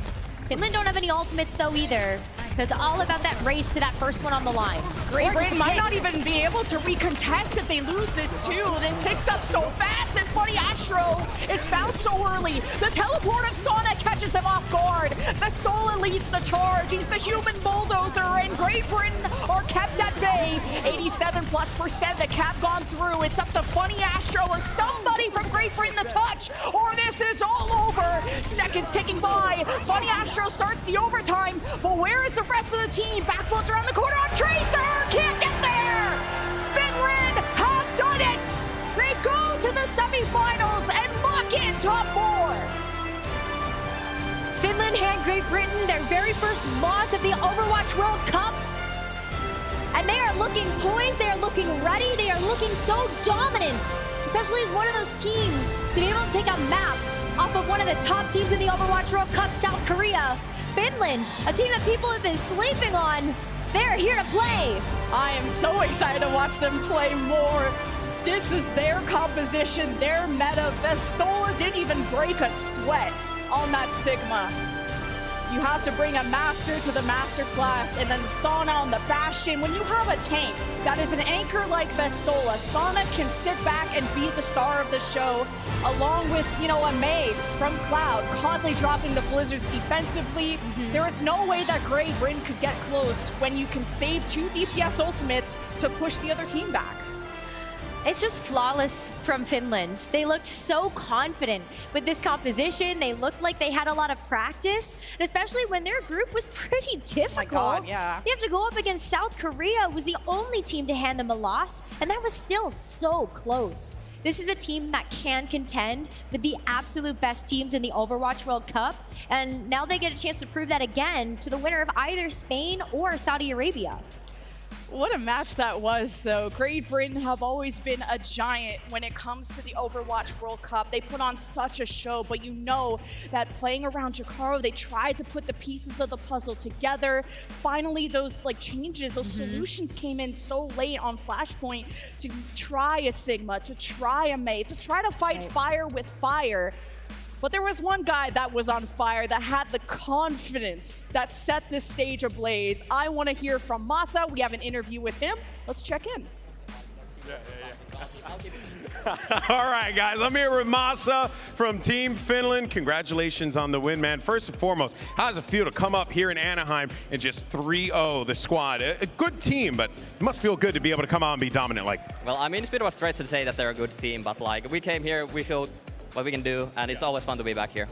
Finland don't have any ultimates though either. It's all about that race to that first one on the line. Great Britain might not even be able to recontest if they lose this too. It ticks up so fast, and Funny Astro is found so early. The teleport of Sana catches him off guard. Vestola leads the charge. He's the human bulldozer, and Great Britain are kept at bay. 87+%, the cap gone through. It's up to Funny Astro or somebody from Great Britain to touch, or this is all over. Seconds ticking by. Funny Astro starts the overtime, but where is the rest of the team? Backbones around the corner on Tracer! Can't get there! Finland have done it! They go to the semifinals and lock in top 4! Finland hand Great Britain their very first loss of the Overwatch World Cup. And they are looking poised, they are looking ready, they are looking so dominant. Especially as one of those teams to be able to take a map off of one of the top teams in the Overwatch World Cup, South Korea. Finland, a team that people have been sleeping on, they're here to play. I am so excited to watch them play more. This is their composition, their meta. Vestola didn't even break a sweat on that Sigma. You have to bring a master to the master class and then Sana on the Bastion. When you have a tank that is an anchor like Vestola, Sana can sit back and be the star of the show, along with, a May from Cloud, constantly dropping the Blizzards defensively. There is no way that Great Britain could get close when you can save 2 DPS ultimates to push the other team back. It's just flawless from Finland. They looked so confident with this composition. They looked like they had a lot of practice, and especially when their group was pretty difficult. God, yeah. You have to go up against South Korea, was the only team to hand them a loss, and that was still so close. This is a team that can contend with the absolute best teams in the Overwatch World Cup, and now they get a chance to prove that again to the winner of either Spain or Saudi Arabia. What a match that was, though. Great Britain have always been a giant when it comes to the Overwatch World Cup. They put on such a show, but you know that playing around Jakaro, they tried to put the pieces of the puzzle together. Finally, those changes, those solutions came in so late on Flashpoint to try a Sigma, to try a Mei, to try to fight fire with fire. But there was one guy that was on fire, that had the confidence that set this stage ablaze. I want to hear from Masa. We have an interview with him. Let's check in. All right, guys, I'm here with Masa from Team Finland. Congratulations on the win, man. First and foremost, how does it feel to come up here in Anaheim and just 3-0 the squad? A good team, but it must feel good to be able to come out and be dominant like. Well, I mean, it's a bit of a stretch to say that they're a good team, but we came here, we feel what we can do, and it's always fun to be back here.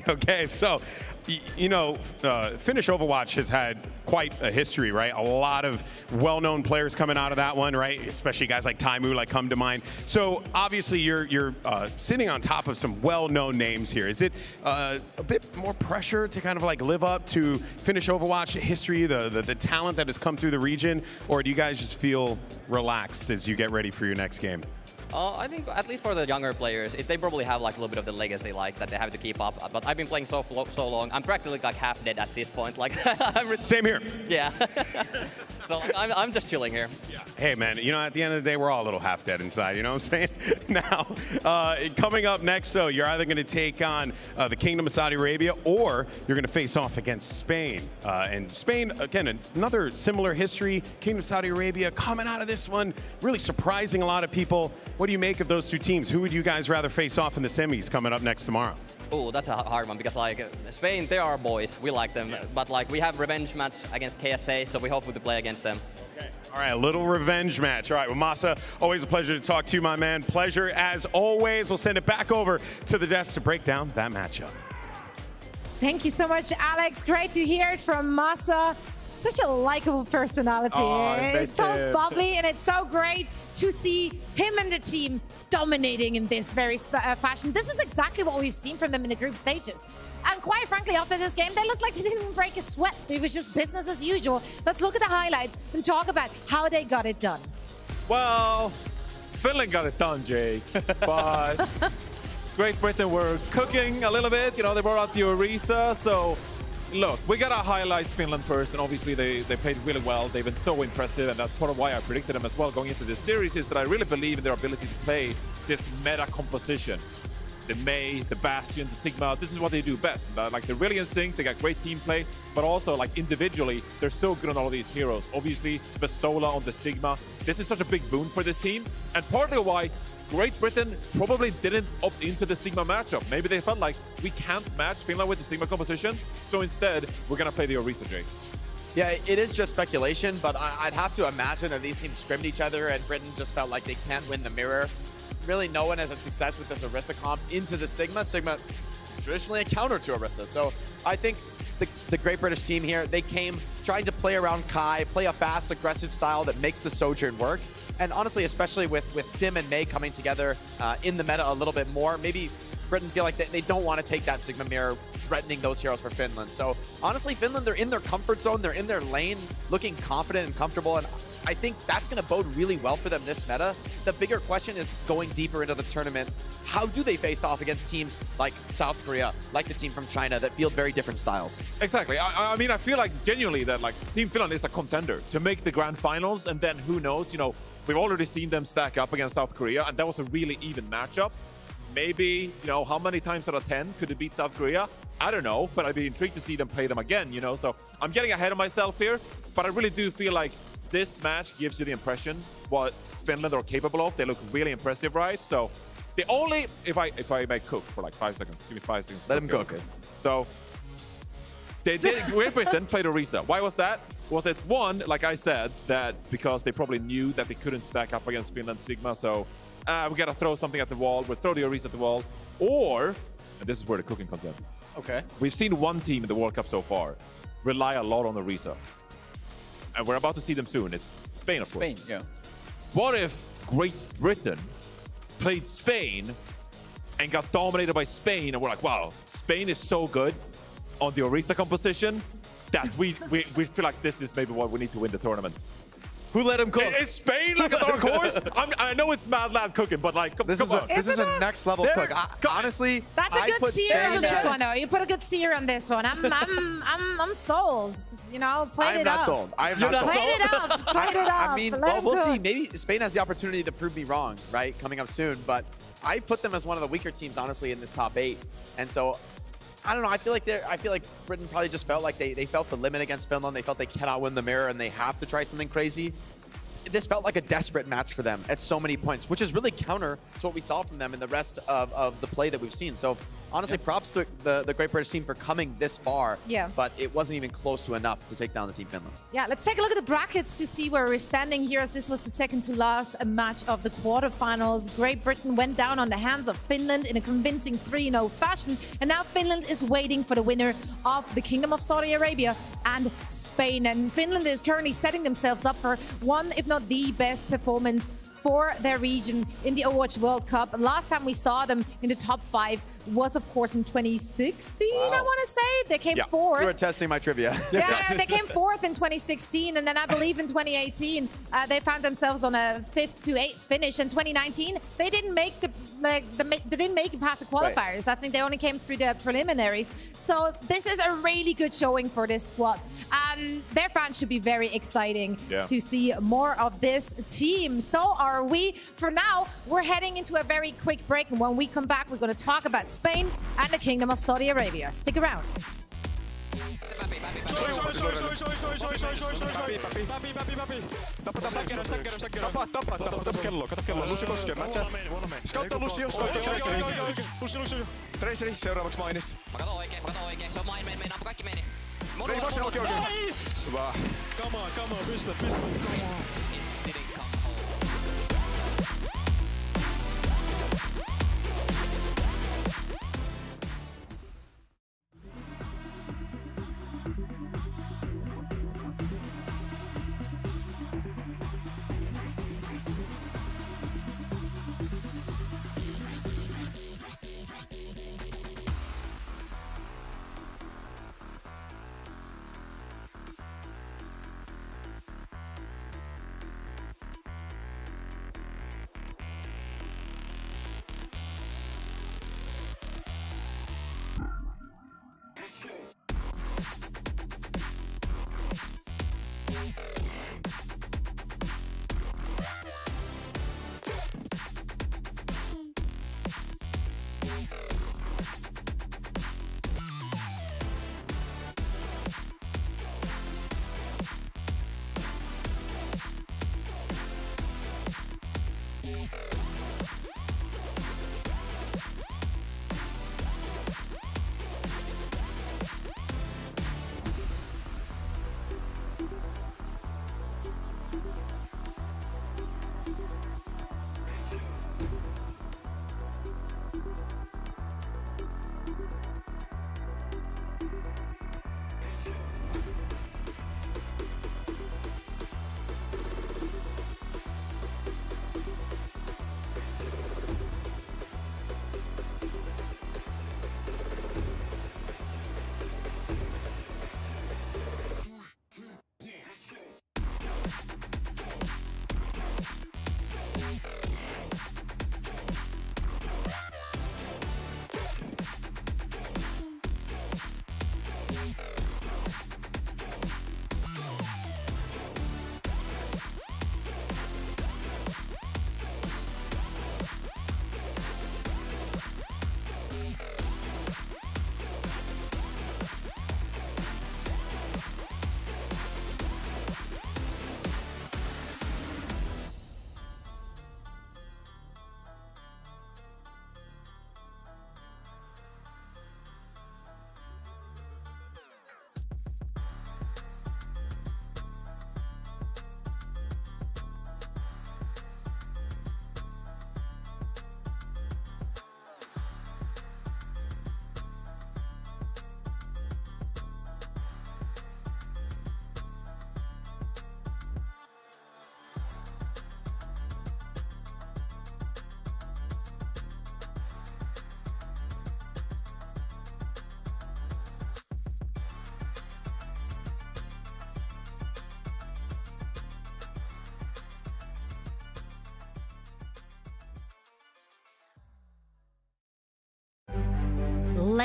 Okay, so, Finnish Overwatch has had quite a history, right? A lot of well-known players coming out of that one, right? Especially guys like Taimu, come to mind. So obviously you're sitting on top of some well-known names here. Is it a bit more pressure to kind of live up to Finnish Overwatch history, the talent that has come through the region, or do you guys just feel relaxed as you get ready for your next game? I think at least for the younger players, they probably have a little bit of the legacy that they have to keep up. But I've been playing so long, I'm practically half dead at this point. Same here. Yeah. So I'm just chilling here. Yeah. Hey man, at the end of the day, we're all a little half dead inside. You know what I'm saying? Now, coming up next, so you're either going to take on the Kingdom of Saudi Arabia, or you're going to face off against Spain. And Spain, again, another similar history. Kingdom of Saudi Arabia coming out of this one, really surprising a lot of people. What do you make of those two teams? Who would you guys rather face off in the semis coming up next tomorrow? Oh, that's a hard one because Spain, they are boys. We like them, but we have revenge match against KSA, so we hope to play against them. Okay. All right, a little revenge match. All right, well, Masa, always a pleasure to talk to you, my man. Pleasure as always. We'll send it back over to the desk to break down that matchup. Thank you so much, Alex. Great to hear it from Masa. Such a likable personality. It's so bubbly, and it's so great to see him and the team dominating in this very fashion. This is exactly what we've seen from them in the group stages. And quite frankly, after this game, they looked like they didn't break a sweat. It was just business as usual. Let's look at the highlights and talk about how they got it done. Well, Finland got it done, Jake. But Great Britain were cooking a little bit. They brought out the Orisa, so look, we got to highlight Finland first, and obviously they played really well. They've been so impressive, and that's part of why I predicted them as well going into this series, is that I really believe in their ability to play this meta composition. The Mei, the Bastion, the Sigma, this is what they do best. They're really in sync, they got great team play, but also individually, they're so good on all of these heroes. Obviously, Vestola on the Sigma. This is such a big boon for this team, and partly why Great Britain probably didn't opt into the Sigma matchup. Maybe they felt like we can't match Finland with the Sigma composition, so instead, we're gonna play the Orisa, Jake. Yeah, it is just speculation, but I'd have to imagine that these teams scrimmed each other and Britain just felt like they can't win the mirror. Really, no one has had success with this Orisa comp into the Sigma. Sigma, traditionally a counter to Orisa. So I think the Great British team here, they came trying to play around Kai, play a fast, aggressive style that makes the Sojourn work. And honestly, especially with Sim and Mei coming together in the meta a little bit more, maybe Britain feel like they don't want to take that Sigma mirror, threatening those heroes for Finland. So honestly, Finland, they're in their comfort zone, they're in their lane, looking confident and comfortable, and I think that's going to bode really well for them this meta. The bigger question is going deeper into the tournament. How do they face off against teams like South Korea, like the team from China, that field very different styles? Exactly. I mean, I feel like genuinely that Team Finland is a contender to make the grand finals, and then who knows, we've already seen them stack up against South Korea, and that was a really even matchup. Maybe, how many times out of 10 could it beat South Korea? I don't know, but I'd be intrigued to see them play them again, So I'm getting ahead of myself here, but I really do feel like this match gives you the impression what Finland are capable of. They look really impressive, right? So the only, if I may cook for 5 seconds, give me 5 seconds. Let him cook. So they did, Great Britain played Orisa. Why was that? Was it one, like I said, that because they probably knew that they couldn't stack up against Finland Sigma, so we gotta throw something at the wall, we'll throw the Orisa at the wall, or, and this is where the cooking comes in. Okay. We've seen one team in the World Cup so far rely a lot on Orisa. And we're about to see them soon. It's Spain, of course. Spain, yeah. What if Great Britain played Spain and got dominated by Spain, and we're like, wow, Spain is so good on the Orisa composition that we feel like this is maybe what we need to win the tournament. Who let him cook? Is Spain like a dark horse? I know it's Mad Lad cooking, but like, come on. This is a next level cook. Honestly, That's a I good put sear Spain on this as- one, though. You put a good sear on this one. I'm sold. You know, played I'm it not up. sold. I am not sold. Played it up. Played it up. I mean, Let well, him we'll see. cook. Maybe Spain has the opportunity to prove me wrong, right? Coming up soon. But I put them as one of the weaker teams, honestly, in this top 8. And so, I don't know. I feel like Britain probably just felt like they felt the limit against Finland. They felt they cannot win the mirror, and they have to try something crazy. This felt like a desperate match for them at so many points, which is really counter to what we saw from them in the rest of the play that we've seen. So honestly, props to the Great British team for coming this far. Yeah. But it wasn't even close to enough to take down the Team Finland. Yeah, let's take a look at the brackets to see where we're standing here, as this was the second to last match of the quarterfinals. Great Britain went down on the hands of Finland in a convincing 3-0 fashion, and now Finland is waiting for the winner of the Kingdom of Saudi Arabia and Spain. And Finland is currently setting themselves up for one, if not the best performance for their region in the Overwatch World Cup. Last time we saw them in the top 5 was, of course, in 2016, I want to say. They came fourth. You were testing my trivia. Yeah, they came fourth in 2016, and then I believe in 2018 they found themselves on a 5th to 8th finish. In 2019, they didn't make they didn't make it past the qualifiers. I think they only came through the preliminaries. So this is a really good showing for this squad, and their fans should be very exciting to see more of this team. So are we. For now, we're heading into a very quick break, and when we come back, we're going to talk about Spain and the Kingdom of Saudi Arabia. Stick around. Tappa kelloa, kato kelloa. Lucio koskee, matcha. Scoutta Lucio, Traceri. Traceri, seuraavaksi mainis. Mä katon oikein, se on main, ampu kaikki meni. Meni vasen, okei. Nice! Hyvä. Come on, pistä. Come on.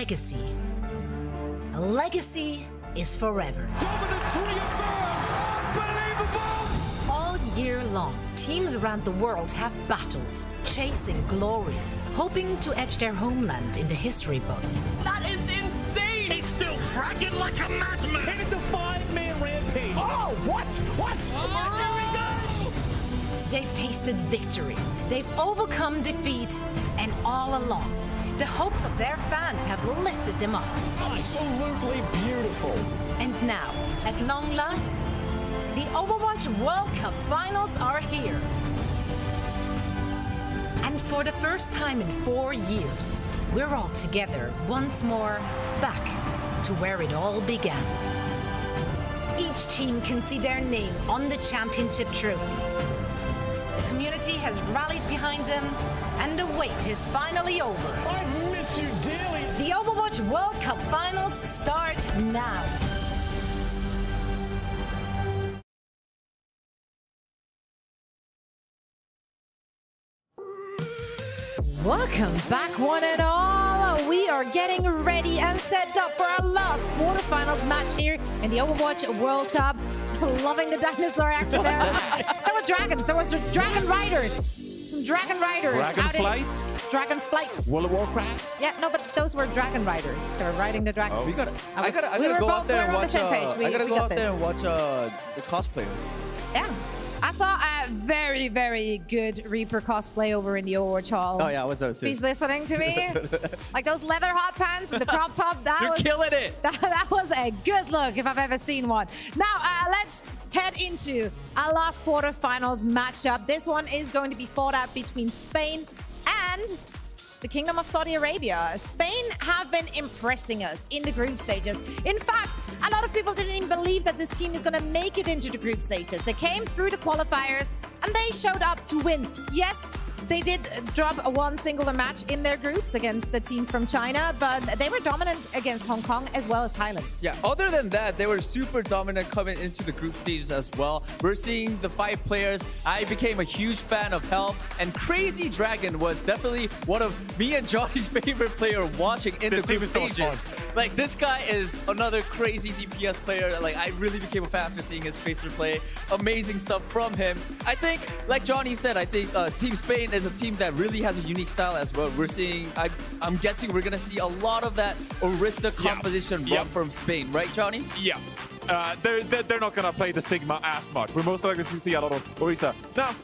legacy. A legacy is forever. All year long, teams around the world have battled, chasing glory, hoping to etch their homeland in the history books. That is insane! He's still fragging like a madman! And it's a 5-man rampage! Oh, what? What? Oh, here we go! They've tasted victory, they've overcome defeat, and all along, the hopes of their fans have lifted them up. Absolutely beautiful! And now, at long last, the Overwatch World Cup finals are here. And for the first time in 4 years, we're all together once more, back to where it all began. Each team can see their name on the championship trophy. The community has rallied behind them, and the wait is finally over. I've missed you dearly! The Overwatch World Cup finals start now. Welcome back, one and all. We are getting ready and set up for our last quarterfinals match here in the Overwatch World Cup. Loving the dinosaur action there. There were dragons. There was dragon riders. Some dragon riders. Dragonflight? Dragon flights. World of Warcraft? Yeah, no, but those were dragon riders. They were riding the dragons. I gotta go out there and watch. I gotta go out there and watch the cosplayers. Yeah. I saw a very, very good Reaper cosplay over in the Overwatch Hall. Oh yeah, I was there too. He's listening to me. Like those leather hot pants and the crop top. You're killing it. That was a good look if I've ever seen one. Now, let's head into our last quarterfinals matchup. This one is going to be fought out between Spain and the Kingdom of Saudi Arabia. Spain have been impressing us in the group stages. In fact, a lot of people didn't even believe that this team is going to make it into the group stages. They came through the qualifiers and they showed up to win. Yes, they did drop one singular match in their groups against the team from China, but they were dominant against Hong Kong as well as Thailand. Yeah, other than that, they were super dominant coming into the group stages as well. We're seeing the 5 players. I became a huge fan of Helm, and Crazy Dragon was definitely one of me and Johnny's favorite player watching in the group stages. Like, this guy is another crazy DPS player. Like, I really became a fan after seeing his Tracer play. Amazing stuff from him. I think, like Johnny said, I think Team Spain is a team that really has a unique style as well. We're seeing, I'm guessing we're gonna see a lot of that Orisa composition run from Spain, right, Johnny? Yeah. They're not gonna play the Sigma as much. We're most likely to see a lot of Orisa. Now,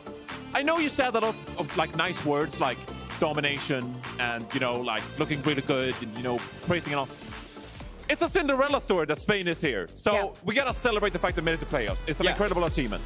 I know you said a lot of like nice words like domination and, you know, like looking really good and, you know, praising and all. It's a Cinderella story that Spain is here. So we gotta celebrate the fact they made it to playoffs. It's an incredible achievement.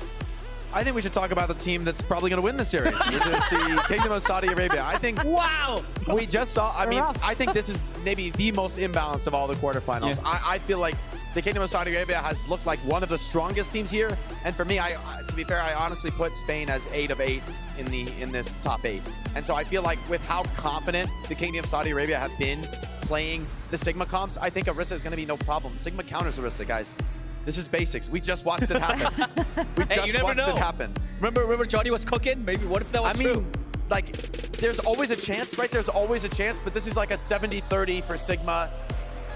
I think we should talk about the team that's probably going to win the series, which is the Kingdom of Saudi Arabia. I think. Wow. We just saw. I mean, I think this is maybe the most imbalanced of all the quarterfinals. Yeah. I feel like the Kingdom of Saudi Arabia has looked like one of the strongest teams here. And for me, to be fair, I honestly put Spain as 8 of 8 in this top 8. And so I feel like with how confident the Kingdom of Saudi Arabia have been playing the Sigma comps, I think Orisa is going to be no problem. Sigma counters Orisa, guys. This is basics. We just watched it happen. We just watched it happen. Remember Johnny was cooking? Maybe what if that was true? Like, there's always a chance, right? There's always a chance, but this is like a 70-30 for Sigma.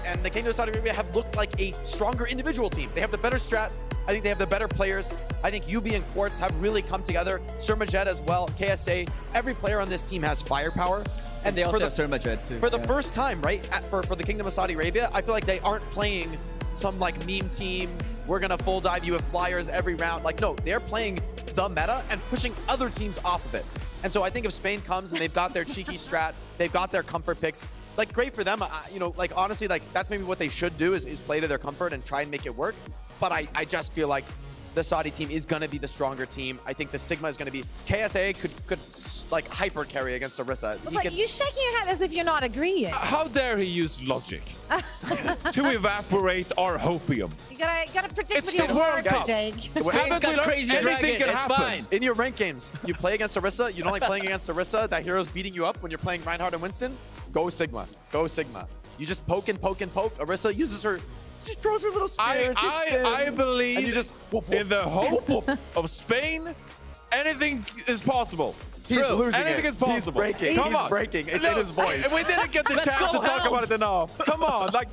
And the Kingdom of Saudi Arabia have looked like a stronger individual team. They have the better strat. I think they have the better players. I think UB and Quartz have really come together. Surmajet as well, KSA. Every player on this team has firepower. And they also have Surmajet too. For the first time, right, for the Kingdom of Saudi Arabia, I feel like they aren't playing some like meme team, we're gonna full dive you with flyers every round. Like, no, they're playing the meta and pushing other teams off of it. And so I think if Spain comes and they've got their cheeky strat, they've got their comfort picks, like great for them. You know, like honestly, like that's maybe what they should do is play to their comfort and try and make it work. But I just feel like the Saudi team is going to be the stronger team. I think the Sigma is going to be... KSA could like hyper carry against Orisa. You're shaking your head as if you're not agreeing. How dare he use logic to evaporate our hopium? You gotta predict It's with your the World words, Cup. Jake. Haven't we learned? Crazy Anything Dragon, can it's happen. fine. In your ranked games, you play against Orisa. You don't like playing against Orisa. That hero's beating you up when you're playing Reinhardt and Winston. Go Sigma. Go Sigma. You just poke and poke and poke. Orisa uses her... She throws her little spear. I believe and you just in the hope of Spain, anything is possible. He's losing Anything it. is possible. He's breaking. Come He's on. breaking. It's in his voice. We didn't get the Let's chance go, to talk Helm. about it enough. Come on, like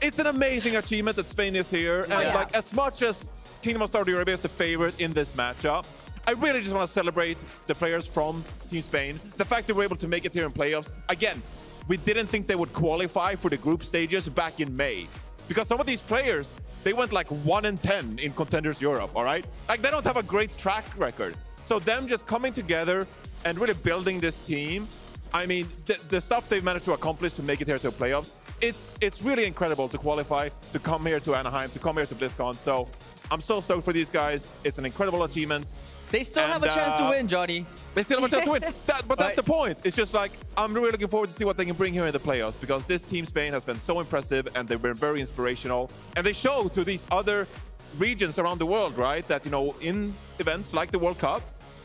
it's an amazing achievement that Spain is here, and like as much as Kingdom of Saudi Arabia is the favorite in this matchup, I really just want to celebrate the players from Team Spain. The fact that we're able to make it here in playoffs. Again, we didn't think they would qualify for the group stages back in May, because some of these players, they went like 1-10 in Contenders Europe, all right? Like they don't have a great track record. So them just coming together and really building this team, I mean, the stuff they've managed to accomplish to make it here to the playoffs, it's really incredible to qualify, to come here to Anaheim, to come here to BlizzCon. So I'm so stoked for these guys. It's an incredible achievement. They still have a chance to win, Johnny. They still have a chance to win. But that's the point. It's just like, I'm really looking forward to see what they can bring here in the playoffs, because this Team Spain has been so impressive and they've been very inspirational. And they show to these other regions around the world, right, that, you know, in events like the World Cup,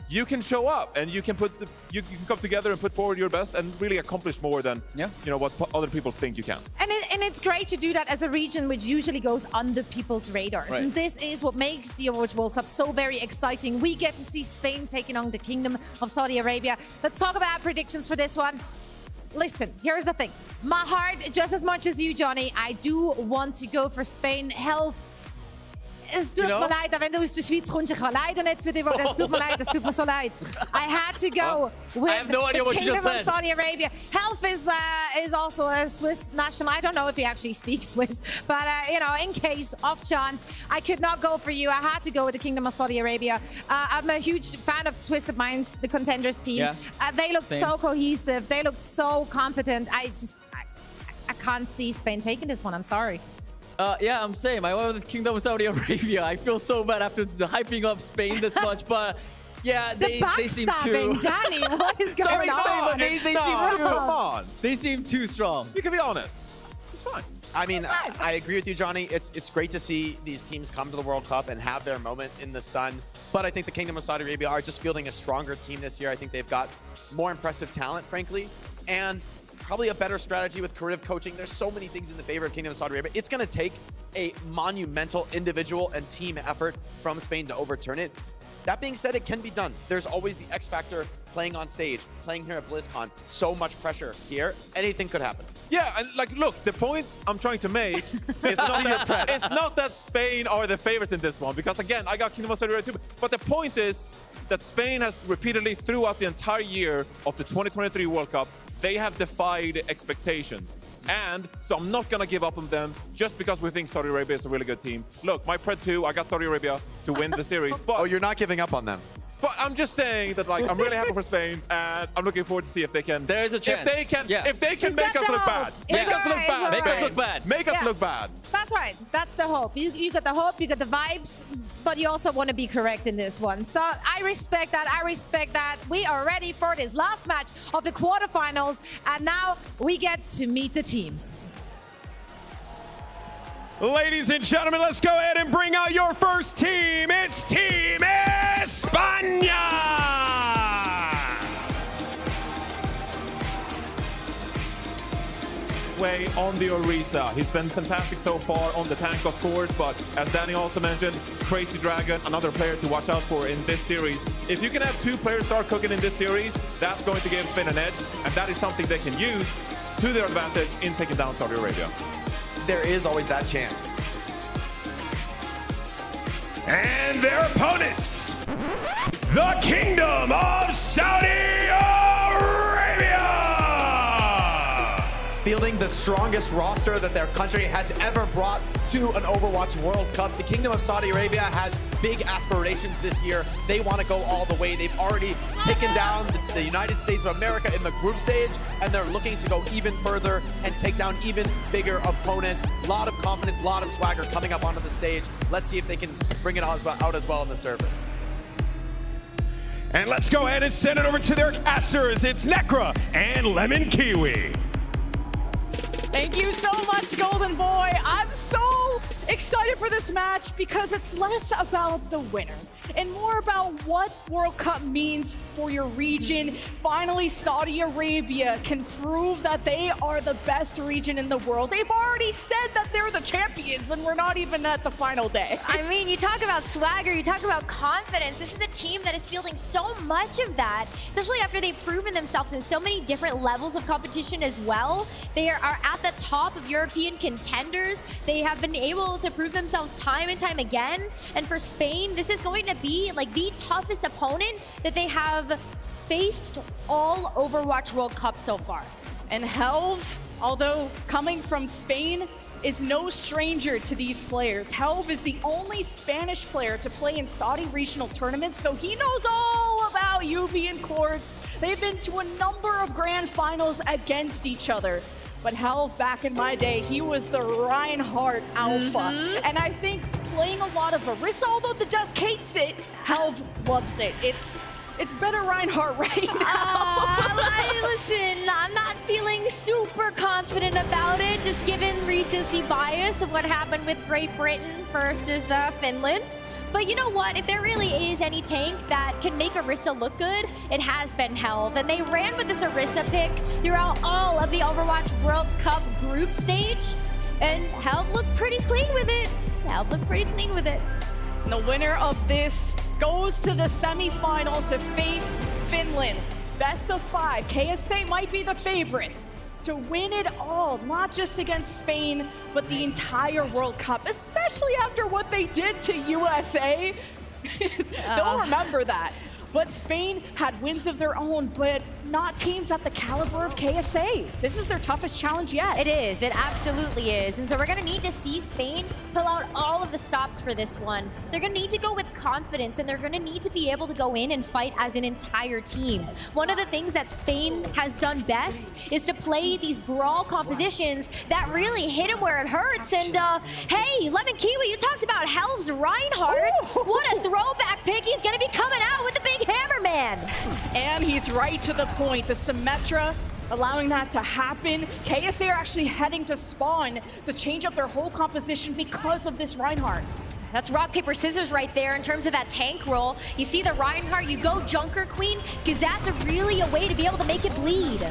you can show up and you can you can come together and put forward your best and really accomplish more than you know what other people think you can. And it's great to do that as a region which usually goes under people's radars. Right. And this is what makes the Overwatch World Cup so very exciting. We get to see Spain taking on the Kingdom of Saudi Arabia. Let's talk about predictions for this one. Listen, here's the thing. My heart, just as much as you, Johnny, I do want to go for Spain. Health. Es tut mir leid, wenn du aus der Schweiz kommst, ich kann leider nicht für dich, es tut mir leid, es tut mir so leid. I had to go with I have no idea the what you Kingdom just of said. Saudi Arabia. Health is also a Swiss national. I don't know if he actually speaks Swiss, but you know, in case, off chance, I could not go for you. I had to go with the Kingdom of Saudi Arabia. I'm a huge fan of Twisted Minds, the Contenders team. Yeah. They look Same. so cohesive. They look so competent. I can't see Spain taking this one. I'm sorry. Yeah, I'm saying I went with Kingdom of Saudi Arabia. I feel so bad after the hyping up Spain this much, but yeah, they seem too. Backstabbing, Danny, what is going Sorry, Spain, but on? they seem too. Come on. They seem too strong. You can be honest. It's fine. I mean, I agree with you, Johnny. It's great to see these teams come to the World Cup and have their moment in the sun. But I think the Kingdom of Saudi Arabia are just fielding a stronger team this year. I think they've got more impressive talent, frankly, and probably a better strategy with creative coaching. There's so many things in the favor of Kingdom of Saudi Arabia. It's going to take a monumental individual and team effort from Spain to overturn it. That being said, it can be done. There's always the X factor playing on stage, playing here at BlizzCon. So much pressure here. Anything could happen. Yeah, and like, look, the point I'm trying to make is it's not that Spain are the favorites in this one, because again, I got Kingdom of Saudi Arabia too. But the point is that Spain has repeatedly, throughout the entire year of the 2023 World Cup, they have defied expectations. And so I'm not going to give up on them just because we think Saudi Arabia is a really good team. Look, my Pred 2, I got Saudi Arabia to win the series. But Oh, you're not giving up on them. But I'm just saying that, like, I'm really happy for Spain, and I'm looking forward to see if they can. There is a chance. If they can, if they can Just make get us the look hope. bad. It's Make us look alright, bad. it's Make us alright. look bad. Make us Yeah. look bad. That's right. That's the hope. You got the hope, you got the vibes, but you also want to be correct in this one. So I respect that. I respect that. We are ready for this last match of the quarterfinals, and now we get to meet the teams. Ladies and gentlemen, let's go ahead and bring out your first team. It's Team España! Way on the Orisa. He's been fantastic so far on the tank, of course, but as Danny also mentioned, Crazy Dragon, another player to watch out for in this series. If you can have two players start cooking in this series, that's going to give Spain an edge, and that is something they can use to their advantage in taking down Saudi Arabia. There is always that chance. And their opponents, the Kingdom of Saudi Arabia! Fielding the strongest roster that their country has ever brought to an Overwatch World Cup. The Kingdom of Saudi Arabia has big aspirations this year. They want to go all the way. They've already taken down the United States of America in the group stage, and they're looking to go even further and take down even bigger opponents. A lot of confidence, a lot of swagger coming up onto the stage. Let's see if they can bring it out as well on the server. And let's go ahead and send it over to their casters. It's Necra and Lemon Kiwi. Thank you so much, Golden Boy. I'm so Excited for this match because it's less about the winner and more about what World Cup means for your region. Finally, Saudi Arabia can prove that they are the best region in the world. They've already said that they're the champions, and we're not even at the final day. I mean, you talk about swagger, you talk about confidence. This is a team that is fielding so much of that, especially after they've proven themselves in so many different levels of competition as well. They are at the top of European contenders. They have been able to prove themselves time and time again. And for Spain, this is going to be like the toughest opponent that they have faced all Overwatch World Cup so far. And Helv, although coming from Spain, is no stranger to these players. Helv is the only Spanish player to play in Saudi regional tournaments, so he knows all about UV courts. They've been to a number of grand finals against each other. But Helv, back in my day, he was the Reinhardt alpha. And I think playing a lot of Orisa, although the Dusk hates it, Helv loves it. It's better Reinhardt right now. Listen, I'm not feeling super confident about it, just given recency bias of what happened with Great Britain versus Finland. But you know what? If there really is any tank that can make Orisa look good, it has been Helv. And they ran with this Orisa pick throughout all of the Overwatch World Cup group stage. And Helv looked pretty clean with it. Helv looked pretty clean with it. And the winner of this goes to the semi-final to face Finland. Best of 5. KSA might be the favorites to win it all, not just against Spain, but the entire World Cup, especially after what they did to USA. They'll remember that. But Spain had wins of their own, but not teams at the caliber of KSA. This is their toughest challenge yet. It is. It absolutely is. And so we're going to need to see Spain pull out all of the stops for this one. They're going to need to go with confidence, and they're going to need to be able to go in and fight as an entire team. One of the things that Spain has done best is to play these brawl compositions that really hit him where it hurts. And hey, Lemon Kiwi, you talked about Helv's Reinhardt. What a throwback pick. He's going to be coming out with the big hammer man. And he's right to the point. The Symmetra allowing that to happen. KSA are actually heading to spawn to change up their whole composition because of this Reinhardt. That's rock, paper, scissors right there in terms of that tank roll. You see the Reinhardt, you go Junker Queen, because that's really a way to be able to make it bleed.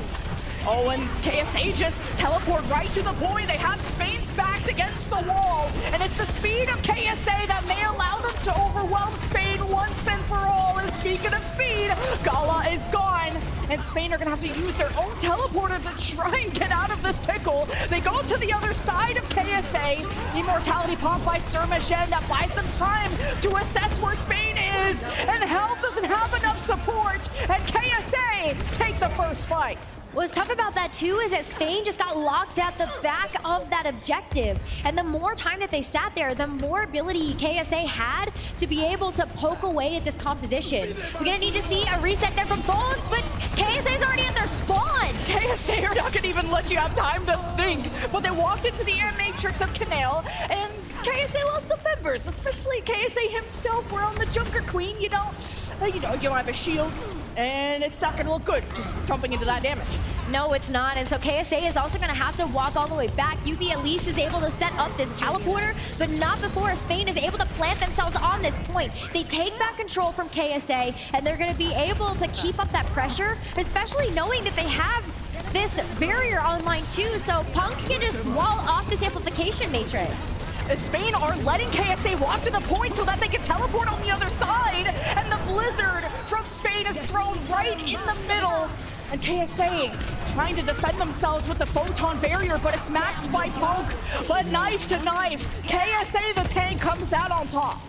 Oh, and KSA just teleport right to the point. They have Spain's backs against the wall, and it's the speed of KSA that may allow them to overwhelm Spain once and for all. And speaking of speed, Gala is gone, and Spain are gonna have to use their own teleporter to try and get out of this pickle. They go to the other side of KSA. Immortality pop by Surmagen that buys them time to assess where Spain is, and Helv doesn't have enough support, and KSA take the first fight. What's tough about that too is that Spain just got locked at the back of that objective. And the more time that they sat there, the more ability KSA had to be able to poke away at this composition. We're gonna need to see a reset there from Bones, but KSA's already at their spawn. KSA are not gonna even let you have time to think. But they walked into the air matrix of Canale, and KSA lost some members, especially KSA himself. We're on the Junker Queen, you don't have a shield. And it's not gonna look good, just jumping into that damage. No, it's not, and so KSA is also gonna have to walk all the way back. UB at least is able to set up this teleporter, but not before Spain is able to plant themselves on this point. They take back control from KSA, and they're gonna be able to keep up that pressure, especially knowing that they have this barrier online too, so Punk can just wall off this amplification matrix. Spain are letting KSA walk to the point so that they can teleport on the other side, and the Blizzard from Spain is thrown right in the middle. And KSA trying to defend themselves with the Photon barrier, but it's matched by Punk. But knife to knife, KSA the tank comes out on top.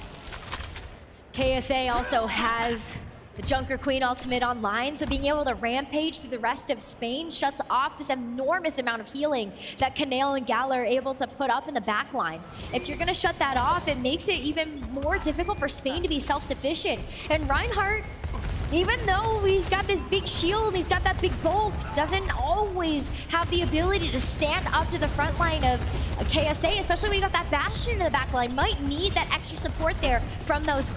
KSA also has the Junker Queen ultimate online, so being able to rampage through the rest of Spain shuts off this enormous amount of healing that Canale and Gala are able to put up in the backline. If you're gonna shut that off, it makes it even more difficult for Spain to be self-sufficient. And Reinhardt, even though he's got this big shield, he's got that big bulk, doesn't always have the ability to stand up to the front line of KSA, especially when you got that Bastion in the back line. Might need that extra support there from those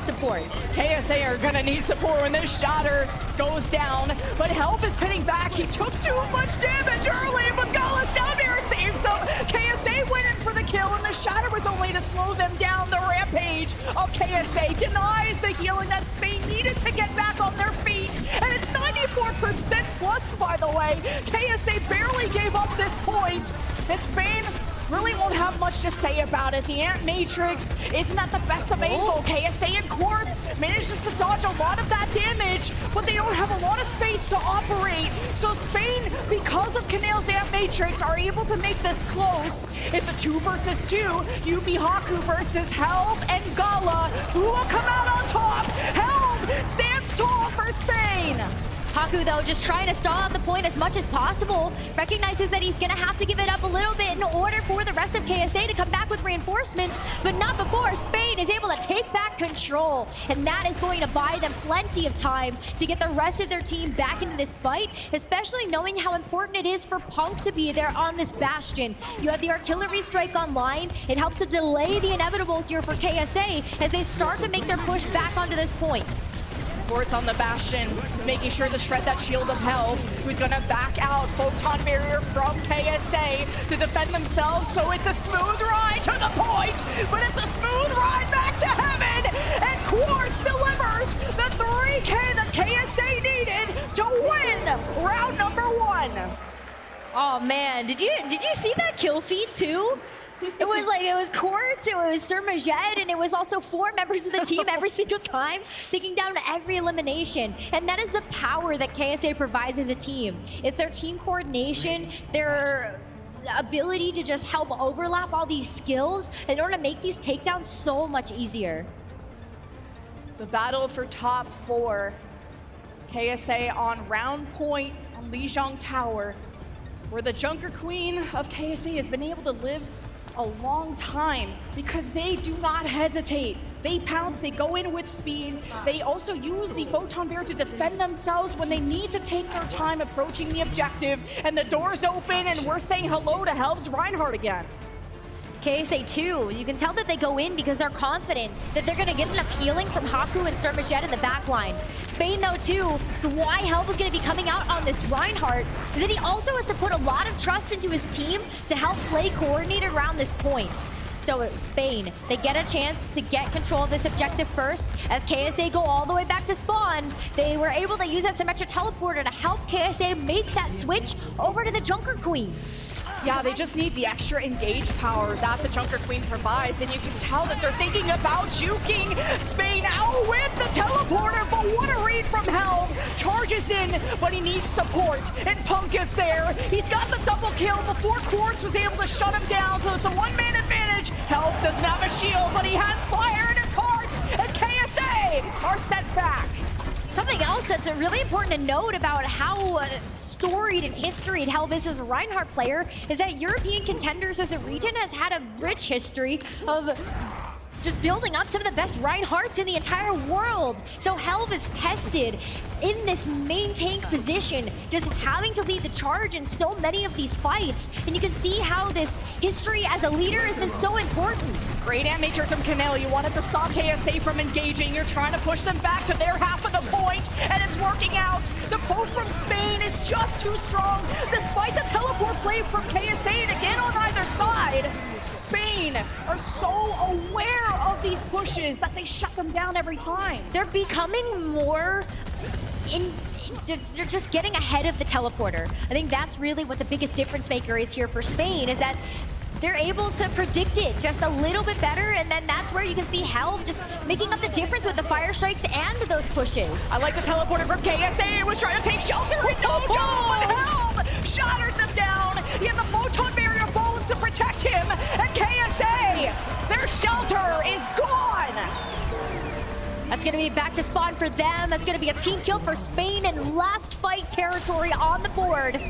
supports. KSA are gonna need support when this Shatter goes down, but Helv is pinning back. He took too much damage early, but Gala's down here saves them. KSA went in for the kill, and the Shatter was only finally to slow them down. The rampage of KSA denies the healing that Spain needed to get back on their feet. And it's 94% plus, by the way. KSA barely gave up this point. And Spain really won't have much to say about it. The Ant Matrix isn't at the best of angle. KSA and Quartz manages to dodge a lot of that damage, but they don't have a lot of space to operate. So Spain, because of Canale's Ant Matrix, are able to make this close. It's a 2 versus 2. UB Haku versus Helm and Gala. Who will come out on top? Helm stands tall for Spain. Haku, though, just trying to stall out the point as much as possible, recognizes that he's going to have to give it up a little bit in order for the rest of KSA to come back with reinforcements, but not before Spain is able to take back control. And that is going to buy them plenty of time to get the rest of their team back into this fight, especially knowing how important it is for Punk to be there on this Bastion. You have the artillery strike online. It helps to delay the inevitable here for KSA as they start to make their push back onto this point. Quartz on the Bastion, making sure to shred that shield of hell. Who's gonna back out Photon Barrier from KSA to defend themselves. So it's a smooth ride to the point, but it's a smooth ride back to heaven. And Quartz delivers the 3K that KSA needed to win round number 1. Oh man, did you see that kill feed too? It was Quartz, it was Surmajed, and it was also 4 members of the team every single time, taking down every elimination. And that is the power that KSA provides as a team. It's their team coordination, their ability to just help overlap all these skills in order to make these takedowns so much easier. The battle for top 4. KSA on round point on Lijiang Tower, where the Junker Queen of KSA has been able to live a long time because they do not hesitate. They pounce, they go in with speed. They also use the Photon Barrier to defend themselves when they need to take their time approaching the objective. And the door's open and we're saying hello to Helv's Reinhardt again. KSA too, you can tell that they go in because they're confident that they're gonna get enough healing from Haku and Surmajed in the backline. Spain though too, so why Helm is gonna be coming out on this Reinhardt is that he also has to put a lot of trust into his team to help play coordinated around this point. So Spain, they get a chance to get control of this objective first. As KSA go all the way back to spawn, they were able to use that Symmetra teleporter to help KSA make that switch over to the Junker Queen. Yeah, they just need the extra engage power that the Junker Queen provides, and you can tell that they're thinking about juking Spain out with the teleporter, but what a read from Helm. Charges in, but he needs support, and Punk is there. He's got the double kill before Quartz was able to shut him down, so it's a one-man advantage. Helm doesn't have a shield, but he has fire in his heart, and KSA are set back. Something else that's really important to note about how storied and historied Helm is as a Reinhardt player is that European Contenders as a region has had a rich history of just building up some of the best Reinhardts in the entire world. So Helm is tested in this main tank position, just having to lead the charge in so many of these fights. And you can see how this history as a leader has been so important. Great Ant Matrix from Canale. You wanted to stop KSA from engaging. You're trying to push them back to their half of the point, and it's working out. The poke from Spain is just too strong, despite the teleport play from KSA, and again on either side. Spain are so aware of these pushes that they shut them down every time. They're becoming more they're just getting ahead of the teleporter. I think that's really what the biggest difference maker is here for Spain, is that they're able to predict it just a little bit better, and then that's where you can see Helm just making up the difference with the fire strikes and those pushes. I like the teleporter from KSA. Was trying to take shelter with no job, but Helm shatters them down. He has a Photon Barrier bones to protect him, and KSA, their shelter is gone. That's gonna be back to spawn for them. That's gonna be a team kill for Spain and last fight territory on the board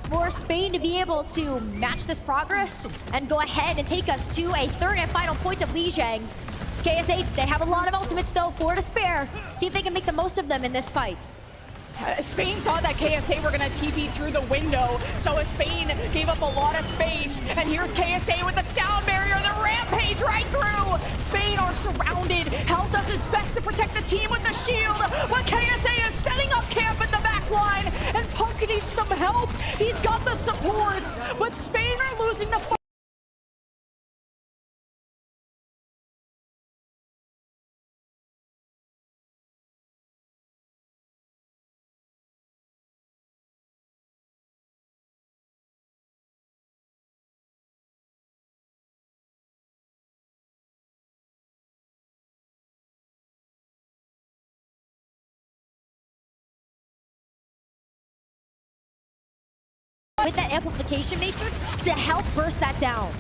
for Spain to be able to match this progress and go ahead and take us to a third and final point of Lijiang. KSA, they have a lot of ultimates though, 4 to spare. See if they can make the most of them in this fight. Spain thought that KSA were going to TP through the window, so Spain gave up a lot of space. And here's KSA with the sound barrier, the rampage right through. Spain are surrounded. Hell does his best to protect the team with the shield, but KSA is setting up camp in the back line, and Punk needs some help. He's got the supports, but Spain are losing the fight. with that amplification matrix to help burst that down.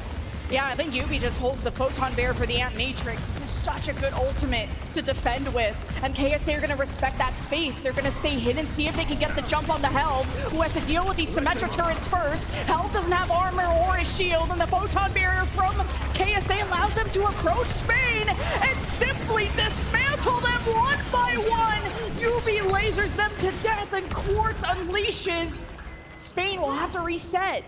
Yeah, I think Yubi just holds the Photon Bear for the Amp Matrix. This is such a good ultimate to defend with. And KSA are going to respect that space. They're going to stay hidden, see if they can get the jump on the Helve, who has to deal with these Symmetra turrets first. Helve doesn't have armor or a shield, and the Photon Barrier from KSA allows them to approach Spain and simply dismantle them one by one. Yubi lasers them to death, and Quartz unleashes. Spain will have to reset.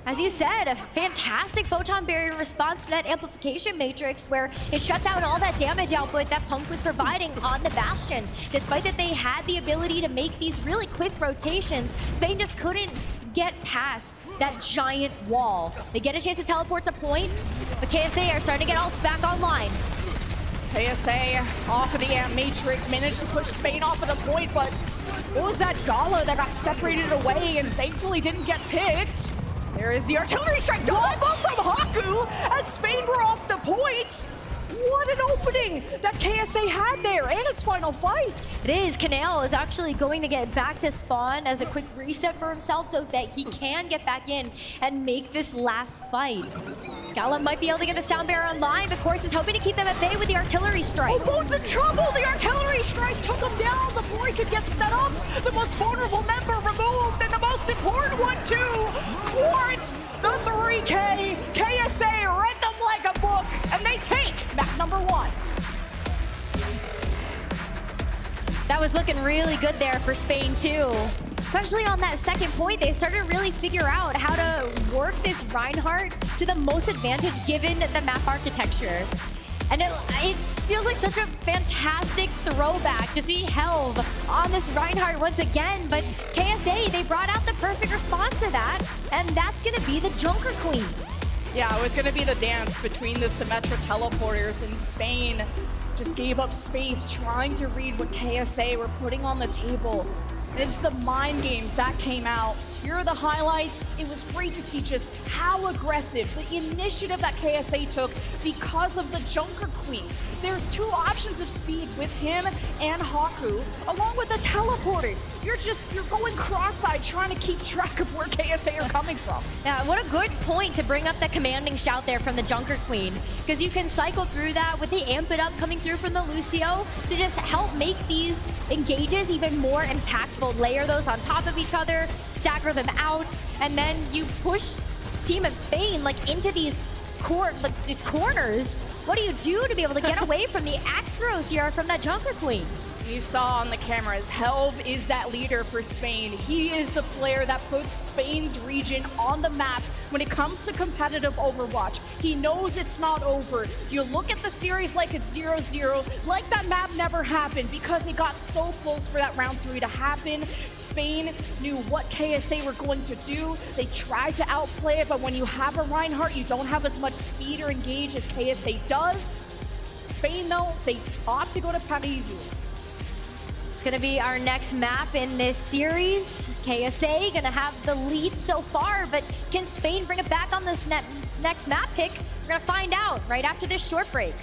As you said, a fantastic Photon Barrier response to that amplification matrix where it shut down all that damage output that Punk was providing on the Bastion. Despite that they had the ability to make these really quick rotations, Spain just couldn't get past that giant wall. They get a chance to teleport to point, but KSA are starting to get ults back online. KSA off of the Amp Matrix, managed to push Spain off of the point, but what was that Gala that got separated away and thankfully didn't get picked? There is the artillery strike, double bump from Haku as Spain were off the point. What an opening that KSA had there, and its final fight. It is. Canale is actually going to get back to spawn as a quick reset for himself so that he can get back in and make this last fight. Gala might be able to get the sound barrier online, but Quartz is hoping to keep them at bay with the artillery strike. Oh, Bone's in trouble! The artillery strike took him down before he could get set up. The most vulnerable member removed, and the most important one too. Quartz, the 3K. KSA read them like a book, and they take map number 1. That was looking really good there for Spain too. Especially on that second point, they started to really figure out how to work this Reinhardt to the most advantage given the map architecture. And it feels like such a fantastic throwback to see Helve on this Reinhardt once again, but KSA, they brought out the perfect response to that, and that's gonna be the Junker Queen. Yeah, it was gonna be the dance between the Symmetra teleporters, and Spain just gave up space trying to read what KSA were putting on the table. And it's the mind games that came out. Here are the highlights. It was great to see just how aggressive the initiative that KSA took because of the Junker Queen. There's 2 options of speed with him and Haku, along with the teleporter. You're going cross-eyed trying to keep track of where KSA are coming from. Yeah, what a good point to bring up the commanding shout there from the Junker Queen, because you can cycle through that with the Amp It Up coming through from the Lucio to just help make these engages even more impactful. Layer those on top of each other, stagger them out, and then you push Team of Spain like into these corners. What do you do to be able to get away from the axe throws here from that Junker Queen? You saw on the cameras, Helve is that leader for Spain. He is the player that puts Spain's region on the map when it comes to competitive Overwatch. He knows it's not over. You look at the series like it's 0-0, like that map never happened because it got so close for that round 3 to happen. Spain knew what KSA were going to do. They tried to outplay it, but when you have a Reinhardt, you don't have as much speed or engage as KSA does. Spain, though, they opt to go to Paraiso. It's gonna be our next map in this series. KSA gonna have the lead so far, but can Spain bring it back on this next map pick? We're gonna find out right after this short break.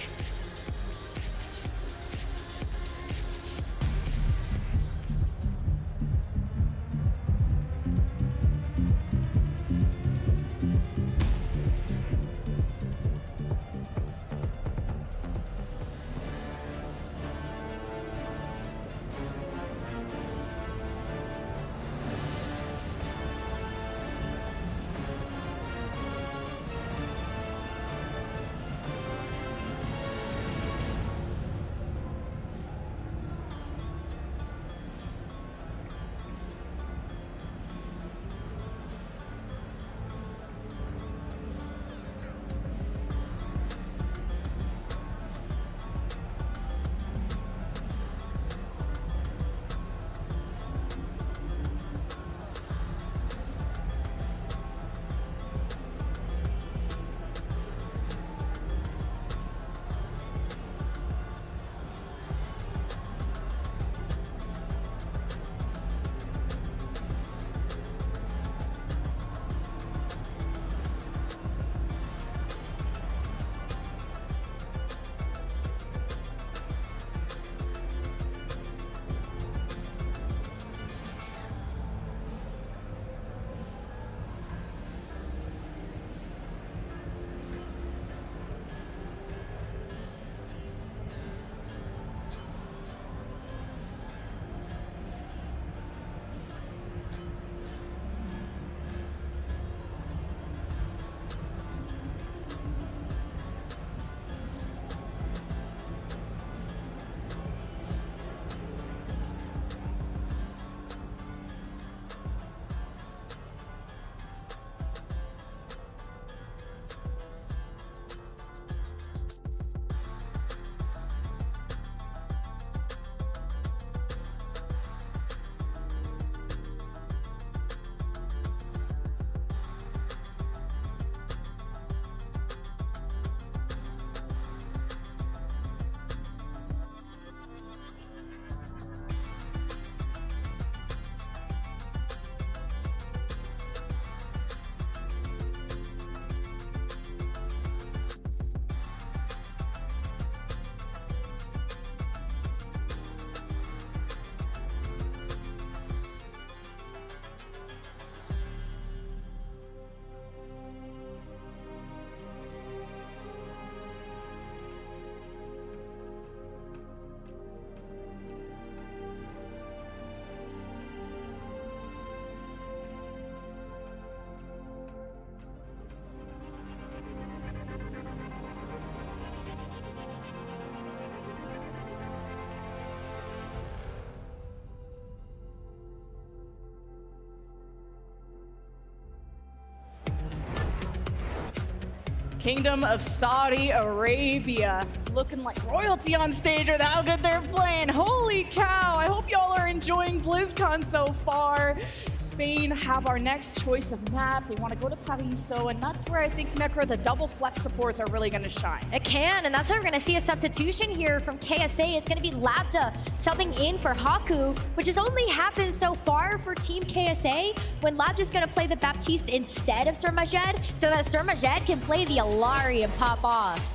Kingdom of Saudi Arabia. Looking like royalty on stage with how good they're playing. Holy cow, I hope y'all are enjoying BlizzCon so far. Spain have our next choice of map. They want to go to Paraiso, and that's where I think, Necro, the double flex supports are really going to shine. It can, and that's why we're going to see a substitution here from KSA. It's going to be Labda subbing in for Haku, which has only happened so far for Team KSA, when Labda's going to play the Baptiste instead of Surmajed, so that Surmajed can play the Alari and pop off.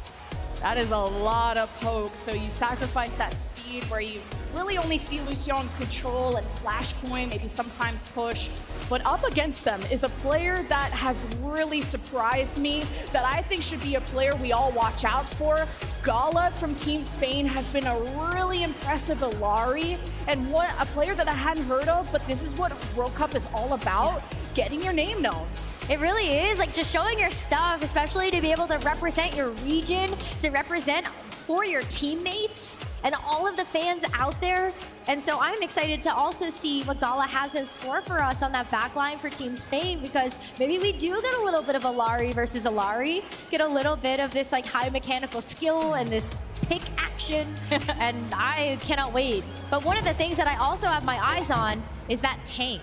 That is a lot of poke, so you sacrifice that speed where you really only see Lucian control and flashpoint, maybe sometimes push. But up against them is a player that has really surprised me, that I think should be a player we all watch out for. Gala from Team Spain has been a really impressive Alari, and what a player that I hadn't heard of, but this is what World Cup is all about, getting your name known. It really is, like just showing your stuff, especially to be able to represent your region, to represent for your teammates and all of the fans out there. And so I'm excited to also see what Gala has in store for us on that backline for Team Spain, because maybe we do get a little bit of Alari versus Alari, get a little bit of this like high mechanical skill and this pick action, and I cannot wait. But one of the things that I also have my eyes on is that tank.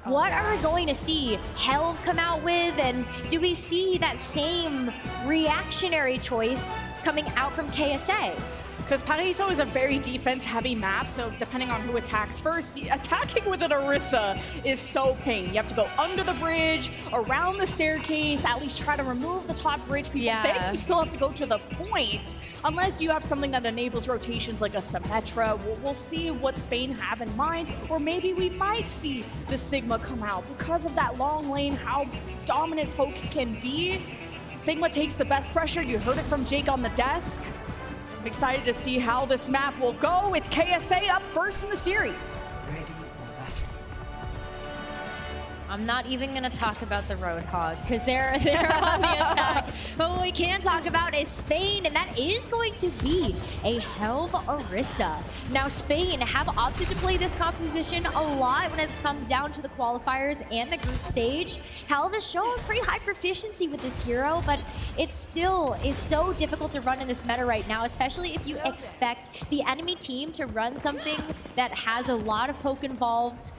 What are we going to see Helve come out with, and do we see that same reactionary choice coming out from KSA? Because Paraiso is a very defense-heavy map, so depending on who attacks first, attacking with an Orisa is so pain. You have to go under the bridge, around the staircase, at least try to remove the top bridge people. Then you still have to go to the point, unless you have something that enables rotations like a Symmetra. We'll see what Spain have in mind, or maybe we might see the Sigma come out because of that long lane, how dominant poke can be. Sigma takes the best pressure. You heard it from Jake on the desk. I'm excited to see how this map will go. It's KSA up first in the series. I'm not even going to talk about the Roadhog because they're on the attack. But what we can talk about is Spain, and that is going to be a Helve Orisa. Now, Spain have opted to play this composition a lot when it's come down to the qualifiers and the group stage. Helve has shown pretty high proficiency with this hero, but it still is so difficult to run in this meta right now, especially if you expect the enemy team to run something that has a lot of poke involved.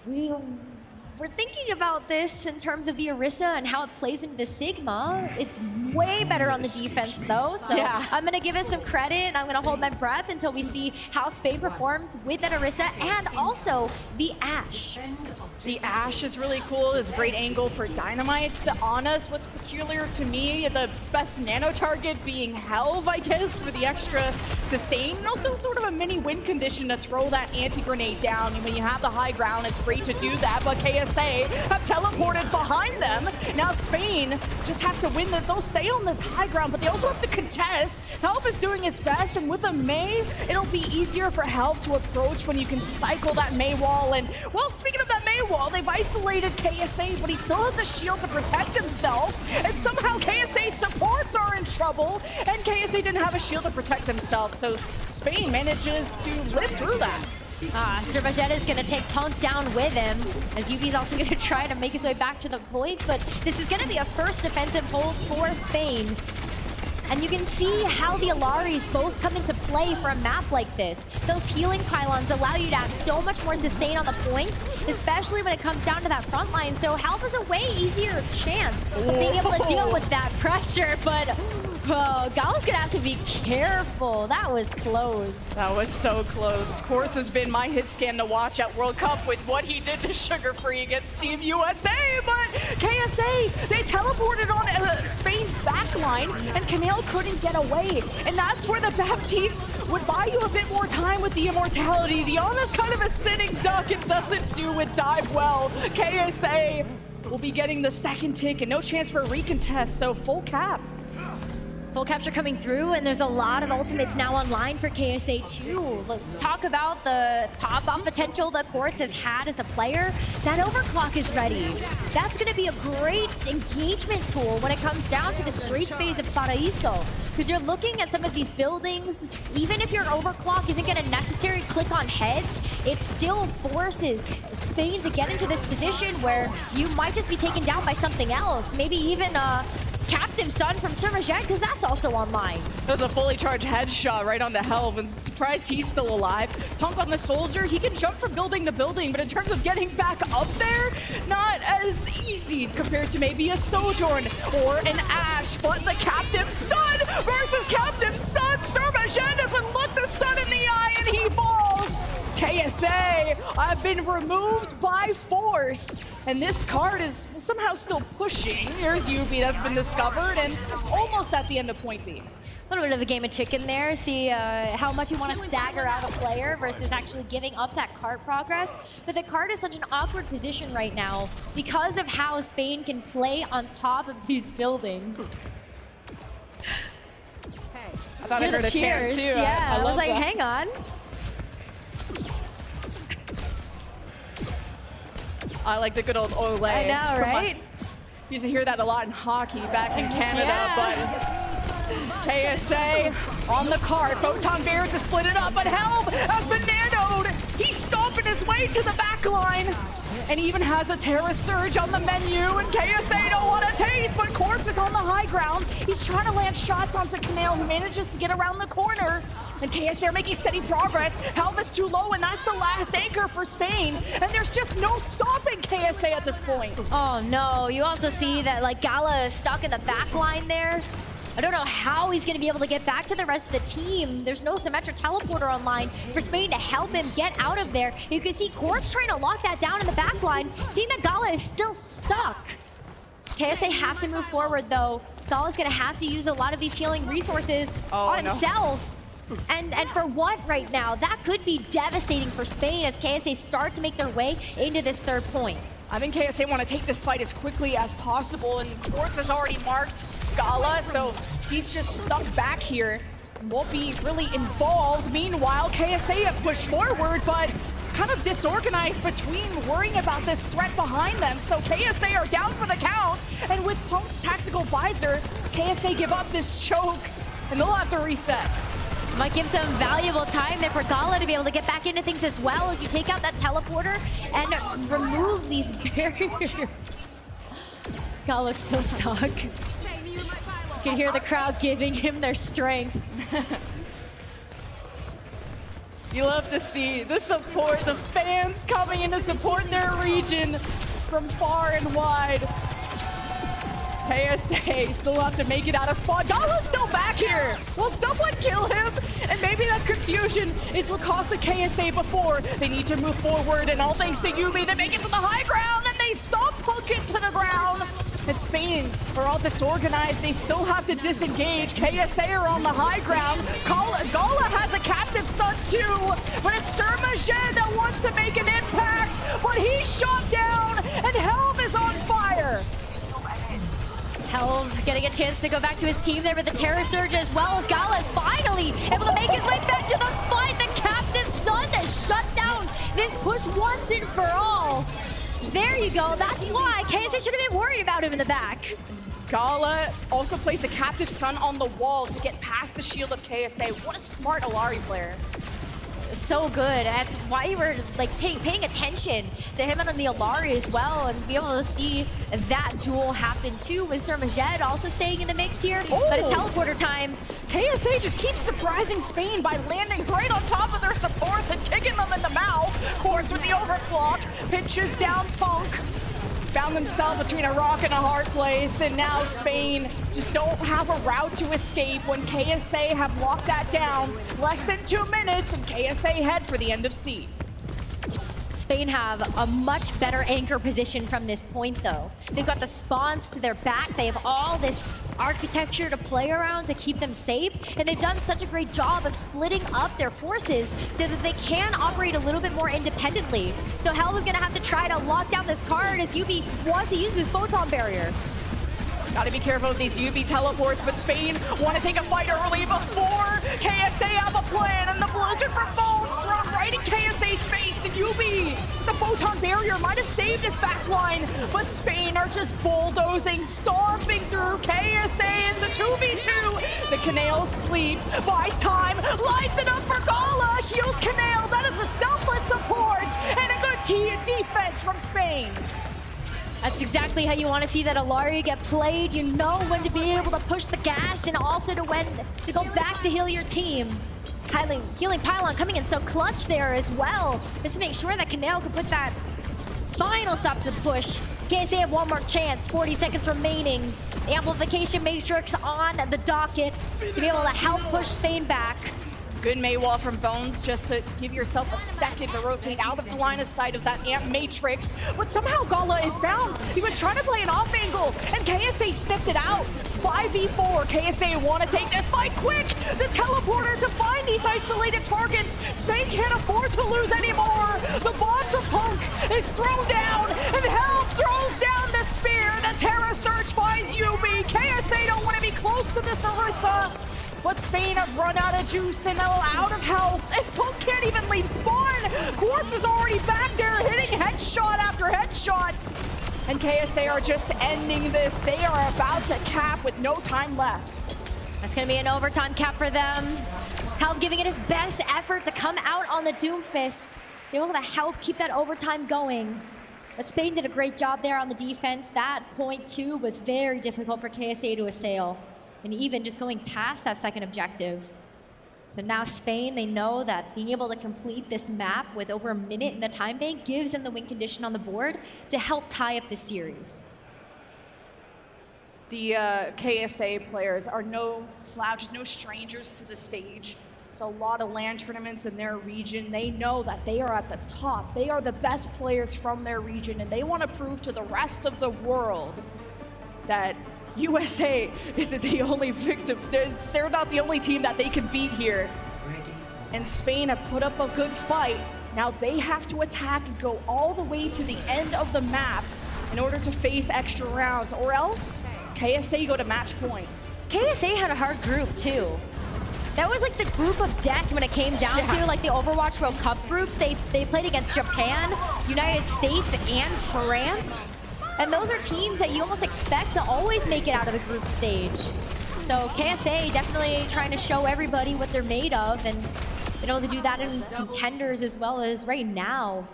We're thinking about this in terms of the Orisa and how it plays into the Sigma. It's way better on the defense though, so I'm gonna give it some credit, and I'm gonna hold my breath until we see how Spain performs with that Orisa and also the Ashe. The Ashe is really cool. It's a great angle for Dynamites. The Ana's what's peculiar to me, the best nano target being Helve, I guess, for the extra sustain, and also sort of a mini win condition to throw that anti-grenade down. And when you have the high ground, it's great to do that, but KSA have teleported behind them. Now Spain just have to win they'll stay on this high ground, but they also have to contest. Helve is doing its best, and with a Mei, it'll be easier for Helve to approach when you can cycle that Mei wall. And, well, speaking of that Mei wall, they've isolated KSA, but he still has a shield to protect himself, and somehow KSA supports are in trouble, and KSA didn't have a shield to protect himself, so Spain manages to live through that. Surmajed is going to take Punk down with him, as Yubi's also going to try to make his way back to the point, but this is going to be a first defensive hold for Spain. And you can see how the Alaris both come into play for a map like this. Those healing pylons allow you to have so much more sustain on the point, especially when it comes down to that front line. So Helve has a way easier chance of being able to deal with that pressure, but Gala's gonna have to be careful. That was close. That was so close. Quartz has been my hit scan to watch at World Cup with what he did to Sugar Free against Team USA, but KSA, they teleported on Spain's backline, and Camille couldn't get away. And that's where the Baptiste would buy you a bit more time with the immortality. The Ana's kind of a sitting duck and doesn't do it dive well. KSA will be getting the second tick and no chance for a recontest, so full cap. Full capture coming through, and there's a lot of ultimates now online for KSA too. Look, talk about the pop-off potential that Quartz has had as a player. That overclock is ready. That's going to be a great engagement tool when it comes down to the straight phase of Paraiso. Because you're looking at some of these buildings, even if your overclock isn't going to necessarily click on heads, it still forces Spain to get into this position where you might just be taken down by something else. Maybe even Captive Sun from Surmajet, because that's also online. That's a fully charged headshot right on the Helm, and surprised he's still alive. Punk on the Soldier, he can jump from building to building, but in terms of getting back up there, not as easy compared to maybe a Sojourn or an Ashe. But the Captive Sun versus Captive Sun. Surmajet doesn't look the sun in the eye, and he falls. KSA have been removed by force, and this card is somehow still pushing. Here's Yubi that's been discovered, and almost at the end of point B. A little bit of a game of chicken there. See how much you want to stagger out a player versus actually giving up that card progress. But the card is such an awkward position right now because of how Spain can play on top of these buildings. I thought I heard a cheer too. Yeah, I was like, that. hang on. I like the good old Ole. I know, right? Used to hear that a lot in hockey back in Canada, but KSA on the card. Photon Bear to split it up, but Helm has been nanoed. He's stomping his way to the back line, and even has a Terra Surge on the menu, and KSA don't want to taste, but Corpse is on the high ground. He's trying to land shots onto Canale, who manages to get around the corner. And KSA are making steady progress. Helm is too low, and that's the last anchor for Spain. And there's just no stopping KSA at this point. Oh no, you also see that like Gala is stuck in the back line there. I don't know how he's going to be able to get back to the rest of the team. There's no Symmetra teleporter online for Spain to help him get out of there. You can see Corpse trying to lock that down in the back line, seeing that Gala is still stuck. KSA have to move forward though. Gala's going to have to use a lot of these healing resources on himself. And for what right now? That could be devastating for Spain as KSA start to make their way into this third point. I think KSA want to take this fight as quickly as possible, and Quartz has already marked Gala, so he's just stuck back here. Won't be really involved. Meanwhile, KSA have pushed forward, but kind of disorganized between worrying about this threat behind them. So KSA are down for the count, and with Punk's tactical visor, KSA give up this choke, and they'll have to reset. Might give some valuable time there for Gala to be able to get back into things as well as you take out that teleporter and remove these barriers. Gala's still stuck. You can hear the crowd giving him their strength. You love to see the support, the fans coming in to support their region from far and wide. KSA still have to make it out of spawn. Gala's still back here. Will someone kill him? And maybe that confusion is what cost the KSA before. They need to move forward, and all thanks to Yubi, they make it to the high ground, and they stomp Punk into the ground. And Spain are all disorganized. They still have to disengage. KSA are on the high ground. Gala has a Captive Sun too, but it's Surmajet that wants to make an impact, but he's shot down, and Helm is on fire. Helm getting a chance to go back to his team there with the Terror Surge, as well as Gala is finally able to make his way back to the fight. The Captive Sun to shut down this push once and for all. There you go. That's why KSA should have been worried about him in the back. Gala also placed a Captive Sun on the wall to get past the shield of KSA. What a smart Alari player. So good. That's why you were like paying attention to him and on the Alari as well, and be able to see that duel happen too, with Surmajet also staying in the mix here. But it's teleporter time. KSA just keeps surprising Spain by landing right on top of their supports and kicking them in the mouth. Quartz with the overclock, pitches down Punk. Found themselves between a rock and a hard place, and now Spain just don't have a route to escape when KSA have locked that down. Less than 2 minutes, and KSA head for the end of C. Spain have a much better anchor position from this point though. They've got the spawns to their back. They have all this architecture to play around to keep them safe, and they've done such a great job of splitting up their forces so that they can operate a little bit more independently. So Helm is gonna have to try to lock down this card as Yubi wants to use his photon barrier. Gotta be careful with these UV teleports, but Spain want to take a fight early before KSA have a plan, and the blizzard from Bones thrown right in KSA's face, and UV, the photon barrier might have saved his backline, but Spain are just bulldozing, stomping through KSA. It's a 2v2. The Canale sleep, buys time, lights it up for Gala, heals Canale. That is a selfless support, and a good defense from Spain. That's exactly how you want to see that Illari get played. You know when to be able to push the gas and also to when to go back to heal your team. Healing pylon coming in so clutch there as well, just to make sure that Canal can put that final stop to the push. KSA have one more chance, 40 seconds remaining. The amplification matrix on the docket to be able to help push Spain back. Good Maywall from Bones just to give yourself a second to rotate out of the line of sight of that amp matrix. But somehow Gala is found. He was trying to play an off angle and KSA sniffed it out. 5v4, KSA want to take this fight quick. The teleporter to find these isolated targets. Spain can't afford to lose anymore. The bomb to Punk is thrown down and Helm throws down the spear. The Terra Search finds Yubi. KSA don't want to be close to this Orisa. But Spain have run out of juice and out of health. And Punk can't even leave spawn. Quartz is already back there hitting headshot after headshot. And KSA are just ending this. They are about to cap with no time left. That's going to be an overtime cap for them. Help giving it his best effort to come out on the Doomfist. Be able to help keep that overtime going. But Spain did a great job there on the defense. That point 2 was very difficult for KSA to assail. And even just going past that second objective. So now Spain, they know that being able to complete this map with over a minute in the time bank gives them the win condition on the board to help tie up the series. The KSA players are no slouches, no strangers to the stage. There's a lot of LAN tournaments in their region. They know that they are at the top. They are the best players from their region, and they want to prove to the rest of the world that USA isn't the only victim. They're not the only team that they can beat here. And Spain have put up a good fight. Now they have to attack and go all the way to the end of the map in order to face extra rounds, or else KSA go to match point. KSA had a hard group too. That was like the group of death when it came down to like the Overwatch World Cup groups. They played against Japan, United States, and France. And those are teams that you almost expect to always make it out of the group stage. So KSA definitely trying to show everybody what they're made of and been able to do that in contenders as well as right now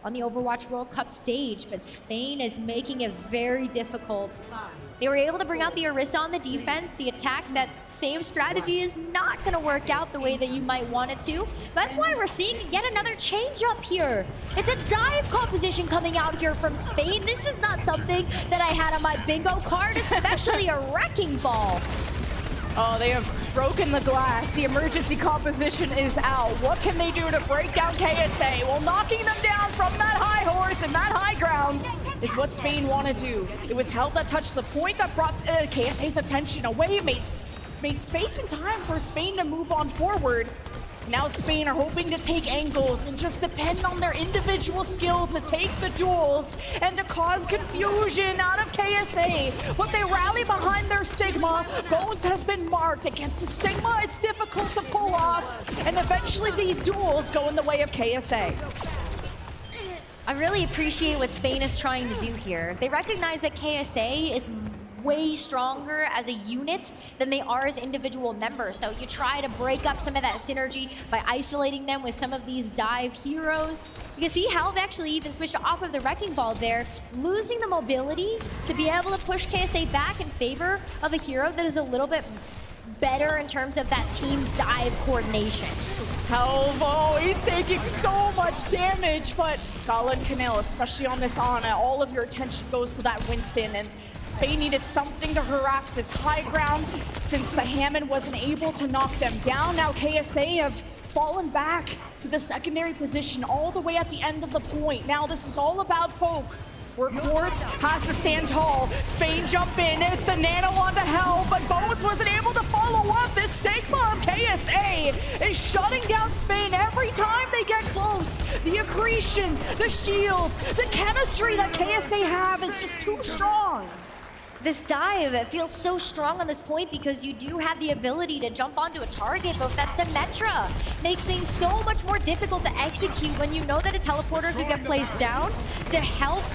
on the Overwatch World Cup stage. But Spain is making it very difficult. They were able to bring out the Orisa on the defense. The attack, that same strategy is not going to work out the way that you might want it to. That's why we're seeing yet another change up here. It's a dive composition coming out here from Spain. This is not something that I had on my bingo card, especially a wrecking ball. Oh, they have broken the glass. The emergency composition is out. What can they do to break down KSA? Well, knocking them down from that high horse and that high ground is what Spain want to do. It was Help that touched the point that brought KSA's attention away. It made space and time for Spain to move on forward. Now Spain are hoping to take angles and just depend on their individual skill to take the duels and to cause confusion out of KSA. But they rally behind their Sigma. Bones has been marked against the Sigma. It's difficult to pull off. And eventually these duels go in the way of KSA. I really appreciate what Spain is trying to do here. They recognize that KSA is way stronger as a unit than they are as individual members. So you try to break up some of that synergy by isolating them with some of these dive heroes. You can see Halve actually even switched off of the Wrecking Ball there, losing the mobility to be able to push KSA back in favor of a hero that is a little bit better in terms of that team dive coordination. Halvo, he's taking so much damage, but Gala and Canal, especially on this Ana, all of your attention goes to that Winston, and Spain needed something to harass this high ground since the Hammond wasn't able to knock them down. Now KSA have fallen back to the secondary position all the way at the end of the point. Now this is all about poke, where Quartz has to stand tall. Spain jump in, it's the nano onto Hell, but Bones wasn't able to follow up. This Sigma of KSA is shutting down Spain every time they get close. The accretion, the shields, the chemistry that KSA have is just too strong. This dive, it feels so strong on this point because you do have the ability to jump onto a target, but that Symmetra makes things so much more difficult to execute when you know that a teleporter could get placed down to help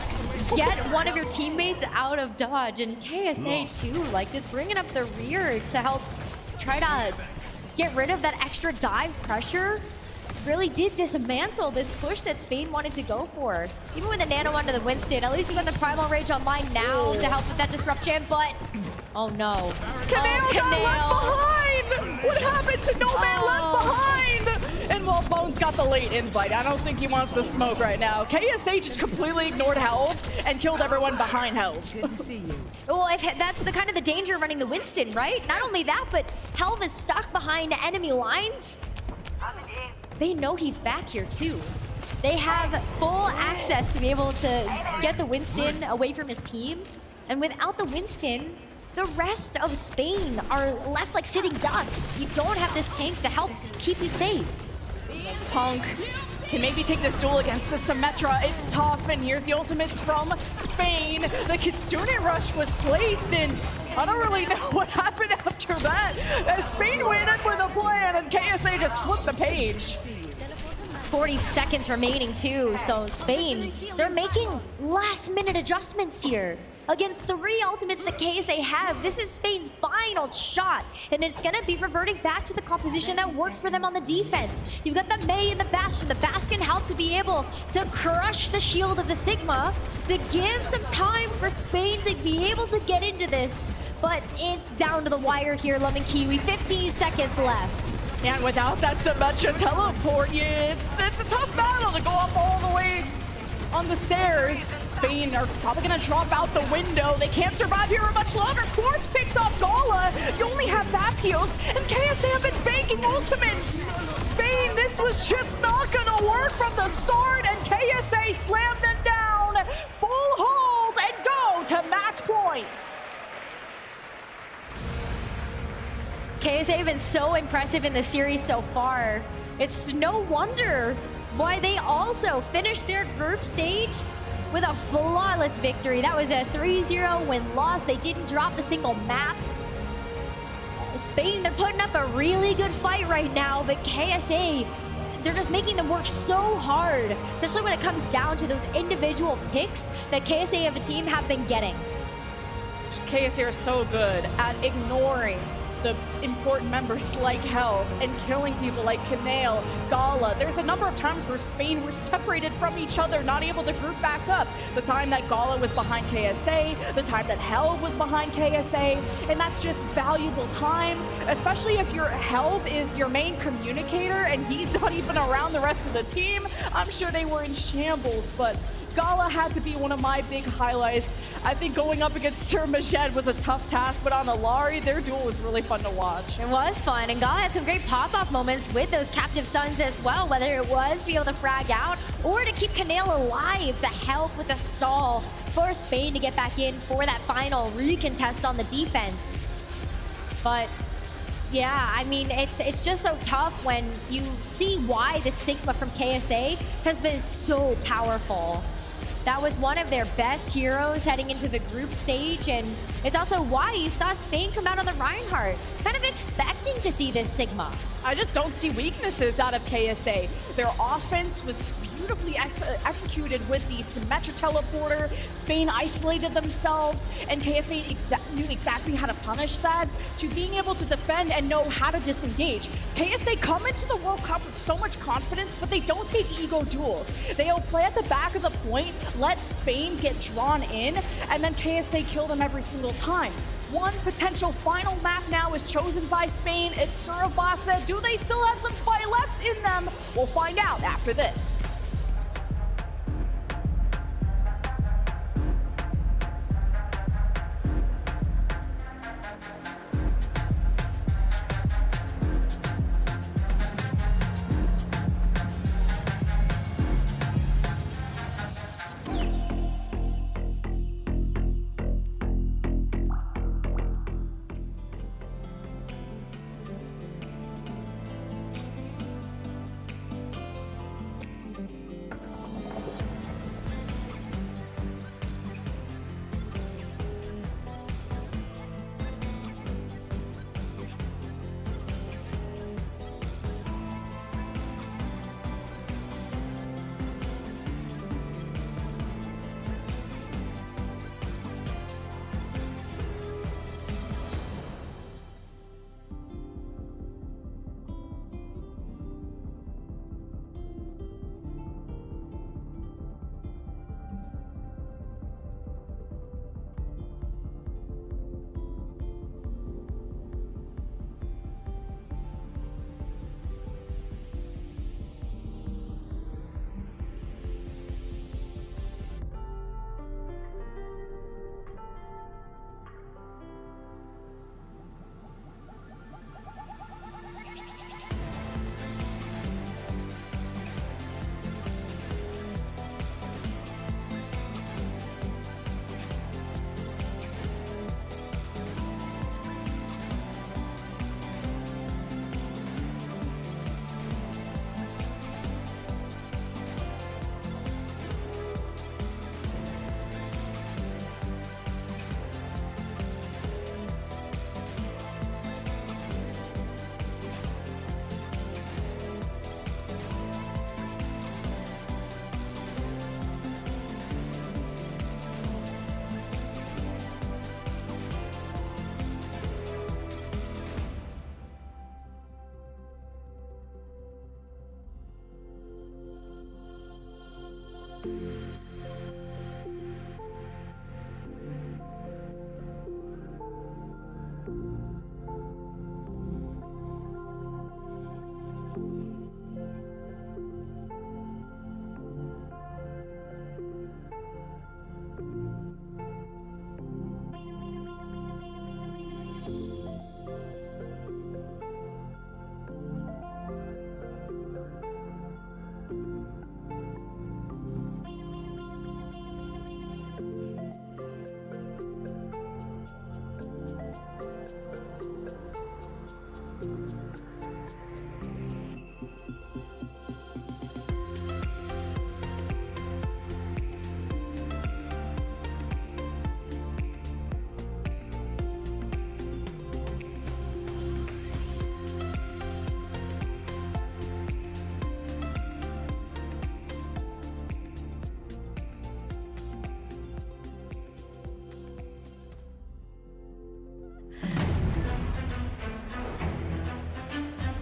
get one of your teammates out of dodge. And KSA too, like just bringing up the rear to help try to get rid of that extra dive pressure. really did dismantle this push that Spain wanted to go for. Even with the nano onto the Winston, at least you got the Primal Rage online now to help with that disruption, but oh no. Kaneo got left behind! What happened to No Man left behind? And well, Bones got the late invite. I don't think he wants to smoke right now. KSA just completely ignored health and killed everyone behind health. Good to see you. Well, that's the kind of the danger of running the Winston, right? Not only that, but Helv is stuck behind enemy lines. They know he's back here too. They have full access to be able to get the Winston away from his team. And without the Winston, the rest of Spain are left like sitting ducks. You don't have this tank to help keep you safe. Punk can maybe take this duel against the Symmetra. It's tough, and here's the ultimates from Spain. The Kitsune Rush was placed, and I don't really know what happened after that. As Spain went in with a plan, and KSA just flipped the page. 40 seconds remaining too, so Spain, they're making last-minute adjustments here. Against 3 ultimates that KSA have, this is Spain's final shot, and it's gonna be reverting back to the composition that worked for them on the defense. You've got the Mei and the Bastion. The Bastion helped to be able to crush the shield of the Sigma to give some time for Spain to be able to get into this, but it's down to the wire here, Lemon Kiwi. 15 seconds left. And without that Symmetra teleport, it's a tough battle to go up all the way on the stairs. Spain are probably gonna drop out the window. They can't survive here much longer. Quartz picks off Gala. You only have back heals, and KSA have been banking ultimates. Spain, this was just not gonna work from the start, and KSA slammed them down. Full hold and go to match point. KSA have been so impressive in the series so far. It's no wonder why they also finished their group stage with a flawless victory. That was a 3-0 win-loss. They didn't drop a single map. Spain, they're putting up a really good fight right now, but KSA, they're just making them work so hard, especially when it comes down to those individual picks that KSA of a team have been getting. Just KSA are so good at ignoring the important members like Helv and killing people like Kaneo, Gala. There's a number of times where Spain were separated from each other, not able to group back up. The time that Gala was behind KSA, the time that Helv was behind KSA, and that's just valuable time, especially if your Helv is your main communicator and he's not even around the rest of the team. I'm sure they were in shambles, but Gala had to be one of my big highlights. I think going up against Sir Majed was a tough task, but on Alari, their duel was really fun to watch. It was fun, and Gala had some great pop-off moments with those captive sons as well, whether it was to be able to frag out or to keep Kaneo alive to help with a stall for Spain to get back in for that final recontest on the defense. But yeah, I mean, it's just so tough when you see why the Sigma from KSA has been so powerful. That was one of their best heroes heading into the group stage, and it's also why you saw Spain come out on the Reinhardt, kind of expecting to see this Sigma. I just don't see weaknesses out of KSA. Their offense was beautifully executed with the Symmetra teleporter. Spain isolated themselves, and KSA knew exactly how to punish that, to being able to defend and know how to disengage. KSA come into the World Cup with so much confidence, but they don't take ego duels. They'll play at the back of the point, let Spain get drawn in, and then KSA kill them every single time. One potential final map now is chosen by Spain. It's Surabasa. Do they still have some fight left in them? We'll find out after this.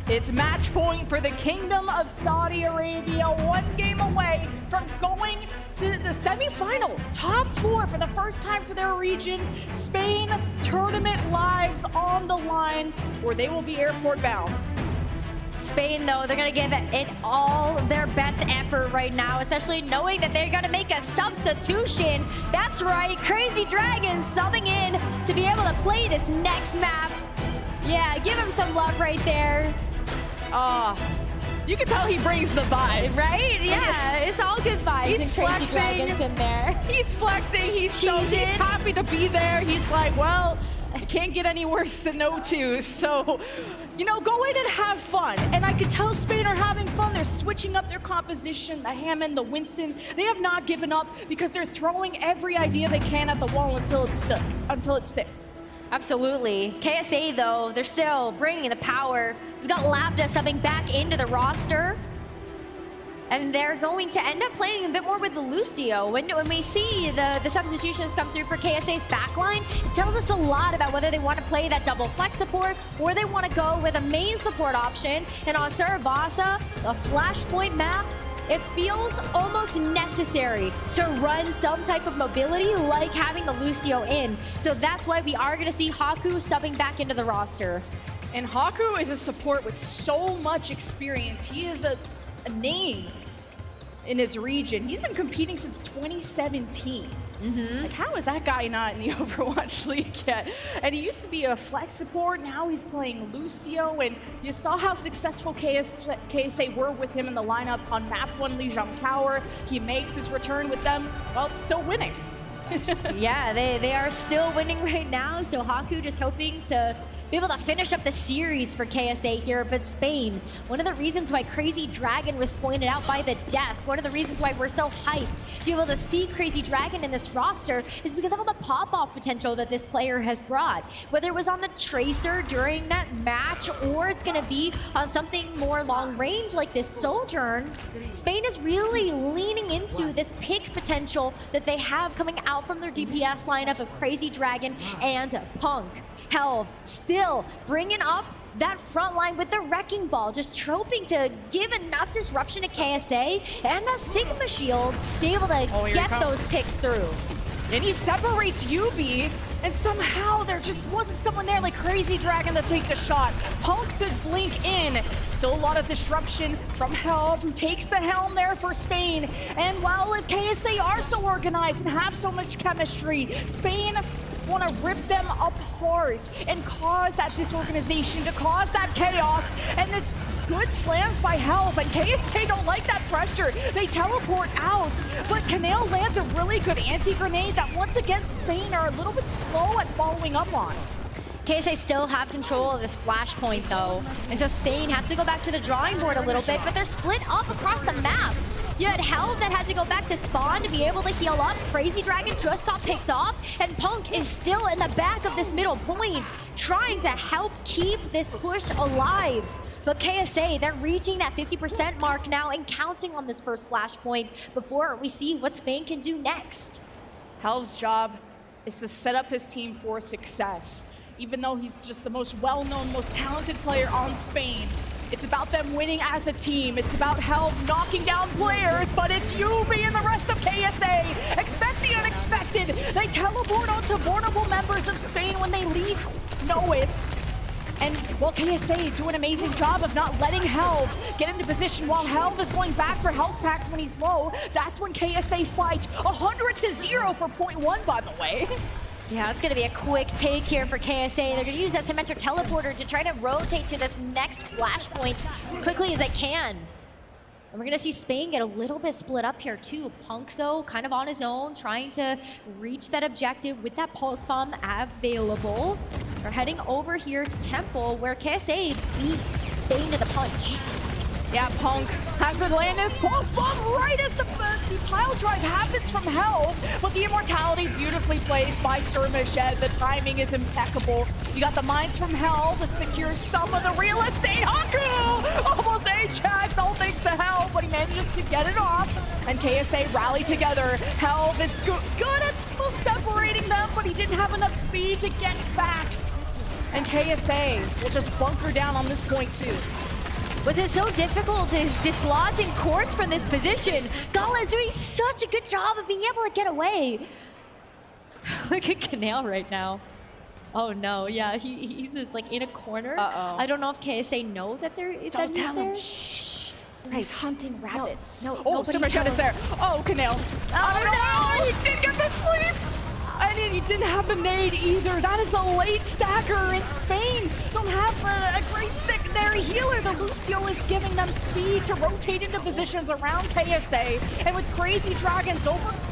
It's match point for the Kingdom of Saudi Arabia, 1 game away from going to the semifinal, top 4 for the first time for their region. Spain tournament lives on the line, or they will be airport bound. Spain, though, they're going to give it all their best effort right now, especially knowing that they're going to make a substitution. That's right, Crazy Dragon subbing in to be able to play this next map. Yeah, give him some love right there. You can tell he brings the vibes. Right? Yeah, it's all good vibes and Crazy Dragons in there. He's flexing, he's stoked, he's happy to be there. He's like, well, it can't get any worse than O2, so, you know, go in and have fun. And I could tell Spain are having fun. They're switching up their composition, the Hammond, the Winston. They have not given up because they're throwing every idea they can at the wall until it sticks. Absolutely. KSA, though, they're still bringing the power. We got Lambda subbing back into the roster. And they're going to end up playing a bit more with the Lucio. When we see the substitutions come through for KSA's backline, it tells us a lot about whether they want to play that double flex support or they want to go with a main support option. And on Sarabasa, a flashpoint map, it feels almost necessary to run some type of mobility like having the Lucio in. So that's why we are going to see Haku subbing back into the roster. And Haku is a support with so much experience. He is a name in his region. He's been competing since 2017. Like, how is that guy not in the Overwatch League yet? And he used to be a flex support, now he's playing Lucio, and you saw how successful KSA were with him in the lineup on map 1 Lijiang Tower. He makes his return with them, well, still winning. Yeah, they are still winning right now, so Haku just hoping to be able to finish up the series for KSA here. But Spain, one of the reasons why Crazy Dragon was pointed out by the desk, one of the reasons why we're so hyped to be able to see Crazy Dragon in this roster is because of all the pop-off potential that this player has brought. Whether it was on the Tracer during that match or it's going to be on something more long-range like this Sojourn, Spain is really leaning into this pick potential that they have coming out from their DPS lineup of Crazy Dragon and Punk. Helv still bringing up that front line with the Wrecking Ball, just troping to give enough disruption to KSA and that Sigma Shield to be able to get those picks through. And he separates UB, and somehow there just wasn't someone there like Crazy Dragon to take the shot. Punk to blink in. Still a lot of disruption from Helv, who takes the helm there for Spain. And while if KSA are so organized and have so much chemistry, Spain want to rip them apart and cause that disorganization, to cause that chaos. And it's good slams by Helv, and KSA don't like that pressure. They teleport out, but Canale lands a really good anti-grenade that once again Spain are a little bit slow at following up on. KSA still have control of this flashpoint though, and so Spain have to go back to the drawing board a little bit, but they're split up across the map. You had Helv that had to go back to spawn to be able to heal up. Crazy Dragon just got picked off, and Punk is still in the back of this middle point, trying to help keep this push alive. But KSA, they're reaching that 50% mark now and counting on this first flashpoint before we see what Spain can do next. Helv's job is to set up his team for success. Even though he's just the most well-known, most talented player on Spain, it's about them winning as a team. It's about Helv knocking down players, but it's UB and the rest of KSA. Expect the unexpected. They teleport onto vulnerable members of Spain when they least know it. And while KSA do an amazing job of not letting Helv get into position while Helv is going back for health packs when he's low, that's when KSA fight 100-0 for point 1, by the way. Yeah, it's going to be a quick take here for KSA. They're going to use that Symmetric Teleporter to try to rotate to this next flashpoint as quickly as they can. And we're going to see Spain get a little bit split up here too. Punk, though, kind of on his own, trying to reach that objective with that Pulse Bomb available. We're heading over here to Temple, where KSA beat Spain to the punch. Yeah, Punk has to land his pulse bomb right as the pile drive happens from hell, but the immortality beautifully placed by Surmajed. The timing is impeccable. You got the mines from hell to secure some of the real estate. Haku almost Ajax, all thanks to Hell, but he manages to get it off. And KSA rally together. Hell is good at separating them, but he didn't have enough speed to get back. And KSA will just bunker down on this point too. What's it so difficult is dislodging Quartz from this position. Gala is doing such a good job of being able to get away. Look at Canal right now. Oh no, yeah, he's just like in a corner. Uh-oh. I don't know if KSA know that Don't he's tell him. there. Shh. He's hunting rabbits. No, oh, nobody Surmajed tell is there. him. Oh, Canal. Oh no, he didn't get the sleep. And he didn't have the nade either. That is a late stacker in Spain. Don't have a great secondary healer. The Lucio is giving them speed to rotate into positions around KSA. And with Crazy Dragon's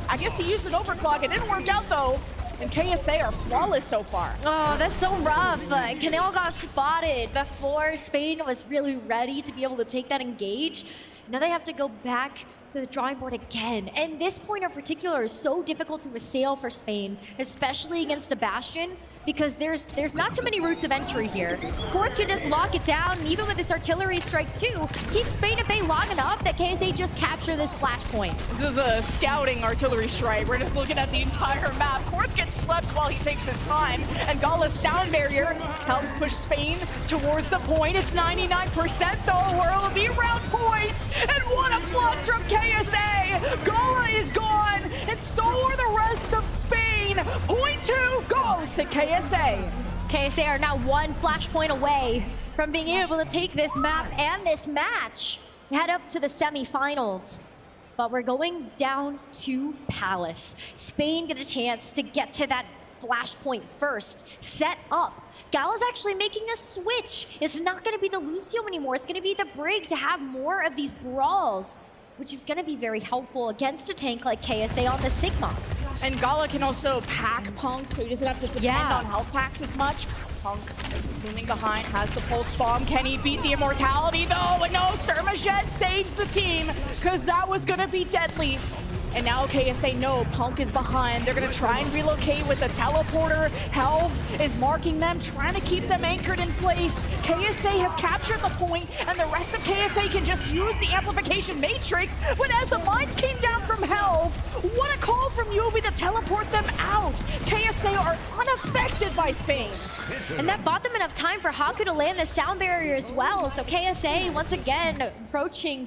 I guess he used an overclock. It didn't work out though. And KSA are flawless so far. Oh, that's so rough. Canal got spotted before Spain was really ready to be able to take that engage. Now they have to go back to the drawing board again. And this point in particular is so difficult to assail for Spain, especially against a Bastion, because there's not too many routes of entry here. Quartz can just lock it down, and even with this artillery strike too, keep Spain at bay long enough that KSA just capture this flashpoint. This is a scouting artillery strike. We're just looking at the entire map. Quartz gets slept while he takes his time, and Gala's sound barrier helps push Spain towards the point. It's 99% though, where it'll be round points, and what a flux from KSA! Gala is gone, and so are the rest of Spain. Point 2 goes to KSA. KSA are now one flashpoint away from being able to take this map and this match. We head up to the semifinals, but we're going down to Palace. Spain get a chance to get to that flashpoint first, set up. Gala's actually making a switch. It's not going to be the Lucio anymore. It's going to be the Brig to have more of these brawls, which is going to be very helpful against a tank like KSA on the Sigma. And Gala can also pack Punk, so he doesn't have to depend on health packs as much. Punk looming behind, has the pulse bomb. Can he beat the immortality though? And no, Surmajed saves the team, because that was going to be deadly. And now KSA know Punk is behind. They're going to try and relocate with a teleporter. Helv is marking them, trying to keep them anchored in place. KSA has captured the point, and the rest of KSA can just use the amplification matrix. But as the mines came down from Helv, what a call from Yubi to teleport them out. KSA are unaffected by Spain. And that bought them enough time for Haku to land the sound barrier as well. So KSA, once again, approaching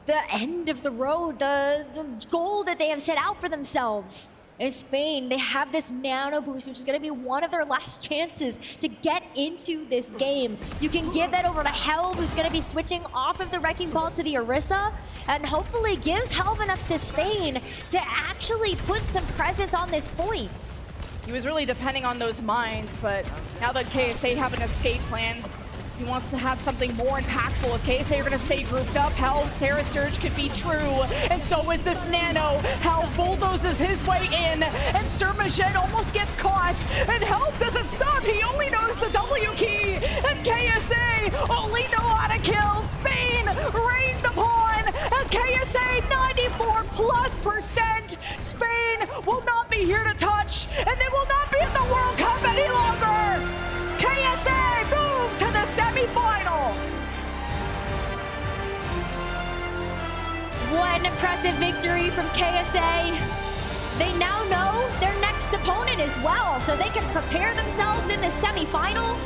the end of the road, the goal that they have set out for themselves. In Spain, they have this nano boost, which is going to be one of their last chances to get into this game. You can give that over to Helv, who's going to be switching off of the Wrecking Ball to the Orisa, and hopefully gives Helv enough sustain to actually put some presence on this point. He was really depending on those mines, but now that KSA have an escape plan, he wants to have something more impactful. If KSA are going to stay grouped up, Helv's Terra Surge could be true. And so is this Nano. Helv bulldozes his way in, and Surmajed almost gets caught. And Helv doesn't stop. He only knows the W key. And KSA only know how to kill. Spain rained upon as KSA 94+%. Spain will not be here to touch, and they will not be in the World Cup any longer. KSA move to the semifinal. What an impressive victory from KSA. They now know their next opponent as well, so they can prepare themselves in the semifinal.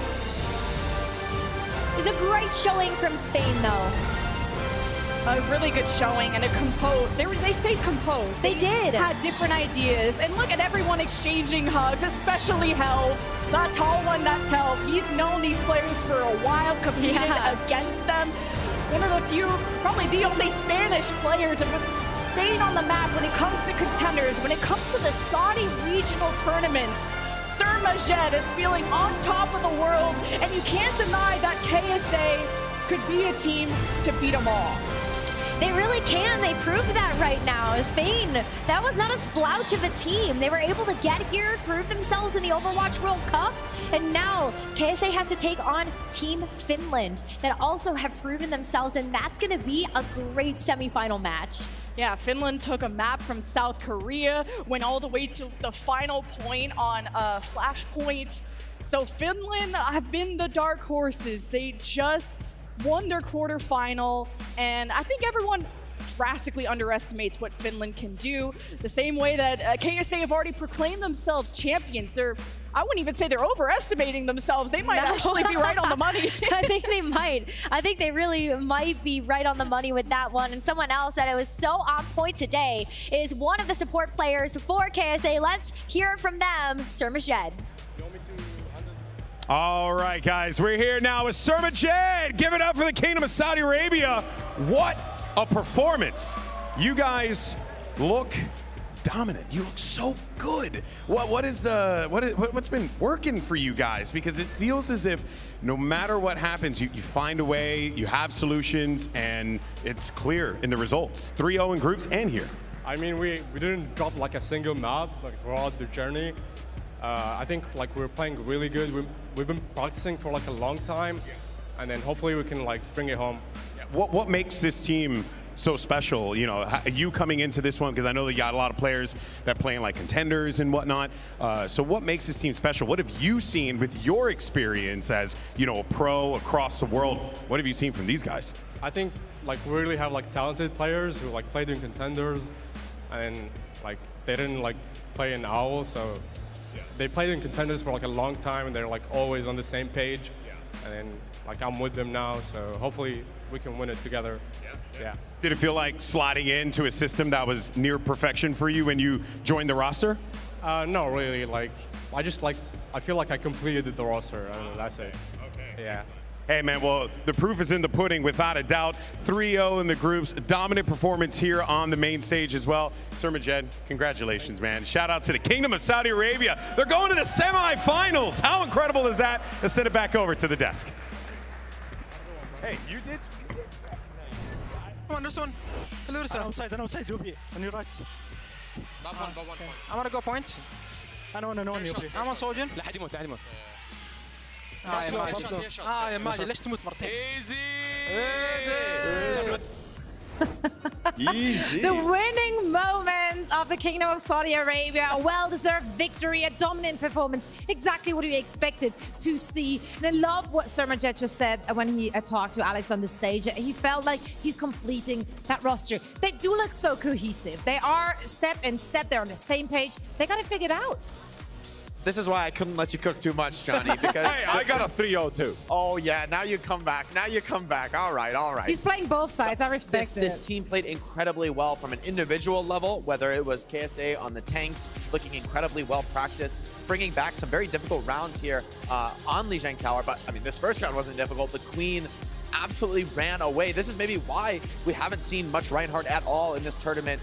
It's a great showing from Spain, though. A really good showing and a composed. They stayed composed. They did. Had different ideas. And look at everyone exchanging hugs, especially Helv. That tall one, that's Helv. He's known these players for a while, competed against them. One of the few, probably the only Spanish player to put Spain on the map when it comes to contenders, when it comes to the Saudi regional tournaments. Surmajed is feeling on top of the world, and you can't deny that KSA could be a team to beat them all. They really can. They proved that right now. Spain, that was not a slouch of a team. They were able to get here, prove themselves in the Overwatch World Cup, and now KSA has to take on Team Finland that also have proven themselves, and that's going to be a great semifinal match. Yeah, Finland took a map from South Korea, went all the way to the final point on Flashpoint. So Finland have been the dark horses. They just won their quarterfinal, and I think everyone drastically underestimates what Finland can do. The same way that KSA have already proclaimed themselves champions. I wouldn't even say they're overestimating themselves. They might actually be right on the money. I think they might. I think they really might be right on the money with that one. And someone else that it was so on point today is one of the support players for KSA. Let's hear it from them, Surmajed. All right, guys, we're here now with Surmajed. Give it up for the Kingdom of Saudi Arabia. What a performance. You guys look dominant. You look so good. What's been working for you guys? Because it feels as if no matter what happens, you find a way, you have solutions, and it's clear in the results. 3-0 in groups and here. I mean, we didn't drop like a single map like throughout the journey. I think like we're playing really good. We've been practicing for like a long time, and then hopefully we can like bring it home. What makes this team so special? You know, you coming into this one, because I know that you got a lot of players that play in like contenders and whatnot. So what makes this team special? What have you seen with your experience as, you know, a pro across the world? What have you seen from these guys? I think like we really have like talented players who like played in contenders, and like they didn't like play in OWL, so they played in contenders for like a long time, and they're like always on the same page. And then like I'm with them now, so hopefully we can win it together. Yeah. Did it feel like sliding into a system that was near perfection for you when you joined the roster? No, really. Like I feel like I completed the roster. I don't know, that's it. Okay. Yeah. Hey, man, well, the proof is in the pudding, without a doubt. 3-0 in the groups. A dominant performance here on the main stage as well. Surmajed, congratulations, man. Shout out to the Kingdom of Saudi Arabia. They're going to the semifinals. How incredible is that? Let's send it back over to the desk. Hey, you did? Come on, this one. Hello, sir. I'm outside, Yubi. On your right. I want to go point. I don't know. I'm on soldier. يا ماجد ليش تموت مرتين؟ Easy. The winning moments of the Kingdom of Saudi Arabia, a well-deserved victory, a dominant performance, exactly what we expected to see. And I love what Surmajed just said when he talked to Alex on the stage. He felt like he's completing that roster. They do look so cohesive. They are step in step. They're on the same page. They got to figure it out. This is why I couldn't let you cook too much, Johnny, because... Hey, I got a 3-0 too. Oh, yeah, now you come back. All right. He's playing both sides. I respect it. This team played incredibly well from an individual level, whether it was KSA on the tanks, looking incredibly well practiced, bringing back some very difficult rounds here on Lijiang Tower. But, I mean, this first round wasn't difficult. The Queen absolutely ran away. This is maybe why we haven't seen much Reinhardt at all in this tournament.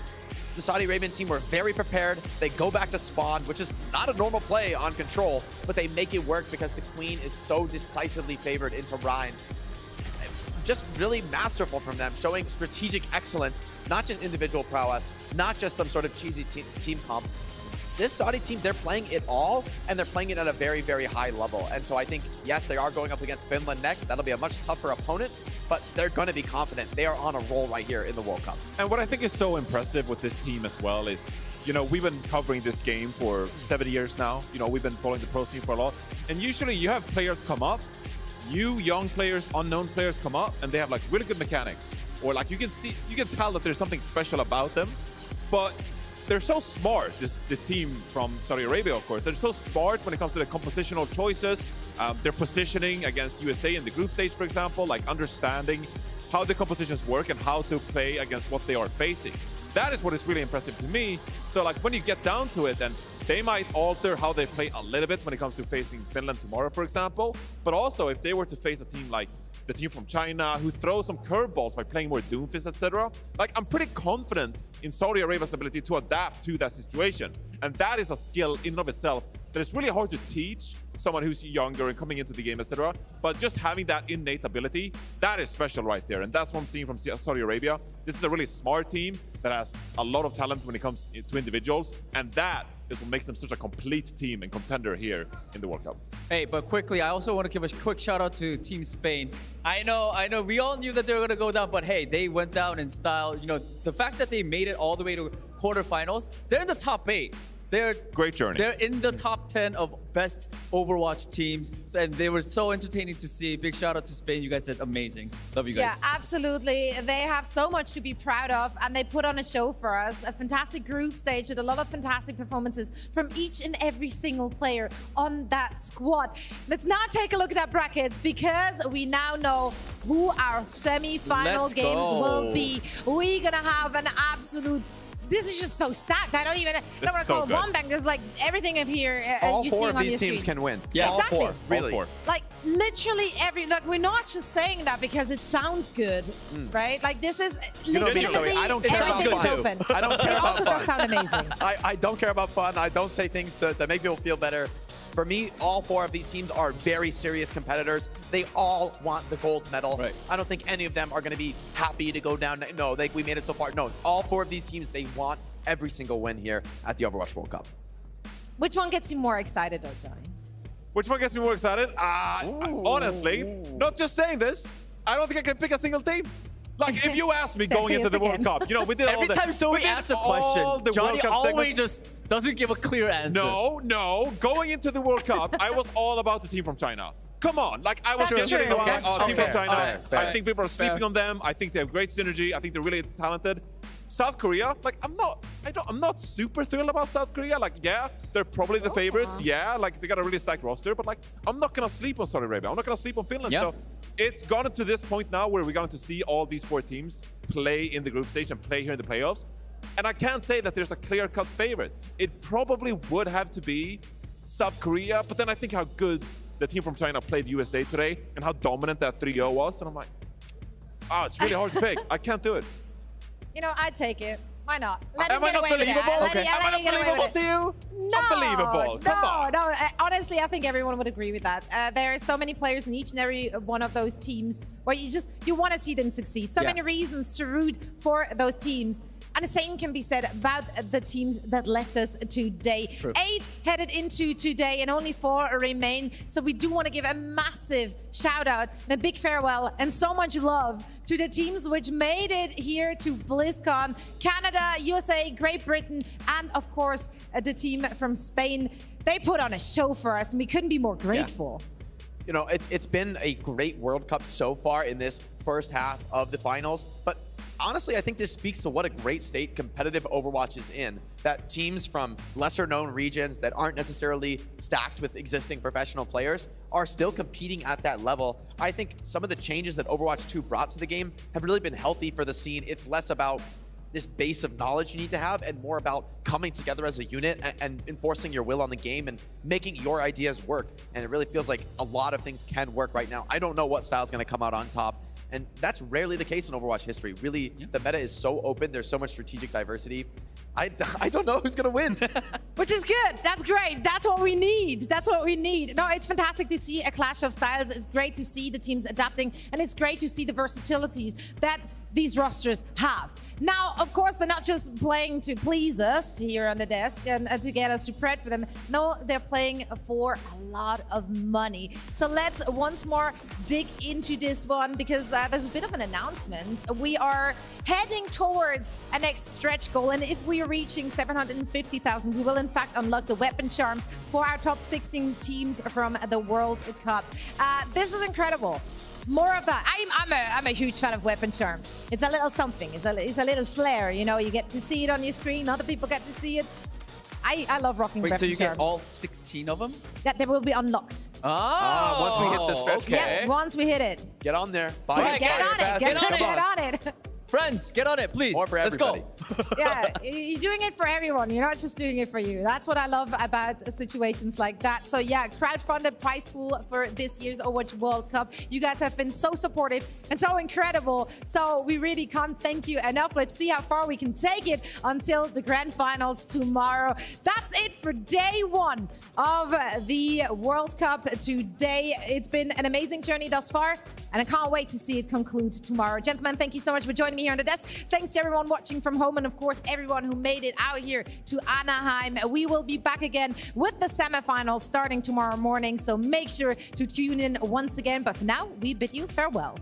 The Saudi Arabian team were very prepared. They go back to spawn, which is not a normal play on control, but they make it work because the Queen is so decisively favored into Rein. Just really masterful from them, showing strategic excellence, not just individual prowess, not just some sort of cheesy team comp. This Saudi team, they're playing it all, and they're playing it at a very, very high level. And so I think, yes, they are going up against Finland next. That'll be a much tougher opponent, but they're going to be confident. They are on a roll right here in the World Cup. And what I think is so impressive with this team as well is, you know, we've been covering this game for 7 years now. You know, we've been following the pro scene for a lot. And usually you have players come up, young players, unknown players come up, and they have like really good mechanics. Or like you can tell that there's something special about them, but they're so smart, this team from Saudi Arabia, of course. They're so smart when it comes to the compositional choices, their positioning against USA in the group stage, for example, like understanding how the compositions work and how to play against what they are facing. That is what is really impressive to me. So like when you get down to it, then they might alter how they play a little bit when it comes to facing Finland tomorrow, for example. But also if they were to face a team like the team from China who throw some curveballs by playing more Doomfist, etc. Like, I'm pretty confident in Saudi Arabia's ability to adapt to that situation. And that is a skill in and of itself that is really hard to teach someone who's younger and coming into the game, etc. But just having that innate ability, that is special right there. And that's what I'm seeing from Saudi Arabia. This is a really smart team that has a lot of talent when it comes to individuals. And that is what makes them such a complete team and contender here in the World Cup. Hey, but quickly, I also want to give a quick shout out to Team Spain. I know, we all knew that they were going to go down, but hey, they went down in style. You know, the fact that they made it all the way to quarterfinals, they're in the top 8. They're great journey. They're in the top 10 of best Overwatch teams, and they were so entertaining to see. Big shout out to Spain. You guys did amazing. Love you guys. Yeah, absolutely. They have so much to be proud of, and they put on a show for us. A fantastic group stage with a lot of fantastic performances from each and every single player on that squad. Let's now take a look at our brackets, because we now know who our semi-final games will be. We're gonna have an absolute. This is just so stacked. I don't want to call it one bank. There's like everything of here. All you're 4 seeing of on these your teams screen. can win. Yeah, exactly. All 4, really. All 4. Like literally we're not just saying that because it sounds good, right? Like this is legitimately I don't care about everything's fun. open. I don't care it about also fun. does sound amazing. I don't care about fun. I don't say things to make people feel better. For me, all 4 of these teams are very serious competitors. They all want the gold medal. Right. I don't think any of them are going to be happy to go down. No, we made it so far. No, all 4 of these teams, they want every single win here at the Overwatch World Cup. Which one gets you more excited, though, Johnny? Which one gets me more excited? Honestly, not just saying this, I don't think I can pick a single team. Like, if you ask me going into the World Cup, you know, we did all Every time Zoe asks a question, Johnny always just doesn't give a clear answer. No. Going into the World Cup, I was all about the team from China. Come on, like I was That's getting true. team from China. Okay, fair. I think people are sleeping on them. I think they have great synergy. I think they're really talented. South Korea, like I'm not super thrilled about South Korea. Like, yeah, they're probably the favorites. Yeah, like they got a really stacked roster, but like I'm not gonna sleep on Saudi Arabia. I'm not gonna sleep on Finland. Yep. So it's gotten to this point now where we're going to see all these 4 teams play in the group stage and play here in the playoffs. And I can't say that there's a clear-cut favorite. It probably would have to be South Korea, but then I think how good the team from China played USA today and how dominant that 3-0 was, and I'm like, it's really hard to pick. I can't do it. You know, I'd take it. Why not? Let Am him I get not away with it. believable? Let him- Am I let him not get away believable with to it. you? No, Unbelievable. Come on. No. Honestly, I think everyone would agree with that. There are so many players in each and every one of those teams where you want to see them succeed. So many reasons to root for those teams. And the same can be said about the teams that left us today. True. 8 headed into today and only 4 remain. So we do want to give a massive shout out and a big farewell and so much love to the teams which made it here to BlizzCon. Canada, USA, Great Britain, and of course the team from Spain. They put on a show for us and we couldn't be more grateful. You know, it's been a great World Cup so far in this first half of the finals, but honestly, I think this speaks to what a great state competitive Overwatch is in. That teams from lesser known regions that aren't necessarily stacked with existing professional players are still competing at that level. I think some of the changes that Overwatch 2 brought to the game have really been healthy for the scene. It's less about this base of knowledge you need to have and more about coming together as a unit and enforcing your will on the game and making your ideas work. And it really feels like a lot of things can work right now. I don't know what style is going to come out on top. And that's rarely the case in Overwatch history. Really, the meta is so open. There's so much strategic diversity. I don't know who's going to win. Which is good. That's great. That's what we need. That's what we need. No, it's fantastic to see a clash of styles. It's great to see the teams adapting. And it's great to see the versatilities that these rosters have. Now, of course, they're not just playing to please us here on the desk and to get us to pred for them. No, they're playing for a lot of money. So let's once more dig into this one because there's a bit of an announcement. We are heading towards a next stretch goal. And if we are reaching 750,000, we will in fact unlock the weapon charms for our top 16 teams from the World Cup. This is incredible. More of that. I'm a huge fan of weapon charms. It's a little something. It's a little flair. You know, you get to see it on your screen. Other people get to see it. I love rocking weapon charms. Wait, so you get all 16 of them? That they will be unlocked. Oh, once we hit the stretch goal. Yeah, once we hit it. Get on there. Get on it. Friends, get on it, please. Or for everybody. Let's go. Yeah, you're doing it for everyone. You're not just doing it for you. That's what I love about situations like that. So yeah, crowdfunded prize pool for this year's Overwatch World Cup. You guys have been so supportive and so incredible. So we really can't thank you enough. Let's see how far we can take it until the grand finals tomorrow. That's it for day one of the World Cup today. It's been an amazing journey thus far, and I can't wait to see it conclude tomorrow. Gentlemen, thank you so much for joining me here on the desk. Thanks to everyone watching from home, and of course, everyone who made it out here to Anaheim. We will be back again with the semifinals starting tomorrow morning, so make sure to tune in once again. But for now, we bid you farewell.